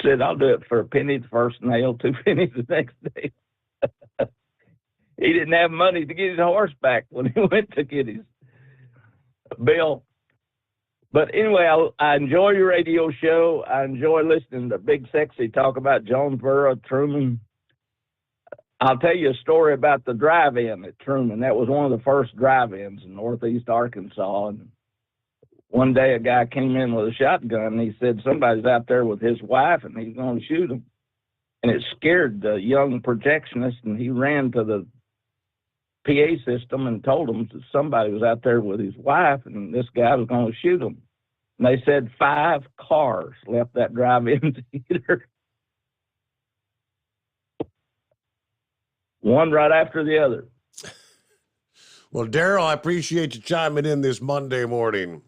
said, I'll do it for a penny the first nail, 2 pennies the next day. He didn't have money to get his horse back when he went to get his bill. But anyway, I enjoy your radio show. I enjoy listening to Big Sexy talk about Jonesboro, Truman. I'll tell you a story about the drive-in at Truman. That was one of the first drive-ins in northeast Arkansas. And one day a guy came in with a shotgun, and he said somebody's out there with his wife, and he's going to shoot him. And it scared the young projectionist, and he ran to the PA system and told them that somebody was out there with his wife, and this guy was going to shoot him. And they said 5 cars left that drive-in theater. One right after the other. Well, Daryl, I appreciate you chiming in this Monday morning.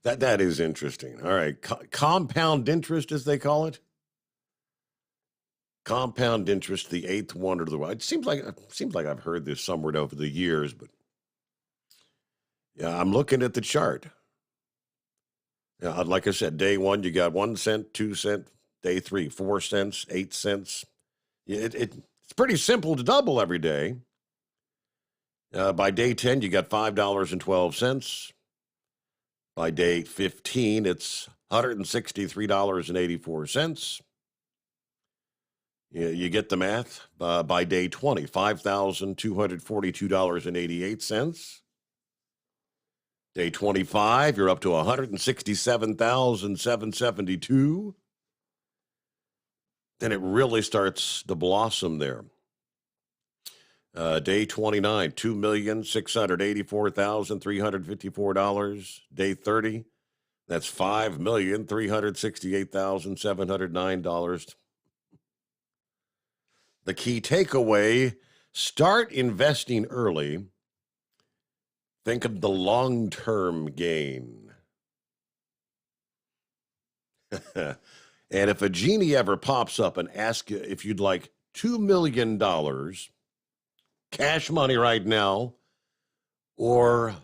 That is interesting. All right. Compound interest, as they call it. Compound interest, the eighth wonder of the world. It seems like I've heard this somewhere over the years, but yeah, I'm looking at the chart. Yeah, like I said, day 1, you got 1 cent, 2 cent. Day 3, 4 cents, 8 cents. Yeah, it's pretty simple to double every day. By day 10, you got $5.12. By day 15, it's $163.84. You get the math. By day 20, $5,242.88. Day 25, you're up to $167,772. Then it really starts to blossom there. Day 29, $2,684,354. Day 30, that's $5,368,709. The key takeaway, start investing early. Think of the long-term gain. And if a genie ever pops up and asks you if you'd like $2 million, cash money right now, or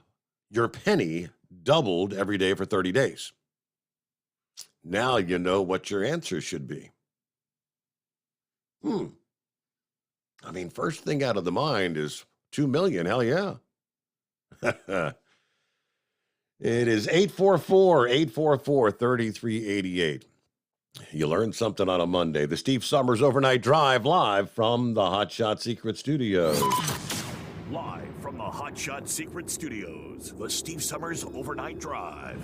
your penny doubled every day for 30 days, now you know what your answer should be. I mean, first thing out of the mind is 2 million. Hell yeah. It is 844-844-3388. You learned something on a Monday. The Steve Sommers Overnight Drive, live from the Hot Shot Secret Studios. Live from the Hot Shot Secret Studios, the Steve Sommers Overnight Drive.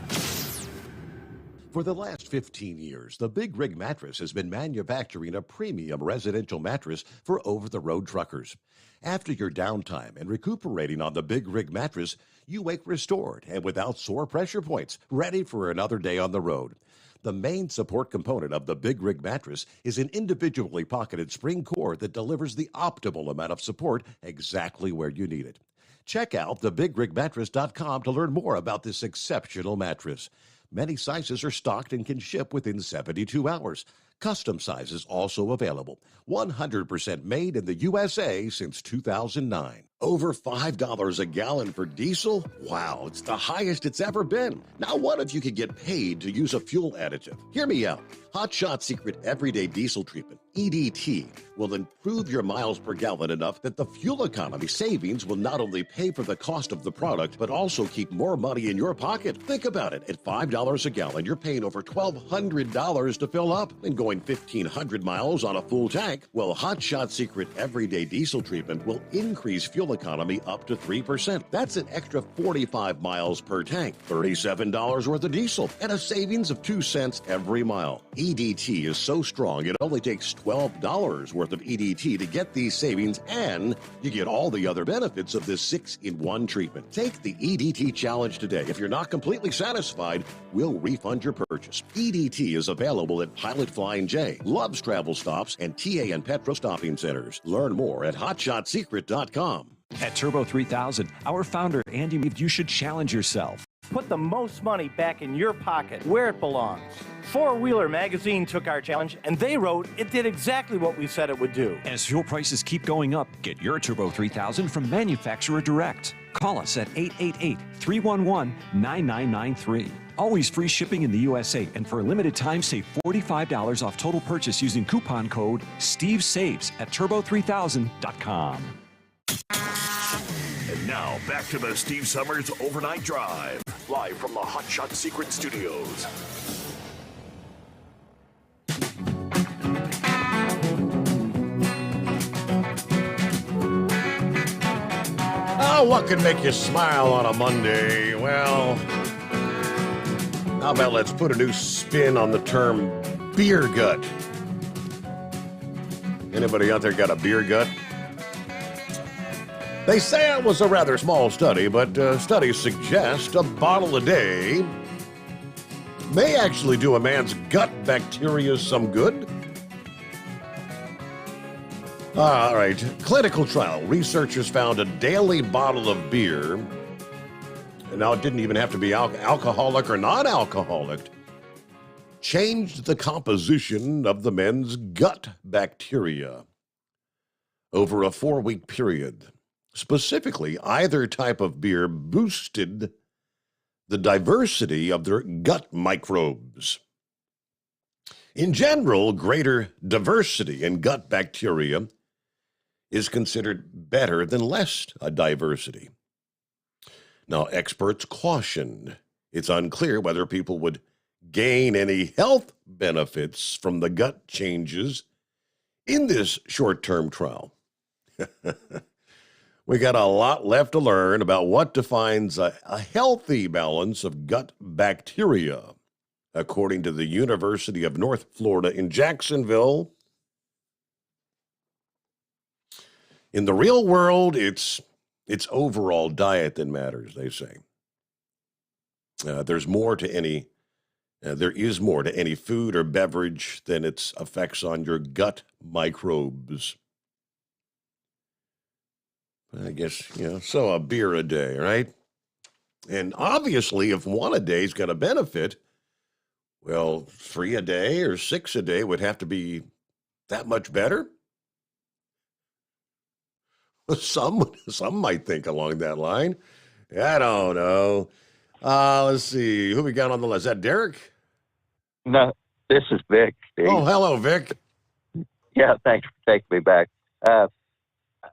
For the last 15 years, the Big Rig Mattress has been manufacturing a premium residential mattress for over-the-road truckers. After your downtime and recuperating on the Big Rig Mattress, you wake restored and without sore pressure points, ready for another day on the road. The main support component of the Big Rig Mattress is an individually pocketed spring core that delivers the optimal amount of support exactly where you need it. Check out thebigrigmattress.com to learn more about this exceptional mattress. Many sizes are stocked and can ship within 72 hours. Custom sizes also available. 100% made in the USA since 2009. Over $5 a gallon for diesel? Wow, it's the highest it's ever been. Now what if you could get paid to use a fuel additive? Hear me out. Hot Shot Secret Everyday Diesel Treatment, EDT, will improve your miles per gallon enough that the fuel economy savings will not only pay for the cost of the product, but also keep more money in your pocket. Think about it. At $5 a gallon, you're paying over $1,200 to fill up and going 1,500 miles on a full tank. Well, Hot Shot Secret Everyday Diesel Treatment will increase fuel fuel economy up to 3%. That's an extra 45 miles per tank, $37 worth of diesel, and a savings of 2 cents every mile. EDT is so strong, it only takes $12 worth of EDT to get these savings, and you get all the other benefits of this 6-in-1 treatment. Take the EDT challenge today. If you're not completely satisfied, we'll refund your purchase. EDT is available at Pilot Flying J, Love's Travel Stops, and TA and Petro Stopping Centers. Learn more at hotshotsecret.com. At Turbo 3000, our founder Andy believed you should challenge yourself. Put the most money back in your pocket, where it belongs. Four Wheeler Magazine took our challenge, and they wrote it did exactly what we said it would do. As fuel prices keep going up, get your Turbo 3000 from manufacturer direct. Call us at 888-311-9993. Always free shipping in the USA, and for a limited time, save $45 off total purchase using coupon code STEVESAVES at turbo3000.com. And now, back to the Steve Summers Overnight Drive, live from the Hot Shot Secret Studios. Oh, what can make you smile on a Monday? Well, how about let's put a new spin on the term beer gut? Anybody out there got a beer gut? They say it was a rather small study, but studies suggest a bottle a day may actually do a man's gut bacteria some good. All right, clinical trial. Researchers found a daily bottle of beer, and now it didn't even have to be alcoholic or non-alcoholic, changed the composition of the men's gut bacteria over a 4-week period. Specifically, either type of beer boosted the diversity of their gut microbes. In general, greater diversity in gut bacteria is considered better than less diversity. Now, experts cautioned it's unclear whether people would gain any health benefits from the gut changes in this short-term trial. We got a lot left to learn about what defines a healthy balance of gut bacteria, according to the University of North Florida in Jacksonville. In the real world, it's overall diet that matters, they say. There is more to any food or beverage than its effects on your gut microbes. I guess, so a beer a day, right? And obviously, if one a day is going to benefit, well, 3 a day or 6 a day would have to be that much better. Some might think along that line. I don't know. Let's see. Who we got on the list? Is that Derek? No, this is Vic, Steve. Oh, hello, Vic. Yeah, thanks for taking me back.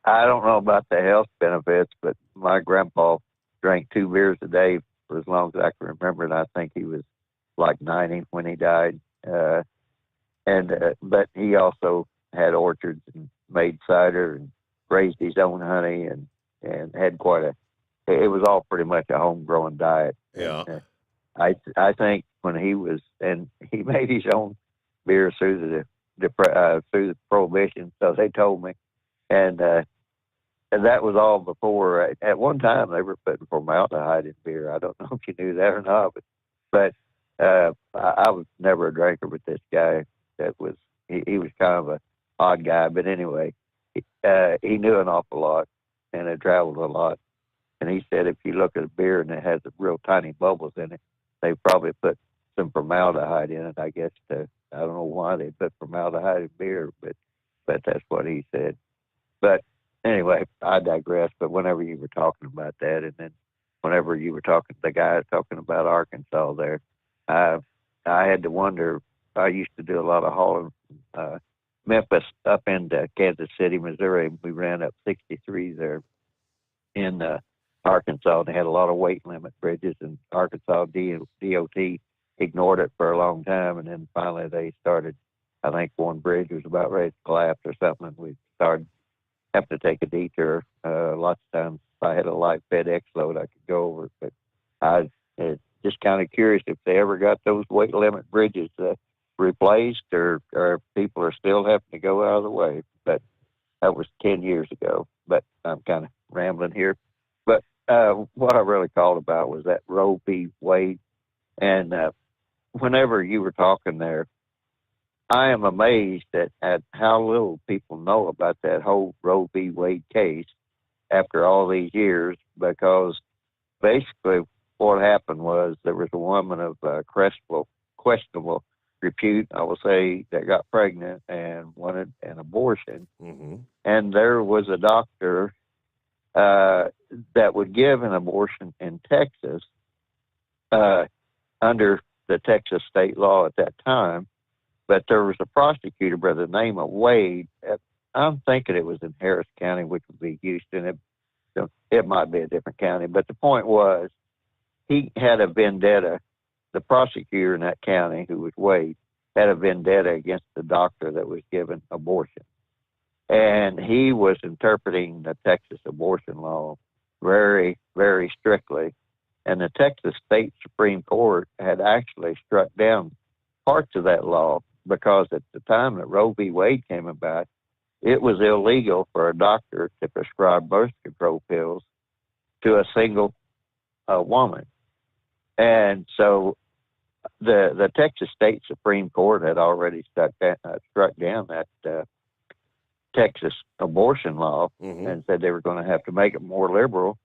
I don't know about the health benefits, but my grandpa drank 2 beers a day for as long as I can remember, and I think he was like 90 when he died. But he also had orchards and made cider and raised his own honey and had it was all pretty much a homegrown diet. Yeah. And, I think when he made his own beer through the Prohibition, so they told me. And that was all before. At one time, they were putting formaldehyde in beer. I don't know if you knew that or not, but I was never a drinker. But this guy, he was kind of an odd guy. But anyway, he knew an awful lot and had traveled a lot. And he said if you look at a beer and it has real tiny bubbles in it, they probably put some formaldehyde in it. I guess I don't know why they put formaldehyde in beer, but that's what he said. But anyway, I digress. But whenever you were talking about that, and then whenever you were the guy talking about Arkansas there, I had to wonder. I used to do a lot of hauling from Memphis up into Kansas City, Missouri. We ran up 63 there in Arkansas. They had a lot of weight limit bridges, and Arkansas DOT ignored it for a long time, and then finally they started. I think one bridge was about ready to collapse or something, and we started have to take a detour. Lots of times, if I had a light FedEx load, I could go over. But I just kind of curious if they ever got those weight limit bridges replaced, or if people are still having to go out of the way. But that was 10 years ago. But I'm kind of rambling here. But what I really called about was that Roe v. Wade. And whenever you were talking there, I am amazed at how little people know about that whole Roe v. Wade case after all these years, because basically what happened was there was a woman of questionable repute, I will say, that got pregnant and wanted an abortion. Mm-hmm. And there was a doctor that would give an abortion in Texas under the Texas state law at that time. But there was a prosecutor by the name of Wade. I'm thinking it was in Harris County, which would be Houston. It might be a different county. But the point was, he had a vendetta. The prosecutor in that county, who was Wade, had a vendetta against the doctor that was given abortion. And he was interpreting the Texas abortion law very, very strictly. And the Texas State Supreme Court had actually struck down parts of that law, because at the time that Roe v. Wade came about, it was illegal for a doctor to prescribe birth control pills to a single woman. And so the Texas State Supreme Court had already struck down that Texas abortion law, Mm-hmm. and said they were going to have to make it more liberal.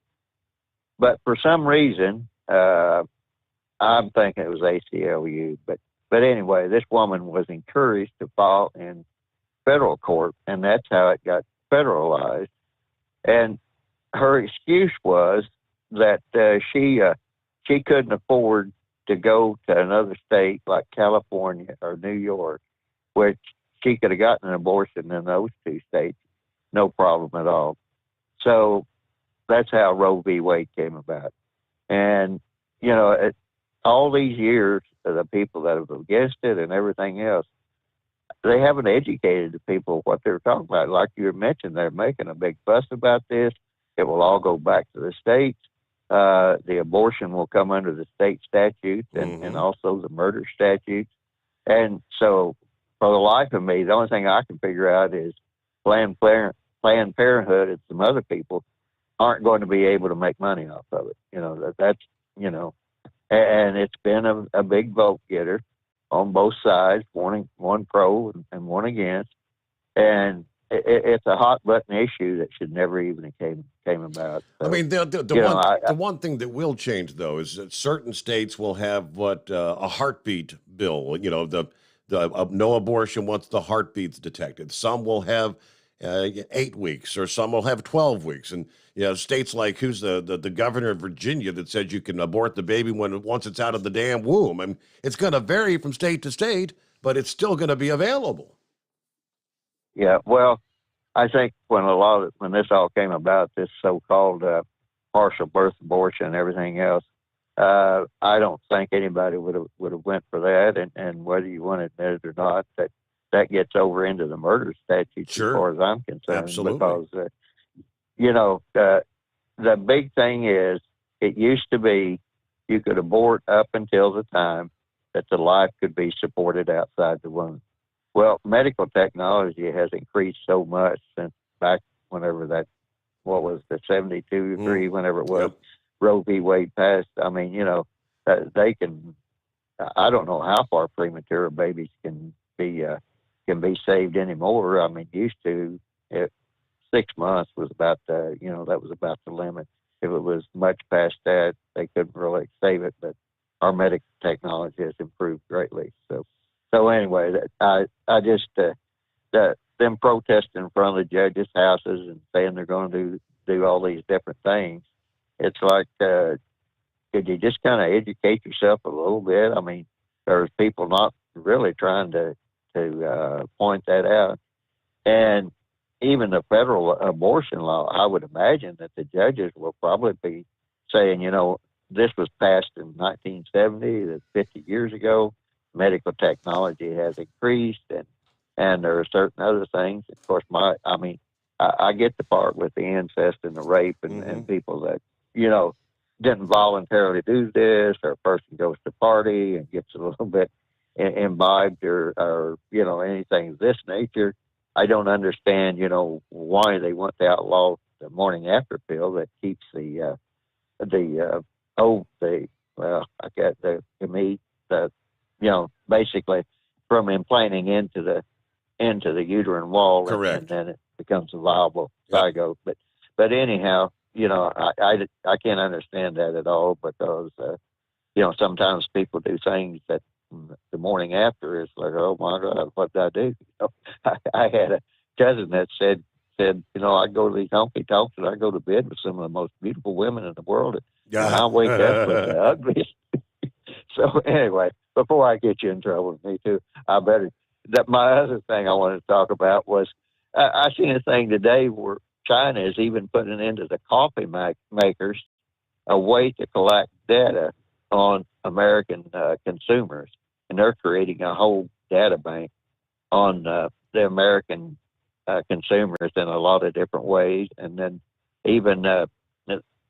But for some reason, I'm thinking it was ACLU. But anyway, this woman was encouraged to file in federal court, and that's how it got federalized. And her excuse was that she couldn't afford to go to another state like California or New York, which she could have gotten an abortion in those two states, no problem at all. So that's how Roe v. Wade came about. And, you know, all these years, the people that have against it and everything else, they haven't educated the people what they're talking about. Like you mentioned, they're making a big fuss about this. It will all go back to the states. The abortion will come under the state statutes and also the murder statutes. And so for the life of me, the only thing I can figure out is Planned Parenthood and some other people aren't going to be able to make money off of it. You know, that's, you know, and it's been a big vote getter on both sides, one pro and one against. And it's a hot button issue that should never even came about. So, I mean, the one thing that will change, though, is that certain states will have a heartbeat bill. You know, the no abortion once the heartbeat's detected. Some will have 8 weeks, or some will have 12 weeks. And, you know, states like, who's the governor of Virginia that said you can abort the baby once it's out of the damn womb. I mean, it's going to vary from state to state, but it's still going to be available. Yeah, well, I think when this all came about, this so-called partial birth abortion and everything else, I don't think anybody would have went for that. And whether you want to admit it or not, that gets over into the murder statute, sure, as far as I'm concerned. Absolutely. Because you know, the big thing is, it used to be you could abort up until the time that the life could be supported outside the womb. Well, medical technology has increased so much since back whenever what was the 72 or 3, whenever it was, Roe v. Wade passed. I mean, you know, they can, I don't know how far premature babies can be saved anymore. I mean, used to, 6 months was about that was about the limit. If it was much past that, they couldn't really save it, but our medical technology has improved greatly. So anyway, I just them protesting in front of the judges' houses and saying they're going to do all these different things. It's like, could you just kind of educate yourself a little bit? I mean, there's people not really trying to point that out, and even the federal abortion law. I would imagine that the judges will probably be saying, you know, this was passed in 1970, that's 50 years ago. Medical technology has increased, and there are certain other things. Of course, I get the part with the incest and the rape and people that, didn't voluntarily do this, or a person goes to party and gets a little bit imbibed or anything of this nature. I don't understand, why they want to outlaw the morning after pill that keeps the meat, basically from implanting into the uterine wall. Correct. And then it becomes a viable zygote. But anyhow, I can't understand that at all, because sometimes people do things that the morning after is like, oh my God, what did I do? I had a cousin that said, I go to these honky tonks and I go to bed with some of the most beautiful women in the world, and I wake up with the ugliest. So anyway, before I get you in trouble with me too, my other thing I wanted to talk about was, I seen a thing today where China is even putting into the coffee makers a way to collect data on American consumers, and they're creating a whole data bank on the American consumers in a lot of different ways. And then even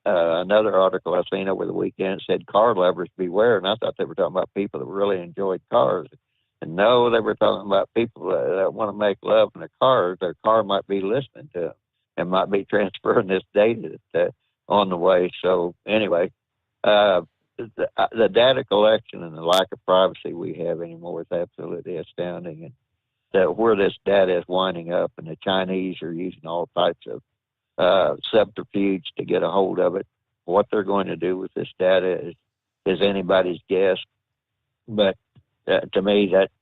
another article I seen over the weekend said car lovers beware, and I thought they were talking about people that really enjoyed cars. And no, they were talking about people that want to make love in their cars. Their car might be listening to them and might be transferring this data that's on the way. So anyway, the data collection and the lack of privacy we have anymore is absolutely astounding. And where this data is winding up, and the Chinese are using all types of subterfuge to get a hold of it. What they're going to do with this data is anybody's guess. But to me, that's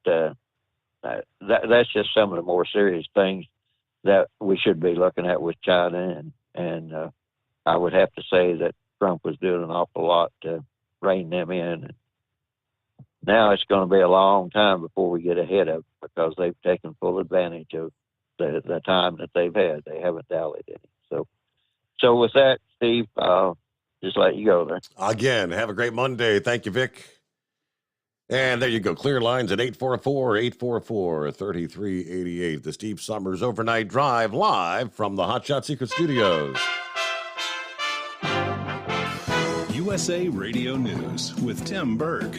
just some of the more serious things that we should be looking at with China. And I would have to say that Trump was doing an awful lot to rein them in. And now it's going to be a long time before we get ahead of it, because they've taken full advantage of the time that they've had. They haven't dallied any. So with that, Steve, just let you go there. Again, have a great Monday. Thank you, Vic. And there you go. Clear lines at 844-844-3388. The Steve Sommers Overnight Drive, live from the Hot Shot Secret Studios. USA Radio News with Tim Berg.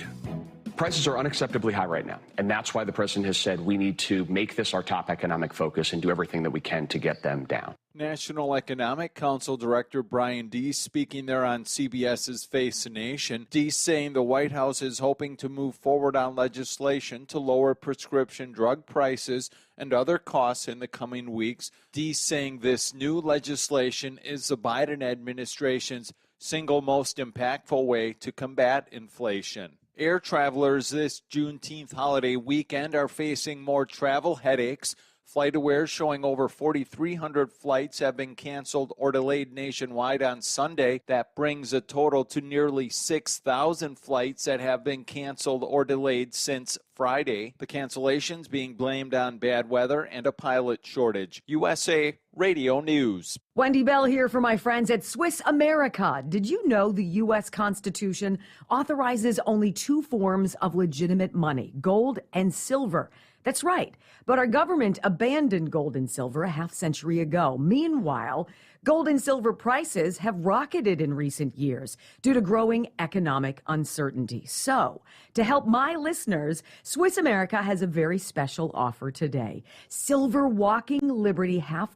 Prices are unacceptably high right now, and that's why the president has said we need to make this our top economic focus and do everything that we can to get them down. National Economic Council Director Brian Deese speaking there on CBS's Face the Nation. Deese saying the White House is hoping to move forward on legislation to lower prescription drug prices and other costs in the coming weeks. Deese saying this new legislation is the Biden administration's single most impactful way to combat inflation. Air travelers this Juneteenth holiday weekend are facing more travel headaches. FlightAware showing over 4,300 flights have been canceled or delayed nationwide on Sunday. That brings a total to nearly 6,000 flights that have been canceled or delayed since Friday. The cancellations being blamed on bad weather and a pilot shortage. USA Radio News. Wendy Bell here for my friends at Swiss America. Did you know the U.S. Constitution authorizes only two forms of legitimate money, gold and silver? That's right. But our government abandoned gold and silver a half century ago. Meanwhile, gold and silver prices have rocketed in recent years due to growing economic uncertainty. So, to help my listeners, Swiss America has a very special offer today. Silver Walking Liberty $half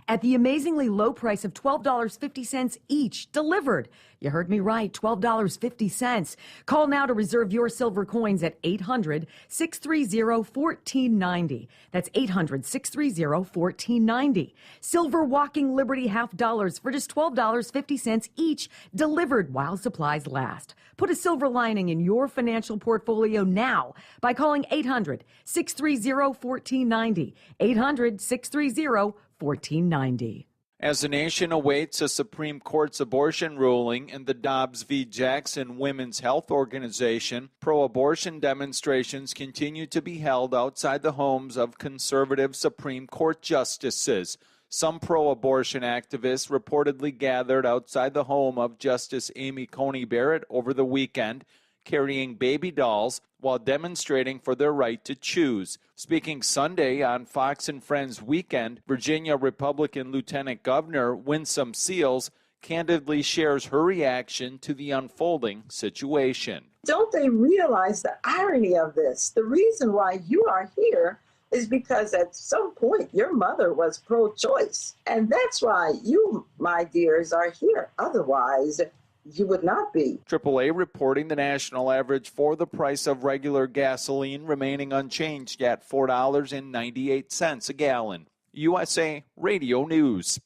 at the amazingly low price of $12.50 each, delivered. You heard me right, $12.50. Call now to reserve your silver coins at 800-630-1490. That's 800-630-1490. Silver Walking Liberty $half for just $12.50 each, delivered while supplies last. Put a silver lining in your financial portfolio now by calling 800-630-1490. 800-630-1490. As the nation awaits a Supreme Court's abortion ruling in the Dobbs v. Jackson Women's Health Organization, pro-abortion demonstrations continue to be held outside the homes of conservative Supreme Court justices. Some pro-abortion activists reportedly gathered outside the home of Justice Amy Coney Barrett over the weekend. carrying baby dolls while demonstrating for their right to choose. Speaking Sunday on Fox and Friends Weekend, Virginia Republican Lieutenant Governor Winsome Seals candidly shares her reaction to the unfolding situation. Don't they realize the irony of this? The reason why you are here is because at some point your mother was pro-choice. And that's why you, my dears, are here. Otherwise, you would not be. AAA reporting the national average for the price of regular gasoline remaining unchanged at $4.98 a gallon. USA Radio News.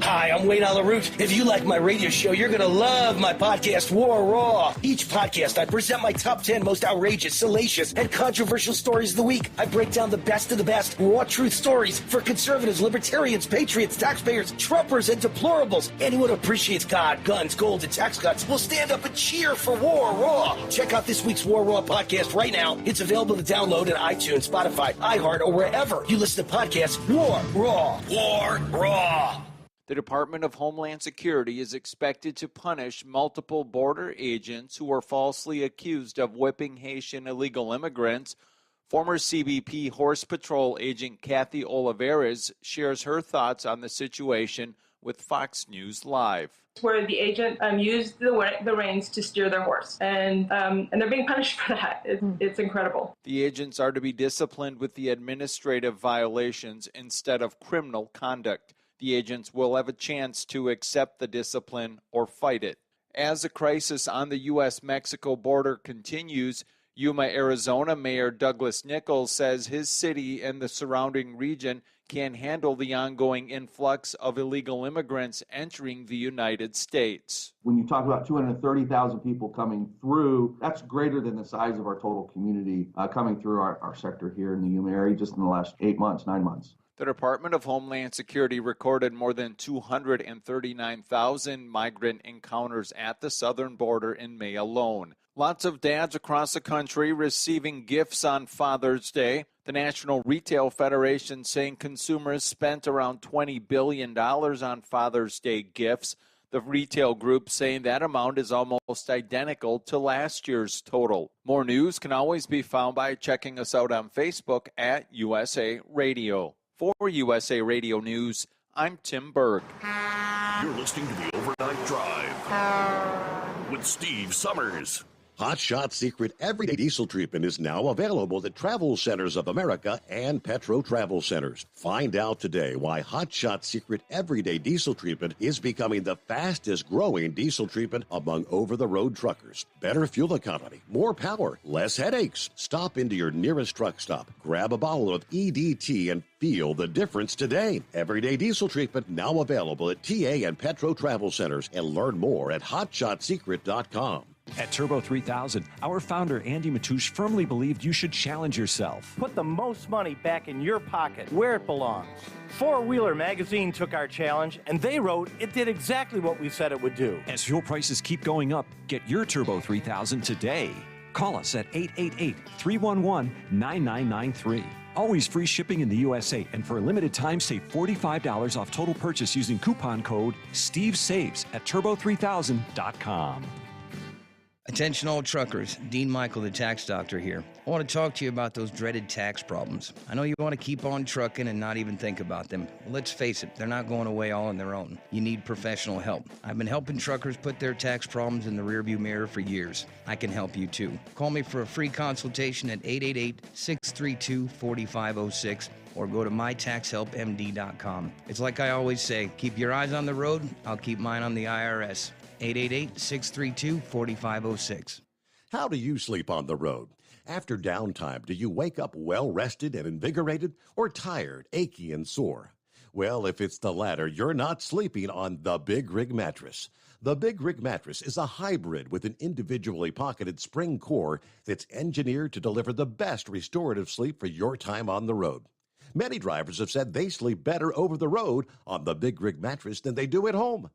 Hi, I'm Wayne Alaroot. If you like my radio show, you're going to love my podcast, War Raw. Each podcast, I present my top 10 most outrageous, salacious, and controversial stories of the week. I break down the best of the best, raw truth stories for conservatives, libertarians, patriots, taxpayers, Trumpers, and deplorables. Anyone who appreciates God, guns, gold, and tax cuts will stand up and cheer for War Raw. Check out this week's War Raw podcast right now. It's available to download on iTunes, Spotify, iHeart, or wherever you listen to podcasts. War Raw. War Raw. The Department of Homeland Security is expected to punish multiple border agents who were falsely accused of whipping Haitian illegal immigrants. Former CBP Horse Patrol agent Kathy Olivares shares her thoughts on the situation with Fox News Live. Where the agent used the reins to steer their horse, and they're being punished for that. It's incredible. The agents are to be disciplined with the administrative violations instead of criminal conduct. The agents will have a chance to accept the discipline or fight it. As the crisis on the U.S.-Mexico border continues, Yuma, Arizona Mayor Douglas Nichols says his city and the surrounding region can handle the ongoing influx of illegal immigrants entering the United States. When you talk about 230,000 people coming through, that's greater than the size of our total community coming through our sector here in the Yuma area just in the last 9 months. The Department of Homeland Security recorded more than 239,000 migrant encounters at the southern border in May alone. Lots of dads across the country receiving gifts on Father's Day. The National Retail Federation saying consumers spent around $20 billion on Father's Day gifts. The retail group saying that amount is almost identical to last year's total. More news can always be found by checking us out on Facebook at USA Radio. For USA Radio News, I'm Tim Berg. You're listening to the Overnight Drive with Steve Summers. Hot Shot Secret Everyday Diesel Treatment is now available at Travel Centers of America and Petro Travel Centers. Find out today why Hot Shot Secret Everyday Diesel Treatment is becoming the fastest growing diesel treatment among over-the-road truckers. Better fuel economy, more power, less headaches. Stop into your nearest truck stop, grab a bottle of EDT, and feel the difference today. Everyday Diesel Treatment now available at TA and Petro Travel Centers, and learn more at hotshotsecret.com. At Turbo 3000, our founder Andy Matouche firmly believed you should challenge yourself. Put the most money back in your pocket, where it belongs. Four Wheeler Magazine took our challenge, and they wrote it did exactly what we said it would do. As fuel prices keep going up, get your Turbo 3000 today. Call us at 888-311-9993. Always free shipping in the USA, and for a limited time, save $45 off total purchase using coupon code STEVESAVES at turbo3000.com. Attention all truckers, Dean Michael, the tax doctor here. I want to talk to you about those dreaded tax problems. I know you want to keep on trucking and not even think about them. Well, let's face it, they're not going away all on their own. You need professional help. I've been helping truckers put their tax problems in the rearview mirror for years. I can help you too. Call me for a free consultation at 888-632-4506 or go to mytaxhelpmd.com. It's like I always say, keep your eyes on the road, I'll keep mine on the IRS. 888-632-4506. How do you sleep on the road? After downtime, do you wake up well-rested and invigorated, or tired, achy, and sore? Well, if it's the latter, you're not sleeping on the Big Rig Mattress. The Big Rig Mattress is a hybrid with an individually pocketed spring core that's engineered to deliver the best restorative sleep for your time on the road. Many drivers have said they sleep better over the road on the Big Rig Mattress than they do at home.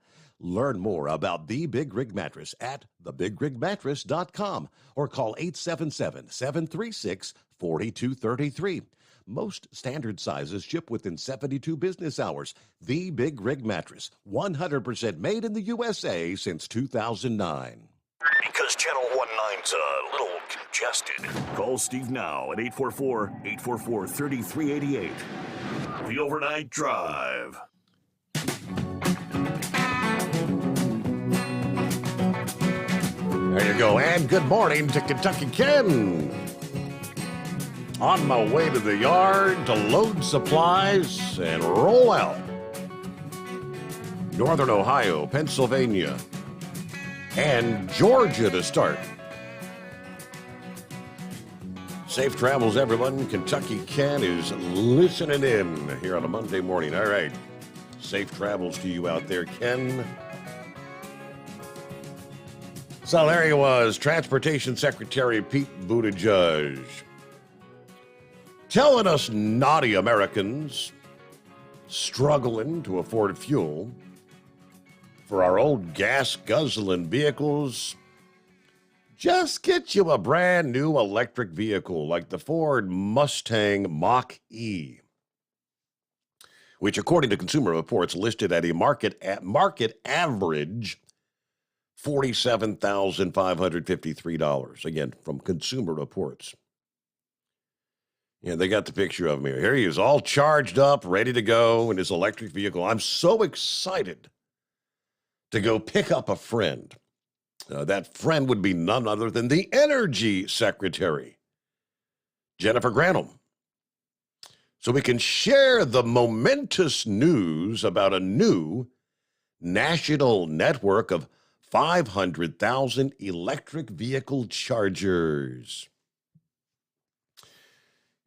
Learn more about the Big Rig Mattress at thebigrigmattress.com or call 877-736-4233. Most standard sizes ship within 72 business hours. The Big Rig Mattress, 100% made in the USA since 2009. Because Channel 19's a little congested. Call Steve now at 844-844-3388. The Overnight Drive. There you go. And good morning to Kentucky Ken. On my way to the yard to load supplies and roll out. Northern Ohio, Pennsylvania, and Georgia to start. Safe travels, everyone. Kentucky Ken is listening in here on a Monday morning. All right. Safe travels to you out there, Ken. So there he was, Transportation Secretary Pete Buttigieg, telling us naughty Americans struggling to afford fuel for our old gas-guzzling vehicles, just get you a brand new electric vehicle like the Ford Mustang Mach-E, which, according to Consumer Reports, listed at a market average $47,553. Again, from Consumer Reports. Yeah, they got the picture of him here. Here he is, all charged up, ready to go in his electric vehicle. I'm so excited to go pick up a friend. That friend would be none other than the Energy Secretary, Jennifer Granholm. So we can share the momentous news about a new national network of 500,000 electric vehicle chargers.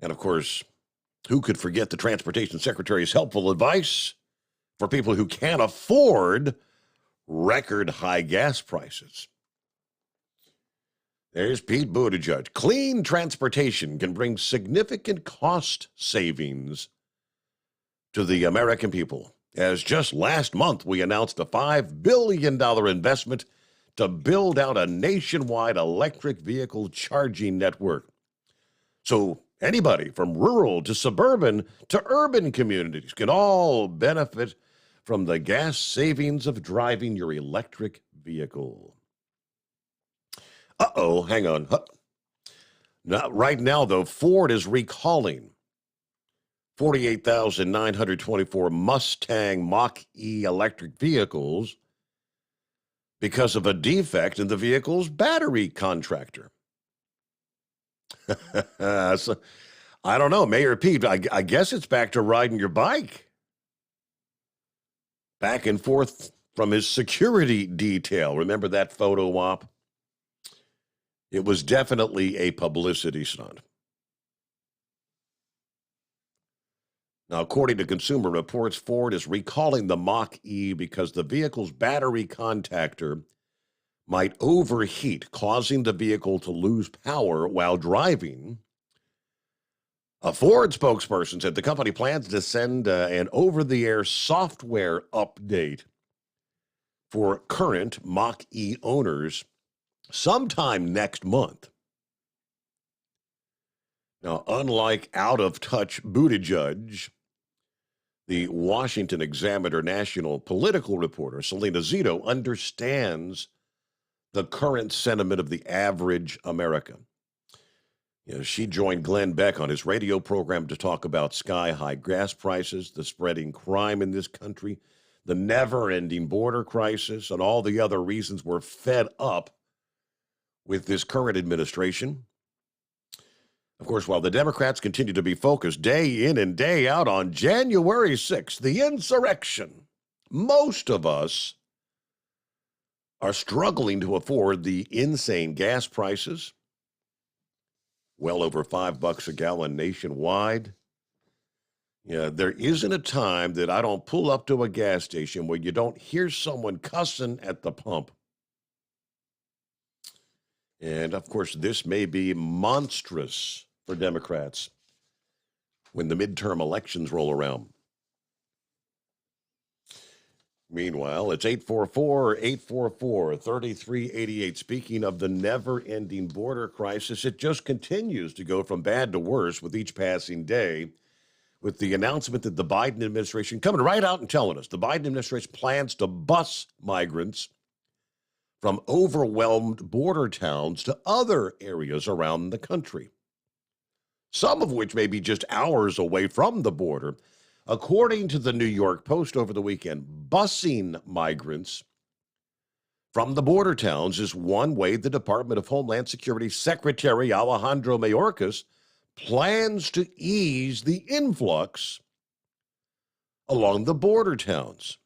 And of course, who could forget the Transportation Secretary's helpful advice for people who can't afford record high gas prices? There's Pete Buttigieg. Clean transportation can bring significant cost savings to the American people. As just last month, we announced a $5 billion investment to build out a nationwide electric vehicle charging network. So anybody from rural to suburban to urban communities can all benefit from the gas savings of driving your electric vehicle. Hang on. Right now, though, Ford is recalling 48,924 Mustang Mach-E electric vehicles because of a defect in the vehicle's battery contractor. So, I don't know, Mayor Pete, I guess it's back to riding your bike. Back and forth from his security detail. Remember that photo op? It was definitely a publicity stunt. Now, according to Consumer Reports, Ford is recalling the Mach-E because the vehicle's battery contactor might overheat, causing the vehicle to lose power while driving. A Ford spokesperson said the company plans to send an over-the-air software update for current Mach-E owners sometime next month. Now, unlike out-of-touch Buttigieg, the Washington Examiner national political reporter, Selena Zito, understands the current sentiment of the average American. You know, she joined Glenn Beck on his radio program to talk about sky-high gas prices, the spreading crime in this country, the never-ending border crisis, and all the other reasons we're fed up with this current administration. Of course, while the Democrats continue to be focused day in and day out on January 6th, the insurrection, most of us are struggling to afford the insane gas prices, well over $5 a gallon nationwide. Yeah, there isn't a time that I don't pull up to a gas station where you don't hear someone cussing at the pump. And, of course, this may be monstrous for Democrats when the midterm elections roll around. Meanwhile, it's 844-844-3388. Speaking of the never-ending border crisis, it just continues to go from bad to worse with each passing day, with the announcement that the Biden administration coming right out and telling us the Biden administration plans to bus migrants from overwhelmed border towns to other areas around the country, some of which may be just hours away from the border. According to the New York Post over the weekend, busing migrants from the border towns is one way the Department of Homeland Security Secretary Alejandro Mayorkas plans to ease the influx along the border towns.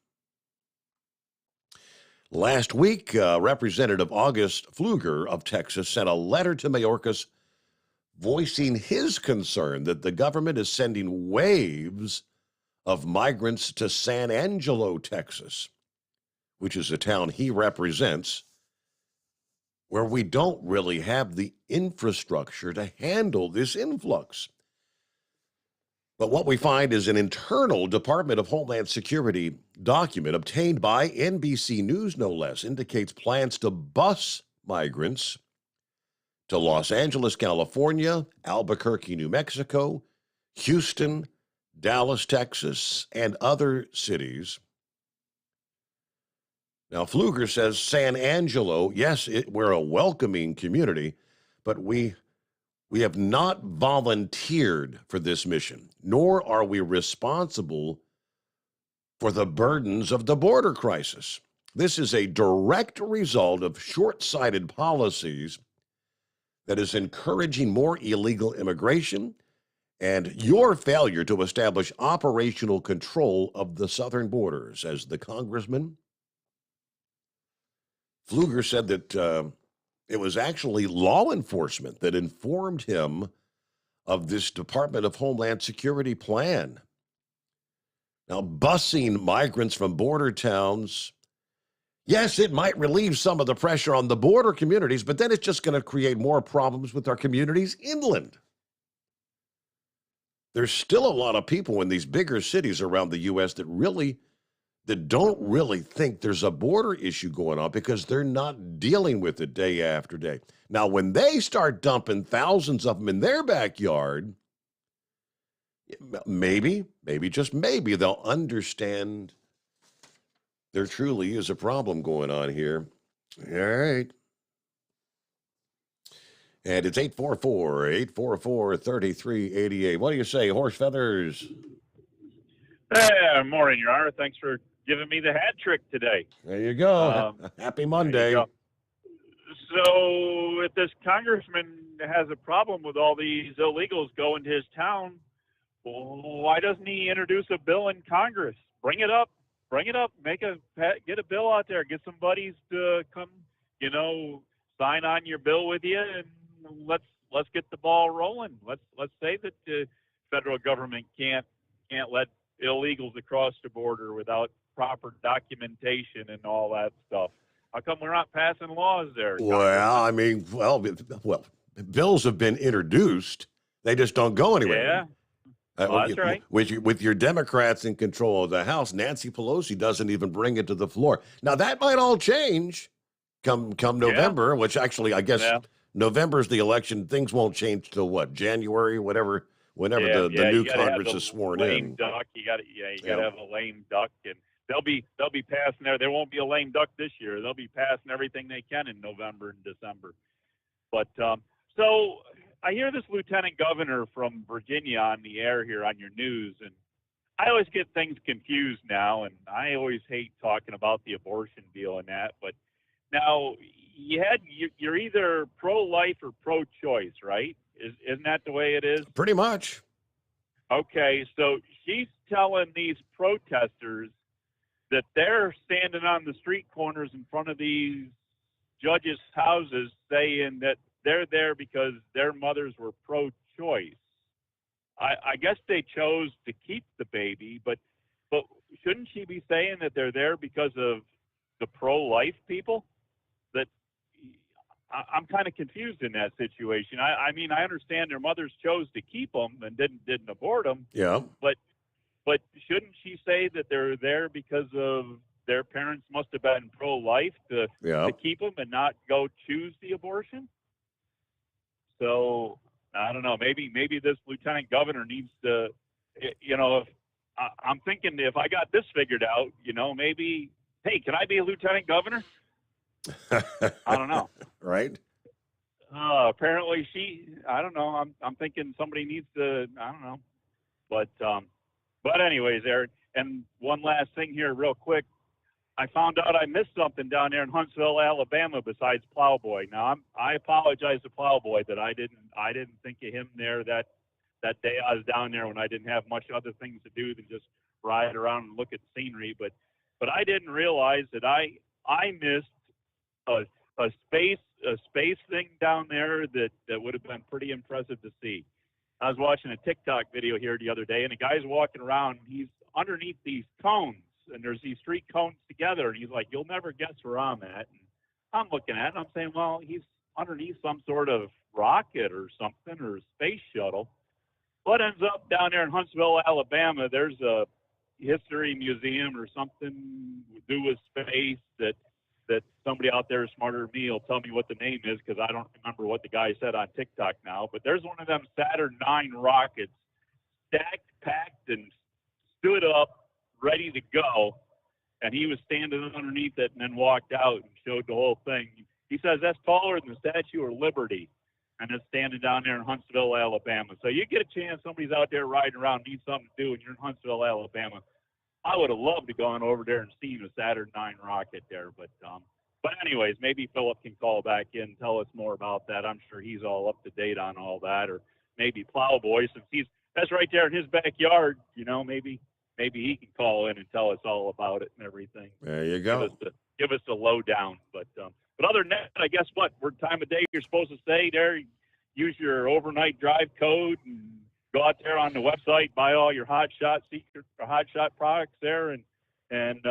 Last week, Representative August Pfluger of Texas sent a letter to Mayorkas voicing his concern that the government is sending waves of migrants to San Angelo, Texas, which is a town he represents, where we don't really have the infrastructure to handle this influx. But what we find is an internal Department of Homeland Security document obtained by NBC News, no less, indicates plans to bus migrants to Los Angeles, California, Albuquerque, New Mexico, Houston, Dallas, Texas, and other cities. Now, Pfluger says San Angelo, yes, we're a welcoming community, but we have not volunteered for this mission, nor are we responsible for the burdens of the border crisis. This is a direct result of short-sighted policies that is encouraging more illegal immigration and your failure to establish operational control of the southern borders. As the congressman, Pfluger said that it was actually law enforcement that informed him of this Department of Homeland Security plan. Now, busing migrants from border towns, yes, it might relieve some of the pressure on the border communities, but then it's just going to create more problems with our communities inland. There's still a lot of people in these bigger cities around the U.S. that don't really think there's a border issue going on because they're not dealing with it day after day. Now, when they start dumping thousands of them in their backyard, maybe, just maybe, they'll understand there truly is a problem going on here. All right. And it's 844-844-3388. What do you say, horse feathers? Hey, morning, Your Honor. Thanks for giving me the hat trick today. There you go. Happy Monday. So if this congressman has a problem with all these illegals going to his town, why doesn't he introduce a bill in Congress? Bring it up. Get a bill out there. Get some buddies to come, sign on your bill with you, and let's get the ball rolling. Let's say that the federal government can't let illegals across the border without proper documentation and all that stuff. How come we're not passing laws there? Well, bills have been introduced. They just don't go anywhere. Yeah. That's right. With your Democrats in control of the House, Nancy Pelosi doesn't even bring it to the floor. Now, that might all change come November, which actually, I guess, November's the election. Things won't change till what, January, whenever the new Congress is sworn in. Duck. You got to have a lame duck, and they'll be passing there. There won't be a lame duck this year. They'll be passing everything they can in November and December. But so I hear this lieutenant governor from Virginia on the air here on your news, and I always get things confused now, and I always hate talking about the abortion deal and that. But now you're either pro-life or pro-choice, right? Isn't that the way it is? Pretty much. Okay, so she's telling these protesters that they're standing on the street corners in front of these judges' houses saying that they're there because their mothers were pro-choice. I guess they chose to keep the baby, but shouldn't she be saying that they're there because of the pro-life people? I'm kind of confused in that situation. I mean, I understand their mothers chose to keep them and didn't abort them. Yeah. But shouldn't she say that they're there because of their parents must have been pro-life to keep them and not go choose the abortion? So I don't know. Maybe this lieutenant governor needs to, I'm thinking if I got this figured out, maybe, hey, can I be a lieutenant governor? I don't know. Right? Apparently I don't know. I'm thinking somebody needs to, I don't know. But anyways, Aaron, and one last thing here real quick. I found out I missed something down there in Huntsville, Alabama besides Plowboy. Now I apologize to Plowboy that I didn't think of him there that day I was down there when I didn't have much other things to do than just ride around and look at the scenery. But I didn't realize that I missed a space thing down there that would have been pretty impressive to see. I was watching a TikTok video here the other day, and a guy's walking around. He's underneath these cones, and there's these three cones together, and he's like, "You'll never guess where I'm at." And I'm looking at it, and I'm saying, well, he's underneath some sort of rocket or something, or a space shuttle. What ends up down there in Huntsville, Alabama, there's a history museum or something to do with space that somebody out there smarter than me will tell me what the name is, because I don't remember what the guy said on TikTok now. But there's one of them Saturn IX rockets stacked, packed, and stood up, ready to go. And he was standing underneath it and then walked out and showed the whole thing. He says that's taller than the Statue of Liberty, and it's standing down there in Huntsville, Alabama. So you get a chance, somebody's out there riding around, needs something to do, and you're in Huntsville, Alabama. I would have loved to go on over there and seen a Saturn IX rocket there. But anyways, maybe Philip can call back in and tell us more about that. I'm sure he's all up to date on all that. Or maybe Plowboy, since that's right there in his backyard, maybe he can call in and tell us all about it and everything. There you go. Give us the lowdown. But other than that, I guess what time of day you're supposed to stay there, use your overnight drive code and go out there on the website, buy all your Hot Shot Secret or Hot Shot products there, and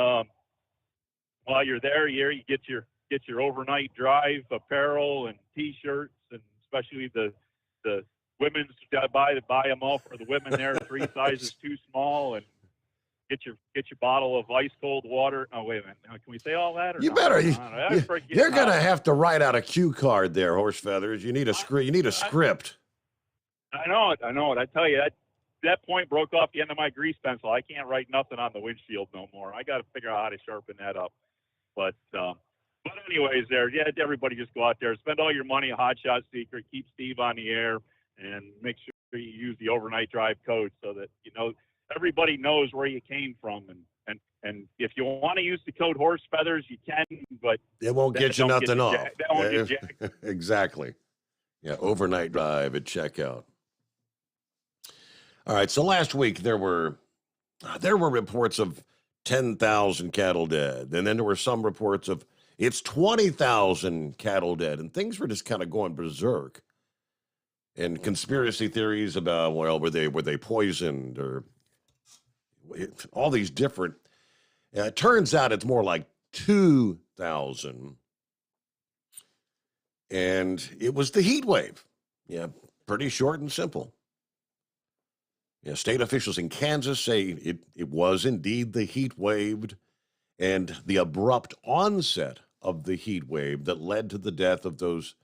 while you're there, you get your overnight drive apparel and T-shirts, and especially the women's. You got to buy them all for the women there. 3 sizes too small, and get your bottle of ice cold water. Oh wait a minute, can we say all that? Or you no? better. You're going gonna have to write out a cue card there, Horse Feathers. You need a script. You need a script. I know it. I tell you, that point broke off the end of my grease pencil. I can't write nothing on the windshield no more. I got to figure out how to sharpen that up. But anyways, everybody just go out there, spend all your money at Hot Shot Secret, keep Steve on the air, and make sure you use the overnight drive code so that everybody knows where you came from. And if you want to use the code Horse Feathers, you can, but it won't get you nothing off. That won't get jacked. Exactly. Yeah, overnight drive at checkout. All right, so last week there were reports of 10,000 cattle dead, and then there were some reports of it's 20,000 cattle dead, and things were just kind of going berserk. And conspiracy theories about, well, were they poisoned, or all these different. It turns out it's more like 2,000, and it was the heat wave. Yeah, pretty short and simple. Yeah, state officials in Kansas say it was indeed the heat wave and the abrupt onset of the heat wave that led to the death of those,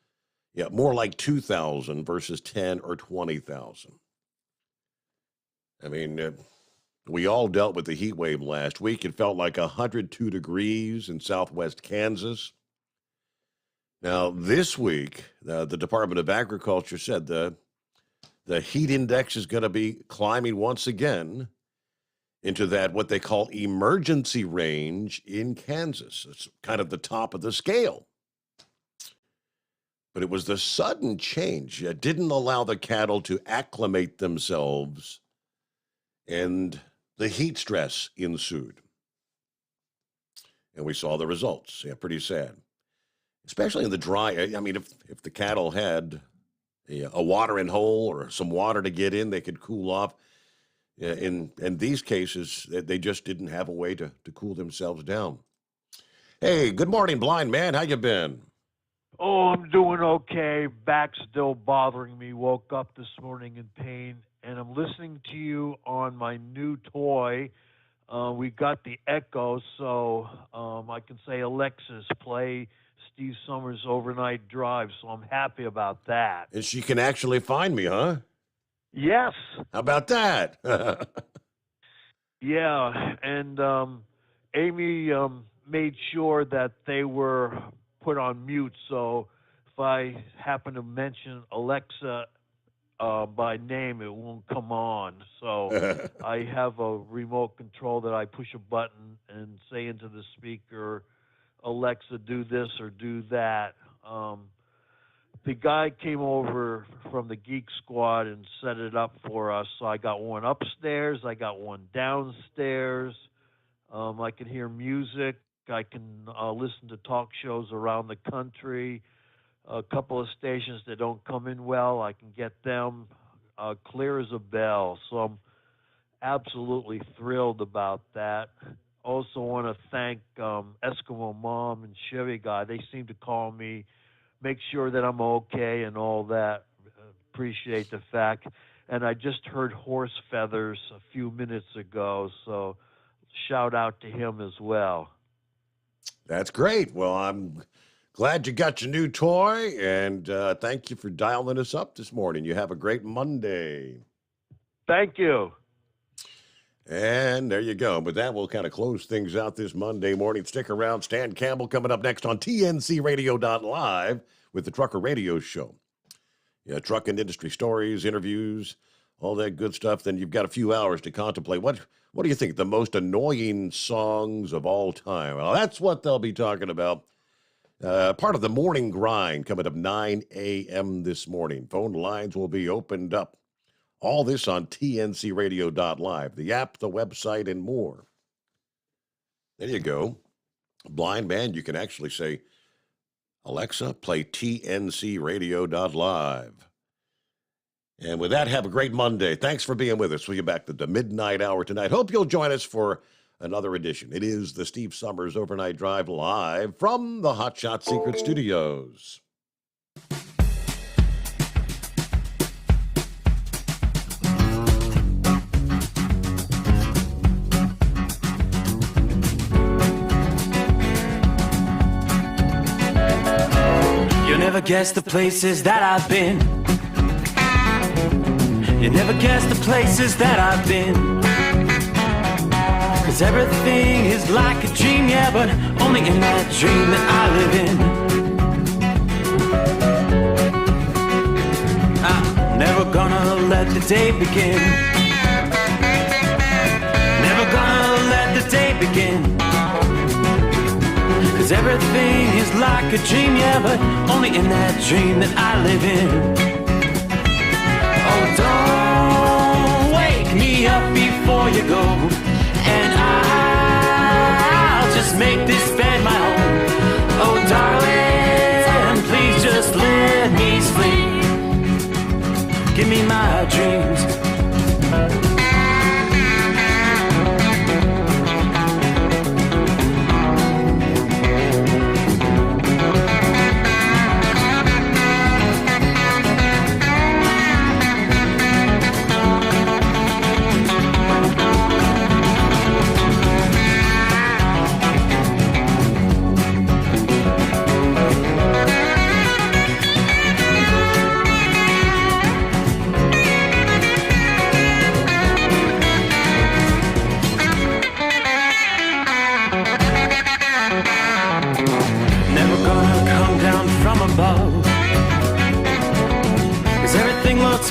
more like 2,000 versus 10 or 20,000. I mean, we all dealt with the heat wave last week. It felt like 102 degrees in southwest Kansas. Now, this week, the Department of Agriculture said the heat index is going to be climbing once again into that what they call emergency range in Kansas. It's kind of the top of the scale. But it was the sudden change. It didn't allow the cattle to acclimate themselves, and the heat stress ensued. And we saw the results. Yeah, pretty sad. Especially in the dry. I mean, if the cattle had a watering hole or some water to get in, they could cool off. In these cases, they just didn't have a way to cool themselves down. Hey, good morning, blind man. How you been? Oh, I'm doing okay. Back's still bothering me. Woke up this morning in pain, and I'm listening to you on my new toy. We got the Echo, so I can say, Alexis, play Steve Sommers' Overnight Drive, so I'm happy about that. And she can actually find me, huh? Yes. How about that? Yeah, and Amy made sure that they were put on mute, so if I happen to mention Alexa by name, it won't come on. So I have a remote control that I push a button and say into the speaker, Alexa, do this or do that. The guy came over from the Geek Squad and set it up for us. So I got one upstairs, I got one downstairs. I can hear music. I can listen to talk shows around the country. A couple of stations that don't come in well, I can get them clear as a bell. So I'm absolutely thrilled about that. Also want to thank Eskimo Mom and Chevy Guy. They seem to call me, make sure that I'm okay and all that. Appreciate the fact. And I just heard Horse Feathers a few minutes ago, so shout out to him as well. That's great. Well, I'm glad you got your new toy, and thank you for dialing us up this morning. You have a great Monday. Thank you. And there you go. But that will kind of close things out this Monday morning. Stick around. Stan Campbell coming up next on TNCRadio.live with the Trucker Radio Show. Yeah, trucking industry stories, interviews, all that good stuff. Then you've got a few hours to contemplate. What do you think? The most annoying songs of all time? Well, that's what they'll be talking about. Part of the morning grind coming up 9 a.m. this morning. Phone lines will be opened up. All this on TNCRadio.live, the app, the website, and more. There you go. Blind man, you can actually say, Alexa, play TNCRadio.live. And with that, have a great Monday. Thanks for being with us. We'll be back at the midnight hour tonight. Hope you'll join us for another edition. It is the Steve Sommers Overnight Drive live from the Hot Shot Secret Studios. You'll never guess the places that I've been. You never guess the places that I've been. 'Cause everything is like a dream, yeah, but only in that dream that I live in. I'm never gonna let the day begin. Never gonna let the day begin. 'Cause everything is like a dream, yeah, but only in that dream that I live in. Oh, don't wake me up before you go, and I'll just make this bed my home. Oh, darling, please just let me sleep. Give me my dreams.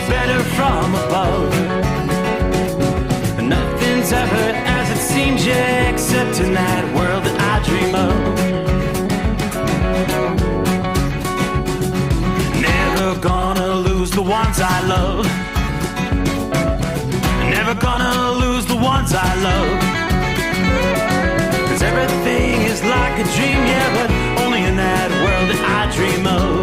Better from above. Nothing's ever as it seems, yeah, except in that world that I dream of. Never gonna lose the ones I love. Never gonna lose the ones I love. 'Cause everything is like a dream, yeah, but only in that world that I dream of.